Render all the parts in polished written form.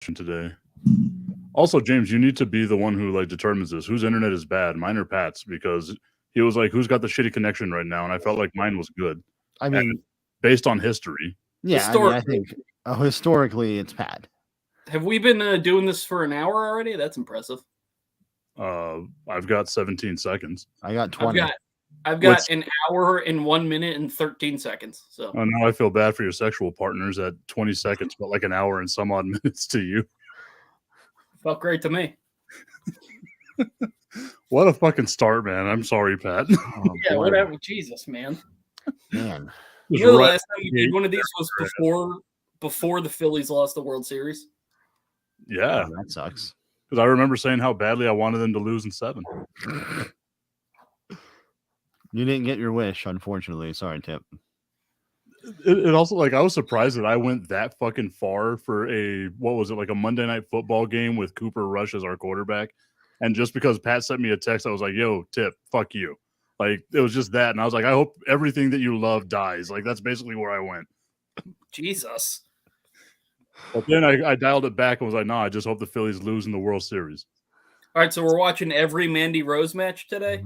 today. Also, James, you need to be the one who like determines this. Whose internet is bad, mine or Pat's? Because he was like, "Who's got the shitty connection right now?" And I felt like mine was good. I mean, based on history. Yeah, I think historically it's Pat. Have we been doing this for an hour already? That's impressive. I've got 17 seconds. I got 20. I've got an hour and 1 minute and 13 seconds. So now I feel bad for your sexual partners at 20 seconds, but like an hour and some odd minutes to you. Felt great to me. What a fucking start, man. I'm sorry, Pat. Yeah, whatever. Jesus, man. Man. You know, the last time we did one of these was before the Phillies lost the World Series. Yeah. Oh, that sucks. Because I remember saying how badly I wanted them to lose in 7. You didn't get your wish, unfortunately. Sorry, Tip. It also, like, I was surprised that I went that fucking far for like a Monday Night Football game with Cooper Rush as our quarterback. And just because Pat sent me a text, I was like, yo, Tip, fuck you. Like, it was just that. And I was like, I hope everything that you love dies. Like, that's basically where I went. Jesus. But then I dialed it back and was like, no, I just hope the Phillies lose in the World Series. All right, so we're watching every Mandy Rose match today?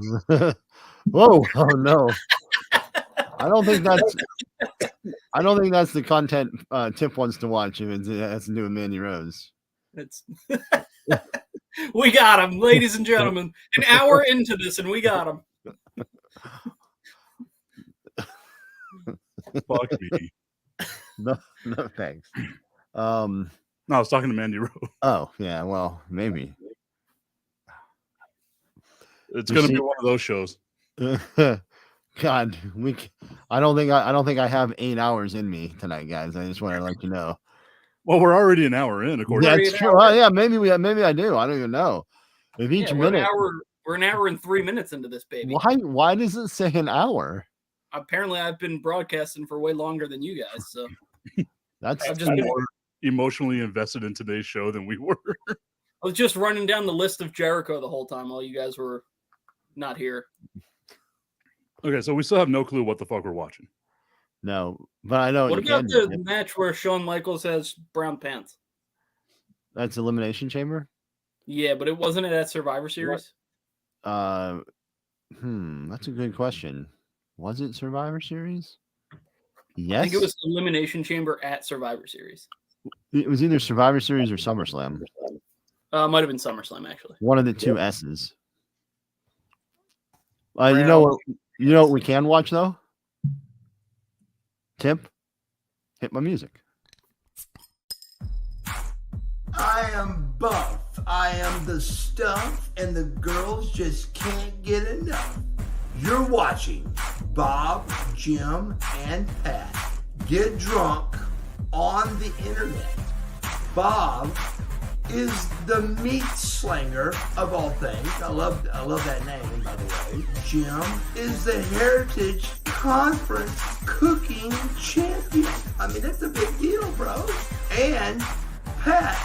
Whoa. Oh, no. I don't think that's the content Tip wants to watch if it has to do with Mandy Rose. We got him, ladies and gentlemen. An hour into this, and we got him. Fuck me. No, thanks. No, I was talking to Mandy Rose. Oh, yeah, well, maybe. It's going to be one of those shows. God, I don't think I have 8 hours in me tonight, guys. I just want to let you know. Well, we're already an hour in, according to that's true. Well, yeah, maybe I do. I don't even know. If each minute we're an hour and 3 minutes into this baby. Why does it say an hour? Apparently, I've been broadcasting for way longer than you guys. So I've just been more emotionally invested in today's show than we were. I was just running down the list of Jericho the whole time while you guys were not here. Okay, so we still have no clue what the fuck we're watching. No, but I know. What about the match where Shawn Michaels has brown pants? That's Elimination Chamber? Yeah, but it wasn't at Survivor Series. That's a good question. Was it Survivor Series? Yes. I think it was Elimination Chamber at Survivor Series. It was either Survivor Series or SummerSlam. Might have been SummerSlam, actually. One of the two S's. You know what we can watch though? Tip, hit my music. I am buff. I am the stuff, and the girls just can't get enough. You're watching Bob, Jim, and Pat get drunk on the internet. Bob is the meat slinger of all things. I love that name, by the way. Jim is the Heritage Conference cooking champion. I mean, that's a big deal, bro. And Pat,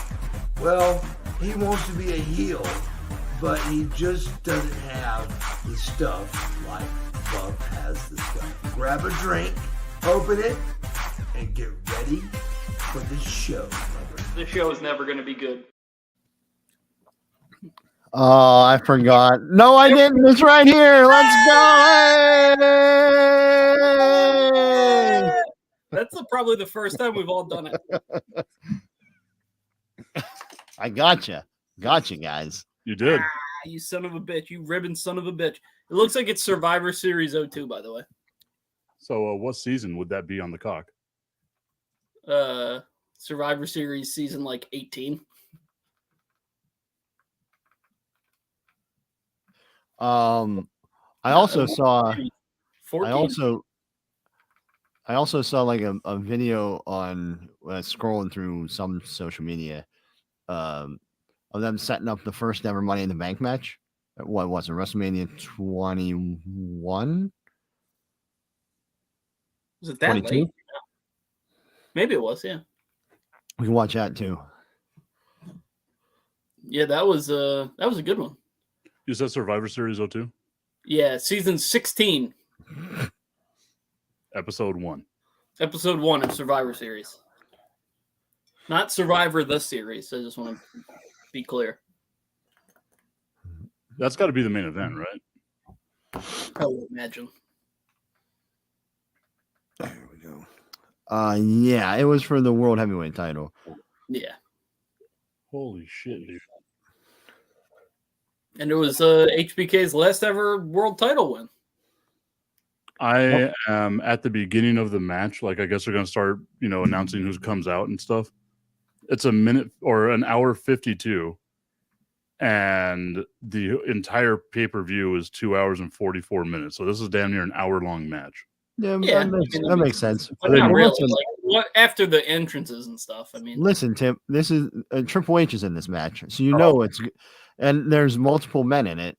well, he wants to be a heel, but he just doesn't have the stuff like Bub has the stuff. Grab a drink, open it, and get ready for the show, brother. The show is never going to be good. Oh, I forgot. No, I didn't. It's right here. Let's go. That's probably the first time we've all done it. I gotcha, guys. You did. You son of a bitch. You ribbon son of a bitch. It looks like it's Survivor Series 02, by the way. So what season would that be on the cock? Survivor Series season like 18. I also saw 14? I also saw like a video on scrolling through some social media of them setting up the first ever Money in the Bank match. What was it? WrestleMania 21? Was it that 22? late? Maybe it was, yeah. We can watch that too. Yeah, that was a good one. You said Survivor Series 02? Yeah, season 16. Episode 1. Episode 1 of Survivor Series. Not Survivor this series. I just want to be clear. That's got to be the main event, right? I would imagine. There we go. Yeah, it was for the world heavyweight title. Yeah. Holy shit, dude. And it was HBK's last ever world title win. I am at the beginning of the match. Like, I guess they're going to start, announcing who comes out and stuff. It's a minute or an hour 52. And the entire pay-per-view is 2 hours and 44 minutes. So this is damn near an hour-long match. Yeah, Yeah, that makes sense. But not Well, really. listen, Like, after the entrances and stuff. I mean, listen, Tim. This is Triple H is in this match, so you know it's, and there's multiple men in it,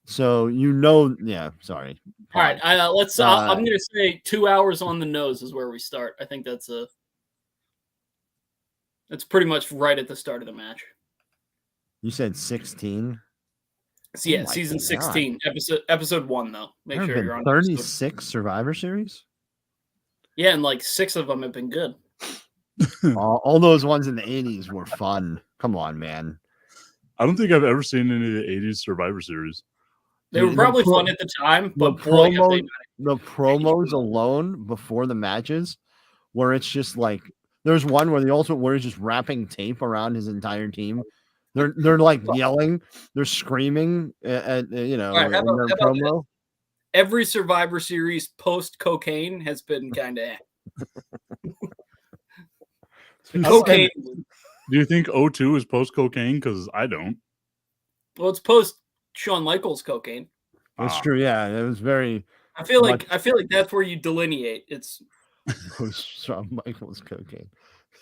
so you know. Yeah, sorry. all right. Let's. I'm going to say 2 hours on the nose is where we start. I think that's pretty much right at the start of the match. You said 16. So yeah, Oh my season God. 16, episode 1 though. Make There have sure been you're on 36 Survivor Series. Yeah, and like 6 of them have been good. All those ones in the 80s were fun. Come on, man. I don't think I've ever seen any of the 80s Survivor Series. They were The probably pro- fun at the time, The but boy, have they promos alone before the matches, where it's just like there's one where the Ultimate Warrior is just wrapping tape around his entire team. They're like yelling, they're screaming at All right, in how their about promo. every Survivor Series post cocaine has been kind of cocaine. Do you think O2 is post-cocaine? Because I don't. Well, it's post Shawn Michaels cocaine. That's Ah. true. Yeah, it was very I feel like that's where you delineate. It's Shawn Michaels cocaine.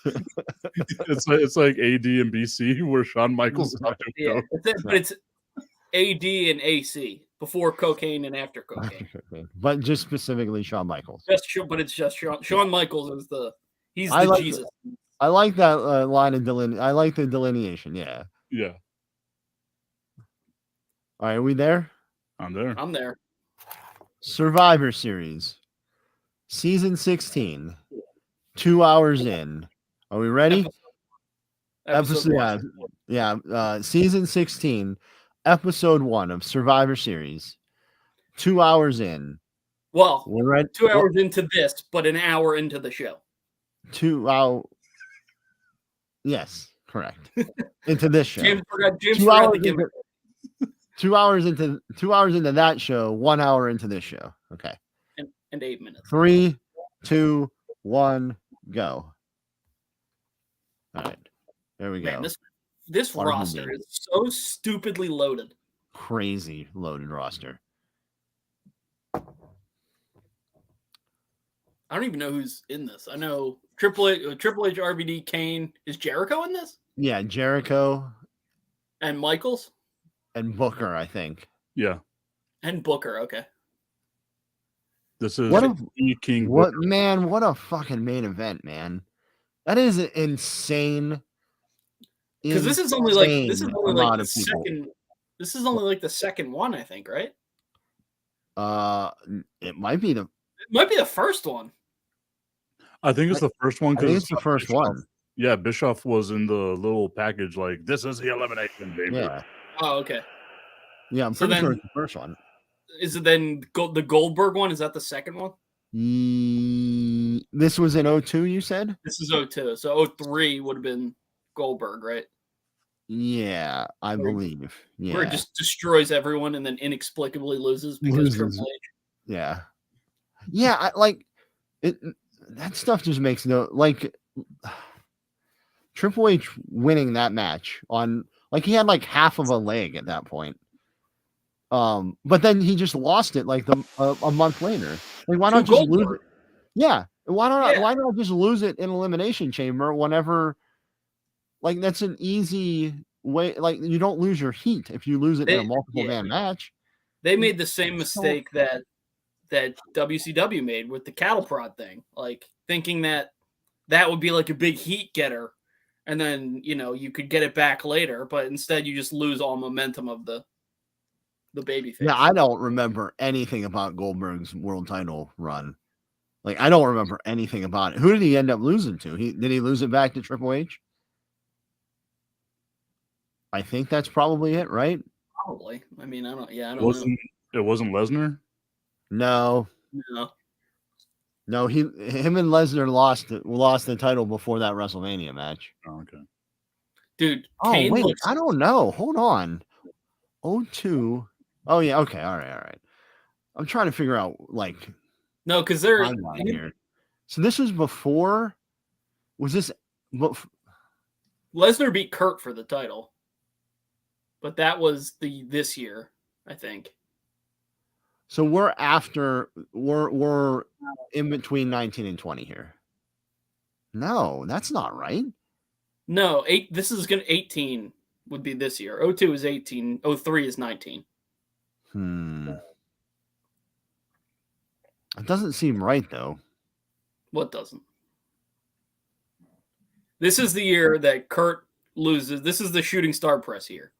It's like AD and BC where Shawn Michaels is not doing coke. but it's AD and AC before cocaine and after cocaine. But just specifically Shawn Michaels. But it's just Shawn Michaels is he's I the like Jesus. I like that line of I like the delineation. Yeah. Yeah, All right, are we there? I'm there. I'm there. Survivor Series, season 16, 2 hours in. Are we ready? Episode one. Season 16, episode 1 of Survivor Series, 2 hours in. Well, We're ready. 2 hours into this, but an hour into the show. 2 hours. Yes, correct. Into this show. James 2 forgot hours to give it. 2 hours into 2 hours into that show, 1 hour into this show. Okay. And 8 minutes. 3, 2, 1, go. All right. There we go. Man, this RVD. roster is so stupidly loaded. Crazy loaded roster. I don't even know who's in this. I know Triple H, RVD, Kane. Is Jericho in this? Yeah, Jericho And Michaels? and Booker, I think. Yeah, And Booker, okay. this is What a- King. What man, what a fucking main event, man. That is insane. Because this is only like the amount of people. second. This is only like the second one, I think, right? It might be the It might be the first one. I think it's the first one I think because it's the first one. Yeah, Bischoff was in the little package like this is the elimination, baby. Yeah. Oh, okay. Yeah, I'm So pretty sure then- it's the first one. Is it then the Goldberg one? Is that the second one? This was in 02, you said? This is 02. So 03 would have been Goldberg, right? Yeah, I Where- believe. Where it Yeah. just destroys everyone and then inexplicably loses because Loses. Triple H. Yeah. Yeah, I like it. That stuff just makes no like Triple H winning that match on like he had like half of a leg at that point. But then he just lost it like a month later. Like why To not just lose Goldberg. it? Yeah. Why Yeah. not just lose it in Elimination Chamber whenever like that's an easy way like you don't lose your heat if you lose it in a multiple man match. They made the same So- mistake that WCW made with the cattle prod thing, like thinking that would be like a big heat getter, and then you could get it back later, but instead you just lose all momentum of the baby face. Yeah, I don't remember anything about Goldberg's world title run. Like, I don't remember anything about it. Who did he end up losing to? Did he lose it back to Triple H? I think that's probably it, right? Probably. I mean, I don't know. It wasn't Lesnar? No, No. him and Lesnar lost the title before that WrestleMania match. Oh, okay. Dude, Oh, Kane wait, looks I don't know. Hold on. 02. Oh, yeah. Okay. All right. I'm trying to figure out, like, no, because they're timeline here. So this was before. Was this? Lesnar beat Kurt for the title, but that was this year, I think. So we're after. We're in between 19 and 20 here. No, that's not right. No, this is gonna 18 would be this year. 02 is 18. 03 is 19. It doesn't seem right though. What doesn't? This is the year that Kurt loses. This is the shooting star press year,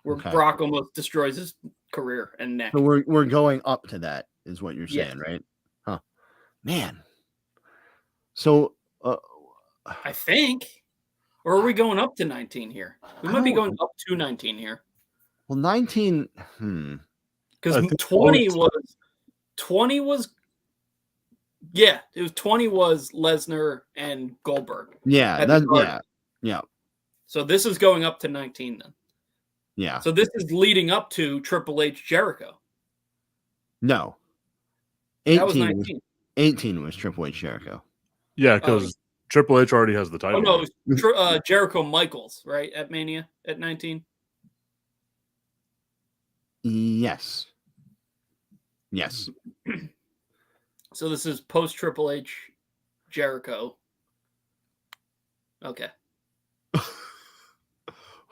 where Okay. Brock almost destroys his career and neck. So we're going up to that, is what you're Yes. saying, right? Huh, man. So I think, or are we going up to 19 here? We might be going up to 19 here. Well, 19. Because I think 20 was yeah, it was 20 was Lesnar and Goldberg. Yeah, At the that, Garden. yeah. So this is going up to 19 then. Yeah. So this is leading up to Triple H Jericho. No. That was 18 19. 18 was Triple H Jericho. Yeah, because Triple H already has the title. Oh no, it was Jericho Michaels, right? At Mania at 19. Yes. So this is post Triple H Jericho. Okay.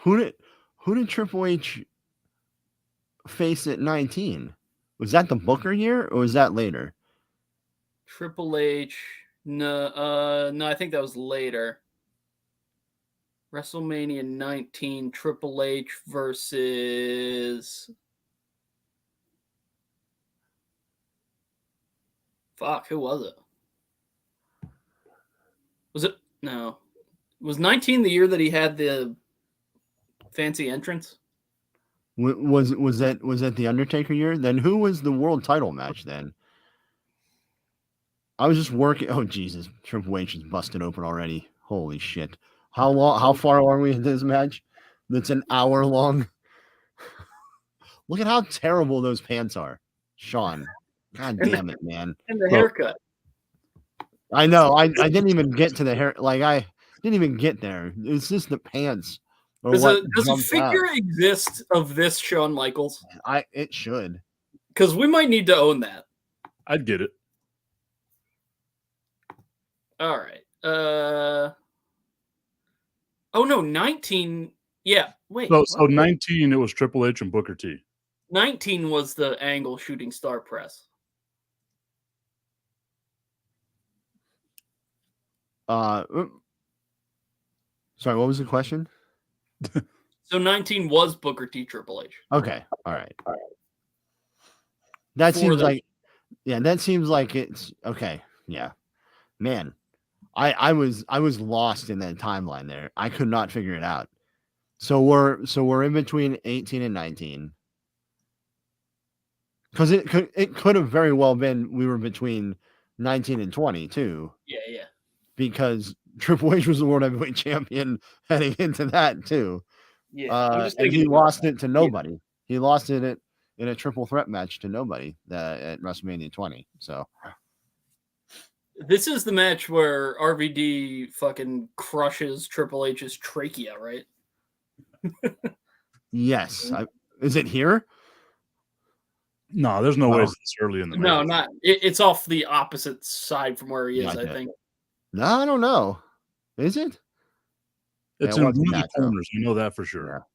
Who did Triple H face at 19? Was that the Booker year or was that later? Triple H. No, I think that was later. WrestleMania 19, Triple H versus. Fuck, who was it? Was it? No. Was 19 the year that he had the fancy entrance? Was that the Undertaker year? Then who was the world title match then? I was just working. Oh Jesus, Triple H is busted open already. Holy shit! How far are we in this match? That's an hour long. Look at how terrible those pants are, Sean. God damn it, man! And the haircut. I know. I didn't even get to the hair. Like, I didn't even get there. It's just the pants. Does a figure exist of this Shawn Michaels? It should. Because we might need to own that. I'd get it. All right. Oh no, 19. Yeah. Wait. So 19, it was Triple H and Booker T. 19 was the Angle shooting star press. Sorry, what was the question? So 19 was Booker T Triple H. Okay. All right. That seems like it's okay. Yeah. Man, I was lost in that timeline there. I could not figure it out. So we're in between 18 and 19. Because it could have very well been we were between 19 and 20 too. Yeah. Because Triple H was the World Heavyweight Champion heading into that too. Yeah. And he lost it to nobody. He lost it in a triple threat match to nobody at WrestleMania 20. So this is the match where RVD fucking crushes Triple H's trachea, right? yes. Is it here? No, there's no way it's this early in the match. No, not. It's off the opposite side from where he is, I think. No, I don't know. Is it? It's in one of the corners. You know that for sure.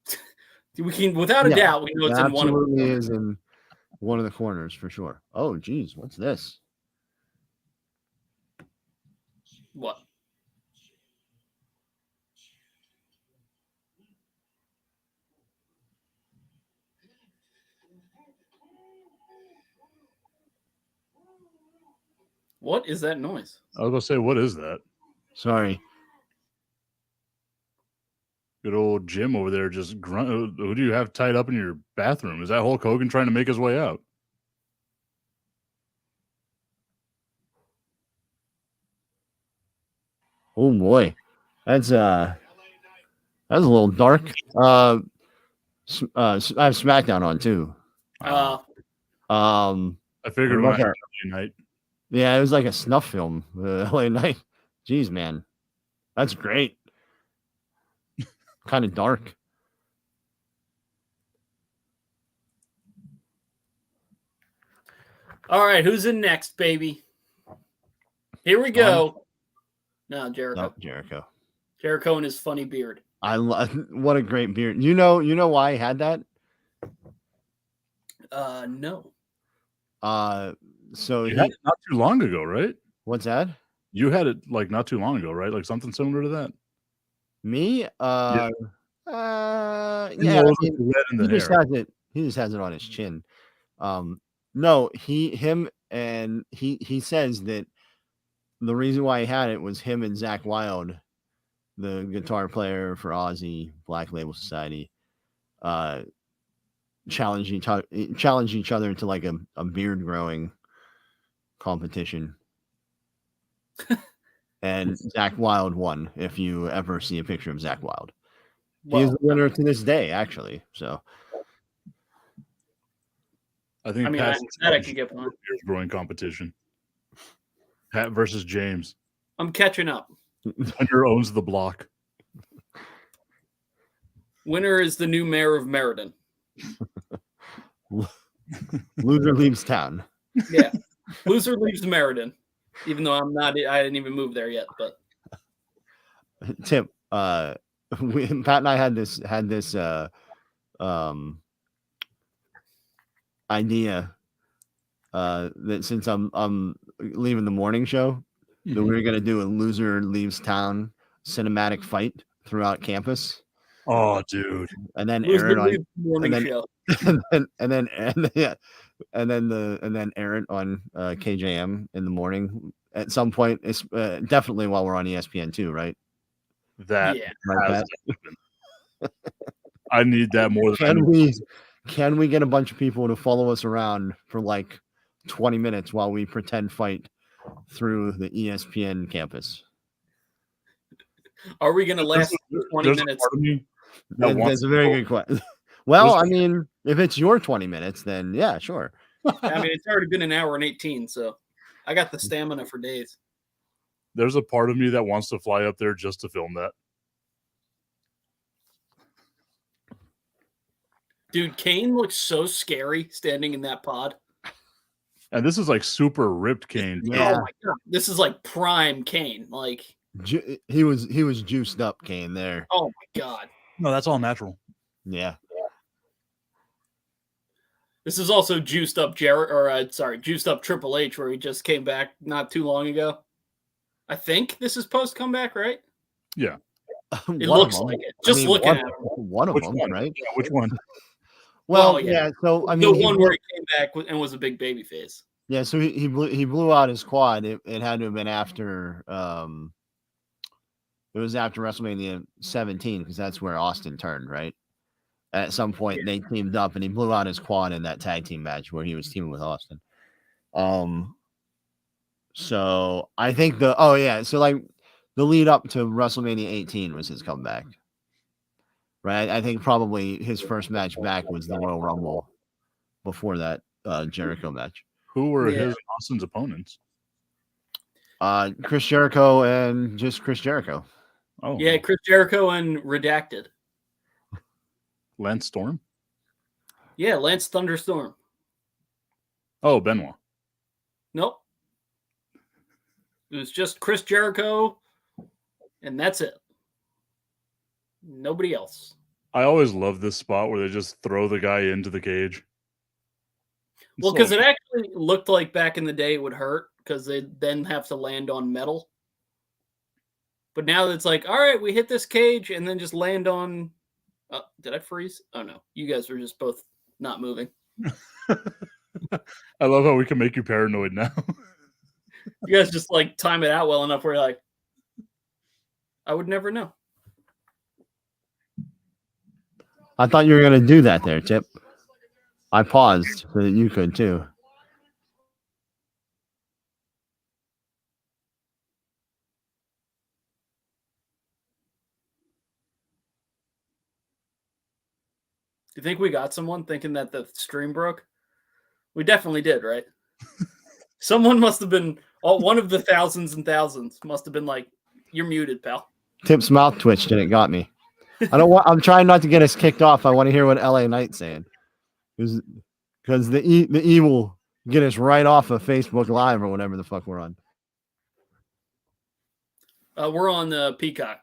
Yeah. We can, without a doubt, we know it's in one of them. Absolutely is in one of the corners for sure. Oh, geez, what's this? What? What is that noise? I was gonna say, what is that? Sorry. Good old Jim over there just grunt. Who do you have tied up in your bathroom? Is that Hulk Hogan trying to make his way out? Oh boy, that's a little dark. I have SmackDown on too. I figured what when I about had night. Yeah, it was like a snuff film. LA Night. Jeez, man, that's great. Kind of dark. All right, who's in next, baby? Here we go. No, Jericho. No, Jericho. Jericho and his funny beard. I love what a great beard. You know why I had that? No. So You had it not too long ago, right? what's that? You had it like not too long ago, right? Like something similar to that. Me? Yeah. Yeah. It I was mean, red in the he just hair. has it. He just has it on his chin. No, he says that the reason why he had it was him and Zach Wilde, the guitar player for Ozzy, Black Label Society, challenge each other into like a beard growing competition. And Zach Wilde won. If you ever see a picture of Zach Wilde, he is the winner to this day, actually. So I think I mean, Pat that I can get behind. beard growing competition. Pat versus James. I'm catching up. Winner owns the block. Winner is the new mayor of Meriden. loser leaves town. Yeah. Loser leaves Meriden. Even though I didn't even move there yet, but Tim, Pat and I had this idea that since I'm leaving the morning show, that we were gonna do a loser leaves town cinematic fight throughout campus, Oh, dude. and then Loser air it on leaves morning and then- show. and then air it on KJM in the morning at some point. It's definitely while we're on ESPN2, right? That Yeah. Right, has Pat? to happen. I need that more than Can we get a bunch of people to follow us around for like 20 minutes while we pretend fight through the ESPN campus? Are we gonna last 20 There's a minutes? part of me that wants That's a to very go- good question. Well, There's- I mean, if it's your 20 minutes, then yeah, sure. I mean, it's already been an hour and 18, so I got the stamina for days. There's a part of me that wants to fly up there just to film that. Dude, Kane looks so scary standing in that pod. And this is like super ripped Kane. too. Yeah. Oh my god. This is like prime Kane. Like, He was juiced up, Kane. There, oh my god. No, that's all natural. yeah. This is also juiced up juiced up Triple H, where he just came back not too long ago. I think this is post comeback, right? Yeah. It One of looks them. like it. I Just mean, looking one, at it. one of Which them, one? right? Yeah, which one? Well, Well, yeah. yeah. So I The mean, one where he came back and was a big baby face. yeah. So he blew out his quad. It had to have been after it was after WrestleMania 17 because that's where Austin turned, right? At some point they teamed up and he blew out his quad in that tag team match where he was teaming with Austin. So I think so like the lead up to WrestleMania 18 was his comeback. Right? I think probably his first match back was the Royal Rumble before that Jericho match. Who were Yeah. his and Austin's opponents? Chris Jericho and just Chris Jericho. Oh, Yeah, Chris Jericho and Redacted. Lance Storm. Yeah, Lance Thunderstorm. Oh, Benoit. Nope. It was just Chris Jericho, and that's it. Nobody else. I always love this spot where they just throw the guy into the cage. It's Well, because like- it actually looked like back in the day it would hurt because they'd then have to land on metal. But now it's like, all right, we hit this cage and then just land on. Did I freeze? Oh, no. You guys were just both not moving. I love how we can make you paranoid now. You guys just like time it out well enough where you're like, I would never know. I thought you were going to do that there, Tip. I paused so that you could too. Do you think we got someone thinking that the stream broke? We definitely did, right? Someone must have been one of the thousands and thousands must have been like, "You're muted, pal." Tip's mouth twitched and it got me. I don't want. I'm trying not to get us kicked off. I want to hear what LA Knight's saying, because the E will get us right off of Facebook Live or whatever the fuck we're on. We're on Peacock.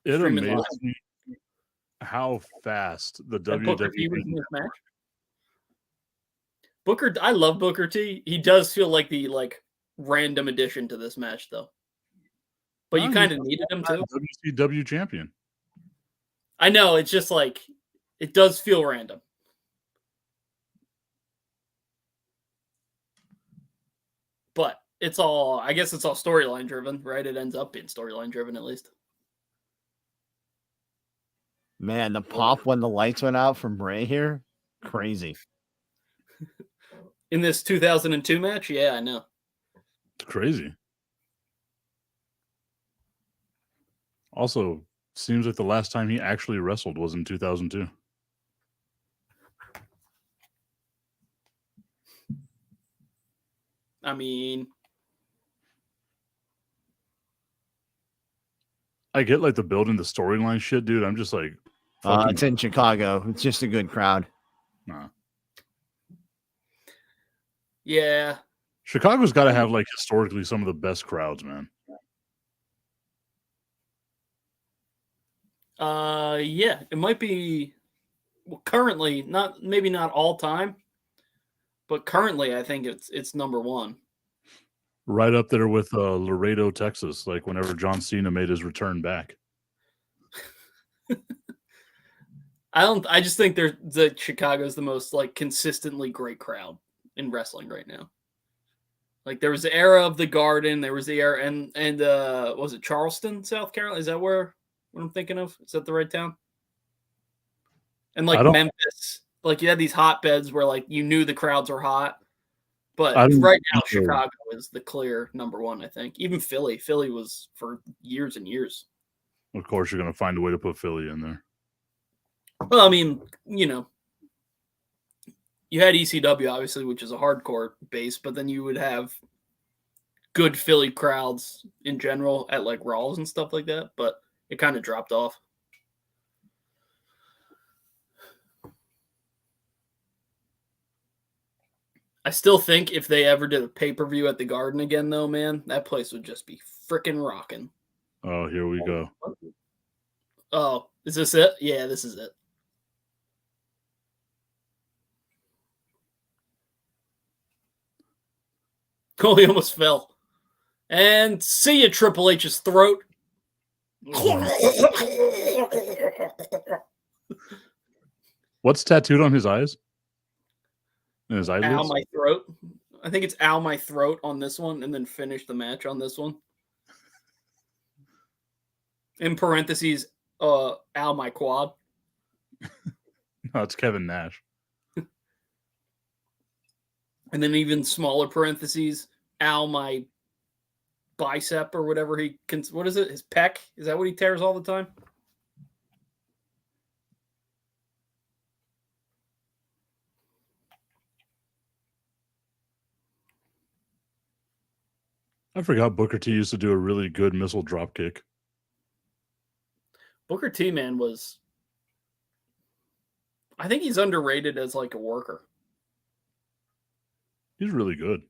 It Streaming amazes live. me how fast the And Booker T was WWE. in this match. I love Booker T. He does feel like the random addition to this match, though. But you Oh, kind he's of needed him too. WCW champion. I know, it's just like it does feel random. But I guess it's all storyline driven, right? It ends up being storyline driven at least. Man, the pop when the lights went out from Bray here, crazy. In this 2002 match, yeah, I know. It's crazy. Also, seems like the last time he actually wrestled was in 2002. I mean, I get like the building the storyline shit, dude. I'm just like, It's in Chicago. It's just a good crowd. nah. yeah. Chicago's got to have like historically some of the best crowds, man. Yeah, it might be currently maybe not all time, but currently I think it's number one. Right up there with Laredo, Texas, like whenever John Cena made his return back. I just think that Chicago's the most like consistently great crowd in wrestling right now. Like there was the era of the Garden, there was the era and was it Charleston, South Carolina? Is that what I'm thinking of? Is that the right town? And like Memphis, like you had these hotbeds where like you knew the crowds were hot. But right now, Chicago is the clear number one, I think. Even Philly. Philly was for years and years. Of course, you're going to find a way to put Philly in there. Well, I mean, you know, you had ECW, obviously, which is a hardcore base, but then you would have good Philly crowds in general at like Raws and stuff like that, but it kind of dropped off. I still think if they ever did a pay-per-view at the Garden again, though, man, that place would just be freaking rocking. Oh, here we go. Oh, is this it? Yeah, this is it. Oh, he almost fell. And see you, Triple H's throat. What's tattooed on his eyes? In his eyelids? Ow, my throat. I think it's ow, my throat on this one, and then finish the match on this one. In parentheses, ow, my quad. No, it's Kevin Nash. And then even smaller parentheses, ow, my bicep or whatever he can. What is it? His pec? Is that what he tears all the time? I forgot Booker T used to do a really good missile drop kick. Booker T, man, was. I think he's underrated as like a worker. He's really good.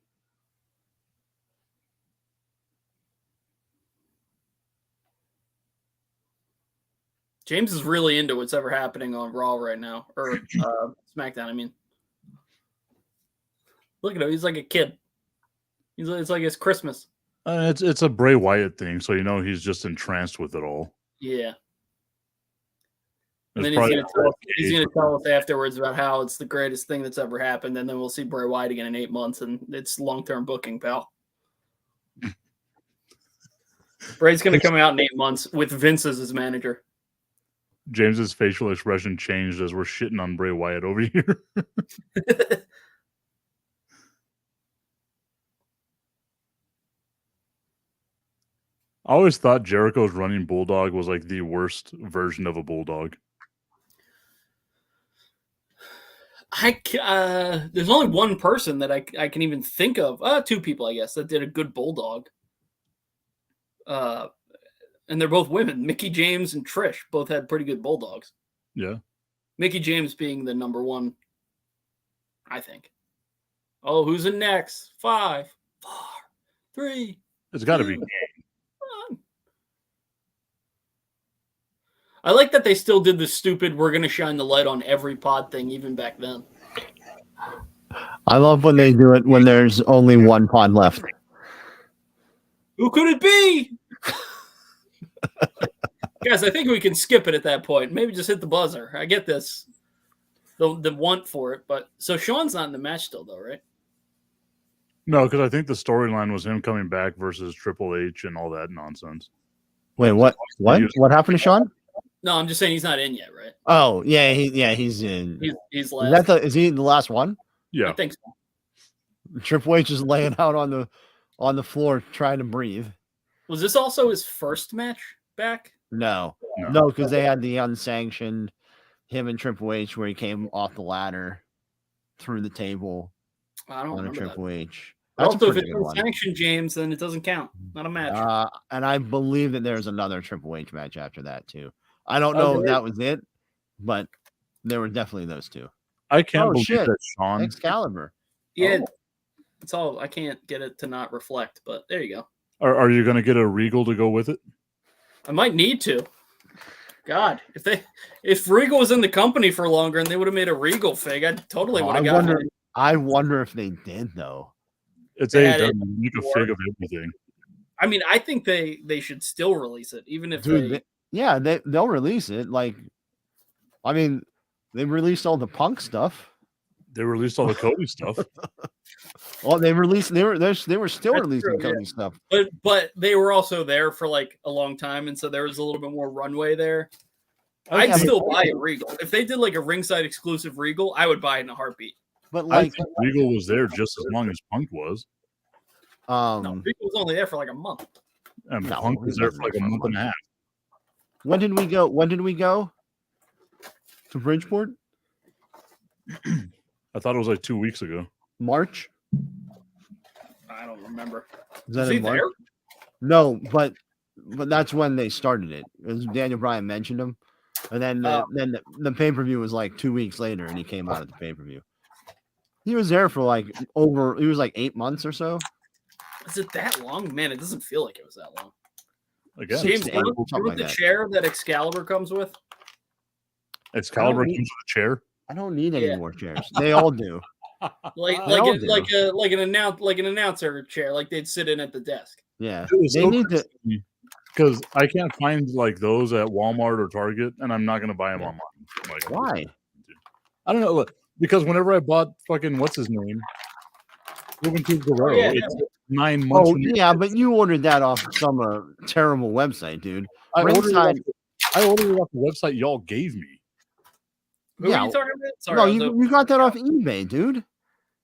James is really into what's ever happening on Raw right now, or SmackDown. I mean, look at him; he's like a kid. It's like it's Christmas. It's a Bray Wyatt thing, so you know he's just entranced with it all. Yeah. And It's then he's going to tell us afterwards about how it's the greatest thing that's ever happened, and then we'll see Bray Wyatt again in 8 months, and it's long-term booking, pal. Bray's going to come out in 8 months with Vince as his manager. James's facial expression changed as we're shitting on Bray Wyatt over here. I always thought Jericho's running bulldog was like the worst version of a bulldog. There's only one person that I can even think of. Two people, I guess, that did a good bulldog. And they're both women. Mickie James and Trish both had pretty good bulldogs. Yeah. Mickie James being the number one, I think. Oh, who's in next? 5, 4, 3. It's got to be. I like that they still did the stupid "we're gonna shine the light on every pod" thing even back then. I love when they do it when there's only one pod left. Who could it be? Guys, I think we can skip it at that point. Maybe just hit the buzzer. I get this. The want for it, but so Sean's not in the match still though, right? No, because I think the storyline was him coming back versus Triple H and all that nonsense. Wait, what? What happened to Sean? No, I'm just saying he's not in yet, right? Oh, yeah, he's in. He's Is last. is he the last one? Yeah. I think so. Triple H is laying out on the floor trying to breathe. Was this also his first match back? No, No. because they had the unsanctioned him and Triple H where he came off the ladder through the table I don't on a remember that. Triple H. But That's a also, if pretty it's good one. unsanctioned, James, then it doesn't count. Not a match. And I believe that there's another Triple H match after that too. I don't know if that was it, but there were definitely those two. I can't Oh, believe shit. that Sean. Excalibur. Yeah, Oh. it's all. I can't get it to not reflect, but there you go. Are you going to get a Regal to go with it? I might need to. God, if Regal was in the company for longer and they would have made a Regal fig, I totally would have got one. I wonder if they did though. It's Yeah, AEW. Make a fig of everything. I mean, I think they should still release it, even if Dude, they'll release it. Like, I mean, they released all the Punk stuff. They released all the Cody stuff. Oh, they were still That's releasing true, Cody stuff. but they were also there for like a long time, and so there was a little bit more runway there. Oh, I'd yeah, still buy a Regal if they did like a ringside exclusive Regal. I would buy it in a heartbeat. But I like, think Regal was there just as long as Punk was. No, Regal was only there for like a month. And No, Punk he was there wasn't for like there a for a month and a half. when did we go? When did we go to Bridgeport? I thought it was like 2 weeks ago. March? I don't remember. Is that Was he in March? there? No, but that's when they started it. It was Daniel Bryan mentioned him, and then the pay per view was like 2 weeks later, and he came out at the pay per view. He was there for like He was like 8 months or so. Is it that long? Man, it doesn't feel like it was that long. Again, James, to do you eight, want something like the that. chair that Excalibur comes with? Excalibur I don't comes with a chair. I don't need any Yeah. more chairs. They all do. Like They all an announcer chair, like they'd sit in at the desk. Yeah, It was they so need to. Because I can't find like those at Walmart or Target, and I'm not going to buy them online. Like, Why? I don't know. Look, because whenever I bought fucking what's his name, Juventud Guerrero, yeah, it's 9 months. Oh from yeah, but you ordered that off some terrible website, dude. I ordered Ringside- I ordered it off the website y'all gave me. Who Yeah. are you talking about? Sorry, No, I was you got that off eBay, dude.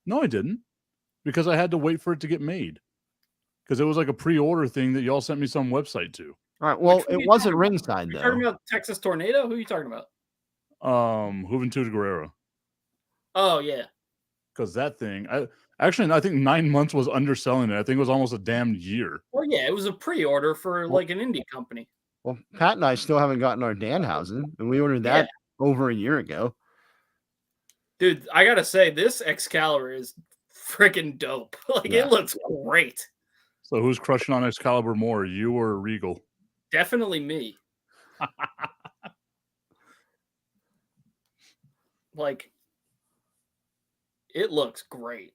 No, I didn't, because I had to wait for it to get made. Because it was like a pre-order thing that y'all sent me some website to. All right. Well, Which one are it you wasn't talking about? ringside you though. talking about Texas Tornado? Who are you talking about? Juventud Guerrero. Oh yeah. Because that thing, I think 9 months was underselling it. I think it was almost a damn year. Well, yeah, it was a pre-order for like an indie company. Well, Pat and I still haven't gotten our Danhausen, and we ordered that over a year ago. Dude, I gotta say, this Excalibur is freaking dope. Like Yeah. it looks great. So who's crushing on Excalibur more, you or Regal? Definitely me. Like, it looks great.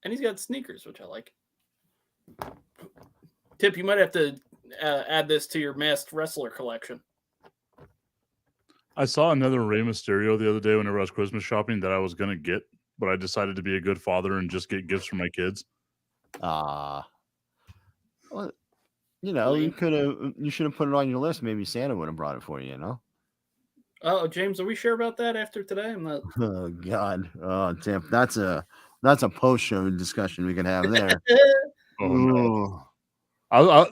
And he's got sneakers, which I like. Tip, you might have to add this to your masked wrestler collection. I saw another Rey Mysterio the other day whenever I was Christmas shopping that I was going to get, but I decided to be a good father and just get gifts for my kids. Well, You know, Lame. you should have put it on your list. Maybe Santa would have brought it for you. You know. Oh, James, are we sure about that after today? I'm not. Oh God. Oh, damn. That's a post-show discussion we can have there. Oh no. Ooh.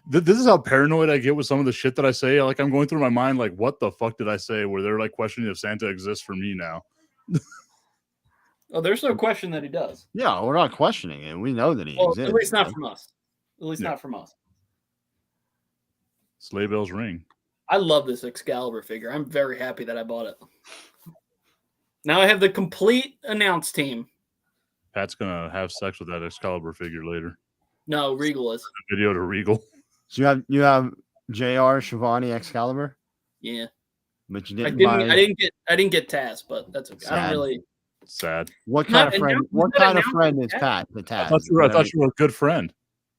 This is how paranoid I get with some of the shit that I say. Like I'm going through my mind, like, what the fuck did I say? Where they're like questioning if Santa exists for me now. Oh, there's no question that he does. Yeah, we're not questioning it. We know that he Well, exists. at least not man. from us. At least Yeah. not from us. Sleigh bells ring. I love this Excalibur figure. I'm very happy that I bought it. Now I have the complete announce team. Pat's gonna have sex with that Excalibur figure later. No, Regal is. Video to Regal. So you have Jr. Shivani Excalibur, Yeah, but you I didn't didn't. buy. I didn't get Taz, but that's okay. I Sad. don't really. Sad. What Not kind of friend? announced- What not kind of announced friend is Taz. Pat? The Taz. I thought you were a good friend.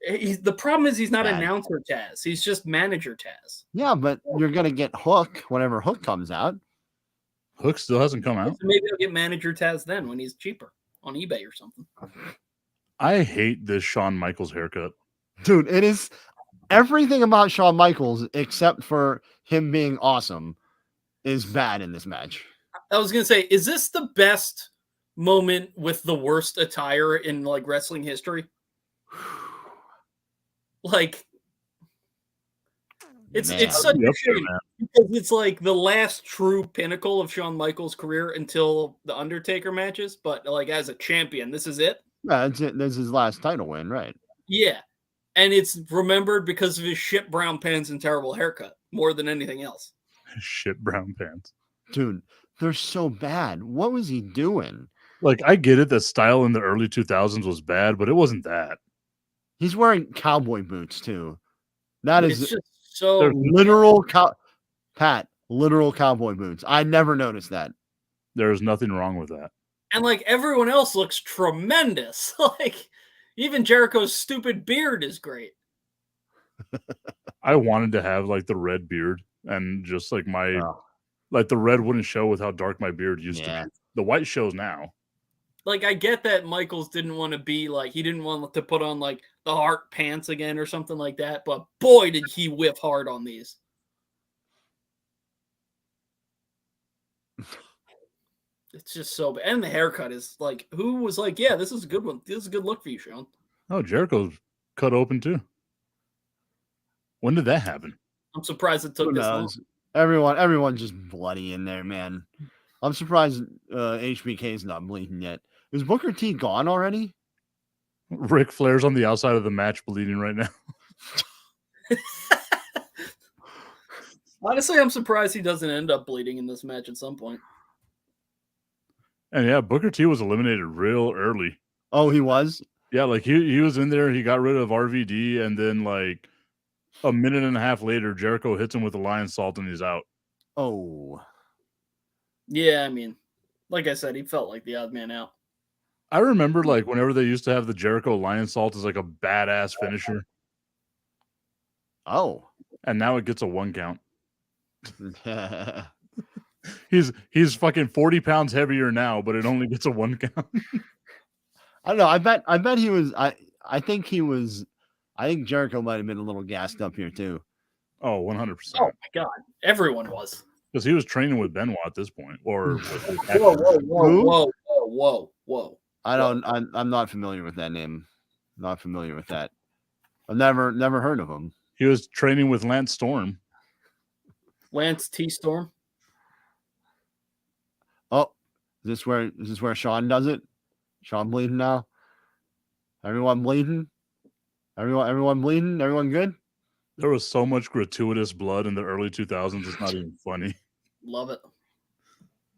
The problem is he's not Sad. announcer Taz. He's just manager Taz. Yeah, but you're gonna get Hook whenever Hook comes out. Hook still hasn't come out. So maybe I'll get manager Taz then when he's cheaper on eBay or something. I hate this Shawn Michaels haircut. Dude, it is everything about Shawn Michaels except for him being awesome is bad in this match. I was gonna say, is this the best moment with the worst attire in like wrestling history? Like, it's Man. such Yep, a shame man. because it's like the last true pinnacle of Shawn Michaels' career until the Undertaker matches. But like as a champion, this is it. Yeah, that's it. This is his last title win, right? Yeah, and it's remembered because of his shit brown pants and terrible haircut more than anything else. Shit brown pants. Dude, they're so bad. What was he doing? Like I get it that style in the early 2000s was bad, but it wasn't that. He's wearing cowboy boots too. That It's is just so They're literal literal cowboy boots. I never noticed that. There's nothing wrong with that. and like everyone else looks tremendous. Like even Jericho's stupid beard is great. I wanted to have like the red beard and just like my Oh, like the red wouldn't show with how dark my beard used Yeah. to be. The white shows now. Like I get that Michaels didn't want to be like he didn't want to put on like the heart pants again or something like that, but boy did he whiff hard on these. It's just so bad. And the haircut is like who was like, yeah, this is a good one. This is a good look for you, Sean. Oh, Jericho's cut open too. When did that happen? I'm surprised it who took this long. knows? Everyone's just bloody in there, man. I'm surprised HBK is not bleeding yet. Is Booker T gone already? Ric Flair's on the outside of the match bleeding right now. Honestly, I'm surprised he doesn't end up bleeding in this match at some point. And yeah, Booker T was eliminated real early. Oh, he was? Yeah, like he was in there, he got rid of RVD, and then like a minute and a half later, Jericho hits him with a lion salt and he's out. Oh. Yeah, I mean, like I said, he felt like the odd man out. I remember like whenever they used to have the Jericho lion salt as like a badass finisher, Oh. and now it gets a 1 count. I He's fucking 40 pounds heavier now, but it only gets a 1 count. don't know. I bet he was I think Jericho might have been a little gassed up here too. Oh, 100%. Oh my god, everyone was. Because he was training with Benoit at this point, or with Whoa, whoa, whoa, Who? whoa, whoa, whoa, whoa. I'm not familiar with that name. Not familiar with that. I've never heard of him. he was training with Lance Storm. Lance T Storm. Oh, is this where Sean does it? Sean bleeding now? Everyone bleeding? Everyone bleeding? Everyone good? There was so much gratuitous blood in the early 2000s. It's not even funny. Love it.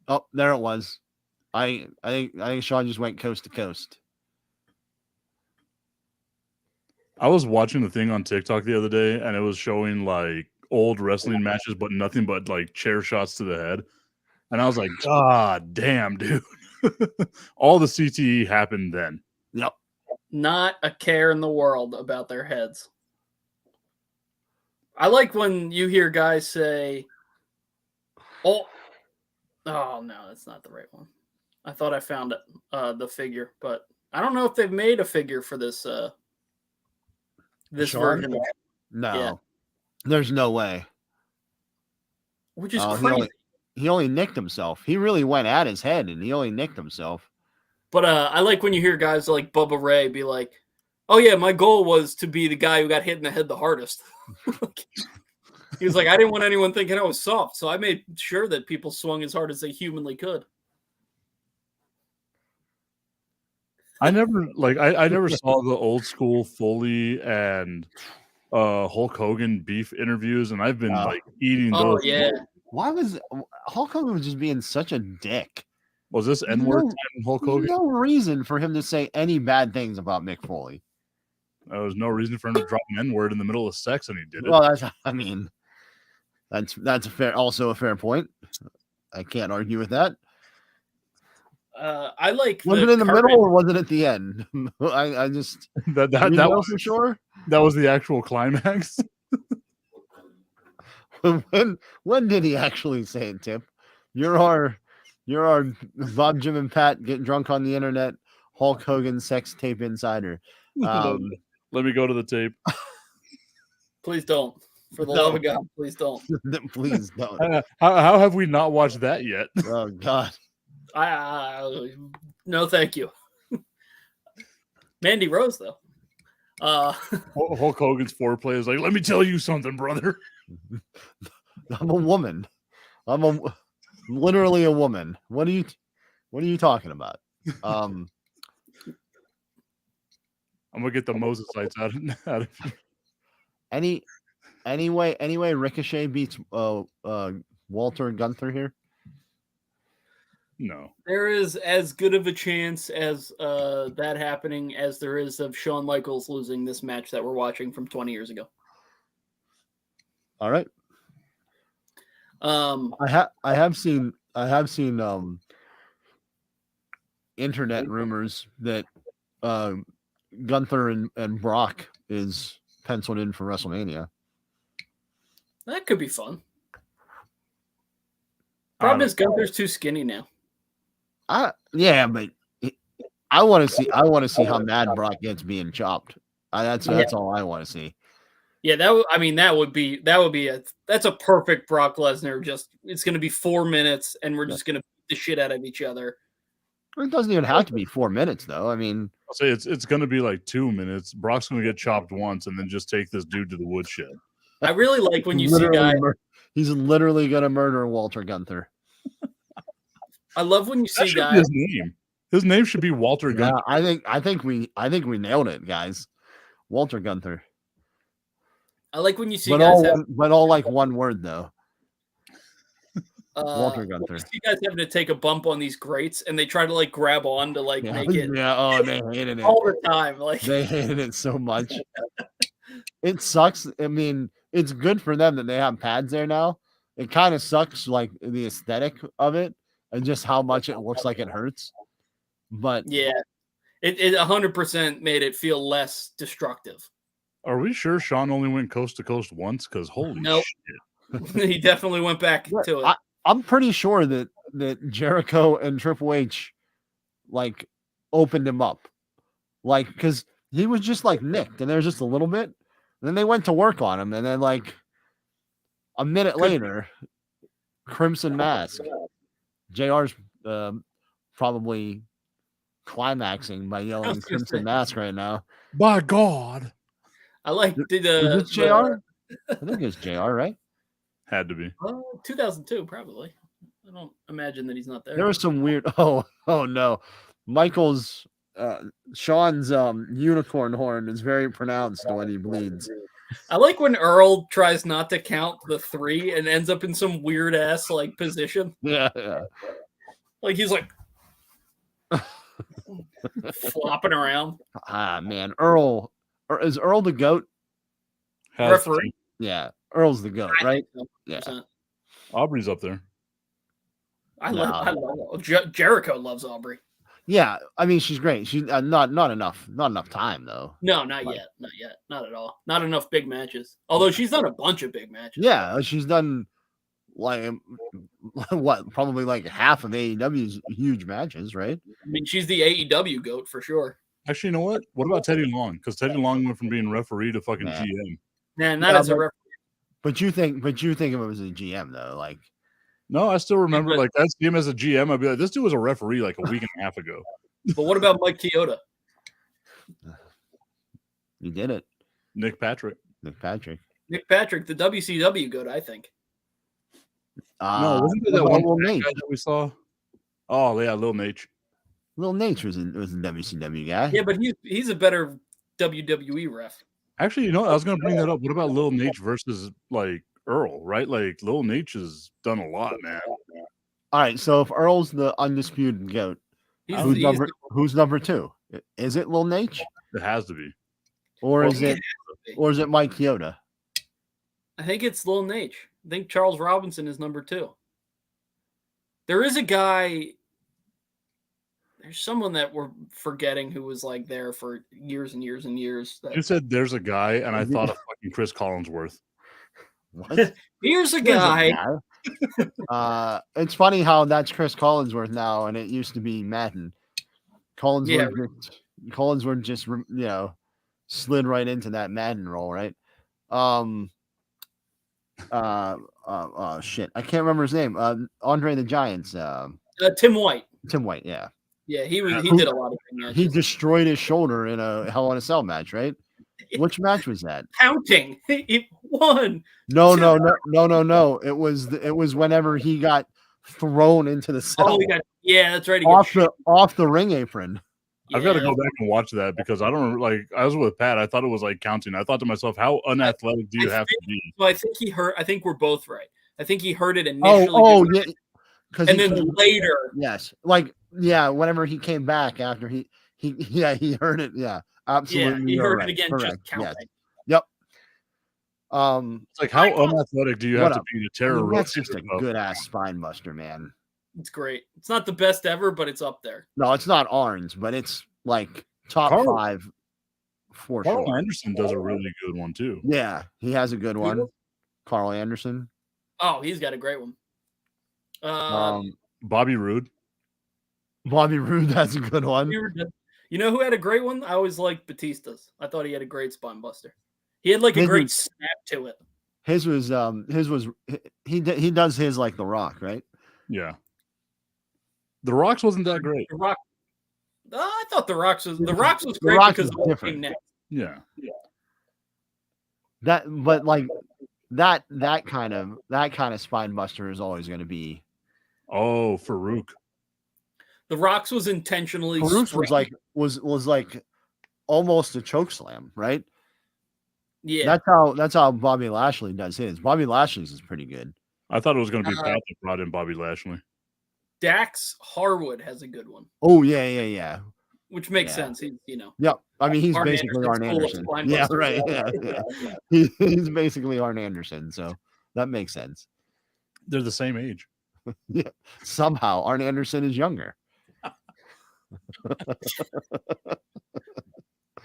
Oh, there it was. I think Sean just went coast to coast. I was watching the thing on TikTok the other day, and it was showing like old wrestling matches, but nothing but like chair shots to the head. And I was like, God damn, dude. All the CTE happened then. Yep. Not a care in the world about their heads. I like when you hear guys say, oh no, that's not the right one. I thought I found it, the figure, but I don't know if they've made a figure for this this Sean? version. No, Yeah. there's no way. Which is Oh, crazy. he only nicked himself. He really went at his head, and he only nicked himself. But I like when you hear guys like Bubba Ray be like, "Oh yeah, my goal was to be the guy who got hit in the head the hardest." He was like, "I didn't want anyone thinking I was soft, so I made sure that people swung as hard as they humanly could." I never saw the old school Foley and Hulk Hogan beef interviews, and I've been like eating Oh those. yeah, Why was Hulk Hogan was just being such a dick? Was this N-word No- time Hulk There's Hogan? no reason for him to say any bad things about Mick Foley. There was no reason for him to drop an N-word in the middle of sex, and he did it. Well, that's also a fair point. I can't argue with that. I like. Was it in the carpet- middle or was it at the end? I just that you that know was for sure. that was the actual climax. When did he actually say it, Tip? You're our Bob, Jim, and Pat get drunk on the internet. Hulk Hogan sex tape insider. Let me go to the tape. Please don't. For the No. love of God, please don't. Please don't. How have we not watched that yet? Oh God. No, thank you. Mandy Rose, though. Hulk Hogan's foreplay is like, let me tell you something, brother. I'm a woman. I'm literally a woman. What are you talking about? I'm gonna get the Moses lights out of Anyway, Ricochet beats Walter Gunther here. No. There is as good of a chance as that happening as there is of Shawn Michaels losing this match that we're watching from 20 years ago. All right. I have seen internet rumors that Gunther and Brock is penciled in for WrestleMania. That could be fun. Problem is Gunther's too skinny now. Yeah, but I want to see how mad Brock gets being chopped. That's all I want to see. Yeah, that would be that's a perfect Brock Lesnar. Just it's going to be 4 minutes, and we're just going to beat the shit out of each other. It doesn't even have to be 4 minutes, though. I mean, I'll say it's going to be like 2 minutes. Brock's going to get chopped once, and then just take this dude to the woodshed. I really like when you see guys. He's literally going to murder Walter Gunther. I love when you That see should be guys. his name. His name should be Walter Yeah, Gunther. I think we nailed it, guys. Walter Gunther. I like when you see But guys all like one word though. Walter when Gunther. you see guys having to take a bump on these grates, and they try to like grab on to like make it Yeah. Oh, they hated it. all the time. Like They hated it so much. It sucks. I mean, it's good for them that they have pads there now. It kind of sucks, like the aesthetic of it and just how much it looks like it hurts. But yeah, it 100% made it feel less destructive. Are we sure Sean only went coast to coast once? Because holy Nope. shit. He definitely went back to it. I'm pretty sure that Jericho and Triple H like opened him up, like because he was just like nicked, and there's just a little bit. And then they went to work on him, and then like a minute later, Crimson Mask. JR's probably climaxing by yelling Crimson Mask right now. By God. I like did Is this JR? I think it's JR, right? Had to be. 2002 probably. I don't imagine that he's not there. There was some weird. Oh no, Michael's Sean's unicorn horn is very pronounced when he bleeds. I like when Earl tries not to count the 3 and ends up in some weird ass like position. Yeah. Like he's like flopping around. Ah man, Earl is Earl the GOAT? Has Referee. Yeah, Earl's the GOAT, right? Yeah. 100%. Aubrey's up there. I love Jericho loves Aubrey. Yeah, I mean she's great. She's not enough time though. No, not yet. Not at all. Not enough big matches. Although she's done a bunch of big matches. Yeah, she's done like what, probably like half of AEW's huge matches, right? I mean, she's the AEW GOAT for sure. Actually, you know what? What about Teddy Long? Because Teddy Long went from being referee to fucking Yeah. GM. Nah, not Yeah, as a referee. But you think of him as a GM though, like No, I still remember but- like I see him as a GM. I'd be like, this dude was a referee like a week and a half ago. But what about Mike Chioda? you did it, Nick Patrick. Nick Patrick. Nick Patrick, the WCW goat, I think. No, wasn't there what that about one Lil black Nate? guy that we saw? Oh yeah, Lil Nate. Lil Nate was a WCW guy. Yeah, but he's a better WWE ref. Actually, you know, I was gonna bring that up. What about Lil Nate versus like Earl, right? Like Lil Nate has done a lot, man. All right, so if Earl's the undisputed goat, who's number 2? Is it Lil Nate It has to be. or Well, is it Mike Chioda? I think it's Lil Nate. I think Charles Robinson is number 2. There is a guy. There's someone that we're forgetting who was like there for years and years and years. You said there's a guy, and I thought of fucking Chris Collinsworth. What? Here's a There's guy. It's funny how that's Chris Collinsworth now, and it used to be Madden. Collinsworth just slid right into that Madden role, right? Shit, I can't remember his name. Andre the Giant's Tim White. Tim White, yeah. Yeah, he did a lot of things. He destroyed his shoulder in a Hell in a Cell match, right? Which match was that? Counting. He won. No. It was whenever he got thrown into the cell Yeah, that's right. He got off the ring apron. I've got to yeah. go back and watch that because I don't remember, like I was with Pat. I thought it was like counting. I thought to myself, how unathletic do you have to be? So I think he hurt. I think we're both right. I think he heard it initially. Yeah. And then later. Yes. Whenever he came back after he heard it. Yeah. Absolutely. Yeah, he you're heard right. it again Correct. just counting. Yes. Yep. It's like how unathletic do you have to be to tear a That's rope? just a good ass spine buster, man. It's great. It's not the best ever, but it's up there. No, it's not Arns, but it's like top Carl- 5 for Carl sure. Anderson does a really good one too. Yeah, he has a good one. Carl Anderson. Oh, he's got a great one. Bobby Roode. Bobby Roode, that's a good one. You know who had a great one? I always liked Batista's. I thought he had a great spine buster. He had like a great snap to it. His was he does his like The Rock, right? Yeah. The Rocks wasn't that great. The Rock. I thought the Rocks was great Rock because was of what different. came next. Yeah. That kind of spine buster is always going to be. Oh, Farouk. The Rocks was intentionally. Farouk was like almost a choke slam, right? Yeah. That's how Bobby Lashley does his. Bobby Lashley's is pretty good. I thought it was going to be Pat that brought in Bobby Lashley. Dax Harwood has a good one. Oh yeah. Which makes sense. He's Yep. I mean, he's Arn basically Arn Anderson's full of Anderson. spine Yeah, busters. right. Yeah. He's basically Arn Anderson, so that makes sense. They're the same age. Yeah. Somehow Arn Anderson is younger.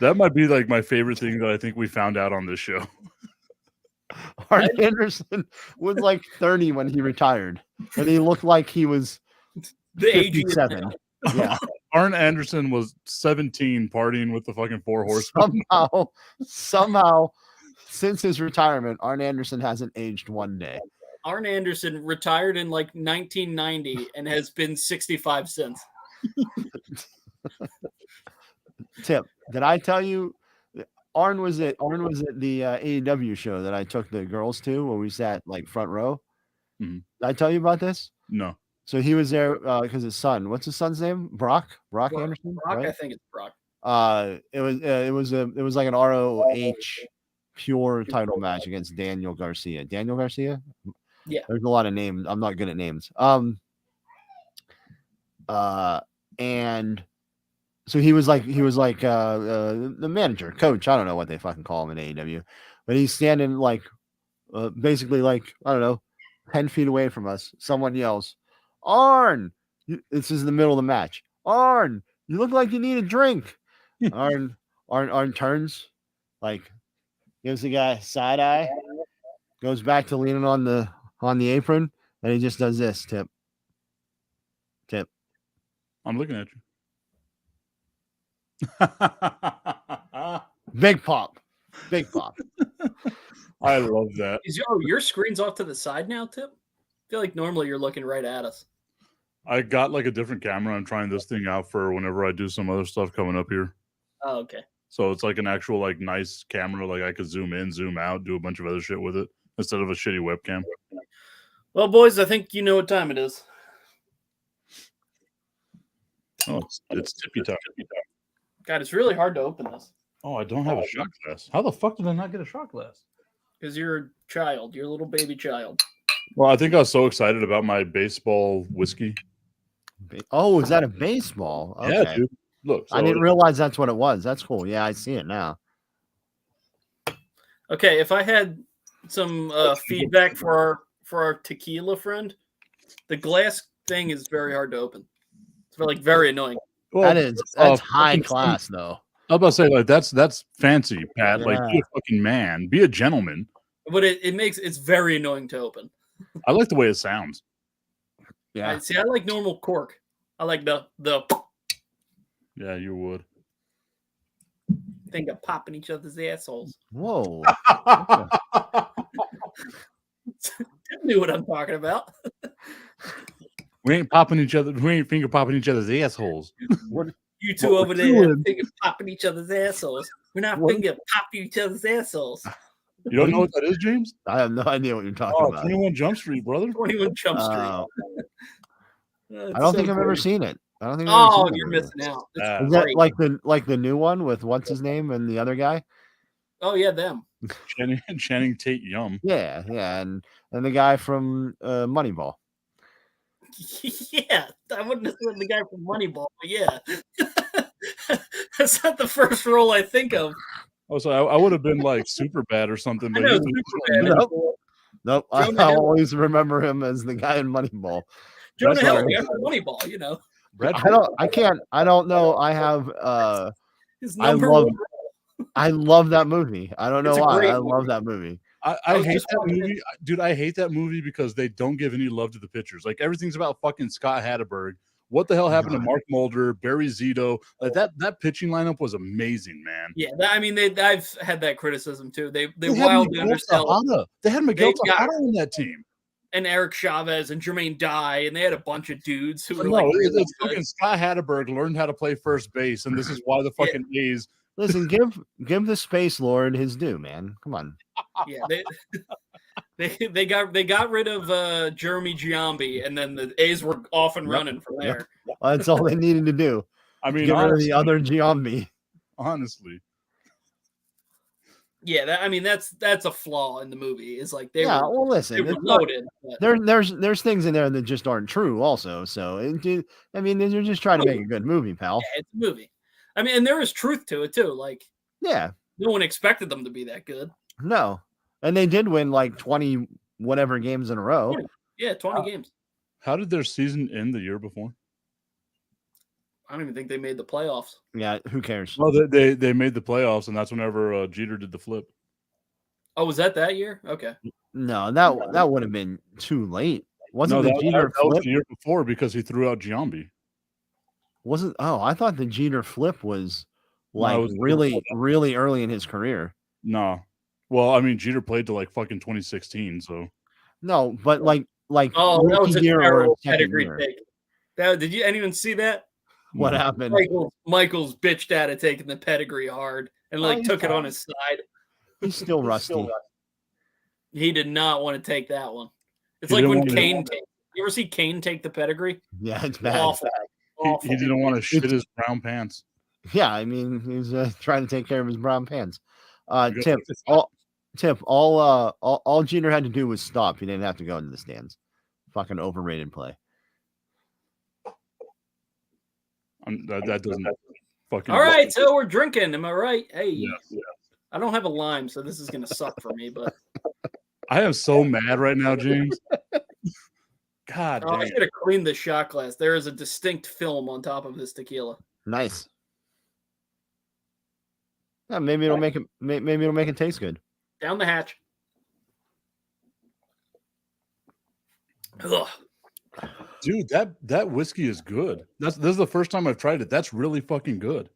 That might be like my favorite thing that I think we found out on this show. Arn Anderson was like 30 when he retired, and he looked like he was the age he is 57. now. Yeah. Arn Anderson was 17 partying with the fucking Four Horsemen. Somehow, since his retirement, Arn Anderson hasn't aged one day. Arn Anderson retired in like 1990 and has been 65 since. Tip, did I tell you Arn was at the AEW show that I took the girls to when we sat like front row? Mhm. Did I tell you about this? No. So he was there because his son. What's his son's name? Brock Anderson. Brock, right? I think it's Brock. It was like an ROH pure title match against Daniel Garcia. Daniel Garcia? Yeah. There's a lot of names. I'm not good at names. And so he was like the manager, coach. I don't know what they fucking call him in AEW, but he's standing like basically like, I don't know, 10 feet away from us. Someone yells, "Arn!" This is the middle of the match. "Arn, you look like you need a drink." Arn turns, like gives the guy side eye, goes back to leaning on the apron, and he just does this. Tip. I'm looking at you. Big pop. I love that. Is your screen's off to the side now, Tip? I feel like normally you're looking right at us. I got like a different camera. I'm trying this thing out for whenever I do some other stuff coming up here. Oh, okay. So it's like an actual like nice camera. Like I could zoom in, zoom out, do a bunch of other shit with it instead of a shitty webcam. Well, boys, I think you know what time it is. Oh, it's tippy top. God, it's really hard to open this Oh, I don't have a shot glass. How the fuck did I not get a shot glass? because you're a child. You're a little baby child. Well, I think I was so excited about my baseball whiskey. Oh, is that a baseball? Okay. Yeah, dude. Look, I didn't realize that's what it was. That's cool. Yeah, I see it now. Okay, if I had some feedback for our tequila friend, the glass thing is very hard to open. It's very annoying. well, That's high fucking class though. I was about to say like that's fancy, Pat. Like be Yeah. a fucking man, be a gentleman. But it's very annoying to open. I like the way it sounds. Yeah. I like normal cork. I like the Yeah, you would. thing of popping each other's assholes. Whoa. Tim knew what I'm talking about. We ain't popping each other. We ain't finger popping each other's assholes. You two What over we're there doing. finger popping each other's assholes. We're not What- finger popping each other's assholes. You don't know what that is, James? I have no idea what you're talking Oh, about. 21 Jump Street, brother. 21 Jump Street. I don't think I've ever seen it. I don't think. I've ever Oh, seen that you're movie. missing out. It's Ah. Is that great. like the new one with what's his name and the other guy? Oh yeah, them. Channing Tate Yum. Yeah, yeah, and the guy from Moneyball. Yeah, I wouldn't have said the guy from Moneyball, but yeah. That's not the first role I think of. Oh, so I would have been like super bad or something. I But know he was- Superman. Nope, I Jonah Hill. always remember him as the guy in Moneyball. Jonah That's Hill, right. the guy from Moneyball, you know. Brad I don't know. I have His I number love one. I love that movie. I don't know It's a why. great I movie. love that movie. I I was hate just that watching movie, dude. I hate that movie because they don't give any love to the pitchers. Like everything's about fucking Scott Hatterberg. What the hell happened to Mark Mulder, Barry Zito? Like that pitching lineup was amazing, man. Yeah, I've had that criticism too. They had wildly Miguel undersell Tejada. They had Miguel They got- Tejada on that team. and Eric Chavez and Jermaine Dye, and they had a bunch of dudes who were No, like it's really good. fucking Scott Hatterberg learned how to play first base, and this is why the Yeah. fucking A's. Listen, give the Space Lord his due, man. Come on. Yeah, they got rid of Jeremy Giambi, and then the A's were off and Yep. running from Yep. there. That's all they needed to do. I mean, Get rid of honestly, the other Giambi. honestly, Yeah, that's a flaw in the movie. Is like they Yeah, were well, listen, they were it's not- loaded. but- there's things in there that just aren't true. Also, so I mean, they're just trying to make a good movie, pal. Yeah, it's a movie. I mean, and there is truth to it too. Like Yeah, no one expected them to be that good. no, and they did win like 20 whatever games in a row. Yeah, 20 games. how did their season end the year before? I don't even think they made the playoffs. Yeah, who cares? Well, they made the playoffs, and that's whenever Jeter did the flip. Oh, was that year? Okay. No, that would have been too late. Wasn't No, the that Jeter was flip? the year before because he threw out Giambi. Wasn't I thought the Jeter flip was No, like it was the year really before really early in his career. No, well, I mean, Jeter played to like fucking 2016, so No, but like Oh, that was a rookie year or terrible second pedigree year. take. Did you anyone see that? What no. happened? Michael's bitched out at taking the pedigree hard and like he's took it on fine. his side. He's still rusty. He did not want to take that one. It's He like didn't when want to- Kane takes. You ever see Kane take the pedigree? Yeah, it's bad. Awful. Awful. He didn't want to shit his brown pants. Yeah, I mean, he's trying to take care of his brown pants. You got Tip, 55. all Jeter had to do was stop. He didn't have to go into the stands. Fucking overrated play. That doesn't fucking. All right, so we're drinking. Am I right? Hey, Yes. I don't have a lime, so this is gonna suck for me. But I am so mad right now, James. God I damn. should have cleaned the shot glass. There is a distinct film on top of this tequila. Nice. Yeah, maybe it'll make it. Maybe it'll make it taste good. Down the hatch. Ugh. Dude, that whiskey is good. This is the first time I've tried it. That's really fucking good.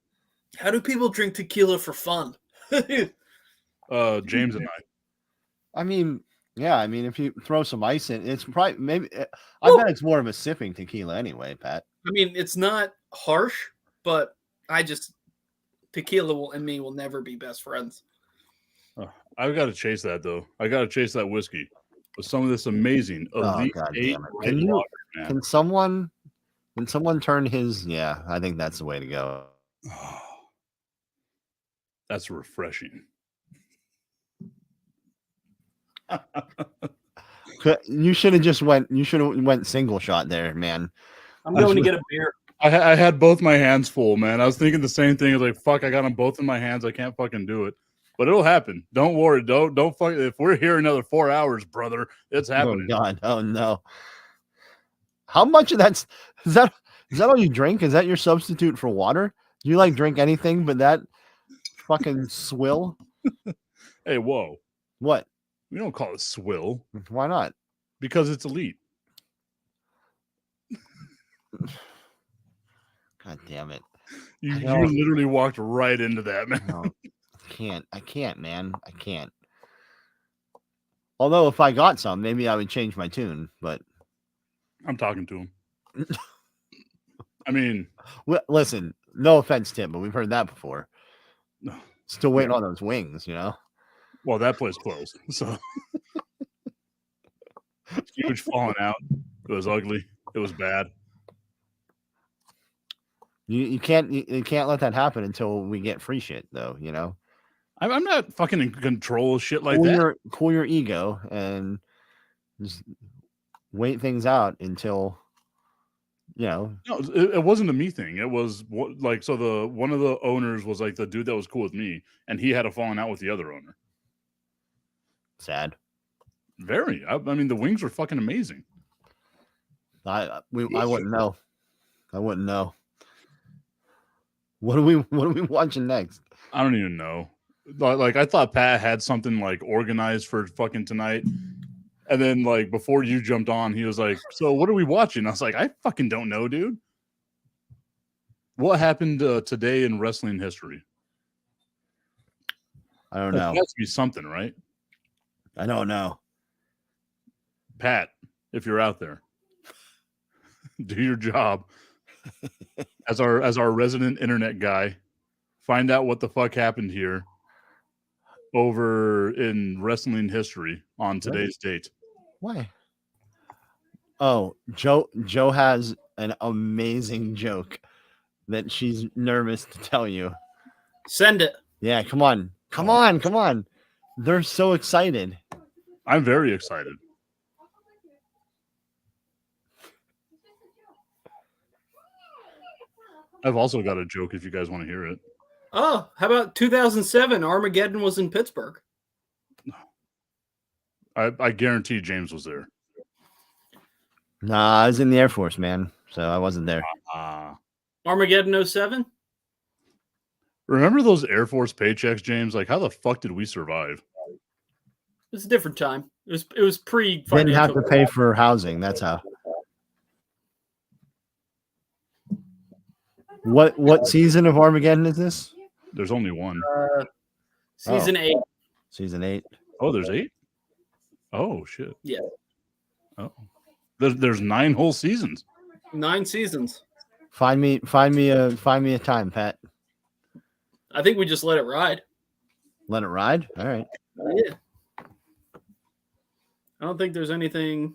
How do people drink tequila for fun? James and I. I mean, yeah. I mean, if you throw some ice in, it's probably maybe. I Well- bet it's more of a sipping tequila anyway, Pat. I mean, it's not harsh, but tequila and me will never be best friends. I've got to chase that though. I got to chase that whiskey with some of this amazing Oh, Elite God 8 damn it. white Can you- water, man. Can someone turn his? Yeah, I think that's the way to go. That's refreshing. You should have just went. You should have went single shot there, man. I'm going to get a beer. I had both my hands full, man. I was thinking the same thing. I was like, fuck, I got them both in my hands. I can't fucking do it. But it'll happen. Don't worry. Don't fuck. If we're here another 4 hours, brother, it's happening. Oh God! Oh no! How much of that's is that all you drink? Is that your substitute for water? Do you like drink anything but that fucking swill? Hey, whoa. What? We don't call it swill Why not? because it's elite. God damn it! You I know. literally walked right into that, man. No, I can't, man. I can't. Although if I got some, maybe I would change my tune. But I'm talking to him. I mean, listen, no offense, Tim, but we've heard that before. No. Still waiting on those wings, you know. well, that place closed. So huge falling out. It was ugly. It was bad. You can't let that happen until we get free shit, though. You know, I'm not fucking in control of shit like that. Cool your ego and just wait things out until you know. No, it wasn't a me thing. It was like so. One of the owners was like the dude that was cool with me, and he had a falling out with the other owner. Sad. Very. I mean, the wings were fucking amazing. I wouldn't know. I wouldn't know. What are we watching next? I don't even know. Like I thought Pat had something like organized for fucking tonight. And then like before you jumped on, he was like, "So what are we watching?" I was like, "I fucking don't know, dude. What happened today in wrestling history?" I don't There know. has to be something, right? I don't know. Pat, if you're out there, do your job as our resident internet guy. Find out what the fuck happened here over in wrestling history on today's date. Why? Oh, Joe has an amazing joke that she's nervous to tell you. Send it. Yeah, come on. They're so excited. I'm very excited. I've also got a joke if you guys want to hear it. Oh, how about 2007? Armageddon was in Pittsburgh. I guarantee James was there. Nah, I was in the Air Force, man. So I wasn't there. Armageddon 07? Remember those Air Force paychecks, James? Like, how the fuck did we survive? It was a different time. It was pre. Didn't have to pay for housing. That's how. What season of Armageddon is this? There's only one. Season 8. Season 8. Oh, there's 8? Oh, shit. Yeah. Oh. There's 9 whole seasons. 9 seasons. Find me a time, Pat. I think we just let it ride. Let it ride. All right. Yeah. I don't think there's anything.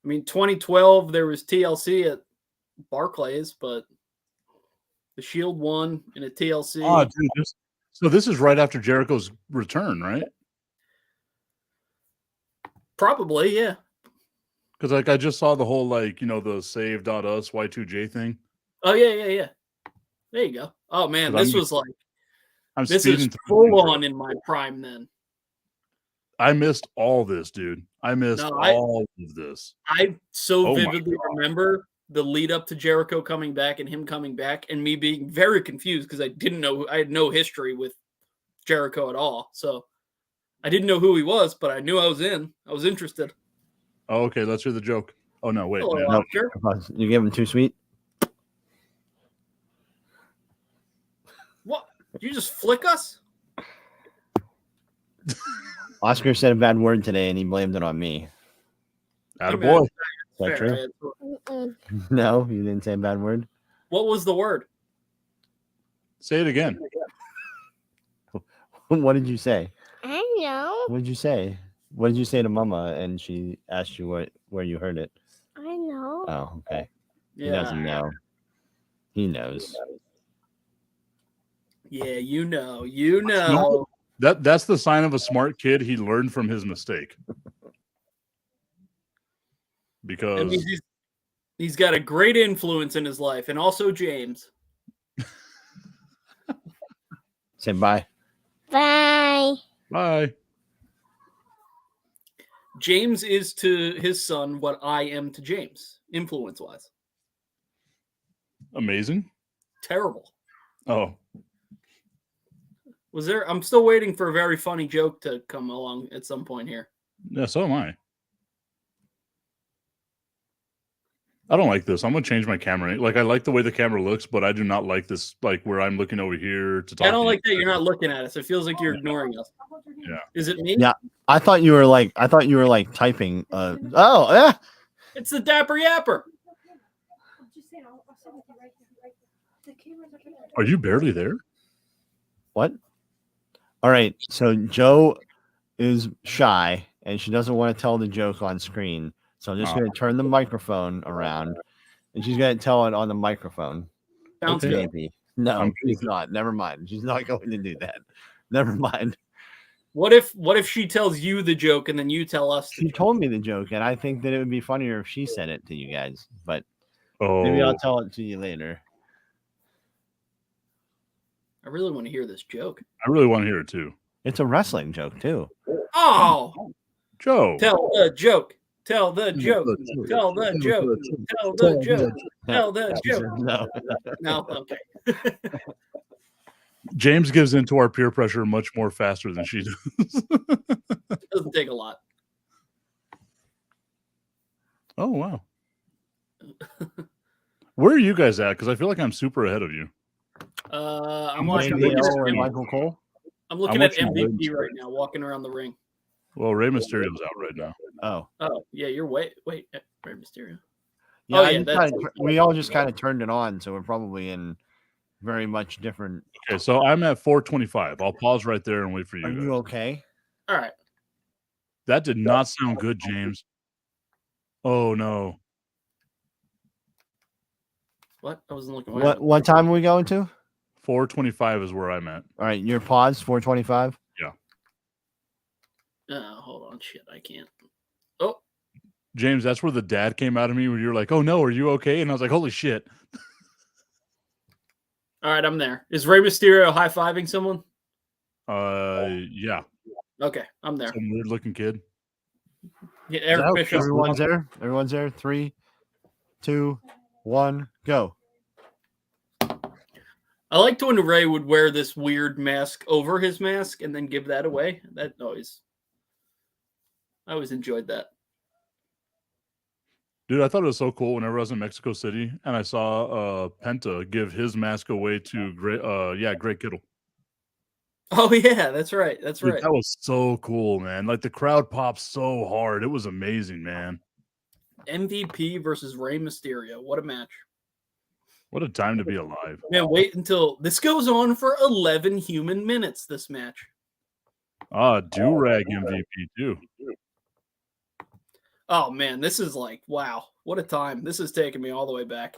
I mean, 2012 there was TLC at Barclays, but the Shield won in a TLC. Oh, dude, so this is right after Jericho's return, right? Probably, yeah. Because like I just saw the whole the save.us Y2J thing. Oh yeah. There you go. Oh man, this was like this is speeding full on in my prime then. I missed all this, dude. I missed all of this. I Oh my vividly remember the lead up to Jericho coming back and him coming back and me being very confused because I didn't know. I had no history with Jericho at all. So I didn't know who he was, but I knew I was in. I was interested. Oh, okay, let's hear the joke. Oh no, wait. Hello, man. No. Sure. You give him too sweet. What? Did you just flick us? Oscar said a bad word today, and he blamed it on me. Attaboy. Is that Fair. true? Mm-mm. No, you didn't say a bad word. What was the word? Say it again. What did you say? I know. What did you say? What did you say to Mama? And she asked you where you heard it. I know. Oh, okay. He Yeah. doesn't know. He knows. Yeah, you know. That's the sign of a smart kid. He learned from his mistake. That Because means he's got a great influence in his life, and also James. Say bye. Bye. bye. James is to his son what I am to James, influence-wise. Amazing. Terrible. Oh, Was there? I'm still waiting for a very funny joke to come along at some point here. yeah, so am I. I don't like this. I'm gonna change my camera. Like, I like the way the camera looks, but I do not like this, like where I'm looking over here to talk. I don't to like you. that you're not looking at us. It feels like you're ignoring us. Yeah. Is it me? Yeah. I thought you were like typing. Oh, yeah. It's the Dapper Yapper. Are you barely there? What? All right. So Joe is shy and she doesn't want to tell the joke on screen. So I'm just going to turn the microphone around and she's going to tell it on the microphone. Sounds Okay. good. Maybe. No, I'm she's not. Never mind. She's not going to do that. Never mind. What if she tells you the joke and then you tell us? the She joke? told me the joke, and I think that it would be funnier if she said it to you guys. But Oh, maybe I'll tell it to you later. I really want to hear this joke. I really want to hear it too. It's a wrestling joke too. Oh, Joe. tell the joke. Tell the joke. Tell the joke. Tell the joke. Tell the joke. No. No, okay. James gives into our peer pressure much more faster than she does. Doesn't take a lot. Oh wow. Where are you guys at? Because I feel like I'm super ahead of you. I'm Wayne watching. Neal and Michael Cole. I'm looking I'm at watching MVP Wayne. right now, walking around the ring. Well, Rey Mysterio's out right now. Oh. Oh, yeah, you're wait, Rey Mysterio. Yeah, Oh, I yeah, just that's- we all just kind of turned it on, so we're probably in very much different. Okay, so I'm at 425. I'll pause right there and wait for you. Are guys. you okay? All right. That did not sound good, James. Oh no. What? I wasn't looking. What time are we going to? 425 is where I'm at. All right, your pause 425. Hold on. Shit, I can't. Oh, James, that's where the dad came out of me where you're like, oh no, are you okay? And I was like, holy shit. all right. I'm there. Is Rey Mysterio high fiving someone? Yeah. Okay, I'm there. Some weird looking kid. Get Eric Bischoff. Everyone's there. Everyone's there. 3, 2, 1, go. I liked when Ray would wear this weird mask over his mask and then give that away. That noise. I always enjoyed that. Dude, I thought it was so cool whenever I was in Mexico City and I saw Penta give his mask away to Greg Kittle. Oh yeah, that's right. That's Dude, right. that was so cool, man. Like the crowd popped so hard. It was amazing, man. MVP versus Rey Mysterio. What a match. What a time to be alive. Man, wait until this goes on for 11 human minutes, this match. Do-rag MVP too. Oh man, this is like, wow, what a time. This is taking me all the way back.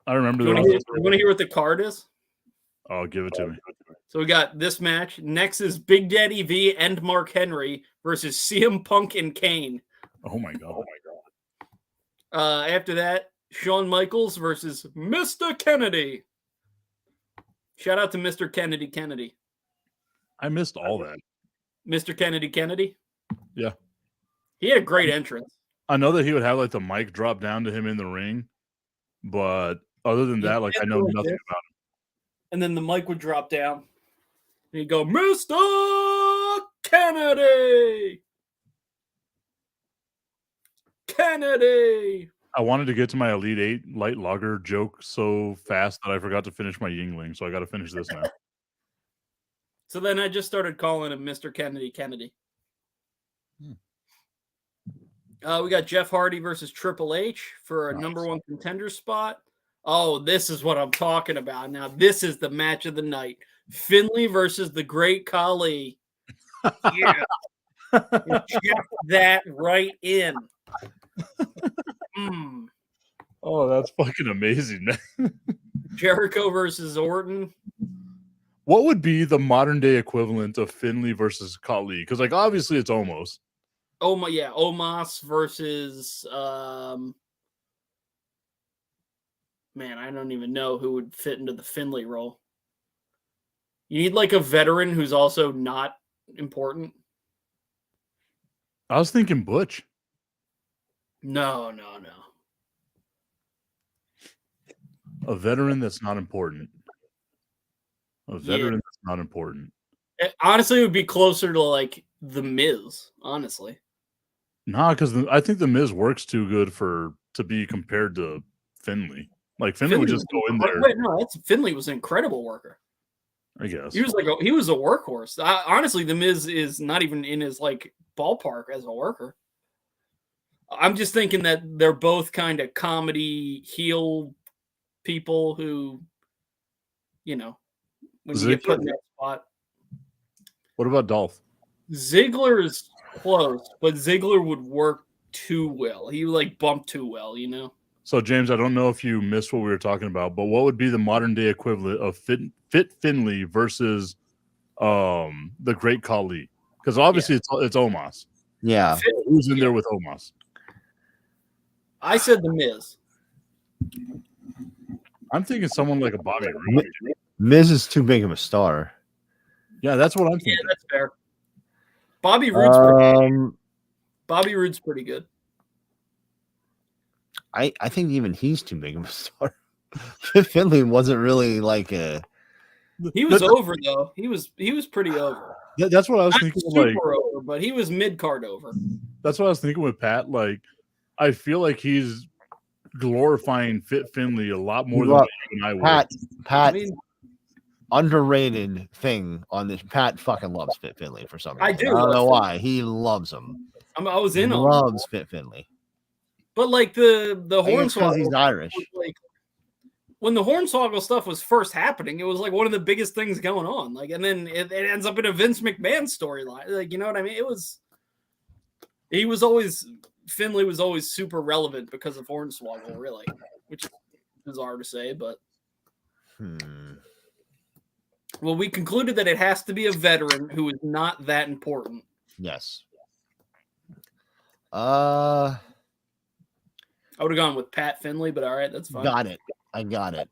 I remember You that. want to hear what the card is? Oh, give it to me. So we got this match. Next is Big Daddy V and Mark Henry versus CM Punk and Kane. Oh my god. After that, Shawn Michaels versus Mr. Kennedy. Shout out to Mr. Kennedy. I missed all that. Mr. Kennedy. Yeah. He had a great entrance. I know that he would have like the mic drop down to him in the ring, but other than that, like I know nothing about him. And then the mic would drop down. And he'd go, Mr. Kennedy. I wanted to get to my Elite 8 light lager joke so fast that I forgot to finish my Yingling, so I got to finish this now. So then I just started calling him Mr. Kennedy. We got Jeff Hardy versus Triple H for a number one contender spot. Oh, this is what I'm talking about. Now, this is the match of the night. Finley versus the Great Khali. Yeah. Inject that right in. Oh, that's fucking amazing, man. Jericho versus Orton. What would be the modern day equivalent of Finley versus Khali? Because, like, obviously it's almost. Omos versus man, I don't even know who would fit into the Finley role. You need like a veteran who's also not important. I was thinking Butch. No. A veteran that's not important. A veteran that's not important. Honestly, it would be closer to like The Miz, honestly. Nah, because I think the Miz works too good to be compared to Finley. Like Finley would just go in there. Wait, no, Finley was an incredible worker. I guess He was a workhorse. Honestly, The Miz is not even in his like ballpark as a worker. I'm just thinking that they're both kind of comedy heel people who, you know, when you get put in that spot. What about Dolph? Ziggler is close, but Ziggler would work too well. He would like bump too well, you know? So, James, I don't know if you missed what we were talking about, but what would be the modern day equivalent of Fit Finley versus the Great Khali? Because obviously it's Omos. Yeah. Who's in there with Omos? I said The Miz. I'm thinking someone like a Bobby Roode. Miz is too big of a star. Yeah, that's what I'm thinking. Yeah, that's fair. Bobby Roode's pretty good. I think even he's too big of a star. Finley wasn't really like a. He was over though. He was pretty over. That's what I was Not thinking. super Like, over, but he was mid card over. that's what I was thinking with Pat. Like, I feel like he's glorifying Fit Finley a lot more than you and I would. Pat, I mean, underrated thing on this. Pat fucking loves Fit Finley for some reason. I do I don't know love why. He loves him. I was in on it. Loves Fit Finley. But like the Because Hornswoggle, he's Irish. like when the Hornswoggle stuff was first happening, it was like one of the biggest things going on. Like, and then it ends up in a Vince McMahon storyline. Like, you know what I mean? Finley was always super relevant because of Hornswoggle, really, which is bizarre to say, but well, we concluded that it has to be a veteran who is not that important. Yes. I would have gone with Pat Finley, but all right, that's fine. Got it. I got it.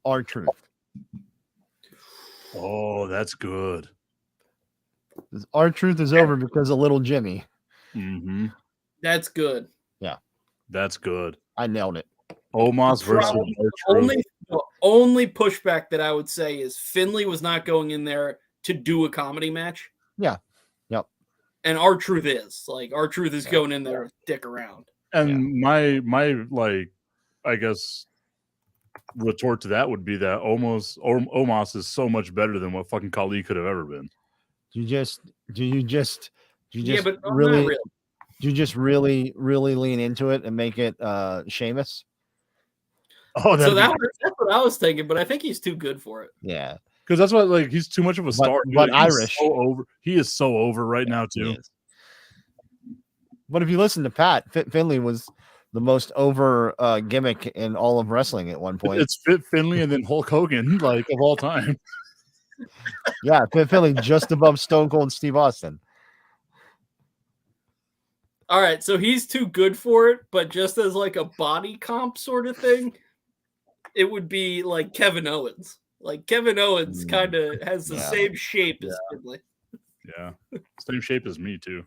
R-Truth. Oh, that's good. R-Truth is over because of little Jimmy. Mm-hmm. That's good. That's good. I nailed it. Omos versus R-Truth. The only pushback that I would say is Finley was not going in there to do a comedy match. Yeah. Yep. And R-Truth is. Like, R-Truth is going in there to dick around. And my like, I guess, retort to that would be that Omos is so much better than what fucking Khali could have ever been. Do you just Yeah, but not really, really. do you just really lean into it and make it Sheamus? Oh, So that's what I was thinking, but I think he's too good for it. Yeah. because that's why, like, he's too much of a star. but Like, he's Irish. so over. He is so over right now He too. is. But if you listen to Pat, Finley was the most over gimmick in all of wrestling at one point. It's Fit Finley and then Hulk Hogan, like, of all time. Yeah, Finley just above Stone Cold Steve Austin. All right, so he's too good for it, but just as like a body comp sort of thing, it would be like Kevin Owens. Like Kevin Owens kind of has the same shape as Finley. Yeah, same shape as me too.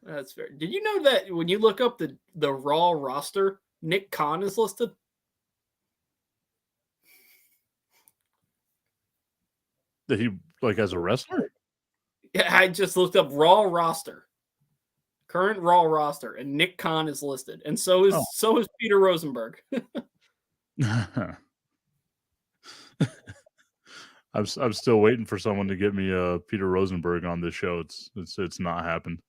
That's fair. Did you know that when you look up the Raw roster, Nick Khan is listed? That he, like, as a wrestler. Yeah, I just looked up Raw roster, current Raw roster, and Nick Khan is listed, and so is Peter Rosenberg. I'm still waiting for someone to get me Peter Rosenberg on this show. It's not happened.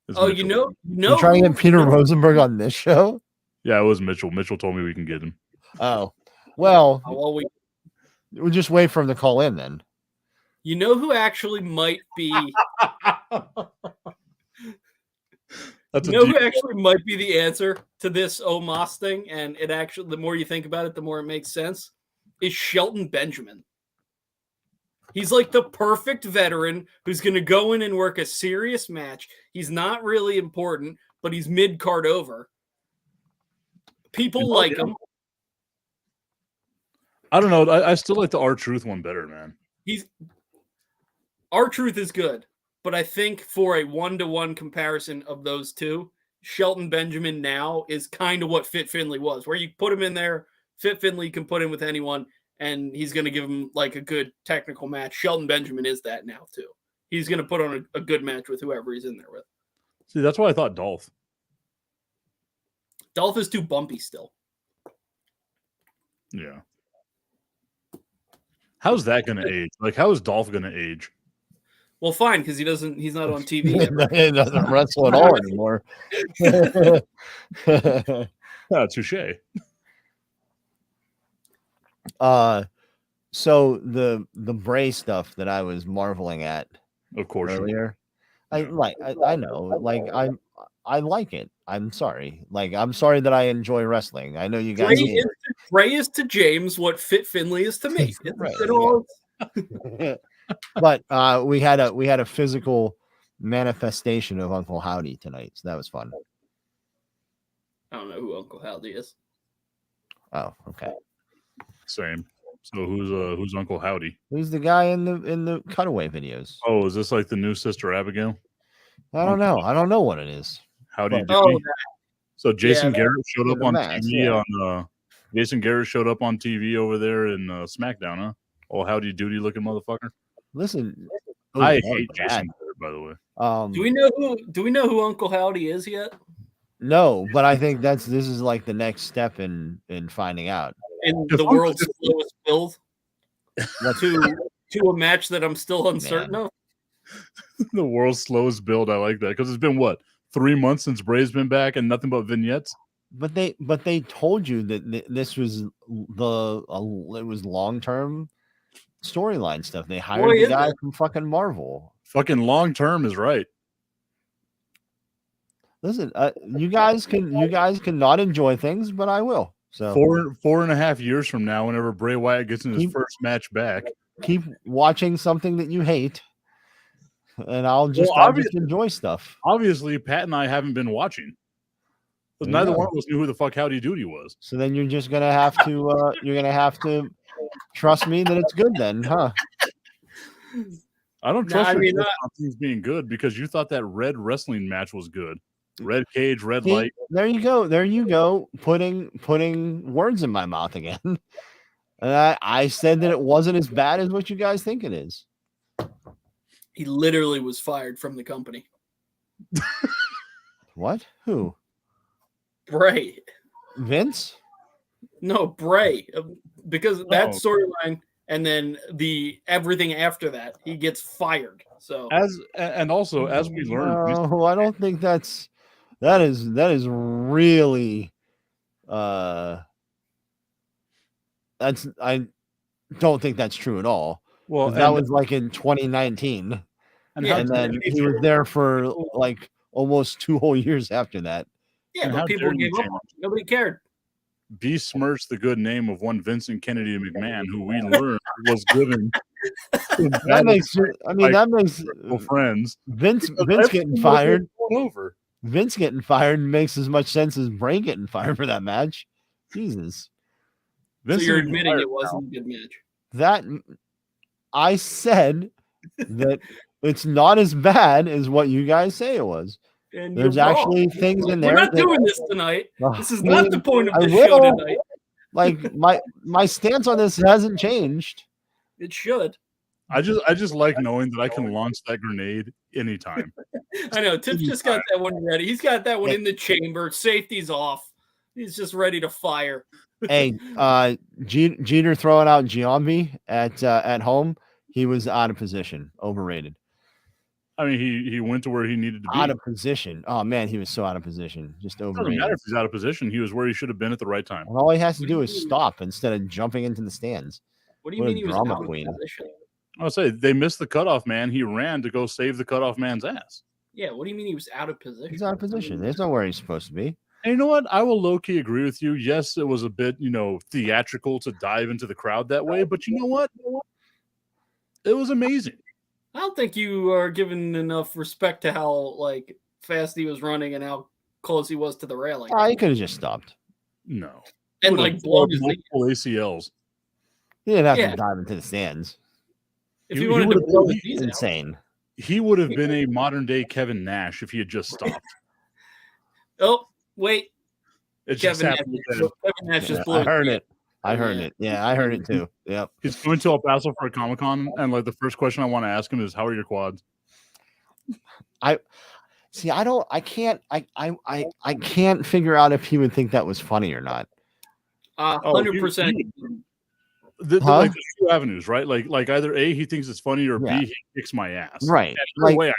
It's Oh, Mitchell. You trying to get Peter Rosenberg on this show? Yeah, it was Mitchell. Mitchell told me we can get him. Oh, well, Well, we'll just wait for him to call in then. you know who actually might be. That's You know who actually might be the answer to this Omos thing, and it actually, the more you think about it, the more it makes sense, is Shelton Benjamin. He's like the perfect veteran who's going to go in and work a serious match. He's not really important, but he's mid-card over. People like him. I don't know. I still like the R-Truth one better, man. R-Truth is good, but I think for a one-to-one comparison of those two, Shelton Benjamin now is kind of what Fit Finley was, where you put him in there, Fit Finley can put him with anyone, and he's going to give him like a good technical match. Shelton Benjamin is that now too. He's going to put on a good match with whoever he's in there with. See, that's why I thought Dolph. Dolph is too bumpy still. Yeah. How's that going to age? Like, how is Dolph going to age? Well, fine, because he's not on TV ever. He doesn't wrestle at all anymore. Yeah, touche. So the Bray stuff that I was marveling at Of course. earlier, I know, like I like it. I'm sorry. Like, I'm sorry that I enjoy wrestling. I know you guys. Bray is to James what Fit Finley is to me. Right, but we had a physical manifestation of Uncle Howdy tonight, so that was fun. I don't know who Uncle Howdy is. Oh, okay. Same. So who's Uncle Howdy? Who's the guy in the cutaway videos? Oh, is this like the new Sister Abigail? I don't know. I don't know what it is. Howdy But- Doody. So Jason Yeah, Garrett showed up the on mask, TV yeah. Jason Garrett showed up on TV over there in SmackDown, huh? Oh, Howdy Doody looking motherfucker. Listen, I oh, hate bad. Jason Garrett, by the way. Do we know who Uncle Howdy is yet? No, but I think this is like the next step in finding out. In If the Uncle- world's slowest build to a match that I'm still uncertain of. The world's slowest build. I like that because it's been what 3 months since Bray's been back and nothing but vignettes. But they told you that this was it was long-term storyline stuff. They hired Boy, the is guy it. from fucking Marvel. Fucking long term is right. Listen, you guys can not enjoy things, but I will. So 4.5 years from now, whenever Bray Wyatt gets in his Keep- first match back, keep watching something that you hate, and I'll just enjoy stuff. obviously Pat and I haven't been watching. 'Cause There you neither go. one of us knew who the fuck Howdy Doody was. So then you're just gonna have to trust me that it's good then, huh? I don't No, trust I your mean, trust on things being good because you thought that red wrestling match was good. Red cage, red See, light. there you go, putting words in my mouth again. And I said that it wasn't as bad as what you guys think it is. He literally was fired from the company. What? Who? Bray. Vince? No, Bray. Because of that Oh. storyline and then the everything after that, he gets fired. So And also as we learned, No, I don't think that is really I don't think that's true at all. well, 'Cause that was like in 2019, and Yeah, how and dare then you- he was there for like almost 2 whole years after that. yeah, and but how people dare you gave up. change- Nobody cared. besmirch the good name of one Vincent Kennedy McMahon, who we learned was given That makes friends. Vince Because getting everyone fired. was going over. Vince getting fired makes as much sense as Bray getting fired for that match. Jesus. So Vincent you're is admitting fired it wasn't a good match. That I said that it's not as bad as what you guys say it was. And There's you're wrong. actually things in there We're not that- doing this tonight. This is I not mean, the point of I the show will. tonight. Like my stance on this hasn't changed. It should. I just like knowing that I can launch that grenade anytime. I know. Tips just got that one ready. He's got that one in the chamber. Safety's off. He's just ready to fire. Hey, Jeter throwing out Giambi at home. He was out of position, overrated. I mean, he went to where he needed to be. Out of position. Oh man, he was so out of position. Just It doesn't overrated. matter if he's out of position. He was where he should have been at the right time. And all he has to do is stop instead of jumping into the stands. What do you What a mean he was drama out of queen. position? I'll say they missed the cutoff man. He ran to go save the cutoff man's ass. Yeah, what do you mean he was out of position? He's out of position. There's nowhere he's supposed to be. And you know what? I will low-key agree with you. Yes, it was a bit, theatrical to dive into the crowd that way, but you know what? It was amazing. I don't think you are giving enough respect to how fast he was running and how close he was to the railing. Oh, he could have just stopped. No. And Would've blown his knee. multiple ACLs. He didn't have Yeah. to dive into the stands. If he he wanted to would've blow been his knees out. Insane. He would have been a modern-day Kevin Nash if he had just stopped. Oh, wait. It just Kevin Nash, happened. With Kevin Nash just Yeah, blew I his heard knee. it. I heard it. Yeah, I heard it too. Yep. He's coming to El Paso for a Comic-Con, and the first question I want to ask him is, "How are your quads?" See, I can't figure out if he would think that was funny or not. 100%. Huh? There's two avenues, right? Like either A, he thinks it's funny, or Yeah. B, he kicks my ass. Right. And either Like, way, I'm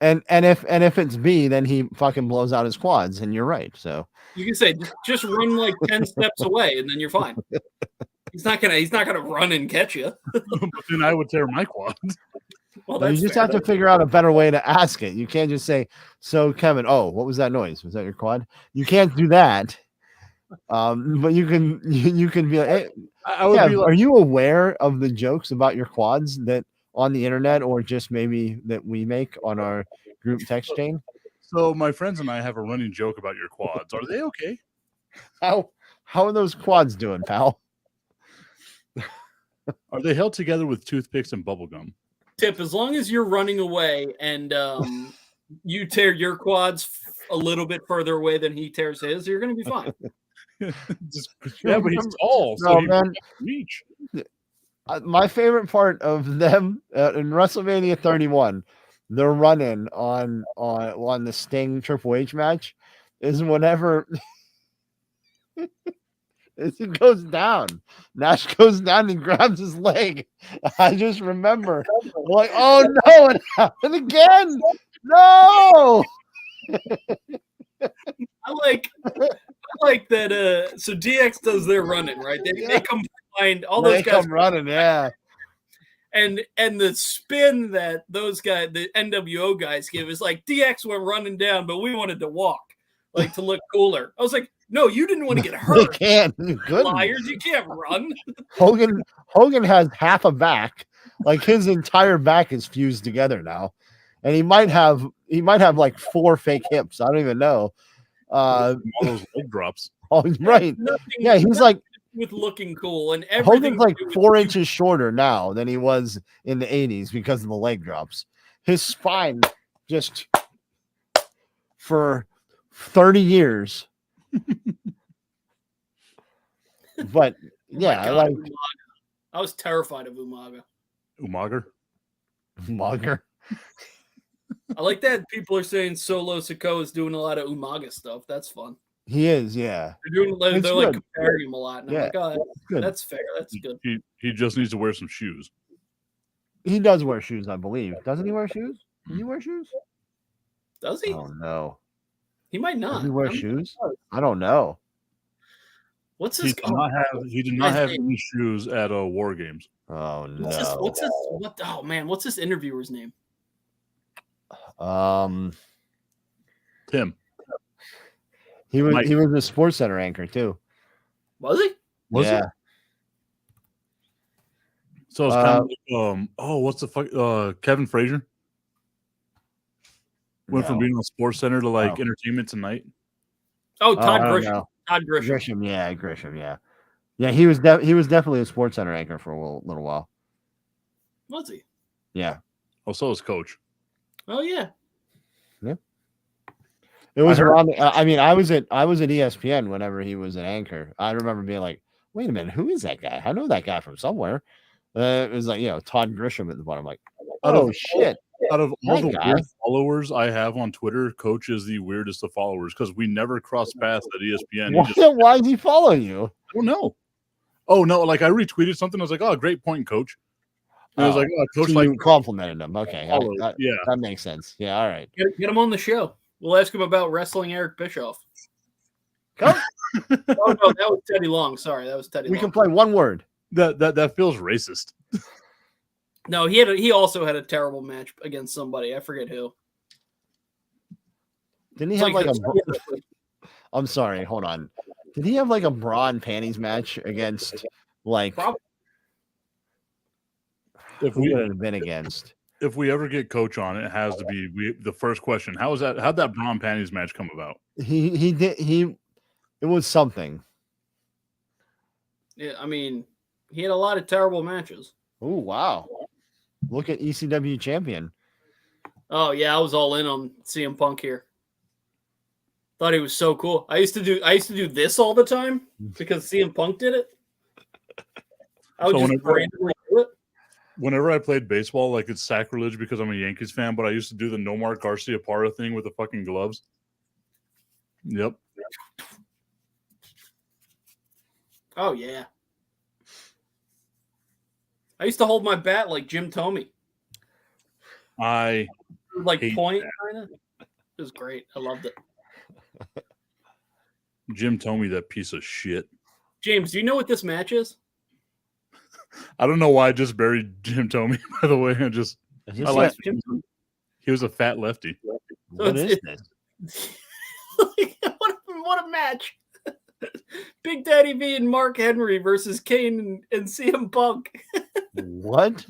happy. and if it's B, then he fucking blows out his quads, and you're right. So You can say just run 10 steps away and then you're fine. He's not gonna run and catch you. But then I would tear my quads. Well, you that's just fair. have to figure out a better way to ask it. You can't just say, "So, Kevin, oh, what was that noise? Was that your quad?" You can't do that. But you can be like, "Hey, I would Kev, be like, are you aware of the jokes about your quads that on the internet or just maybe that we make on our group text chain? so my friends and I have a running joke about your quads. Are they okay? How are those quads doing, pal?" Are they held together with toothpicks and bubble gum? Tip, as long as you're running away and you tear your quads a little bit further away than he tears his, you're going to be fine. Yeah, but he's tall, so No, he man. can't reach. My favorite part of them in WrestleMania 31, the run-in on the Sting Triple H match is whenever it goes down. Nash goes down and grabs his leg. I just remember, like, oh no, it happened again. No. I like that. So DX does their running, right? They come behind all They those guys, come running, yeah. and the spin that those guys, the NWO guys, give is like DX went running down, but we wanted to walk, to look cooler. I was like, no, you didn't want to get They hurt. can't. You couldn't. Liars, you can't run. Hogan has half a back, like his entire back is fused together now, and he might have like 4 fake hips. I don't even know. All those leg drops. Oh, right. Nothing, Yeah, he's like with looking cool and everything. Hogan's like to do with 4 inches shorter now than he was in the 80s because of the leg drops. His spine just for 30 years. But yeah, I God, like Umaga. I was terrified of Umaga. Umaga. Mugger. I like that people are saying Solo Sikoa is doing a lot of Umaga stuff. That's fun. He is, yeah. They're doing It's they're like good. comparing him a lot. And Yeah. I'm like, oh, Good. that's fair. That's good. He just needs to wear some shoes. He does wear shoes, I believe. Doesn't he wear shoes? Does he wear shoes? Does he? Oh no. He might Does not. he wear I'm- shoes? I don't know. What's He his? did not have Nice. any shoes at War Games. Oh What's his? no. What's his? What? Oh man, what's this interviewer's name? Tim. He was Mike. he was a Sports Center anchor too. Was he? Was yeah. it? So it's kind of like, what's the fuck? Kevin Frazier went from No. being on Sports Center to Oh. Entertainment Tonight. Oh, Oh, Todd I don't Grisham. know. Todd Grisham. Grisham, yeah, Grisham, yeah. Yeah, he was definitely a Sports Center anchor for a little while. Was he? Yeah. Oh, so is Coach. Oh yeah. It was heard- around I was at ESPN whenever he was an anchor. I remember being like, wait a minute, who is that guy? I know that guy from somewhere. It was like, Todd Grisham at the bottom. I'm like, Out oh of- shit. Out of all That the guy. weird followers I have on Twitter, Coach is the weirdest of followers because we never cross paths at ESPN. Why is he following you? I don't know. Oh no! Like I retweeted something. I was like, "Oh, great point, Coach." And I was like, "Oh, Coach, So like you complimented him. Okay, yeah." that makes sense. Yeah, all right. Get him on the show. We'll ask him about wrestling Eric Bischoff. Go. Oh no, that was Teddy Long. Sorry, that was Teddy We Long. can play one word. That feels racist. No, he also had a terrible match against somebody. I forget who. Didn't he It's have like a? the- I'm sorry. Hold on. Did he have like a bra and panties match against like? Probably. If Who we would it have been against? if we ever get Coach on, it has to be the first question. How'd that Braun panties match come about? He did it was something. Yeah, I mean, he had a lot of terrible matches. Oh wow. Look at ECW champion. Oh yeah, I was all in on CM Punk here. Thought he was so cool. I used to do this all the time because CM Punk did it. I would So just randomly do it. Whenever I played baseball, like it's sacrilege because I'm a Yankees fan, but I used to do the Nomar Garcia Parra thing with the fucking gloves. Yep. Oh yeah. I used to hold my bat like Jim Tomey. I Like hate point kind of. It was great. I loved it. Jim Tomey, that piece of shit. James, do you know what this match is? I don't know why I just buried Jim Tomey, by the way. I just Is this I like Jim Tomey. he was a fat lefty. what is this? what a match. Big Daddy V and Mark Henry versus Kane and CM Punk. What?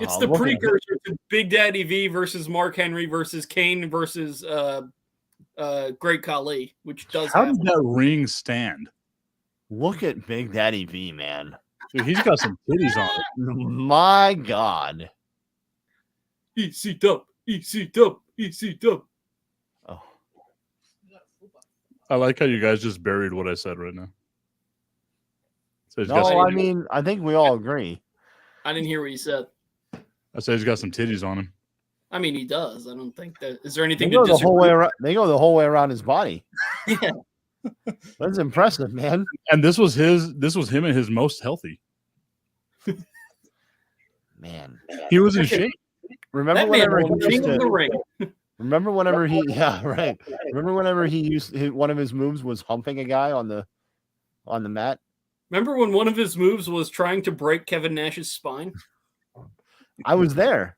It's Oh, the look at precursor to Big Daddy V versus Mark Henry versus Kane versus Great Khali, which does How happen. did that ring stand? Look at Big Daddy V, man. Dude, he's got some titties on it. My God. EC Dub, EC Dub, EC Dub. Oh, I like how you guys just buried what I said right now. So he's got no, some, I mean, I think we all agree. I didn't hear what you said. I said he's got some titties on him. I mean, he does. I don't think that. Is there They anything go to the whole disagree? way around. They go the whole way around his body. Yeah. That's impressive, man. And this was him at his most healthy. Man, He was in shape. remember That man whenever was he king used of the to, ring. remember whenever he, yeah, right. Remember whenever he used one of his moves was humping a guy on the mat. Remember when one of his moves was trying to break Kevin Nash's spine? I was there.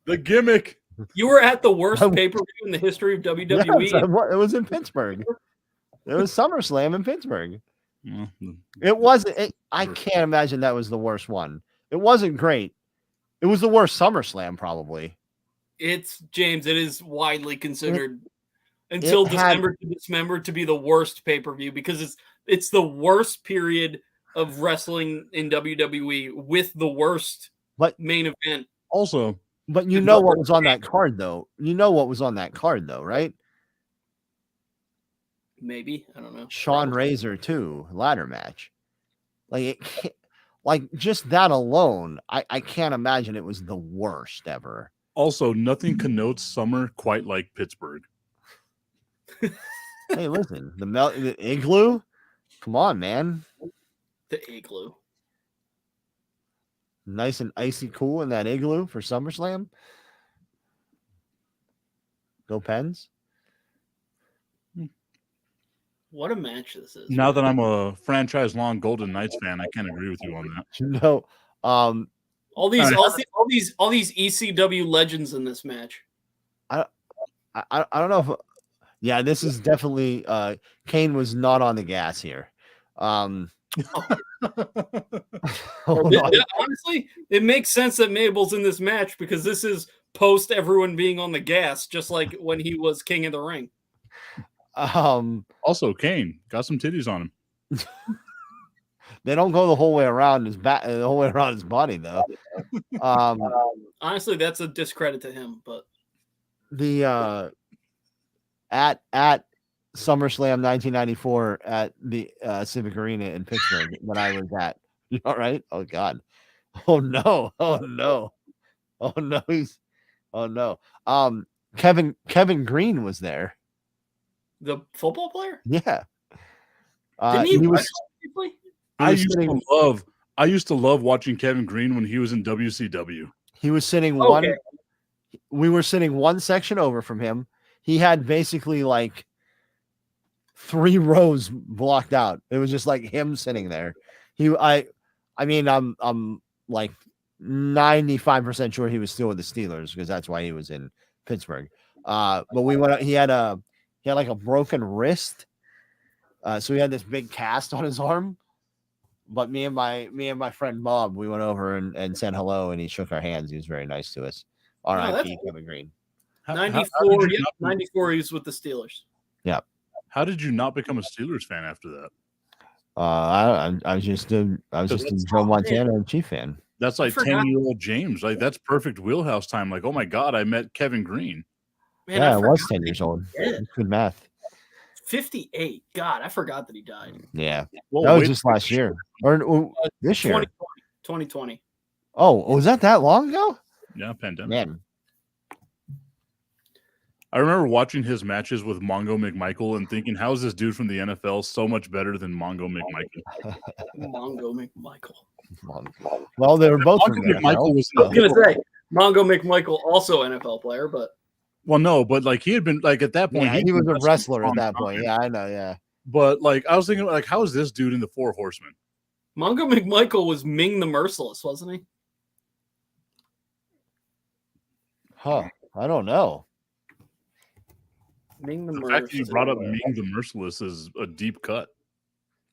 The gimmick. You were at the worst I- pay per view in the history of Yes, WWE. it was in Pittsburgh. It was SummerSlam in Pittsburgh. Well, It wasn't. I can't imagine that was the worst one. It wasn't great. It was the worst SummerSlam, probably. It's James. It is widely considered until it had- December to dismember to be the worst pay per view because it's the worst period of wrestling in WWE with the worst But- main event. Also, But you The know number- what was on that card, though. You know what was on that card, though, right? Maybe I don't know. Sean Razor too, ladder match. Like it can't, like just that alone, I can't imagine it was the worst ever. nothing connotes summer quite like Pittsburgh. Hey, listen, the igloo. Come on, man. The igloo. Nice and icy cool in that igloo for SummerSlam. Go Pens. What a match this is. Now that I'm a franchise-long Golden Knights fan, I can't agree with you on that. No, all these ECW legends in this match. I don't know if. Yeah, this is definitely. Kane was not on the gas here. Hold on. Honestly, it makes sense that Mabel's in this match because this is post everyone being on the gas, just like when he was King of the Ring. Also, Kane got some titties on him. They don't go the whole way around his back, the whole way around his body, though. Honestly, that's a discredit to him, but The at SummerSlam 1994 at the Civic Arena in Pittsburgh when I was at. You all right? Oh God. Oh no! Oh no! Oh no! Oh no! Kevin Green was there. The football player? Yeah. Didn't he he was. wrestle briefly? I was used sitting- to love. I used to love watching Kevin Green when he was in WCW. He was sitting Okay. one. We were sitting one section over from him. He had basically like 3 rows blocked out. It was just like him sitting there. I mean, I'm like 95% sure he was still with the Steelers because that's why he was in Pittsburgh. But we went. He had like a broken wrist, so he had this big cast on his arm. But me and my friend Bob, we went over and said hello, and he shook our hands. He was very nice to us. R.I.P. that's Kevin Green. How 94, did you yeah, not- 94 he was with the Steelers. How did you not become a Steelers fan after that? I was just a Joe Montana Chief fan. That's like forgot. 10-year-old James. Like that's perfect wheelhouse time. Like, oh my god, I met Kevin Green. Man, Yeah, I was forgot 10 that years he old. did. Good math. 58. God, I forgot that he died. Yeah, Well, that was wait- just last year or this year. 2020. Oh, was that long ago? Yeah, pandemic. Man, I remember watching his matches with Mongo McMichael and thinking, how is this dude from the NFL so much better than Mongo McMichael? Mongo McMichael. well, they were both Mongo from the McMichael NFL. was I was gonna say Mongo McMichael, also NFL player, but well, no, but like he had been like at that point, Yeah, he'd he was been a wrestler wrestling at that for a point. long Yeah, I know. Yeah. time. But like I was thinking, like, how is this dude in the Four Horsemen? Mongo McMichael was Ming the Merciless, wasn't he? Huh. I don't know. Ming the The fact that you Merciless. brought up Ming the Merciless is a deep cut.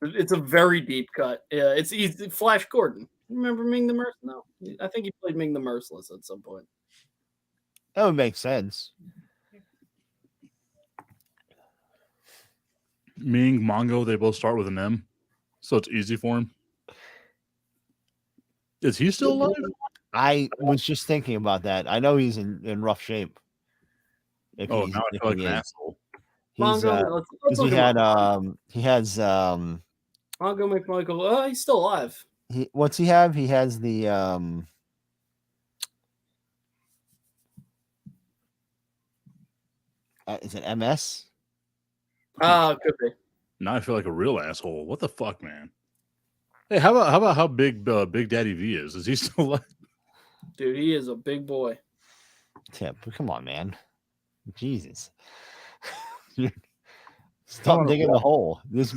It's a very deep cut. Yeah, he's Flash Gordon. Remember Ming the Merciless? No, I think he played Ming the Merciless at some point. That would make sense. Ming, Mongo, they both start with an M, so it's easy for him. Is he still alive? I was just thinking about that. I know he's in rough shape. If Oh, he's- now I if feel like he an is. asshole. He's, Mongo, let's 'cause look he him had up. he has Mongo McMichael. He's still alive. what's he have? He has the is it MS? Could be. Now I feel like a real asshole. What the fuck, man? Hey, how about how big Big Daddy V is? Is he still alive? Dude, he is a big boy. Tip. Come on, man. Jesus. You're- Come Stop on, digging the hole. Just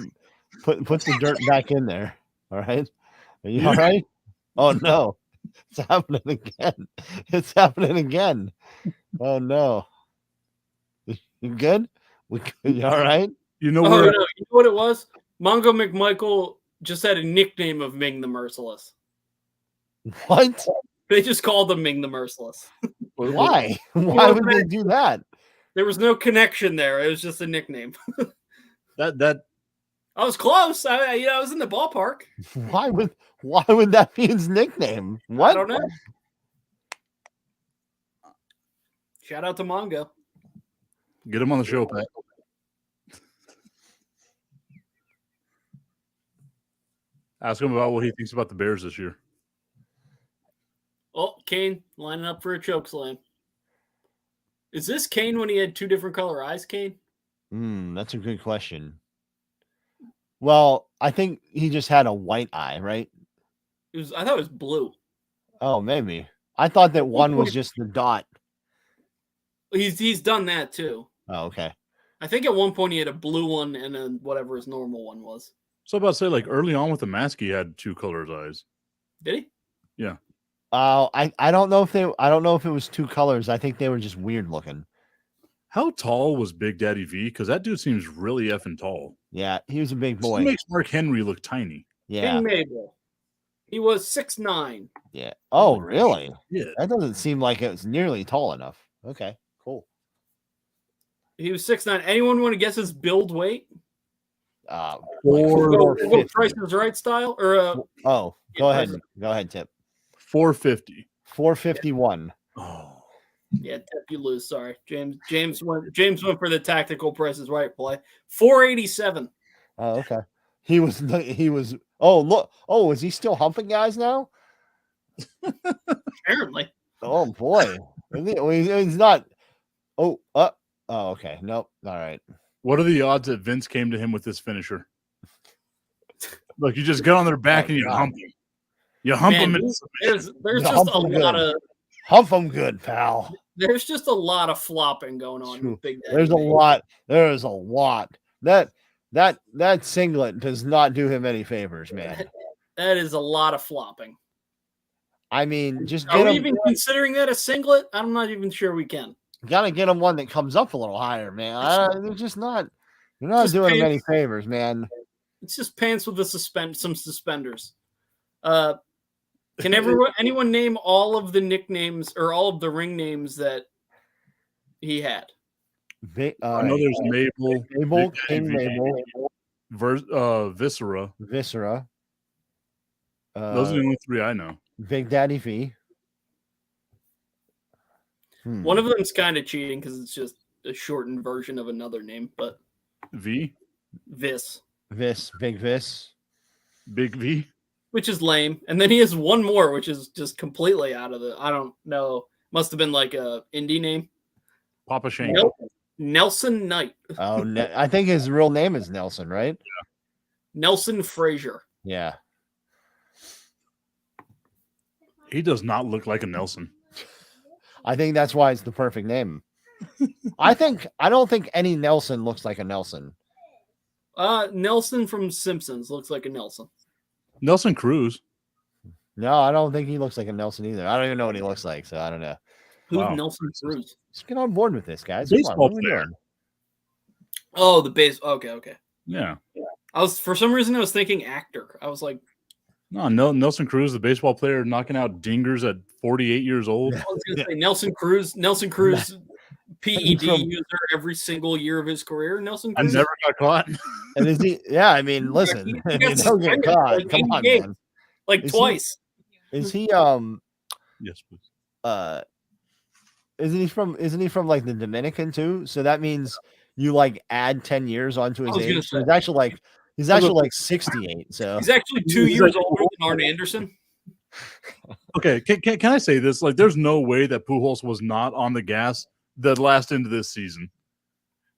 put the dirt back in there. All right. Are you all right? Oh no. It's happening again. It's happening again. Oh no. You good? You all right? You know Oh, where? no, you know what it was? Mongo McMichael just had a nickname of Ming the Merciless. What? They just called him Ming the Merciless. Why? Why would they do that? There was no connection there. It was just a nickname. That I was close. I was in the ballpark. Why would that be his nickname? What? I don't know. Shout out to Mongo. get him on the show, Pat. Ask him about what he thinks about the Bears this year. Oh, Kane lining up for a choke slam. Is this Kane when he had 2 different color eyes, Kane? That's a good question. Well, I think he just had a white eye, right? I thought it was blue. Oh, maybe. I thought that one was just the dot. He's done that too. Oh, okay. I think at one point he had a blue one and then whatever his normal one was. So about to say, like early on with the mask, he had 2 colors eyes. Did he? I don't know if it was 2 colors. I think they were just weird looking. How tall was Big Daddy V? Because that dude seems really effing tall. Yeah, he was a big He boy. makes Mark Henry look tiny. Yeah, King Mabel. He was 6'9". yeah. Oh, really? Yeah. That doesn't seem like it was nearly tall enough. Okay, cool. He was 6'9". Anyone want to guess his build weight? Like Four- We'll go 450. Price is Right style or Oh, go ahead. Go ahead, Tip. 450. 451. Oh. yeah, Tip, you lose. Sorry, James went for the tactical Price is Right play. 487. Oh, okay. He was. Oh, look. Oh, is he still humping guys now? Apparently. Oh boy, he's not. Oh, okay. Nope. All right. What are the odds that Vince came to him with this finisher? Look, you just get on their back Oh, and you God. hump them. You hump Man, them. there's Yeah, just hump a 'em lot good. of Hump him good, pal. there's just a lot of flopping going on True. with Big Daddy. There's a V. lot. There is a lot. That singlet does not do him any favors, man. That is a lot of flopping. I mean, just Are get we him. even considering that a singlet? I'm not even sure we can. Gotta get him one that comes up a little higher, man. They're just not. You're not Just doing him pants. any favors, man. It's just pants with some suspenders. Can anyone name all of the nicknames or all of the ring names that he had? I know there's Mabel, Mabel, Big King Daddy V, Mabel, Viscera. Viscera. Those are the only three I know. Big Daddy V. One of them's kind of cheating because it's just a shortened version of another name, but V, Vis, Big Vis. Big V. which is lame. And then he has one more, which is just completely out of the. I don't know. Must have been like a indie name. Papa Shank. Nelson Knight. Oh, I think his real name is Nelson, right? Nelson Frazier. Yeah. He does not look like a Nelson. I think that's why it's the perfect name. I don't think any Nelson looks like a Nelson. Nelson from Simpsons looks like a Nelson. Nelson Cruz. No, I don't think he looks like a Nelson either. I don't even know what he looks like, so I don't know. Who's Wow. Nelson Cruz? Let's get on board with this, guys. Come on, Baseball what are we player. doing? Oh, the base. Okay. Yeah. I was for some reason I was thinking actor. I was like, No, Nelson Cruz, the baseball player knocking out dingers at 48 years old. I was gonna say Nelson Cruz, PED user every single year of his career. Nelson I Cruz. never got caught. And is he? Yeah, I mean, listen, he I got mean, don't get suspended for caught. like Come 80 on, games. man. Like Is he- twice. Is he? Yes, please. Isn't he from like the Dominican too? So that means you like add 10 years onto his was gonna age. So say. he's actually like 68. So He's actually 2 years older than Arn Anderson. Okay, can I say this? Like, there's no way that Pujols was not on the gas the last end of this season.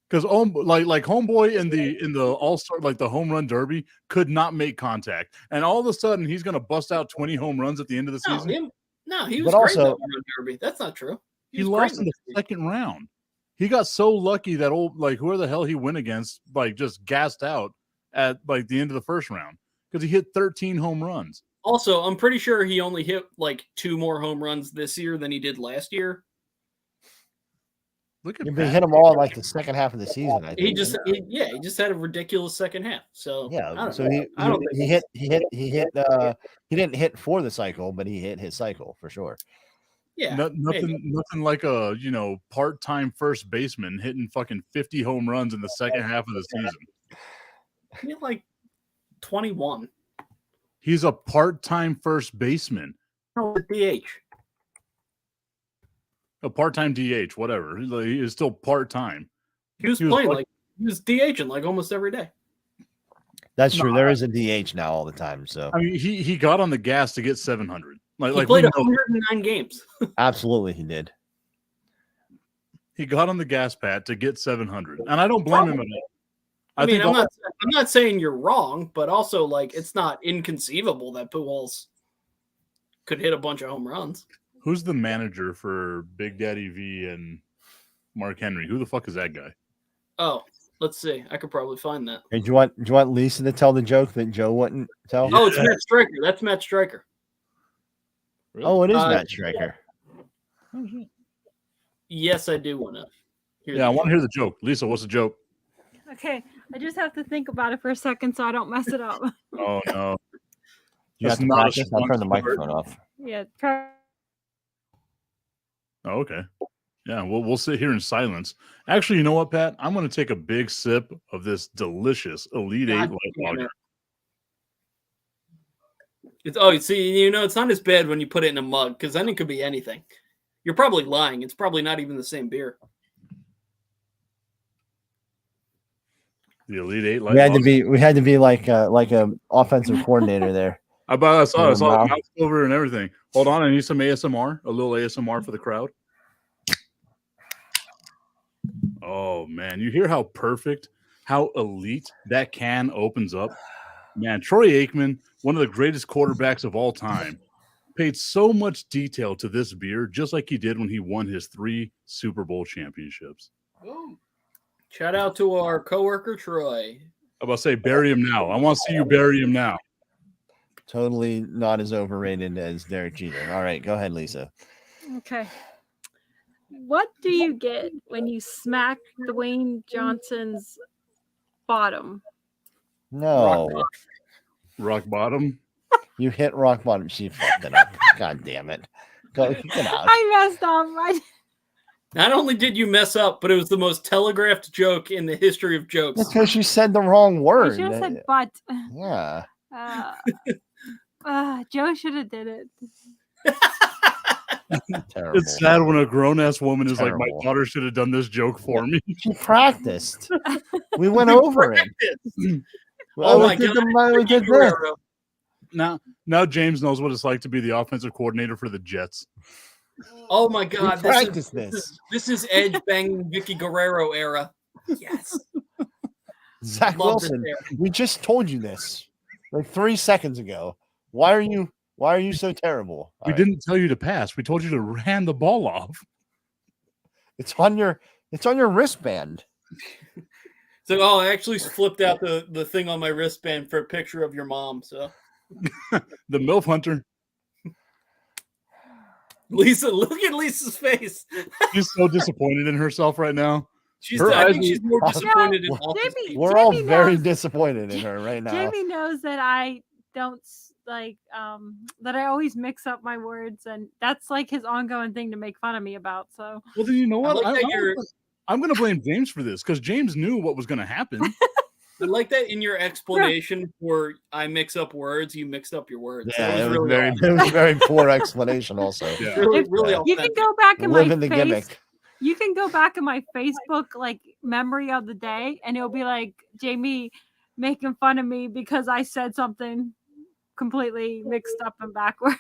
Because like homeboy in the All-Star, like the home run derby, could not make contact, and all of a sudden he's gonna bust out 20 home runs at the end of the season. He was But great in also- that run derby. That's not true. He was great lost in the that second round. He got so lucky that whoever the hell he went against, like, just gassed out at like the end of the first round because he hit 13 home runs. Also, I'm pretty sure he only hit like 2 more home runs this year than he did last year. Look at he that. hit them all in like the second half of the season. I think. He just had a ridiculous second half. So Yeah, so I don't think he didn't hit for the cycle, but he hit his cycle for sure. yeah, Nothing like a part-time first baseman hitting fucking 50 home runs in the second half of the season. he had like 21. He's a part-time first baseman, No, with DH. a part-time DH, whatever. He is still part-time. He was playing he was DHing like almost every day. That's true. There is a DH now all the time. So I mean, he got on the gas to get 700. He Like played we know 109 games. absolutely he did. he got on the gas pad to get 700, and I don't blame him at all. I mean, think I'm not saying you're wrong, but also like it's not inconceivable that Pujols could hit a bunch of home runs. who's the manager for Big Daddy V and Mark Henry? Who the fuck is that guy? Oh, let's see. I could probably find that. Hey, do you want Lisa to tell the joke that Joe wouldn't tell? Oh, it's Matt Striker. That's Matt Striker. Oh, it is Uh, Matt Striker. Yes, I do want to. Yeah, I want to hear the joke. Lisa, what's the joke? Okay, I just have to think about it for a second so I don't mess it up. Oh no, You have That's to not a practice. I'll turn the sponsored microphone off. Yeah, Oh, okay. Yeah, we'll sit here in silence. Actually, you know what, Pat? I'm going to take a big sip of this delicious Elite Eight God light damn lager. it. See, it's not as bad when you put it in a mug because then it could be anything. You're probably lying. It's probably not even the same beer. The Elite Eight light We had to lager. be like a offensive coordinator there. I saw the Wow. mouse over and everything. Hold on, I need some ASMR. A little ASMR for the crowd. Oh man, you hear how perfect, how elite that can opens up? Man, Troy Aikman, one of the greatest quarterbacks of all time, paid so much detail to this beer, just like he did when he won his 3 Super Bowl championships. Boom. Shout out to our coworker Troy. I'm about to say, bury him now. I want to see you bury him now. Totally not as overrated as Derek Jeter. All right, go ahead, Lisa. Okay. What do you get when you smack Dwayne Johnson's bottom? No, Rock bottom. you hit rock bottom. She fucked it up. God damn it. Go get out. I messed up. Not only did you mess up, but it was the most telegraphed joke in the history of jokes. That's because you said the wrong I word. should have said butt. Yeah. Joe should have did it. Terrible. It's sad when a grown ass woman is like, Terrible. my daughter should have done this joke for me. She practiced. We went over it. Oh my we did God. we did this. Guerrero. Now James knows what it's like to be the offensive coordinator for the Jets. Oh my We God. practiced this. This is Edge banging Vicky Guerrero era. Yes. Zach Love this Wilson, era. we just told you this like 3 seconds ago. Why are you so terrible? We All right. didn't tell you to pass. We told you to hand the ball off. It's on your wristband. So, oh, I actually flipped out the thing on my wristband for a picture of your mom. So, The MILF Hunter. Lisa, look at Lisa's face. She's so disappointed in herself right now. I eyes think are- she's more disappointed in Well, all this Jamie- team. We're all Jamie very knows- disappointed in her right now. Jamie knows that I don't that I always mix up my words, and that's like his ongoing thing to make fun of me about. So Well, then you know I what? like that you're- I'm going to blame James for this because James knew what was going to happen. I like that in your explanation for I mix up words, you mixed up your words. Yeah, That it was was really very, awesome. it was very poor explanation. Also, Yeah. really, If- really Yeah. you can authentic. go back in my live in the face. gimmick. You can go back in my Facebook like memory of the day, and it'll be like Jamie making fun of me because I said something completely mixed up and backwards.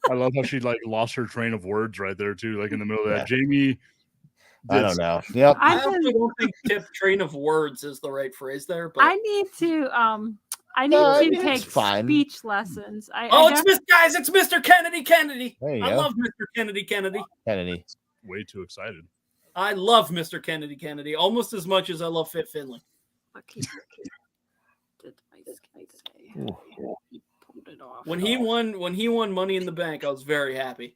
I love how she like lost her train of words right there too, like in the middle of that. Yeah. Jamie, I don't know. Yep. I I've also been- don't think tip train of words is the right phrase there, but I need to I need No, I to mean, take it's fine. speech lessons. oh, I it's guys, it's Mr. Kennedy. There you I go. love Mr. Kennedy. Kennedy. way too excited. I love Mr. Kennedy almost as much as I love Fit Finley. Ooh. When he won Money in the Bank, I was very happy.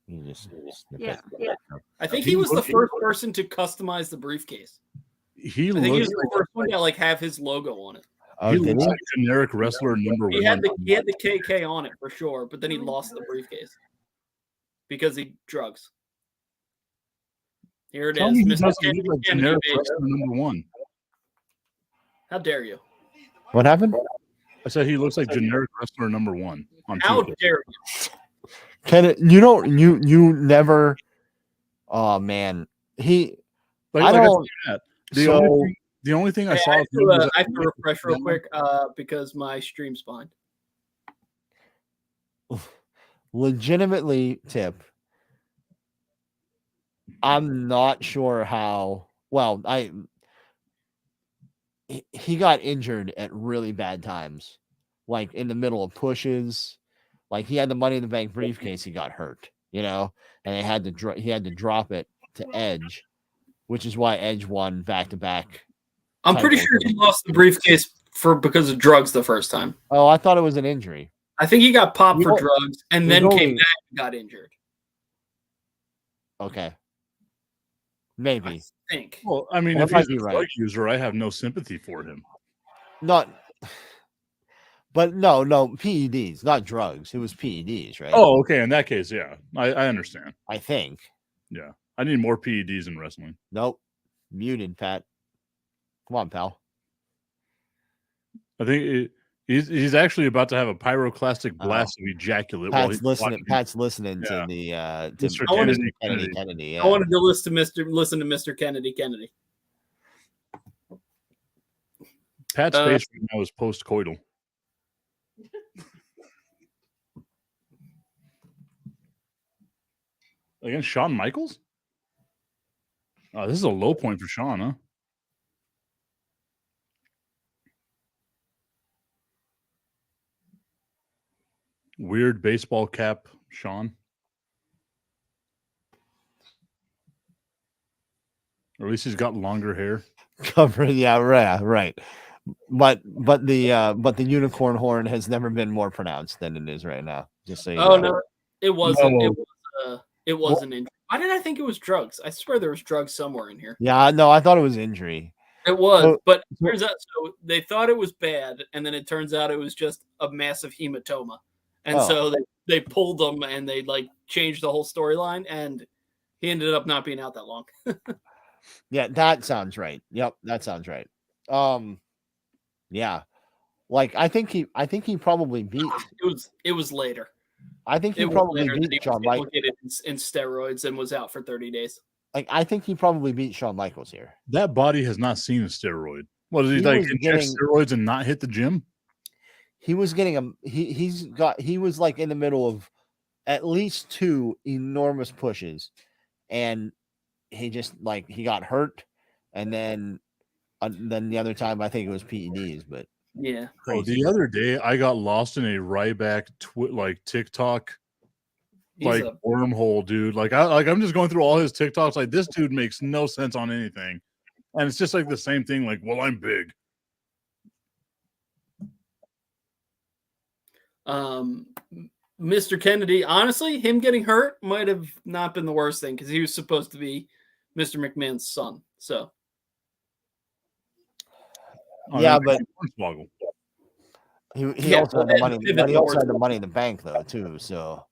You just snip Yeah, it. I think he was the first person to customize the briefcase. He I think he was looks the first one to like have his logo on it. Oh, he did looks he? like generic wrestler number He one. had the KK on it for sure, but then he lost the briefcase because he drugs. Here it Tell is, me he Mr. doesn't look like Kennedy. generic wrestler number one. How dare you? What happened? I said he looks like generic wrestler number one on How TV. dare you? Kennedy, you never. Oh man, he. Like, I like don't. said, So the only thing I Hey, saw. I of him was have to that- refresh real quick because my stream's behind. legitimately, Tip. I'm not sure how. Well, he got injured at really bad times, like in the middle of pushes. Like he had the Money in the Bank briefcase, he got hurt, and he had to drop it to Edge, which is why Edge won back to back. I'm pretty sure he lost the briefcase because of drugs the first time. Oh, I thought it was an injury. I think he got popped You for know- drugs and you then know- came back and got injured. Okay, I maybe think. Well, I mean, That if might he's a be drug right. user, I have no sympathy for him. not. But no, PEDs, not drugs. It was PEDs, right? Oh, okay. In that case, yeah, I understand. I think. Yeah, I need more PEDs in wrestling. Nope. Muted, Pat. Come on, pal. I think he's actually about to have a pyroclastic blast of ejaculate. while Pat's he's listening. watching. Pat's listening Yeah. to the Mr. I wanted- Kennedy. Yeah. I wanted to listen to Mr. Kennedy. Pat's Uh, face right now is post-coital. Against Shawn Michaels? Oh, this is a low point for Shawn, huh? Weird baseball cap, Shawn. Or at least he's got longer hair. Covering, yeah, right. But the unicorn horn has never been more pronounced than it is right now. Just so you Oh know. no, it wasn't. No. It was an injury. Why did I think it was drugs? I swear there was drugs somewhere in here. Yeah, no, I thought it was injury. It was, So- but it turns out so they thought it was bad, and then it turns out it was just a massive hematoma, and Oh. so they pulled him and they like changed the whole storyline, and he ended up not being out that long. Yeah, that sounds right. Yep, that sounds right. Yeah. Like I think he probably beat It was later. I think he It was probably later that he beat was Shawn Michaels. implicated in steroids and was out for 30 days. Like I think he probably beat Shawn Michaels here. That body has not seen a steroid. What is he He like? was Inject getting- steroids and not hit the gym? He was getting he was like in the middle of at least 2 enormous pushes, and he just like he got hurt, and then the other time I think it was PEDs, but Yeah. Oh, crazy. the other day I got lost in a Ryback like TikTok He's like a- wormhole, dude. I'm just going through all his TikToks. Like this dude makes no sense on anything, and it's just like the same thing. Like, well, I'm big. Mr. Kennedy, honestly, him getting hurt might have not been the worst thing because he was supposed to be Mr. McMahon's son. So Oh, Yeah, that but- makes me hornswoggle. he Yeah, also had the and money, pivot but he also had towards- the money in the bank though too. So like,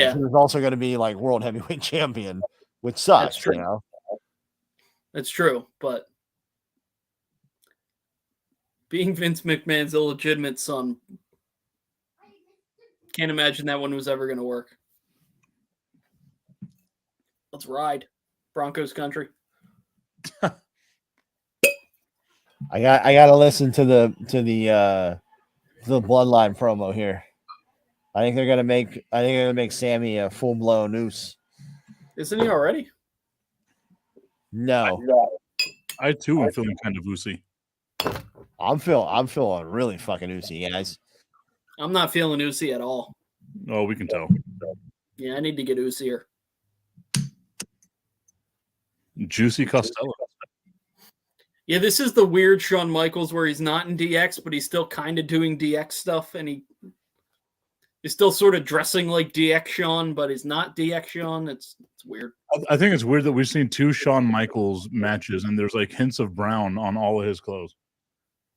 yeah, he was also going to be like world heavyweight champion, which sucks, true. you know. that's true. But being Vince McMahon's illegitimate son, can't imagine that one was ever going to work. Let's ride, Broncos country. I got to listen to the Bloodline promo here. I think they're gonna make Sammy a full blown noose. Isn't he already? No, I too am feeling kind of oozy. I'm feeling really fucking oozy, guys. I'm not feeling Uzi at all. Oh, we can tell. Yeah, I need to get Uzier. Juicy Costello. Yeah, this is the weird Shawn Michaels where he's not in DX, but he's still kind of doing DX stuff, and he's still sort of dressing like DX Shawn, but he's not DX Shawn. It's weird. I think it's weird that we've seen 2 Shawn Michaels matches, and there's like hints of brown on all of his clothes.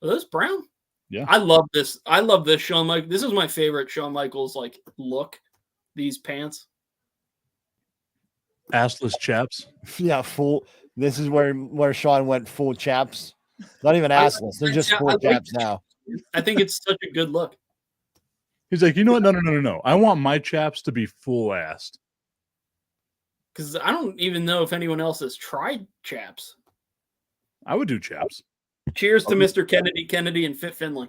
Oh, this Brown? Yeah. I love this. I love this Shawn Michaels. This is my favorite Shawn Michaels like look. These pants. Assless chaps. Yeah, full. This is where Sean went full chaps. Not even assless. They're just I full like chaps that. now. I think it's such a good look. He's like, you know what? No. I want my chaps to be full assed. Because I don't even know if anyone else has tried chaps. I would do chaps. Cheers to Mr. Kennedy, and Fit Finley.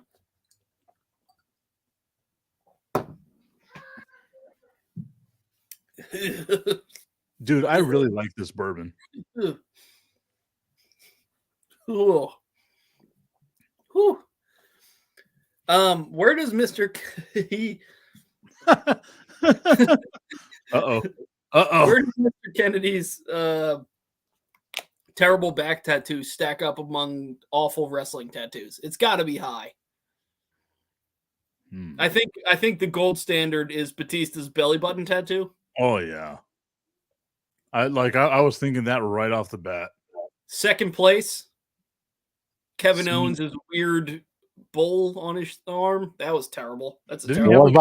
Dude, I really like this bourbon. Ooh. Whew. Where does Mr. he Uh-oh. where does Mr. Kennedy's terrible back tattoo stack up among awful wrestling tattoos? It's got to be high. I think the gold standard is Batista's belly button tattoo. Oh yeah. I was thinking that right off the bat. Second place, Kevin See? Owens' weird bowl on his arm. That was terrible. That's a Didn't terrible. he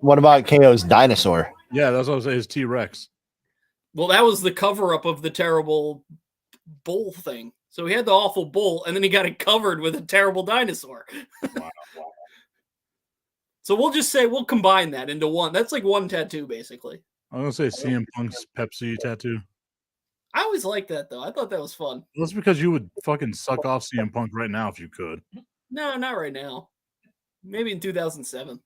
What about KO's dinosaur? Yeah, that's what I was saying. His T-Rex. Well, that was the cover up of the terrible bull thing. So he had the awful bull, and then he got it covered with a terrible dinosaur. Wow. So we'll just say we'll combine that into one. That's like one tattoo, basically. I'm gonna say CM Punk's Pepsi tattoo. I always liked that though. I thought that was fun. That's because you would fucking suck off CM Punk right now if you could. No, not right now. Maybe in 2007.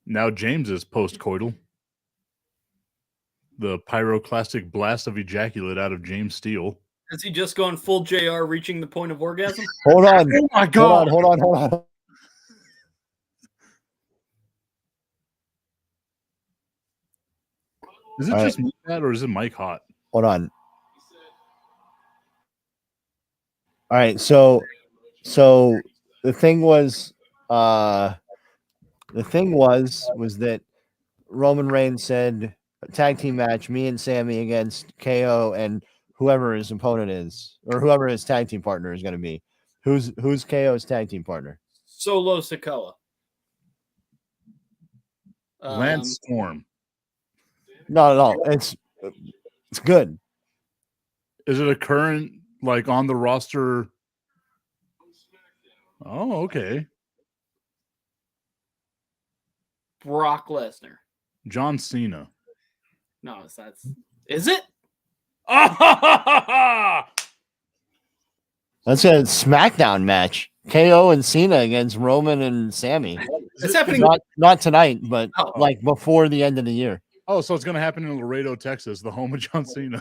Now James is post-coital. The pyroclastic blast of ejaculate out of James Steele. Has he just gone full JR, reaching the point of orgasm? Hold on. Oh my Hold on. Is it All just me, Pat, or is it Mike hot? Hold on. All right, so the thing was that Roman Reigns said tag team match, me and Sammy against KO and whoever his opponent is, or whoever his tag team partner is going to be. Who's KO's tag team partner? Solo Sikoa. Lance Storm. No, it's good. Is it a current, like, on the roster? Oh, okay. Brock Lesnar. John Cena. No, that's. Is it? That's a SmackDown match. KO and Cena against Roman and Sammy. It's happening. Not tonight, but Oh. like before the end of the year. Oh, so it's going to happen in Laredo, Texas, the home of John Cena.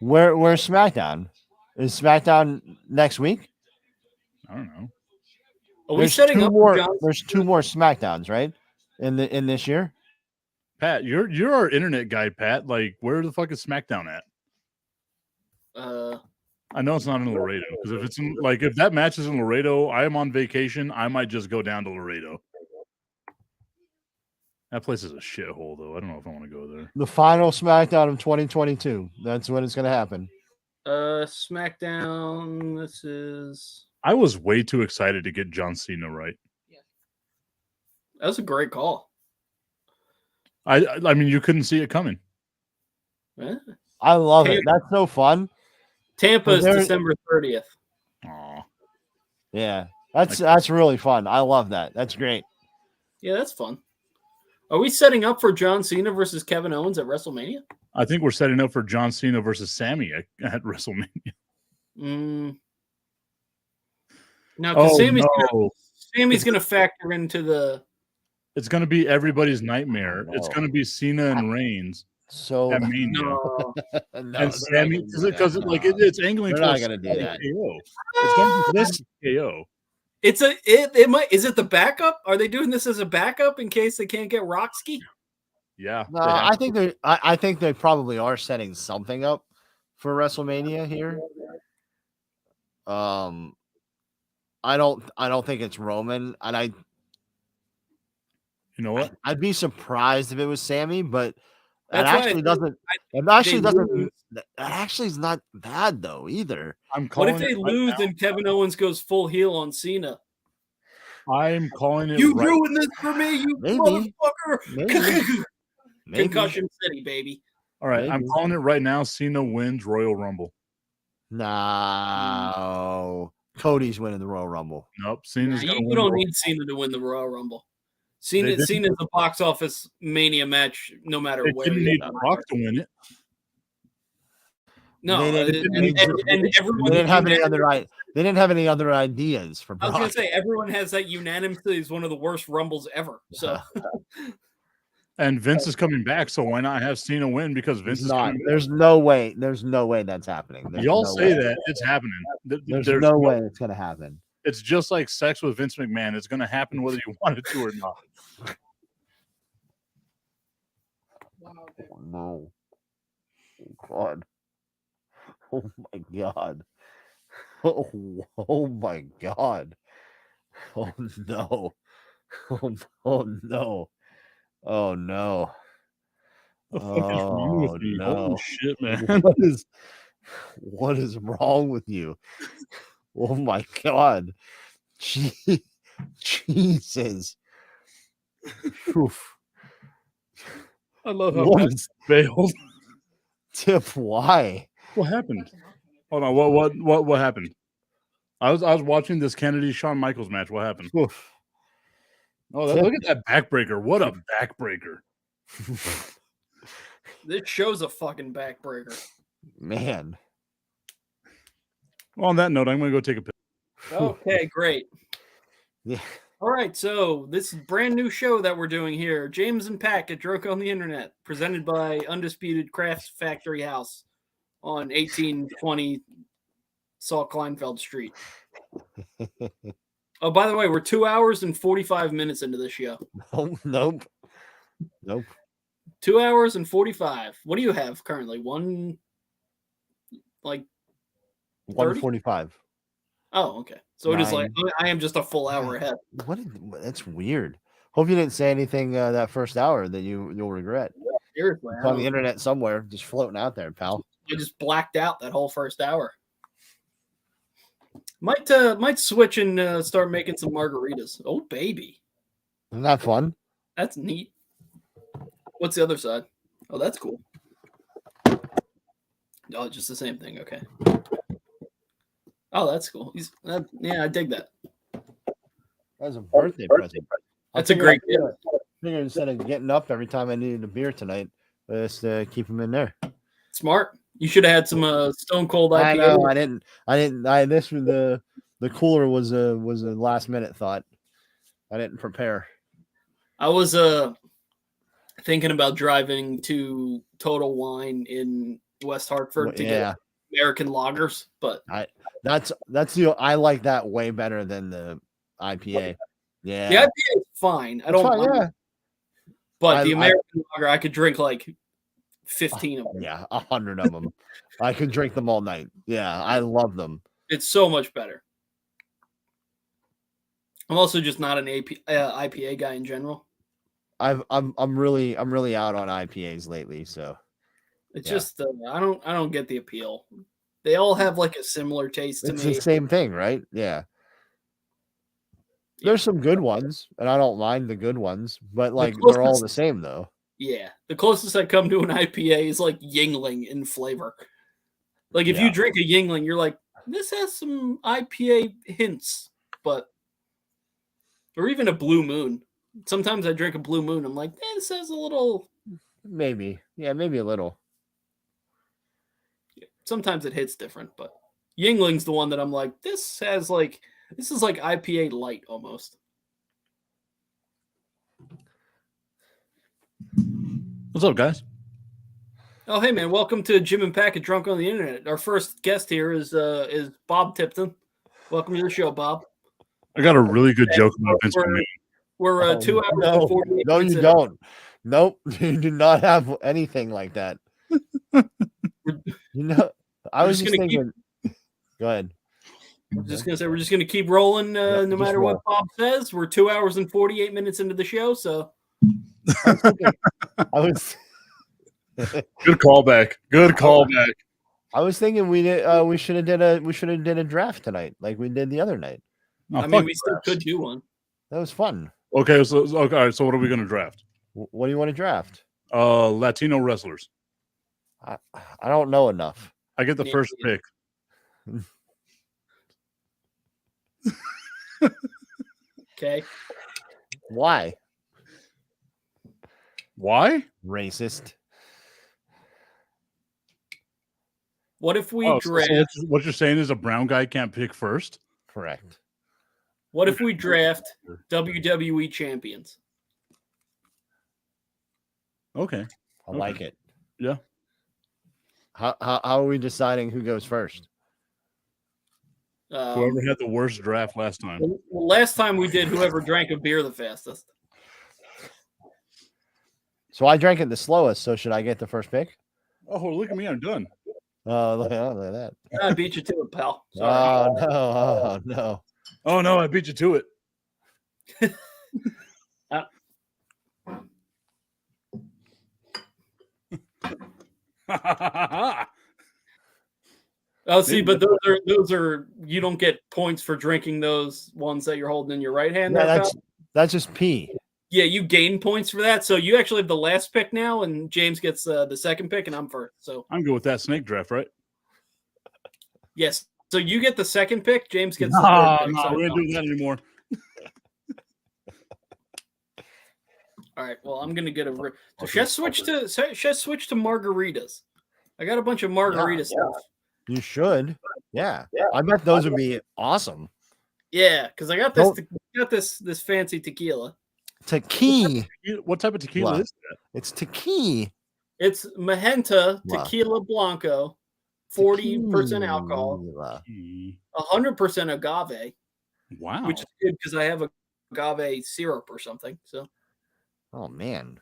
Where's SmackDown? Is SmackDown next week? I don't know. Are we setting up for John? There's two more SmackDowns, right? In this year. Pat, you're our internet guy, Pat. Like, where the fuck is SmackDown at? I know it's not in Laredo, because if it's in, like, if that match is in Laredo, I am on vacation. I might just go down to Laredo. That place is a shithole, though. I don't know if I want to go there. The final SmackDown of 2022. That's when it's going to happen. SmackDown. This is. I was way too excited to get John Cena right. That was a great call. I mean, you couldn't see it coming. Eh? I love it. That's so fun. Tampa is There- December 30th. Aw. Yeah, that's really fun. I love that. That's great. Yeah, that's fun. Are we setting up for John Cena versus Kevin Owens at WrestleMania? I think we're setting up for John Cena versus Sammy at WrestleMania. No, because Sammy's gonna factor into the. It's going to be everybody's nightmare. It's going to be Cena and Reigns So at Mania. No, And Sammy, because it's angling They're not towards gonna do that. KO. It's going to be This- KO. it might. Is it the backup? Are they doing this as a backup in case they can't get Roxy? Yeah. No, they have I think I think they probably are setting something up for WrestleMania here. I don't think it's Roman, and You know what? I'd be surprised if it was Sammy, but that That's why I actually think doesn't. It actually they doesn't. lose. That actually is not bad though either. I'm What calling if they it right lose now. and Kevin Owens goes full heel on Cena? I'm calling it You right. ruined this for me, you Maybe. motherfucker! Maybe. Maybe. Concussion City, baby. All right, I'm Maybe. calling it right now. Cena wins Royal Rumble. No, Cody's winning the Royal Rumble. Nope, Cena's You going to win. don't Royal- need Cena to win the Royal Rumble. They didn't- Cena's a box office mania match, no matter They where. didn't you need go. Rock to win it. No, They didn't- and everyone. They didn't have any unanimously- they didn't have any other ideas for I was gonna Brock. say everyone has that unanimously is one of the worst rumbles ever. So And Vince is coming back, so why not have Cena win? Because Vince It's is not. coming back. There's no way. There's no way that's happening. There's Y'all no say way. that it's happening. There's no way it's gonna happen. It's just like sex with Vince McMahon. It's going to happen whether you want it to or not. Oh, no. Oh, God. Oh my God. Oh my God. Oh no. Oh no. Oh no. The fuck is wrong with Oh, me? no. Holy shit, man. What is wrong with you? Oh my God. Jesus. Oof. I love how What Matt is failed. Tip? Why? What happened? Hold on. What happened? I was watching this Kennedy Shawn Michaels match. What happened? Oof. Oh, look at that backbreaker. What a backbreaker. this show's a fucking backbreaker. Man. Well, on that note, I'm going to go take a piss. Okay, great. Yeah. All right, so this is a brand new show that we're doing here. James and Pat get drunk on the internet, presented by Undisputed Crafts Factory House on 1820 Saul Kleinfeld Street. Oh, by the way, we're 2 hours and 45 minutes into the show. Oh, nope. 2 hours and 45. What do you have currently? 145. Oh, okay. So it is like I am just a full hour ahead. That's weird. Hope you didn't say anything that first hour that you'll regret. Seriously, It's on the internet somewhere, just floating out there, pal. I just blacked out that whole first hour. Might switch and start making some margaritas. Oh baby, Isn't that fun? that's neat. What's the other side? Oh, that's cool. Oh, just the same thing. Okay. Oh, that's cool. Yeah, I dig that. That was a birthday present. That's a great gift. I figured instead of getting up every time I needed a beer tonight, just keep them in there. Smart. You should have had some Stone Cold IPA. I know. I didn't. This was the cooler was a last minute thought. I didn't prepare. I was thinking about driving to Total Wine in West Hartford to get American lagers, but that's I like that way better than the IPA. Yeah, the IPA is fine. I don't mind it. But the American lager, I could drink like 15 of them. Yeah, 100 of them. I could drink them all night. Yeah, I love them. It's so much better. I'm also just not an IPA guy in general. I'm really out on IPAs lately, so it's just I don't get the appeal. They all have like a similar taste to it's me. the same thing, right? Yeah. There's some good ones, and I don't mind the good ones, but like they're all the same though. Yeah, the closest I come to an IPA is like Yingling in flavor. Like if you drink a Yingling, you're like, this has some IPA hints, or even a Blue Moon. Sometimes I drink a Blue Moon, I'm like, this has a little. Maybe a little. Yeah, sometimes it hits different, but Yingling's the one that I'm like, this is like IPA light almost. What's up, guys? Oh, hey man, welcome to Jim and Pack at Drunk on the Internet. Our first guest here is Bob Tipton. Welcome to the show, Bob. I got a really good joke about Vince McMahon. We're 2 hours and 48 No, minutes you in. don't. Nope, you do not have anything like that. I was just thinking. Go ahead. I'm just gonna say we're just gonna keep rolling no matter what Bob says. We're 2 hours and 48 minutes into the show, so I was Good callback. Good callback. I was thinking we should have did a draft tonight, like we did the other night. Oh, I mean, we still could do one. That was fun. Okay, so all right. So what are we gonna draft? What do you want to draft? Latino wrestlers. I don't know enough. I get the first pick. Okay. Why? Why? Racist. What if we So draft? what you're saying is a brown guy can't pick first? Correct. What if we draft WWE champions? Okay. I like it. Yeah. How are we deciding who goes first? Whoever had the worst draft last time. Well, last time we did whoever drank a beer the fastest. So I drank it the slowest. So should I get the first pick? Oh, look at me! I'm done. Look at that. I beat you to it, pal. Sorry. Oh no! Oh no! Oh no! I beat you to it. Oh, see, but those are you don't get points for drinking those ones that you're holding in your right hand. Yeah, that's just pee. Yeah, you gain points for that. So you actually have the last pick now, and James gets the second pick, and I'm first. So I'm good with that snake draft, right? yes. So you get the second pick. James gets the No, third pick. So we ain't doing that anymore. all right. Well, I'm gonna get a. Should I switch to margaritas? I got a bunch of margarita stuff. You should. Yeah. I bet those would be awesome. Yeah, because I got this. got this fancy tequila. Tequila. What type of tequila What? is that? It's tequila. It's Magenta Wow. Tequila Blanco, 40% alcohol, Tequila. 100% agave, Wow. which is good because I have agave syrup or something. So Oh man,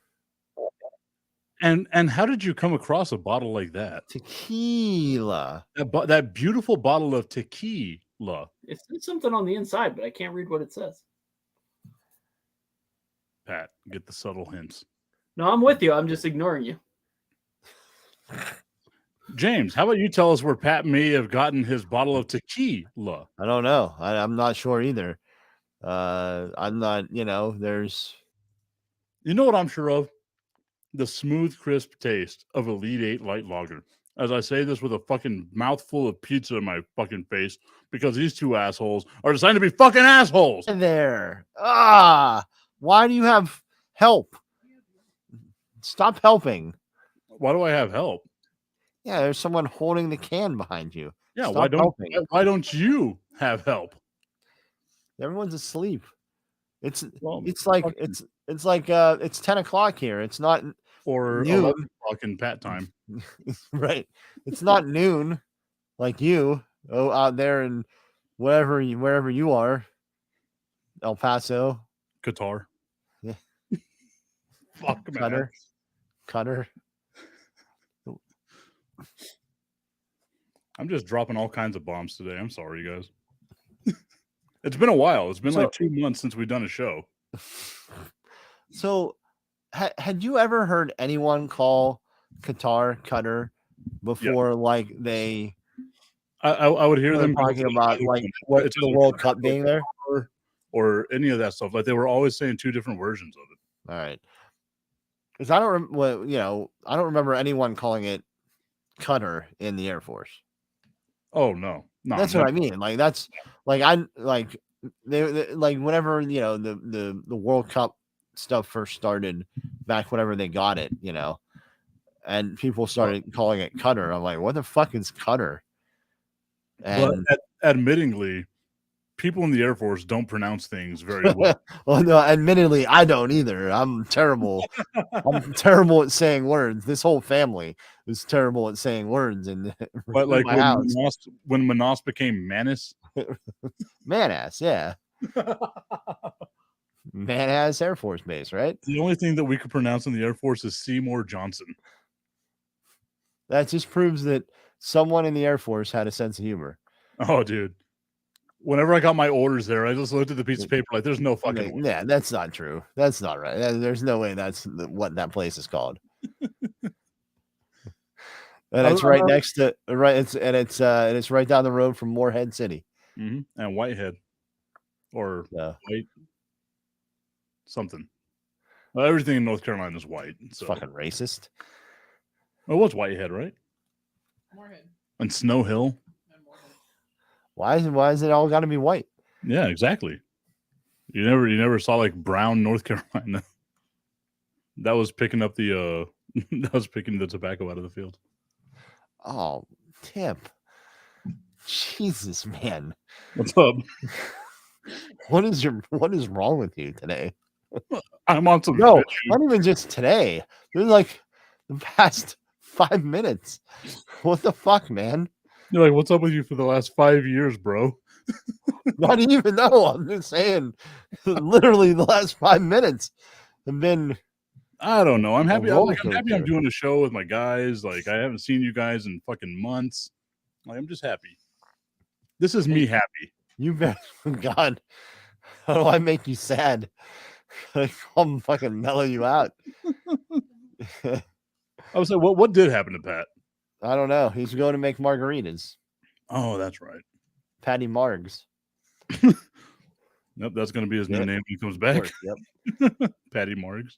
And how did you come across a bottle like that? tequila. That beautiful bottle of tequila. it's something on the inside, but I can't read what it says. Pat, get the subtle hints. No, I'm with you. I'm just ignoring you. James, how about you tell us where Pat may have gotten his bottle of tequila? I don't know. I'm not sure either. I'm not. There's. You know what I'm sure of? The smooth, crisp taste of Elite 8 Light Lager. As I say this with a fucking mouthful of pizza in my fucking face, because these two assholes are designed to be fucking assholes. There. Why do you have help? Stop helping. Why do I have help? Yeah, there's someone holding the can behind you. Yeah, Stop helping. why don't you have help? Everyone's asleep. It's Well, like fucking- it's like it's 10 o'clock here. It's not or noon. 11 o'clock in Pat time. Right. It's not noon like you. Oh, out there in wherever you are. El Paso. Qatar. Yeah. Fuck, man. Cutter. I'm just dropping all kinds of bombs today. I'm sorry, you guys. It's been a while. It's been like 2 months since we've done a show. So, had you ever heard anyone call Qatar Cutter before? Like they I would hear were them talking about like what it's the either World Cup being there. or any of that stuff. Like they were always saying two different versions of it. All right, because I don't remember anyone calling it Cutter in the Air Force. Oh no, That's what I mean. Like that's like they like whenever the World Cup stuff first started back whenever they got it, and people started calling it Cutter. I'm like, what the fuck is Cutter? And But admittingly, people in the Air Force don't pronounce things very well. well, no, admittedly, I don't either. I'm terrible. I'm terrible at saying words. This whole family is terrible at saying words. And But like my house. when Manos became Manus, Man ass, yeah. Man ass Air Force Base, right? the only thing that we could pronounce in the Air Force is Seymour Johnson. That just proves that someone in the Air Force had a sense of humor. Oh, dude. Whenever I got my orders there, I just looked at the piece of paper like, there's no fucking way. Yeah, that's not true. That's not right. There's no way that's what that place is called. And it's right next to it's right down the road from Morehead City. And Whitehead or Yeah. white something. Well, everything in North Carolina is white. It's So fucking racist. it was Whitehead, right? Morehead. And Snow Hill. And Morehead. Why is it all got to be white? Yeah, exactly. You never saw like brown North Carolina. That was picking up the tobacco out of the field. Oh, Tip. Jesus, man. What's up? What is wrong with you today? I'm on some No, shit, dude. not even just today. This is like the past 5 minutes. What the fuck, man? You're like, what's up with you for the last 5 years, bro? Not even though I'm just saying literally the last 5 minutes have been I don't know. I'm happy. I'm happy I'm rollercoaster. doing a show with my guys. Like I haven't seen you guys in fucking months. Like I'm just happy. This is me happy. you bet. God, how do I make you sad? I'm fucking mellow you out. I was like, what did happen to Pat? I don't know. He's going to make margaritas. Oh, that's right. Patty Margs. Nope, that's gonna be his new Yep. name when he comes Of back. course, Yep. Patty Margs.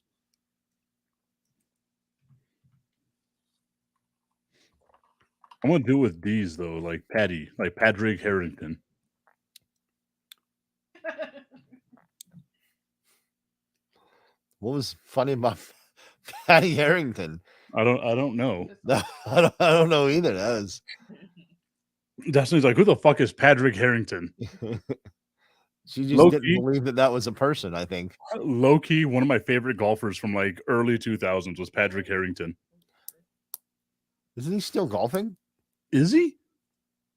I'm gonna do it with D's though, like Patty, like Patrick Harrington. What was funny about Patty Harrington? I don't know. No, I don't know either. That was Destiny's like, who the fuck is Patrick Harrington? She just Low didn't key. believe that was a person, I think. Low key, one of my favorite golfers from like early 2000s was Patrick Harrington. Isn't he still golfing? Is he?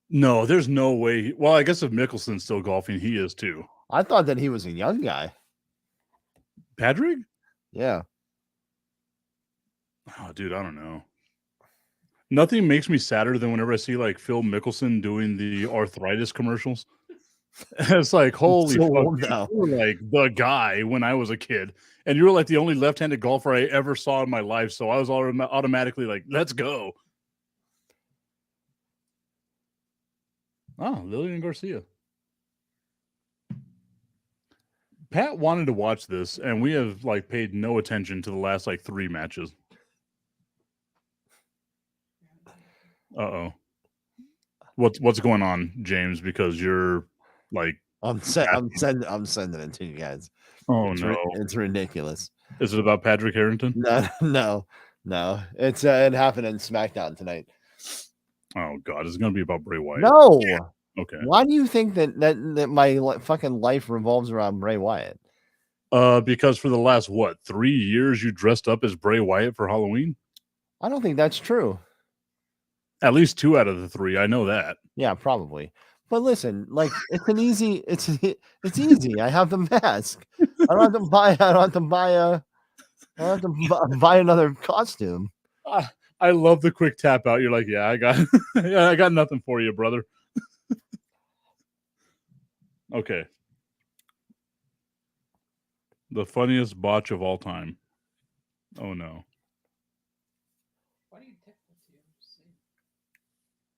No, there's no way. Well, I guess if Mickelson's still golfing, he is too. I thought that he was a young guy. Patrick? Yeah. Oh, dude, I don't know. Nothing makes me sadder than whenever I see like Phil Mickelson doing the arthritis commercials. It's like, holy so fuck, old dude, now. you were like the guy when I was a kid. And you were like the only left-handed golfer I ever saw in my life. So I was automatically like, let's go. Oh, Lillian Garcia. Pat wanted to watch this, and we have like paid no attention to the last like 3 matches. Uh-oh. What's going on, James? Because you're like, I'm sending it to you guys. oh It's no. it's ridiculous. Is it about Patrick Harrington? No. It's it happened in SmackDown tonight. Oh god, it's gonna be about Bray Wyatt. No. Okay. Why do you think that my fucking life revolves around Bray Wyatt? Because for the last 3 years you dressed up as Bray Wyatt for Halloween? I don't think that's true. At least 2 out of the 3. I know that. Yeah, probably. But listen, like it's easy. I have the mask. I don't have to buy another costume. I love the quick tap out. You're like, yeah, I got I got nothing for you, brother. Okay. The funniest botch of all time. Oh no.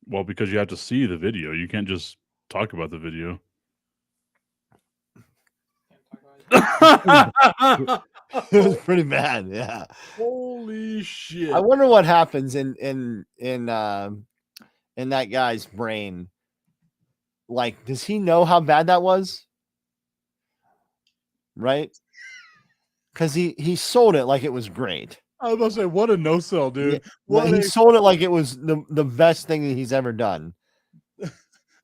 Well, because you have to see the video. You can't just talk about the video. It was pretty bad. Yeah. Holy shit. I wonder what happens in that guy's brain. Like, does he know how bad that was? Right? Because he sold it like it was great. I was about to say, what a no sell, dude. Yeah, What he a- sold it like it was the best thing that he's ever done.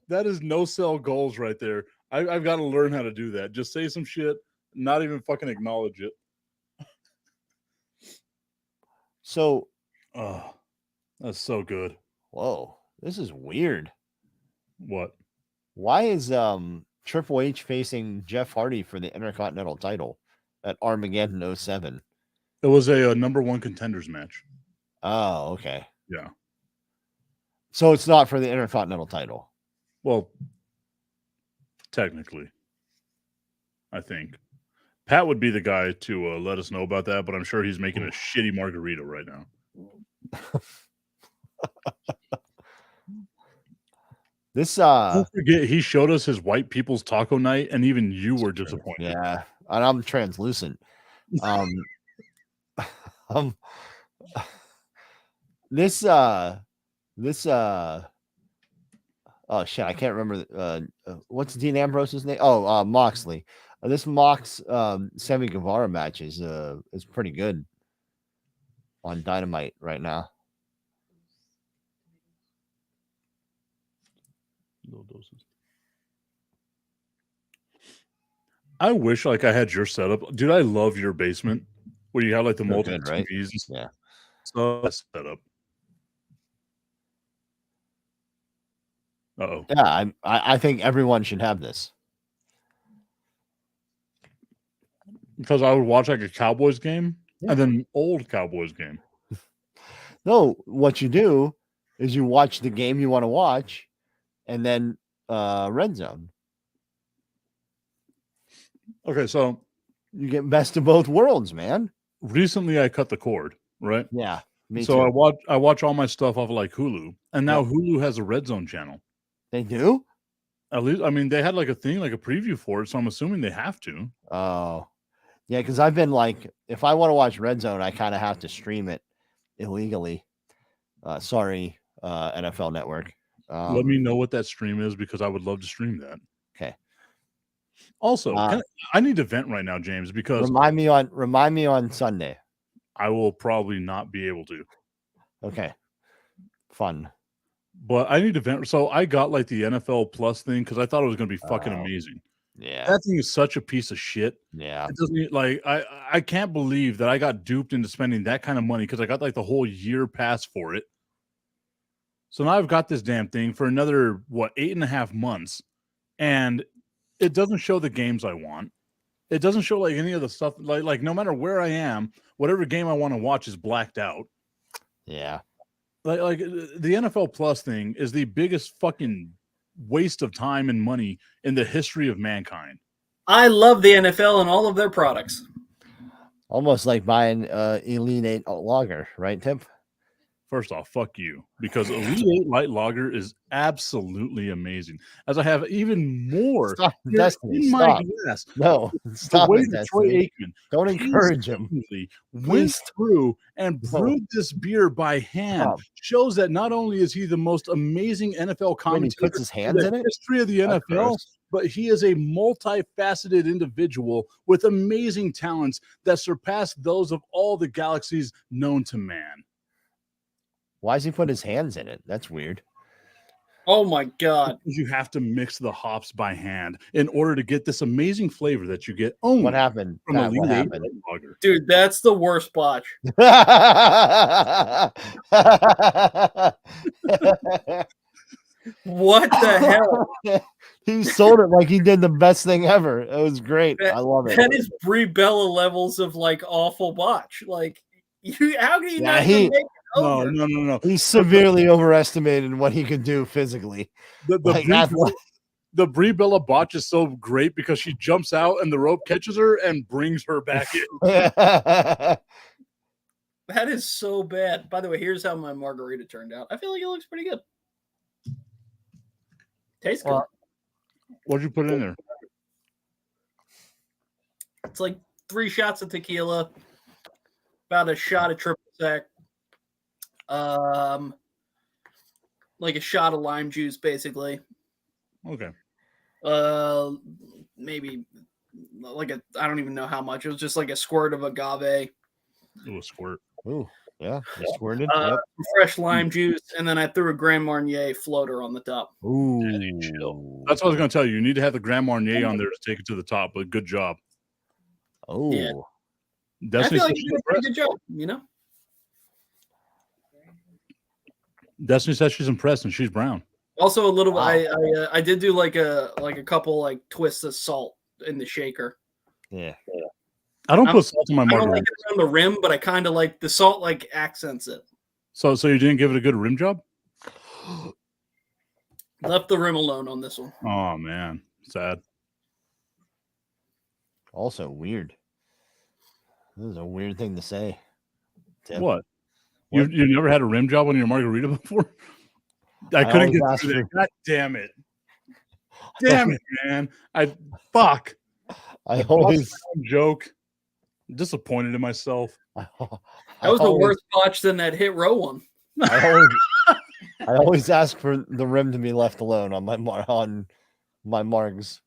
That is no sell goals right there. I've got to learn how to do that. Just say some shit, not even fucking acknowledge it. So, Oh, that's so good. whoa, this is weird. What? Why is Triple H facing Jeff Hardy for the Intercontinental title at Armageddon 07? It was a number 1 contenders match. Oh, okay. Yeah. So it's not for the Intercontinental title. Well, technically, I think. Pat would be the guy to let us know about that, but I'm sure he's making a shitty margarita right now. This Don't forget, he showed us his white people's taco night, and even you were disappointed. yeah, and I'm translucent. This oh shit, I can't remember what's Dean Ambrose's name? Oh, Moxley. This Mox Sammy Guevara match is pretty good on Dynamite right now. Low doses. I wish like I had your setup. Dude, I love your basement where you have like the They're multiple good, right? TVs and stuff. Yeah. So that's set up. Uh-oh. Yeah, I think everyone should have this. Because I would watch like a Cowboys game Yeah. and then old Cowboys game. No, what you do is you watch the game you want to watch, and then Red Zone. Okay, so You get best of both worlds, man. recently I cut the cord, right? Yeah, me So too. I watch all my stuff off of like Hulu, and now Yep. Hulu has a Red Zone channel. They do? At least, I mean, they had like a thing, like a preview for it, so I'm assuming they have to. Oh, yeah, because I've been like, if I want to watch Red Zone, I kind of have to stream it illegally. Sorry, NFL Network. Let me know what that stream is because I would love to stream that. Okay. Also, I need to vent right now, James, because Remind me on Sunday. I will probably not be able to. Okay. Fun. But I need to vent. So I got like the NFL Plus thing because I thought it was going to be fucking Oh. amazing. Yeah. That thing is such a piece of shit. Yeah. It doesn't like I can't believe that I got duped into spending that kind of money because I got like the whole year pass for it. So now I've got this damn thing for another 8.5 months, and it doesn't show the games I want. It doesn't show like any of the stuff like no matter where I am, whatever game I want to watch is blacked out. Yeah. Like the NFL Plus thing is the biggest fucking waste of time and money in the history of mankind. I love the NFL and all of their products. Almost like buying Elite 8 lager, right, Tip? First off, fuck you, because Elite 8 Light Lager is absolutely amazing. As I have even more Stop, here Destiny. in my Stop. glass. No, The stop way it, that Troy Destiny. Aikman Don't encourage him. painstakingly went Please. through and No. brewed this beer by hand Stop. shows that not only is he the most amazing NFL When he commentator puts his in hands the in it? history of the That's NFL, gross. but he is a multifaceted individual with amazing talents that surpass those of all the galaxies known to man. Why does he put his hands in it? That's weird. Oh my god. Because you have to mix the hops by hand in order to get this amazing flavor that you get only What happened? from Pat, Elite what 8 happened? Light Lager. Dude, that's the worst botch. What the hell? He sold it like he did the best thing ever. It was great. I love it. That is Brie Bella levels of like awful botch. Like you how can you Yeah, not he- even make it No, over? no. He severely overestimated what he could do physically. The Like, Brie that's Bella- the Brie Bella botch is so great because she jumps out and the rope catches her and brings her back in. That is so bad. By the way, here's how my margarita turned out. I feel like it looks pretty good. Tastes good. Well, What'd you put in there? It's like 3 shots of tequila, about a shot of triple sec, like a shot of lime juice, basically. Okay. Maybe like I don't even know how much. It was just like a squirt of agave, It was squirt. Ooh, yeah, you squirted. Yep. fresh lime juice, and then I threw a Grand Marnier floater on the top. Ooh, That's what I was going to tell you. You need to have the Grand Marnier on there to take it to the top, but good job. Oh, Yeah. I Destiny feel says like she's you did a pretty impressed. good job, you know? Destiny says she's impressed and she's brown. Also, a little. Wow. I did do like a couple like twists of salt in the shaker. yeah. I don't I'm- put salt in my I don't like margarita. it around the rim, but I kind of like the salt like accents it. So you didn't give it a good rim job? Left the rim alone on this one. Oh man, sad. Also weird. This is a weird thing to say. Tim. What? You never had a rim job on your margarita before? I couldn't always get ask through that. for- God damn it. Damn it, man. Fuck. I always, Joke. I'm disappointed in myself. That was the worst botch than that hit row one. I always ask for the rim to be left alone on my margs.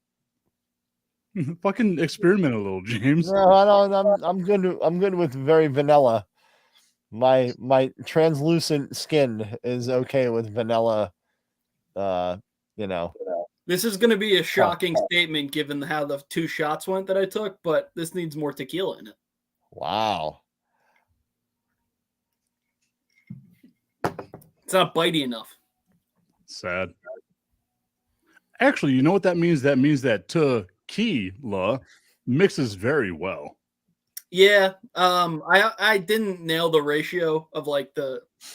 Fucking experiment a little, James. No, I don't. I'm good. I'm good with very vanilla. My translucent skin is okay with vanilla. You know. This is going to be a shocking statement given how the 2 shots went that I took, but this needs more tequila in it. Wow. It's not bitey enough. Sad. Actually, you know what that means? That means that tequila mixes very well. Yeah, I didn't nail the ratio of like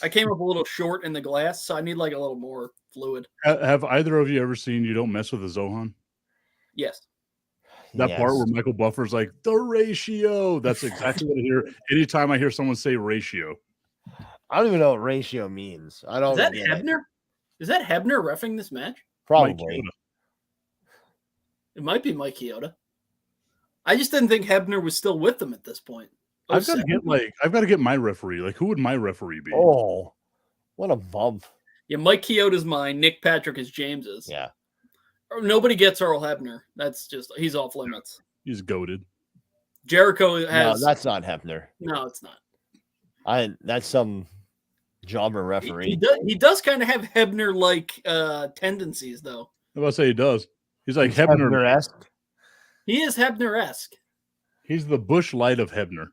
I came up a little short in the glass, so I need like a little more fluid. Have either of you ever seen You Don't Mess with a Zohan? Yes. That part Yes. where Michael Buffer's like, the ratio. That's exactly what I hear. Anytime I hear someone say ratio. I don't even know what ratio means. I don't. Is that get it. Hebner? Is that Hebner reffing this match? Mike Probably. Chioda. It might be Mike Chioda. I just didn't think Hebner was still with them at this point. I've got to 07? get my referee. Like, who would my referee be? Oh, what a bump! Yeah, Mike Chioda's mine. Nick Patrick is James's. Yeah. Nobody gets Earl Hebner. That's just he's off limits. He's goaded. Jericho No, has that's not Hefner. no, it's not. That's some jobber He referee. does kind of have Hebner like tendencies though. I'm about to say he does. He's like Hebner. Hefner-esque. He is Hebner-esque. He's the Bush Light of Hebner.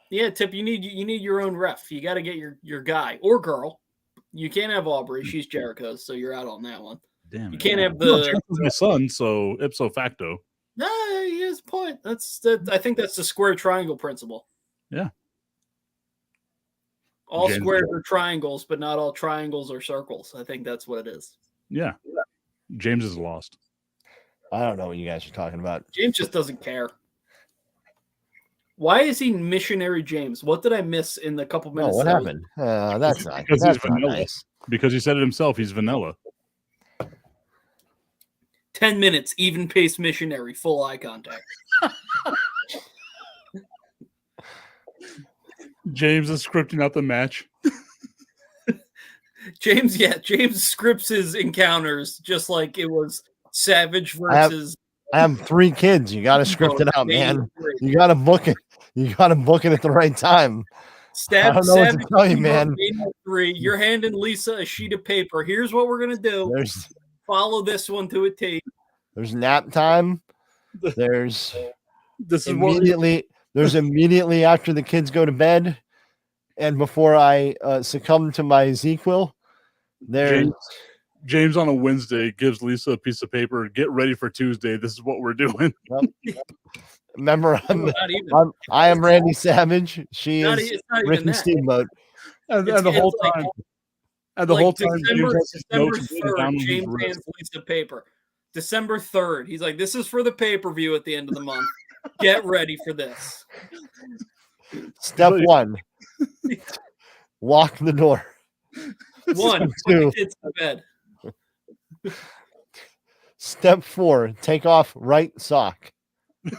Yeah, Tip, you need your own ref. You got to get your guy or girl. You can't have Aubrey. She's Jericho's, so you're out on that one. Damn. You can't have Well, the. Jericho's my son, so ipso facto. No, he has a point. I think that's the square triangle principle. Yeah. All James- squares are triangles, but not all triangles are circles. I think that's what it is. Yeah. James is lost. I don't know what you guys are talking about. James just doesn't care. Why is he missionary James? What did I miss in the couple No, minutes? what that was- happened? That's not. Because That's he's not vanilla. nice. Because he said it himself, he's vanilla. 10 minutes, even pace missionary, full eye contact. James is scripting out the match. James scripts his encounters just like it was Savage I have- versus. I have 3 kids. You got to script it out, man. You got to book it. You got to book it at the right time. Stab, I don't know what to Savage tell you, Fever, man. Mania 3. You're handing Lisa a sheet of paper. Here's what we're gonna do. Follow this one to a T. There's nap time. There's This is what immediately after the kids go to bed, and before I succumb to my Ezekiel. There's James on a Wednesday gives Lisa a piece of paper. Get ready for Tuesday. This is what we're doing. remember Not even. I am Randy Savage. She Not, is it's not even Ricky that. Steamboat. And, It's- and the it's whole like- time, and the whole time, December, James has his December notes written 3rd, down on his James wrist. hands Lisa paper. December 3rd. He's like, this is for the pay-per-view at the end of the month. Get ready for this. Step But- 1. Lock the door. One, Step put the 2. kids to bed. Step 4. Take off right sock. I'm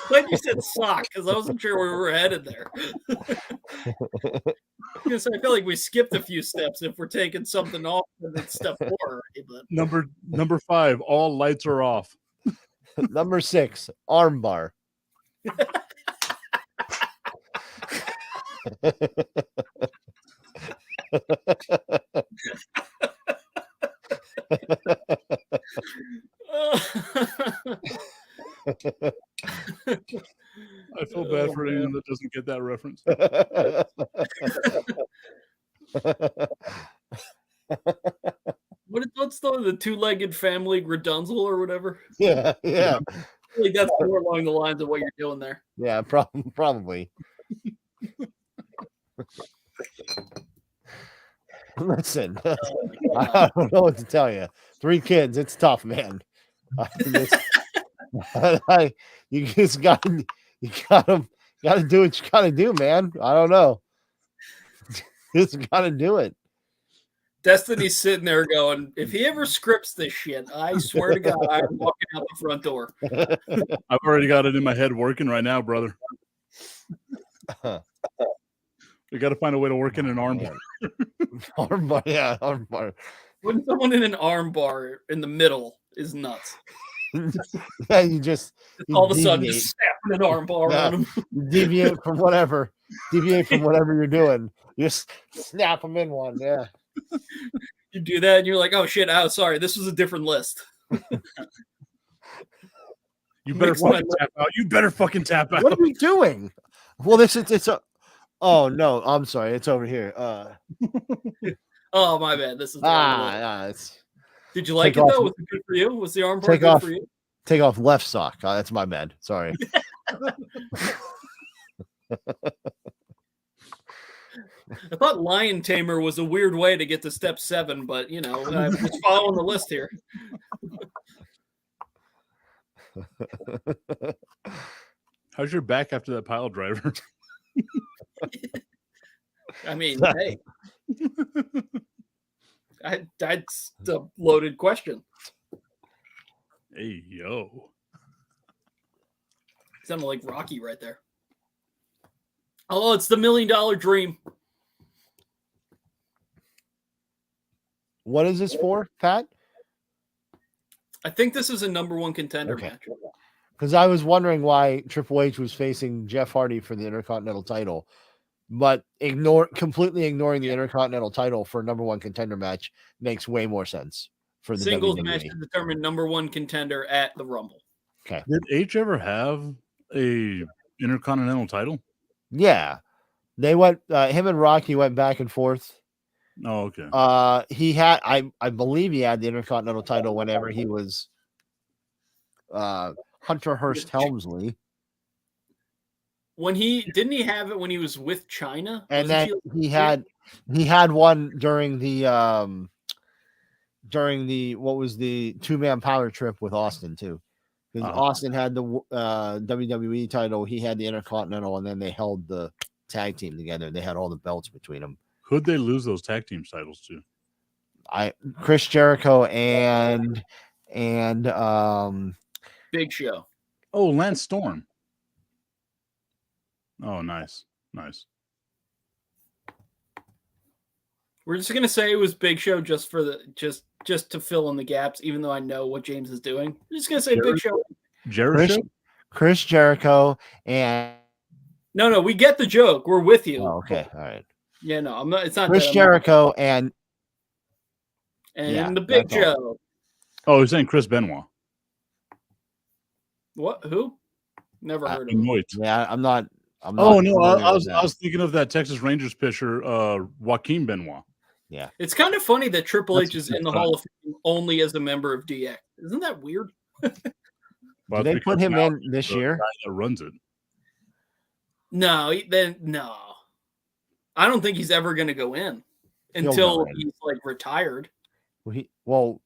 glad you said sock because I wasn't sure where we were headed there. Because I feel like we skipped a few steps if we're taking something off and it's step 4 already. But Number 5, all lights are off. Number 6. Arm bar. I feel bad for anyone that doesn't get that reference. what's the two-legged family Gradunzel or whatever? yeah. I feel like that's more along the lines of what you're doing there. Yeah, probably. Listen, I don't know what to tell you. 3 kids, it's tough, man. You just gotta do what you gotta do, man. I don't know. Just gotta do it. Destiny's sitting there going, if he ever scripts this shit, I swear to God, I'm walking out the front door. I've already got it in my head working right now, brother. We got to find a way to work in an arm bar. Arm bar, yeah, arm bar. Putting someone in an arm bar in the middle is nuts. Yeah, you All of a sudden, deviate. just snapping an arm bar Yeah. on him. You deviate from whatever you're doing. You just snap them in one. Yeah. You do that, and you're like, "Oh shit! Oh, sorry, this was a different list." You better Makes my fucking tap out. You better fucking tap out. What are we doing? Well, it's a. Oh no, I'm sorry. It's over here. Oh my bad. This is the wrong list. It's Did you like take it off- though? Was it good for you? Was the arm bar take good off- for you? take off left sock. That's my bad. Sorry. I thought Lion Tamer was a weird way to get to step 7, but I'm just following the list here. How's your back after that pile driver? I mean, hey, that's a loaded question. Hey, yo. Sounded like Rocky right there. Oh, it's the $1 million dream. What is this for, Pat? I think this is a number 1 contender Okay. match. Because I was wondering why Triple H was facing Jeff Hardy for the Intercontinental title, but completely ignoring the Intercontinental title for a number 1 contender match makes way more sense for the Singles WWE. match to determine number one contender at the Rumble. Okay. Did H ever have a Intercontinental title? Yeah. They went him and Rocky went back and forth. Oh, okay. He had I believe he had the Intercontinental title whenever he was Hunter Hearst Helmsley. When didn't he have it when he was with China? And Wasn't then he had one during the what was the 2-man power trip with Austin too. Because Austin had the WWE title, he had the Intercontinental, and then they held the tag team together. They had all the belts between them. Who'd they lose those tag team titles to? Chris Jericho and Big Show. Oh, Lance Storm. Oh, nice. We're just gonna say it was Big Show just for the just to fill in the gaps, even though I know what James is doing. We're just gonna say Big Show. Jericho? Chris Jericho and No, we get the joke. We're with you. oh, okay, all right. Yeah, no, I'm not. It's not Chris that I'm Jericho and and the Big that's all. Show. Oh, he's saying Chris Benoit. What? Who? Never heard of him. Benoit. yeah, I'm not. Oh no, familiar I with that. was thinking of that Texas Rangers pitcher, Joaquin Benoit. It's kind of funny that Triple That's H is a good in the time. Hall of Fame only as a member of DX. Isn't that weird? Did But they because put him now in this the year? guy that runs it. No. I don't think he's ever going to go in until go in. he's like retired. Well,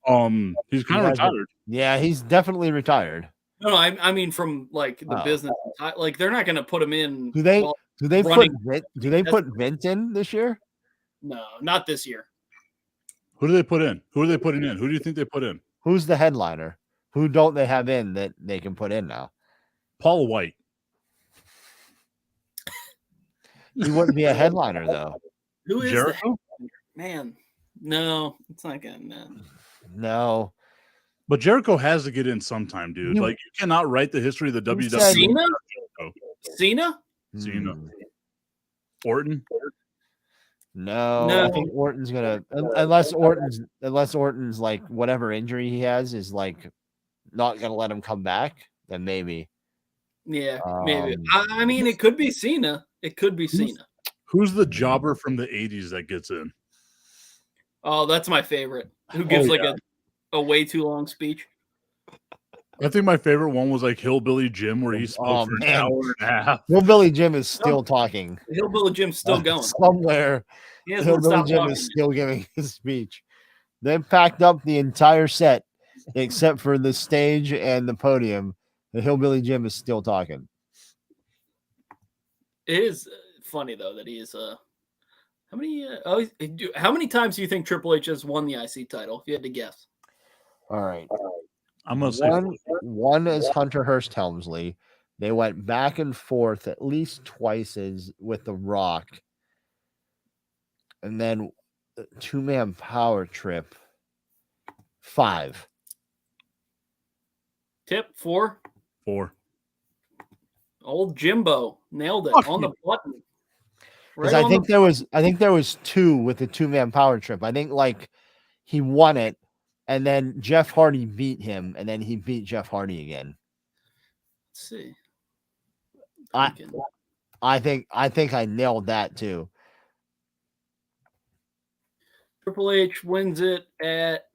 He's kind He of has retired. yeah, he's definitely retired. No, I mean from like the Oh. business. Like they're not going to put him in. Do they? well, Do they running- put Vince in this year? no, not this year. Who do they put in? Who are they putting in? Who do you think they put in? Who's the headliner? Who don't they have in that they can put in now? Paul White. He wouldn't be a headliner though. Who is Jericho? that? Man, no, it's not going to. No. But Jericho has to get in sometime, dude. You- Like you cannot write the history of the Who WWE. said- Cena? Jericho. Cena? Cena. Hmm. Orton. No, I No. think Orton's gonna unless Orton's like whatever injury he has is like not gonna let him come back, then maybe. Yeah, maybe. Um, I mean, it could be Cena. It could be Cena. Who's the jobber from the 80s that gets in? Oh, that's my favorite. Who gives like yeah. a way too long speech? I think my favorite one was like Hillbilly Jim, where he spoke Oh, for an man. hour and a half. Hillbilly Jim is still talking. Hillbilly Jim's still going. Somewhere. He hasn't Hillbilly stopped Jim talking. is still giving his speech. They packed up the entire set except for the stage and the podium. The Hillbilly Jim is still talking. It is funny though that he is how many times do you think Triple H has won the IC title? If you had to guess. All right. I'm gonna say One is Hunter Hearst Helmsley. They went back and forth at least twice as with The Rock. And then 2-man power trip. 5. Tip 4. 4. Old Jimbo nailed it Fuck on the you. button. Because Right I on think the- there was 2 with the 2-man power trip. I think like he won it, and then Jeff Hardy beat him, and then he beat Jeff Hardy again. Let's see. I- Thinking. I think I nailed that too. Triple H wins it at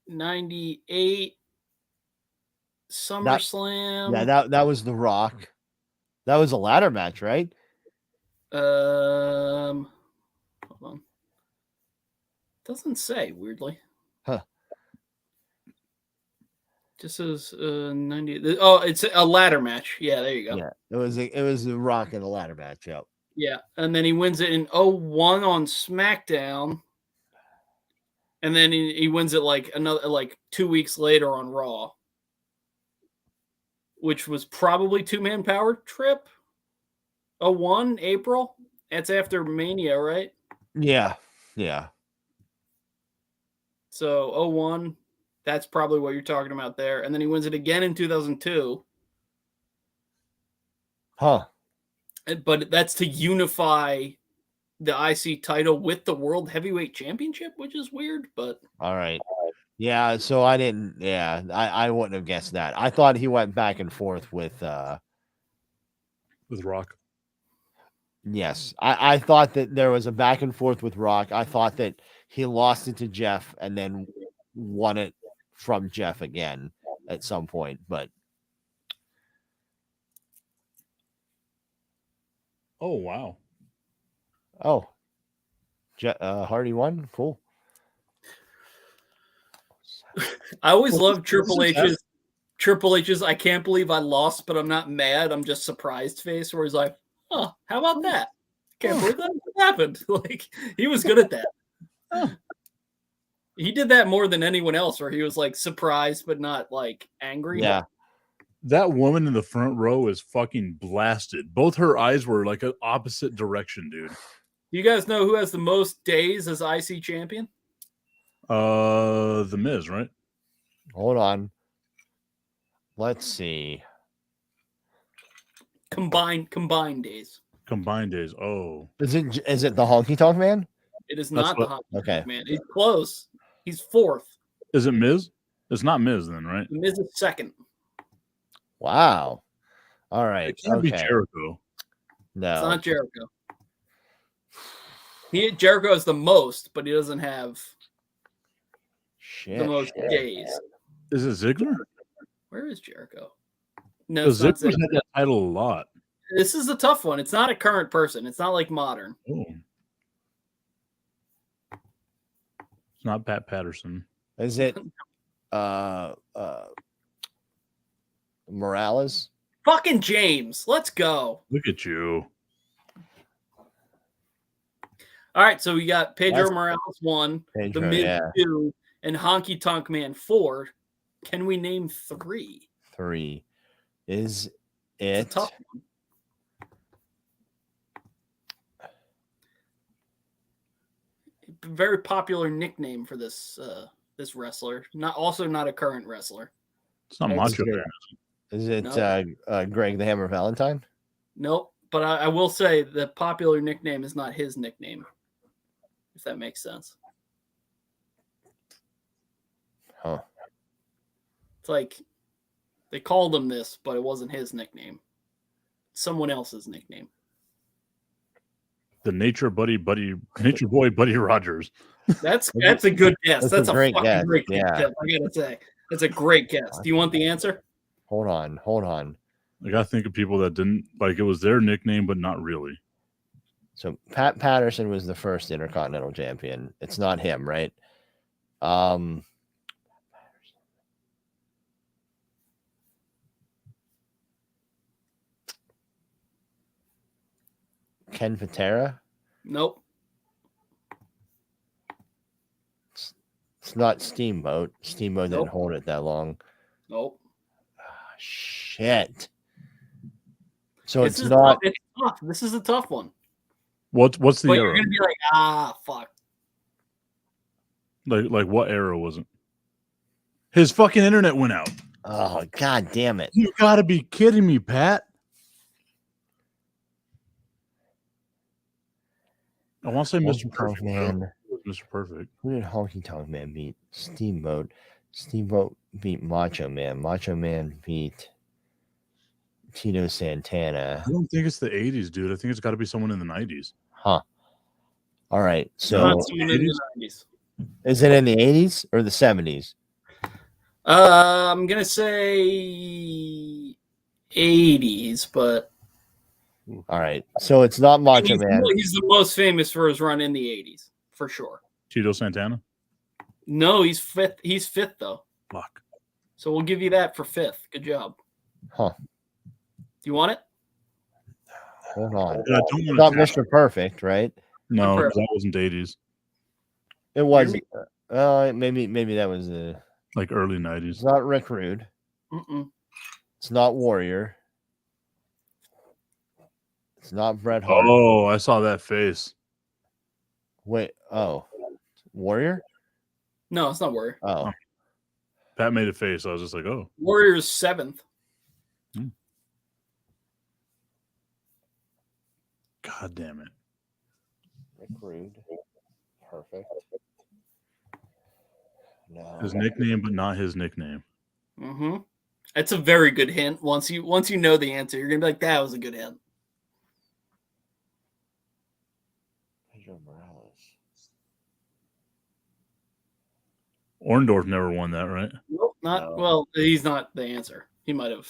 98 SummerSlam. Yeah, that was The Rock. That was a ladder match, right? Hold on. Doesn't say weirdly. Huh. Just says 90. Oh, it's a ladder match. Yeah, there you go. Yeah, it was The Rock in a ladder match. Yep. Yeah, and then he wins it in 01 on SmackDown. And then he wins it like 2 weeks later on Raw. Which was probably 2-man power trip. 01 April. That's after Mania, right? Yeah. So 01, that's probably what you're talking about there. And then he wins it again in 2002. Huh. But that's to unify the IC title with the World Heavyweight Championship, which is weird. But All right. Yeah, so I didn't. Yeah, I wouldn't have guessed that. I thought he went back and forth with. With Rock. Yes, I thought that there was a back and forth with Rock. I thought that he lost it to Jeff and then won it from Jeff again at some point. But Oh wow. oh, Hardy won. Cool. I always Well, love this Triple is H's. Triple H's. I can't believe I lost, but I'm not mad. I'm just surprised face, where he's like, "Huh? How about that? Can't believe that happened." Like he was good at that. Huh. He did that more than anyone else, where he was like surprised but not like angry. Yeah, That woman in the front row is fucking blasted. Both her eyes were like an opposite direction, dude. You guys know who has the most days as IC champion? The Miz, right? hold on. Let's see. Combined days. Combined days. Oh, Is it the Honky Tonk Man? It is That's not what- the hot Okay. man. He's close. He's fourth. is it Miz? It's not Miz then, right? The Miz is second. Wow. All right. It can't be Okay. Jericho. No. It's not Jericho. Jericho has the most, but he doesn't have Shit. the most days. Is it Ziggler? Where is Jericho? No, Because it's not Ziggler's Ziggler. had that title a lot. This is a tough one. It's not a current person. It's not like modern. Oh. It's not Pat Patterson. Is it Morales? Fucking James. Let's go. Look at you. All right, so we got Pedro That's- Morales 1, The Pedro, Miz yeah. 2, and Honky Tonk Man 4. Can we name 3? 3. Is It's it a tough one. Very popular nickname for this this wrestler. Not a current wrestler. It's not It's Macho good. Man. is it No. Greg the Hammer Valentine? Nope. But I will say the popular nickname is not his nickname. If that makes sense. Huh. It's like they called him this, but it wasn't his nickname. Someone else's nickname. The Nature Boy Buddy Rogers. That's a good guess. That's a great fucking guess, great yeah. guess. I gotta say, that's a great guess. Do you want the answer? Hold on. I gotta think of people that didn't like it was their nickname, but not really. So Pat Patterson was the first Intercontinental Champion. It's not him, right? Ken Patera? Nope. It's not Steamboat. Steamboat didn't Nope. hold it that long. Nope. Ah, shit. So This it's is not. tough. It's tough. This is a tough one. What's the But you're era? gonna be like, fuck. Like what era was it? His fucking internet went out. Oh, god damn it. You gotta be kidding me, Pat. I want to say Mr. Honky Tonk Perfect. Man. Mr. Perfect. Who did Honky Tonk Man beat? Steamboat. Steamboat beat Macho Man. Macho Man beat Tito Santana. I don't think it's the 80s, dude. I think it's got to be someone in the 90s. Huh. All right. So Not someone in the 90s. is it in the 80s or the 70s? I'm gonna say 80s, but All right. So it's not Macho Man. he's the most famous for his run in the 80s, for sure. Tito Santana. No, he's fifth. He's fifth though. Fuck. So we'll give you that for fifth. Good job. Huh. Do you want it? Hold on. And I don't It's want not to. Mr. Perfect, right? No, Perfect. that wasn't 80s. It was. Maybe that was Like early It's 90s. not Rick Rude. Mm-mm. It's not Warrior. It's not Bret Hart. Oh, I saw that face. Wait. Oh, Warrior. No, it's not Warrior. Oh, Pat made a face. I was just like, oh. Warrior's seventh. God damn it. Rick Rude. Perfect. No. His nickname, but not his nickname. Mm-hmm. That's a very good hint. Once you know the answer, you're gonna be like, that was a good hint. Pedro Morales. Orndorff never won that, right? Nope, not No. well. He's not the answer. He might have.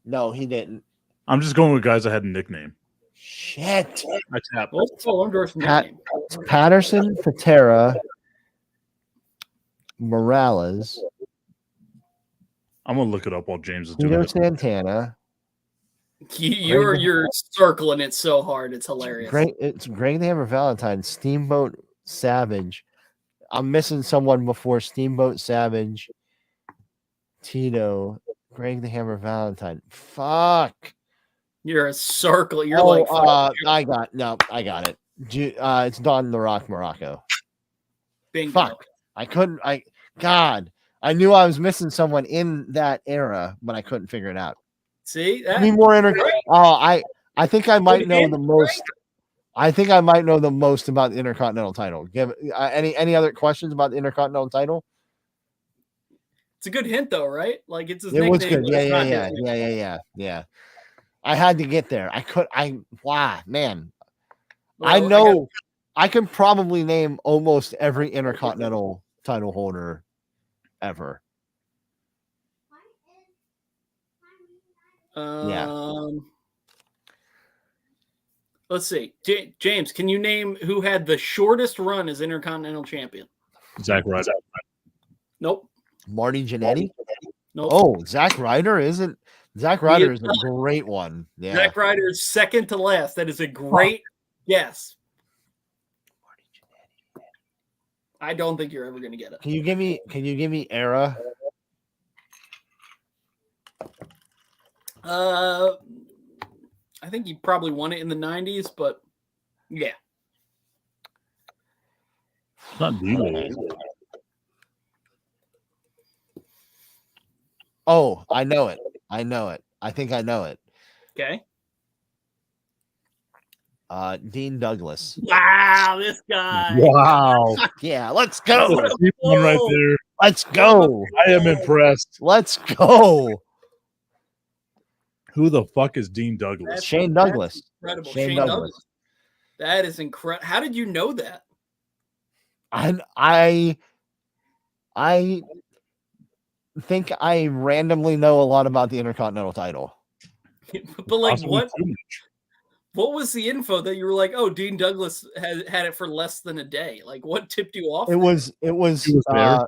No, he didn't. I'm just going with guys that had a nickname. Shit. I tap. What's Orndorff's Pat- nickname? It's Patterson, Patera, Morales, I'm gonna look it up while James is doing Tito it. Santana. You're circling it so hard. It's hilarious. It's Greg the Hammer Valentine, Steamboat Savage. I'm missing someone before Steamboat Savage, Tito, Greg the Hammer Valentine. Fuck. You're a circle. You're like, I got it. It's Don the Rock Morocco. bingo. Fuck. God. I knew I was missing someone in that era, but I couldn't figure it out. See Any that? more Great. I think I might know Again, the most. I think I might know the most about the Intercontinental title. Give any other questions about the Intercontinental title? It's a good hint though, right? Like it's his It nickname. was good. but it's not his nickname. Yeah. I had to get there. Man. I Well, know I can probably name almost every Intercontinental title holder ever. Yeah. Let's see. James, can you name who had the shortest run as Intercontinental Champion? Zack Ryder. Nope. Marty Jannetty? Nope. Oh, Zack Ryder isn't. Zack Ryder is a great one. Yeah. Zack Ryder is second to last. That is a great guess. I don't think you're ever going to get it. Can you give me era? I think he probably won it in the 90s, but yeah. It's not D-Wade. Oh, I know it. I think I know it. Okay. Dean Douglas. Wow, this guy. Wow. Yeah, let's go. Deep one right there. Let's go. I am impressed. Let's go. Who the fuck is Dean Douglas? That's- Shane Douglas. Incredible. Shane Shane Douglas. Douglas. That is incredible. How did you know that? I think I randomly know a lot about the Intercontinental title. But like, Possibly what? too much. What was the info that you were like, oh, Dean Douglas had it for less than a day? Like, what tipped you off? It was He was there.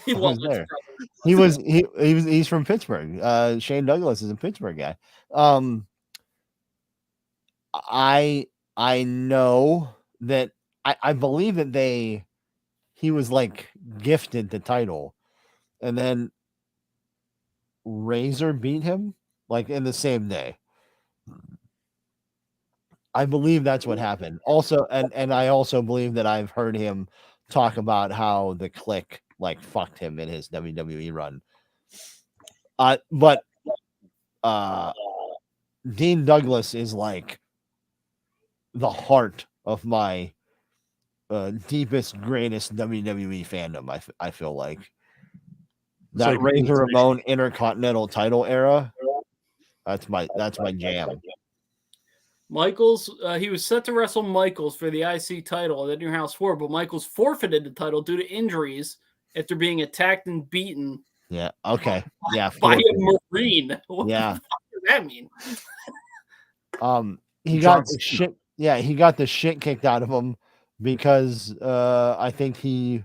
He I was was there. He's from Pittsburgh. Shane Douglas is a Pittsburgh guy. I know that I believe that he was like gifted the title, and then Razor beat him like in the same day. I believe that's what happened. Also, and I also believe that I've heard him talk about how the Click like fucked him in his WWE run. But Dean Douglas is like the heart of my deepest, greatest WWE fandom. I feel like that like- Razor Ramon Intercontinental title era. That's my jam. Michaels, he was set to wrestle Michaels for the IC title at New House 4, but Michaels forfeited the title due to injuries after being attacked and beaten Yeah. Okay. Yeah. by a forfeit. Marine. What Yeah. the fuck does that mean? He John got the Cena. shit. Yeah, he got the shit kicked out of him because I think he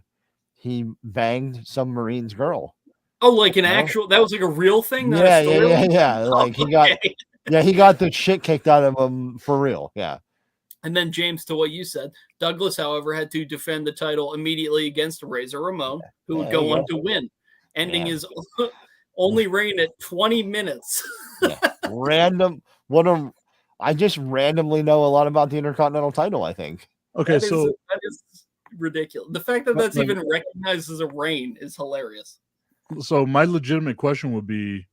banged some Marine's girl. Oh, like an No. actual, that was like a real thing? Not a Yeah, story? yeah. Like he got Okay. he got the shit kicked out of him for real. Yeah. And then, James, to what you said, Douglas, however, had to defend the title immediately against Razor Ramon, who would Yeah, go there you on to win, ending Yeah. his only reign at 20 minutes. Random. I just randomly know a lot about the Intercontinental title, I think. Okay, That is ridiculous. The fact that But, that's like- even recognized as a reign is hilarious. so my legitimate question would be,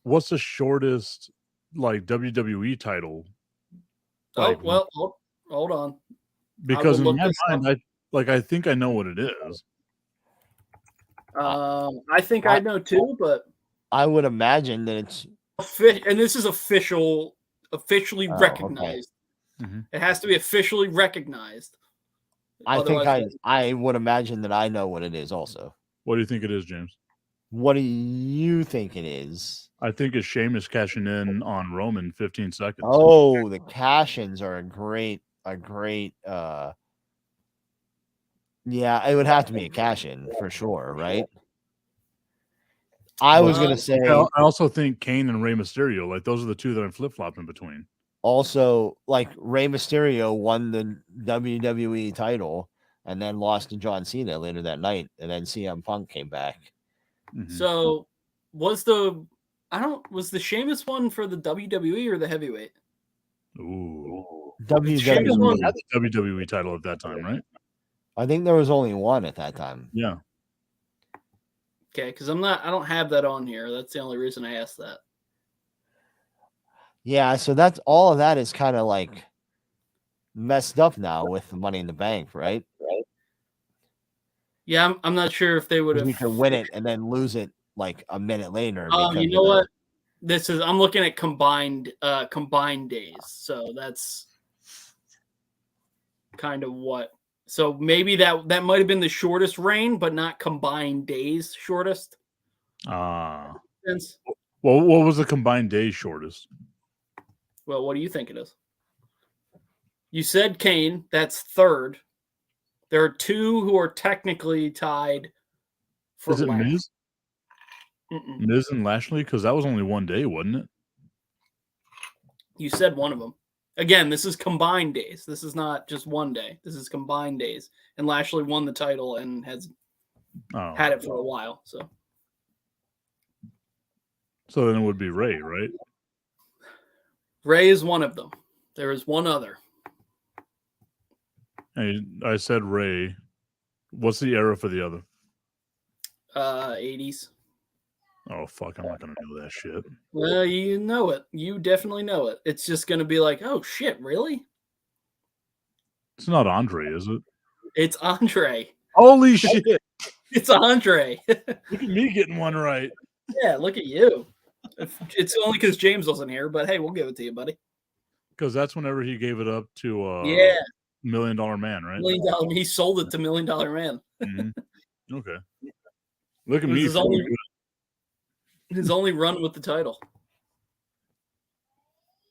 what's the shortest like WWE title? Like, Oh, well, hold on. because in look my this mind, I think I know what it is. I think I know too, but I would imagine that it's and this is officially okay. recognized. Mhm. It has to be officially recognized. I think Otherwise, I would imagine that I know what it is also. What do you think it is, James? What do you think it is? I think it's Sheamus cashing in on Roman 15 seconds. Oh, the cash-ins are a great yeah, it would have to be a cash-in for sure, right? I was gonna say I also think Kane and Rey Mysterio, like those are the two that I'm flip-flopping between. also like Rey Mysterio won the WWE title and then lost to John Cena later that night, and then CM Punk came back. Mhm. so was the Sheamus one for the WWE or the heavyweight? Ooh. Sheamus won- WWE. Had the WWE title at that time, right? I think there was only one at that time. Yeah. Okay, because I don't have that on here. That's the only reason I asked that. Yeah, so that's all of that is kind of like messed up now with the Money in the Bank, right? Yeah, I'm not sure if they would 'Cause have. you could win it and then lose it like a minute later. You because know of what? I'm looking at combined days, so that's kind of what. So maybe that might have been the shortest reign, but not combined days shortest. Ah. Since, Well, what was the combined days shortest? well, what do you think it is? You said Kane. That's third. There are two who are technically tied. For Is it last. Miz? Mm-mm. Miz and Lashley? Because that was only one day, wasn't it? You said one of them. Again, this is combined days. This is not just one day. This is combined days. And Lashley won the title and has Oh. had it for a while. So So then it would be Ray, right? Ray is one of them. There is one other. I said Ray. What's the era for the other? 80s. Oh, fuck. I'm not going to know that shit. Well, you know it. You definitely know it. It's just going to be like, oh, shit, really? It's not Andre, is it? It's Andre. Holy shit. It's Andre. Look at me getting one right. Yeah, look at you. It's only because James wasn't here, but hey, we'll give it to you, buddy. Because that's whenever he gave it up to Yeah, $1 Million Man, right? $1 Million. He sold it to $1 Million Man. Mhm. Okay. Look at It was me. his feeling only- good. His only run with the title.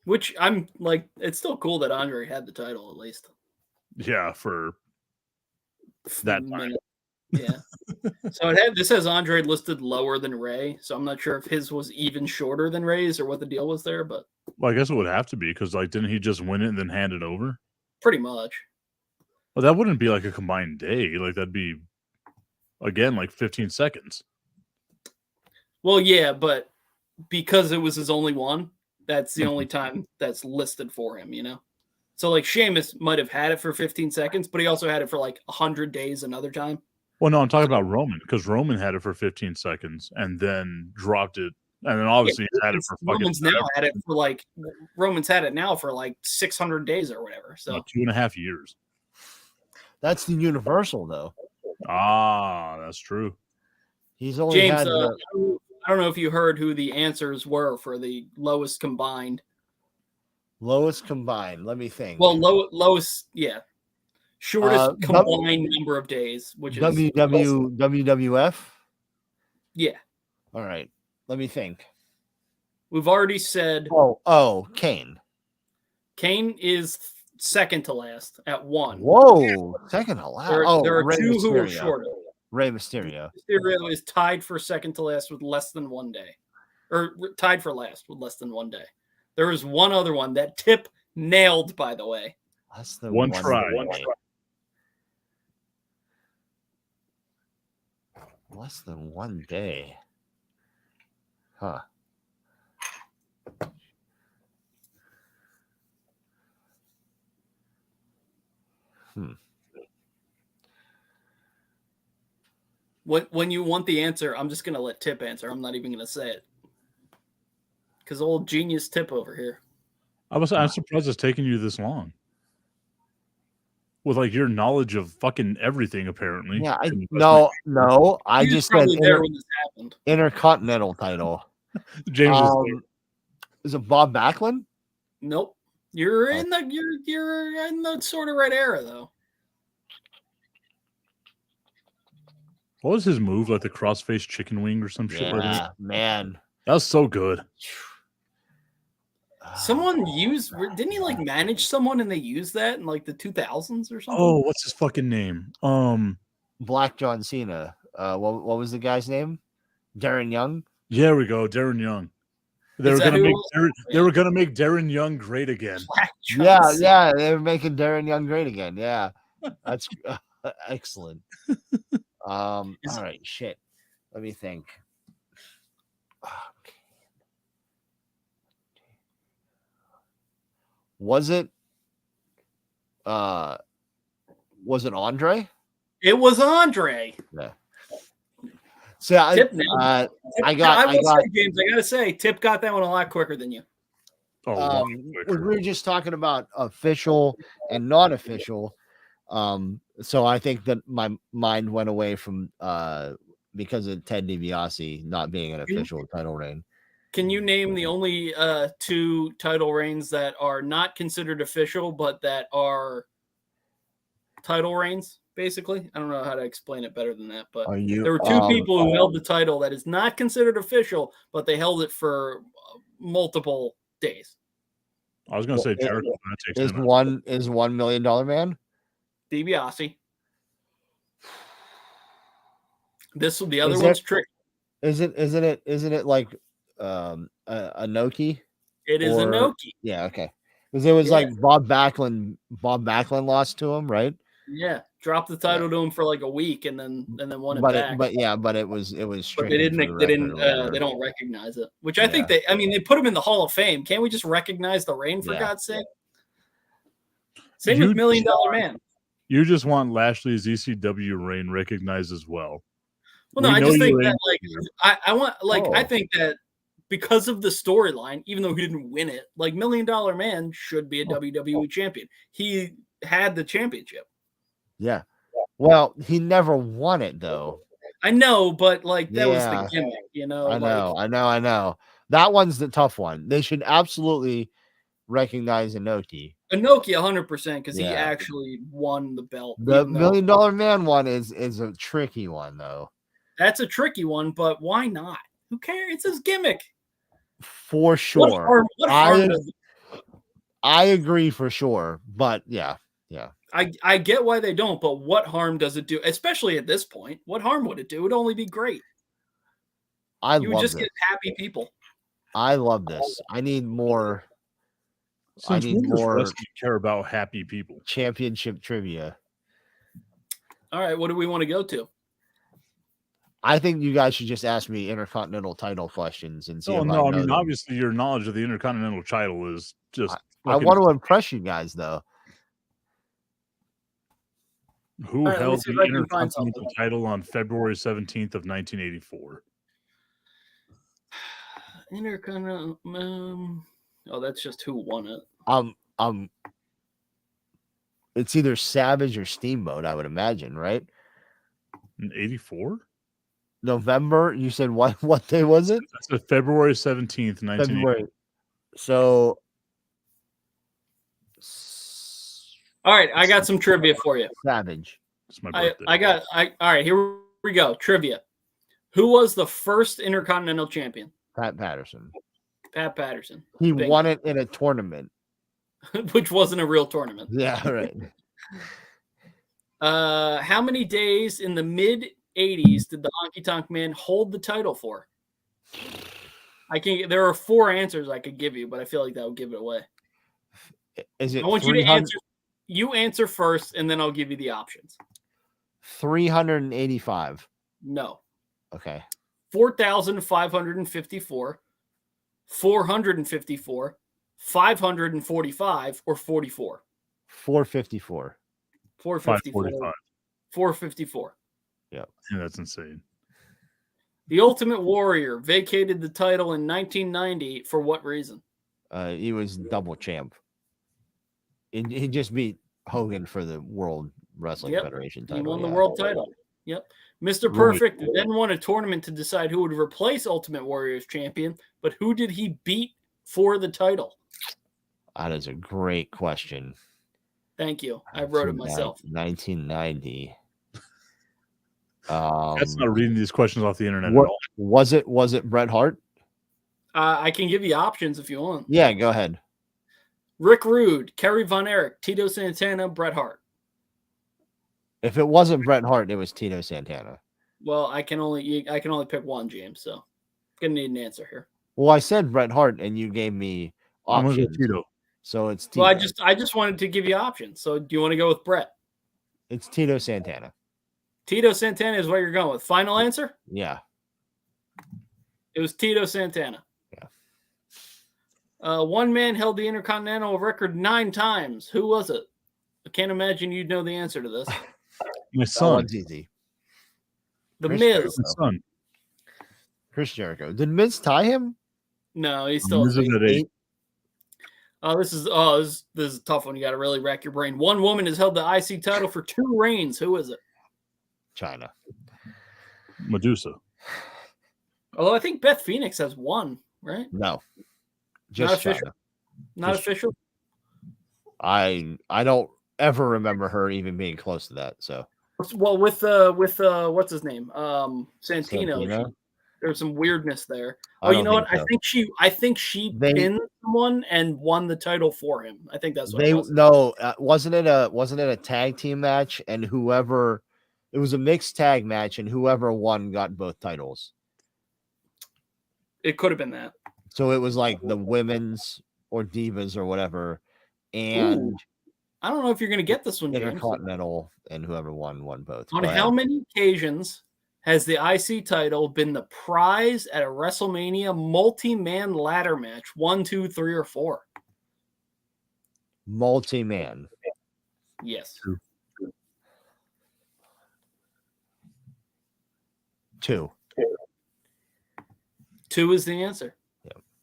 Which I'm like, it's still cool that Andre had the title at least. Yeah, for that time. Yeah. So this has Andre listed lower than Ray. So I'm not sure if his was even shorter than Ray's or what the deal was there, but Well, I guess it would have to be because, like, didn't he just win it and then hand it over? pretty much. Well, that wouldn't be like a combined day. Like, that'd be, again, like 15 seconds. Well, yeah, but because it was his only one, that's the only time that's listed for him, you know? So, like, Sheamus might have had it for 15 seconds, but he also had it for like 100 days another time. Well, no, I'm talking about Roman because Roman had it for 15 seconds and then dropped it. And then obviously he's had it for fucking Roman's had it now for like 600 days or whatever. So 2.5 years. That's the Universal though. Ah, that's true. He's only James, had I don't know if you heard who the answers were for the lowest combined. lowest combined. Let me think. Well, lowest, yeah, shortest W- combined number of days, which is WWF. yeah. All right. Let me think. We've already said Oh, Kane. Kane is second to last at 1. Whoa, second to last. There are Rey two who are Mysterio. shorter. Rey Mysterio. Mysterio is tied for second to last with less than 1 day, or tied for last with less than 1 day. There is one other one that Tip nailed, by the way. That's the One try. day. Less than 1 day. Huh. When you want the answer, I'm just gonna let Tip answer. I'm not even gonna say it because old genius Tip over here. I'm surprised it's taking you this long. with like your knowledge of fucking everything, apparently. Yeah, And no. I He was just said probably there when this happened. Intercontinental title. James was Is it Bob Backlund? Nope. You're in the you're in the sort of right era though. what was his move? Like the crossface chicken wing or some shit like Yeah, that? man. That was so good. Someone didn't he like manage someone and they used that in like the 2000s or something? Oh, what's his fucking name? Black John Cena. What was the guy's name? Darren Young. Yeah, there we go. Darren Young. They Is were that gonna who make it was? Darren, they were gonna make Darren Young great again. Black John Yeah, Cena. yeah. They were making Darren Young great again. Yeah, that's excellent. All right, shit. Let me think. Okay. Was it Andre? It was Andre. Yeah. So Tip nailed I I got say, James, I gotta say, Tip got that one a lot quicker than you. Oh, wow. we were just talking about official and non-official. So I think that my mind went away from because of Ted DiBiase not being an official title reign. Can you name the only 2 title reigns that are not considered official, but that are title reigns? Basically, I don't know how to explain it better than that, but Are you? there were 2 people who held the title that is not considered official, but they held it for multiple days. I was gonna say Jericho. That takes Is him out. $1 million man? DiBiase. The other Is one's it- tricky. Isn't it like Inoki? It is or- Inoki. Yeah, okay. Because it was Yeah. like Bob Backlund lost to him, right? Yeah, dropped the title to him for like a week and then won it But back. but it was But they stricken didn't. for the They didn't. record or whatever. They don't recognize it. Which I think they. I mean, they put him in the Hall of Fame. Can't we just recognize the reign for Yeah. God's sake? Same You with $1 Million Man. You just want Lashley's ECW reign recognized as well. Well, no, We I know just you think were that in like I want like I Oh. think that because of the storyline, even though he didn't win it, like $1 Million Man should be a WWE champion. He had the championship. Yeah. Well, he never won it though. I know, but like that was Yeah. the gimmick, you know. I know, like, I know. That one's the tough one. They should absolutely recognize Inoki. Inoki 100% because he Yeah. actually won the belt. The even $1 though- Million Man one is a tricky one though. That's a tricky one, but why not? Who cares? It's his gimmick. For What sure. harm, what harm I- does I agree for sure. But yeah. I get why they don't, but what harm does it do? Especially at this point, what harm would it do? It would only be great. I You would love just this. get happy people. I love this. I need more Since need when does more- wrestling care about happy people? championship trivia. All right, what do we want to go to? I think you guys should just ask me intercontinental title questions and see Oh if no, I know mean them. obviously your knowledge of the Intercontinental title is just. I fucking- want to impress you guys though. Who All right, let me held see the if I can find Intercontinental something. title on February 17th of 1984? Intercontinental. Oh, that's just who won it. It's either Savage or Steamboat, I would imagine, right? In 84? November. You said what day was it? That's February 17th, 1984. February. So All right, I got some trivia for you. Savage. It's my I birthday. all right, here we go. Trivia. Who was the first Intercontinental Champion? Pat Patterson. Pat Patterson. He Bingo. won it in a tournament. Which wasn't a real tournament. Yeah, right. How many days in the mid 80s did the Honky Tonk Man hold the title for? There are 4 answers I could give you, but I feel like that would give it away. Is it I want you to 300 answer. You answer first, and then I'll give you the options. 385? No. Okay. 4,554, 454, 545, or 44. 454. 454. 545. 454. Yeah, that's insane. The Ultimate Warrior vacated the title in 1990 for what reason? He was double champ. He just beat Hogan for the World Wrestling Yep, Federation He title. won the yeah. world title. Yep. Mr. Right. Perfect then won a tournament to decide who would replace Ultimate Warrior's champion, but who did he beat for the title? That is a great question. Thank you. I wrote it myself. 1990. That's not reading these questions off the internet what- at all. Was it Bret Hart? I can give you options if you want. Yeah, go ahead. Rick Rude, Kerry Von Erich, Tito Santana, Bret Hart. If it wasn't Bret Hart, it was Tito Santana. Well, I can only pick one, James. So, gonna need an answer here. Well, I said Bret Hart, and you gave me I'm gonna go options. Tito. So it's Tito. Well, I just wanted to give you options. So, do you want to go with Bret? It's Tito Santana. Tito Santana is what you're going with. Final answer? Yeah. It was Tito Santana. Yeah. One man held the Intercontinental record 9 times. Who was it? I can't imagine you'd know the answer to this. My That son. one's easy. The Chris Miz. My son. Chris Jericho. Did Miz tie him? No, he's still. Miz is at 8. This is a tough one. You got to really rack your brain. One woman has held the IC title for 2 reigns. Who is it? China. Medusa. Although I think Beth Phoenix has 1, right? No. Just official? China. Not Just- official. I don't ever remember her even being close to that. So Well, with what's his name? Santino. Santino? There's some weirdness there. I Oh, you don't know what? think so. I think she They- pinned someone and won the title for him. I think that's what They it was. no, wasn't it a tag team match? And whoever, it was a mixed tag match, and whoever won got both titles. It could have been that. So it was like the women's or divas or whatever, and I don't know if you're going to get this one, James. Intercontinental, and whoever won both. On Go ahead. how many occasions has the IC title been the prize at a WrestleMania multi-man ladder match? 1, 2, 3, or 4? Multi-man. Yes. 2. 2 is the answer.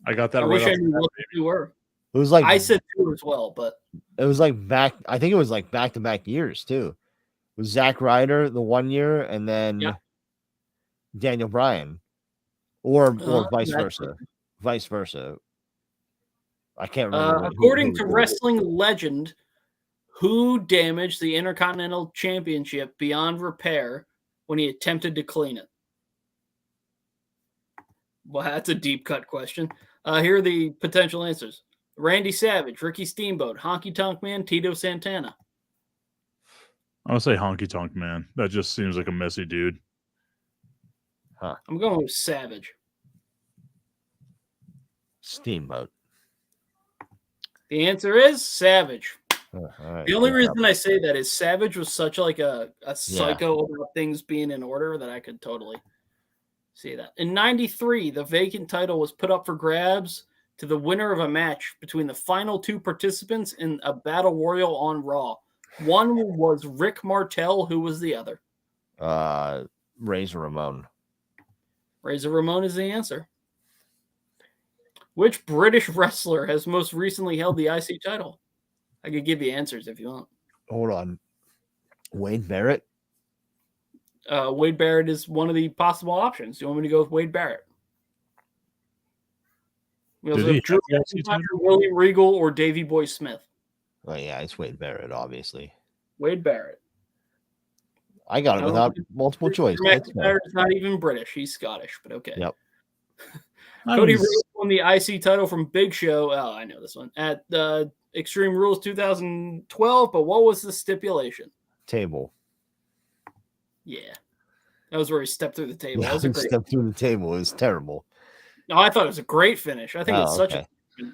I got that I right wish off I knew what the 2 were. It was like I said 2 as well, but it was like back. I think it was like back-to-back years too. It was Zack Ryder the one year, and then Yeah. Daniel Bryan, or vice that's- versa. Vice versa. I can't remember. according who to did it. Wrestling Legend, who damaged the Intercontinental Championship beyond repair when he attempted to clean it? Well, that's a deep cut question. Here are the potential answers: Randy Savage, Ricky Steamboat, Honky Tonk Man, Tito Santana. I'll say Honky Tonk Man. That just seems like a messy dude. I'm going with Savage. Steamboat. The answer is Savage. All right. The only Yeah. reason I say that is Savage was such like a psycho about things being in order that I could totally see that. In 93, the vacant title was put up for grabs to the winner of a match between the final 2 participants in a battle royal on Raw. One was Rick Martel. Who was the other? Razor Ramon. Razor Ramon is the answer. Which British wrestler has most recently held the IC title? I could give you answers if you want. Hold on. Wade Barrett. Wade Barrett is one of the possible options. Do you want me to go with Wade Barrett? We also Did he have Drew have the IC title? McIntyre, William Regal, or Davey Boy Smith. Oh yeah, it's Wade Barrett, obviously. Wade Barrett. I got it No, without multiple choice. Drew It's fine. McIntyre is not even British. He's Scottish, but okay. Yep. Cody Rhodes won the IC title from Big Show. Oh, I know this one. At Extreme Rules 2012, but what was the stipulation? Table. Yeah. That was where he stepped through the table. Yeah, That was a great. step through the table. It was terrible. No, I thought it was a great finish. I think it's such okay. a.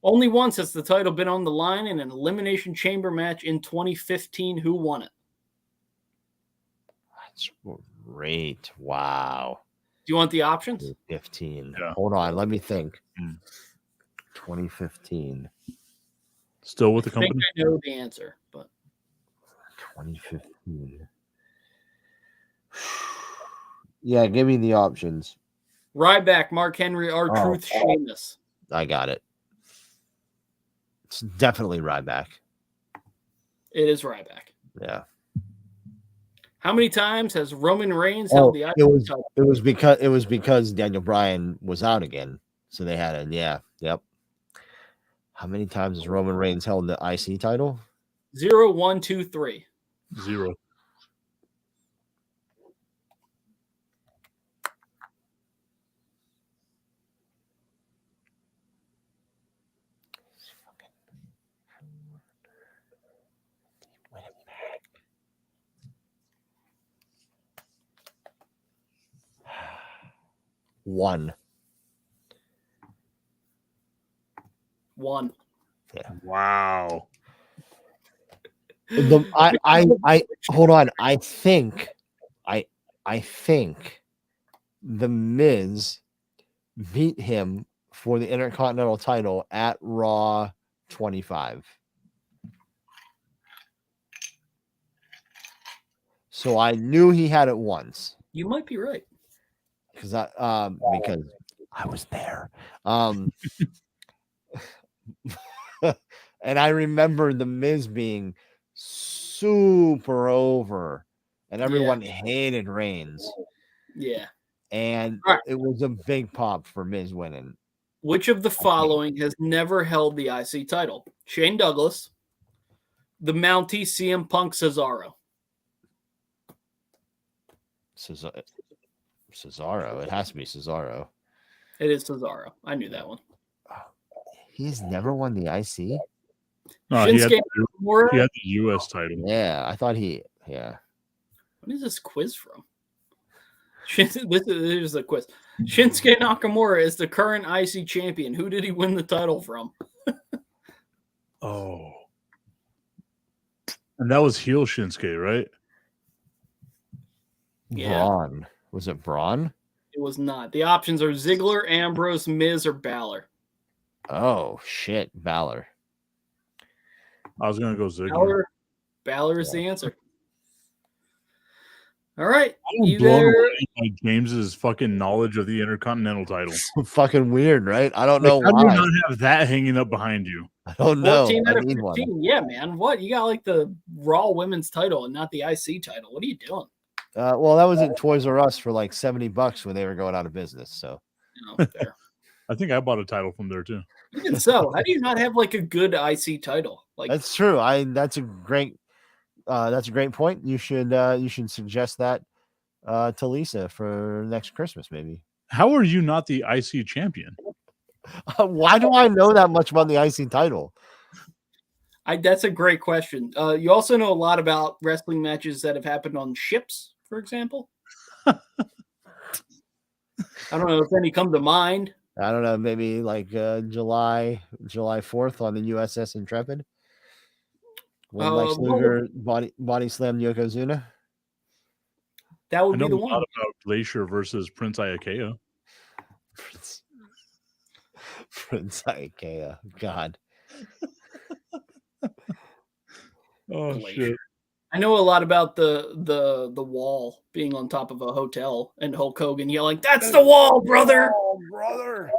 Only once has the title been on the line in an Elimination Chamber match in 2015. Who won it? That's great. Wow. Do you want the options? 15. Yeah. Hold on. Let me think. Hmm. 2015. Still with the I think company? I know the answer, but 2015. Yeah, give me the options. Ryback, Mark Henry, R-Truth, Sheamus. I got it. It's definitely Ryback. It is Ryback. Yeah. How many times has Roman Reigns held the IC title? It was because Daniel Bryan was out again, so they had it. Yeah, yep. How many times has Roman Reigns held the IC title? 0, 1, 2, 3. 0. One. 1. Wow. I hold on. I think the Miz beat him for the Intercontinental title at Raw 25. So I knew he had it once You might be right. because I was there. And I remember the Miz being super over, and everyone hated Reigns. Yeah. And All right. it was a big pop for Miz winning. Which of the following has never held the IC title? Shane Douglas, the Mountie, CM Punk, Cesaro. Cesaro. It has to be Cesaro. It is Cesaro. I knew that one. He's never won the IC. No, he had Shinsuke Nakamura. the US title. Yeah, I thought he. Yeah. What is this quiz from? This is a quiz. Shinsuke Nakamura is the current IC champion. Who did he win the title from? Oh. And that was heel Shinsuke, right? Yeah. Braun. Was it Braun? It was not. The options are Ziggler, Ambrose, Miz, or Balor. Oh shit, Balor. I was gonna go Ziggler. Balor is the answer. All right. I'm You blown there? away by James's fucking knowledge of the Intercontinental title. Fucking weird, right? I don't Like, know how do you why. not have that hanging up behind you? I don't know. 14 out I of need one. 15. Yeah, man. What? You got like the Raw Women's title and not the IC title. What are you doing? Well, that was at Toys R Us for like $70 when they were going out of business. So No, fair. I think I bought a title from there too. Even so, how do you not have like a good IC title? Like that's true. That's a great point. You should suggest that to Lisa for next Christmas, maybe. How are you not the IC champion? Why do I know that much about the IC title? that's a great question. You also know a lot about wrestling matches that have happened on ships, for example. I don't know if any come to mind. I don't know, maybe like July 4th on the USS Intrepid when Lex Luger body slammed Yokozuna. That would I know be the a one. lot about Glacier versus Prince Iakea. Prince Ikea. God. Oh Glacier. shit! I know a lot about the wall being on top of a hotel and Hulk Hogan yelling, "That's the wall, brother!" Oh, brother.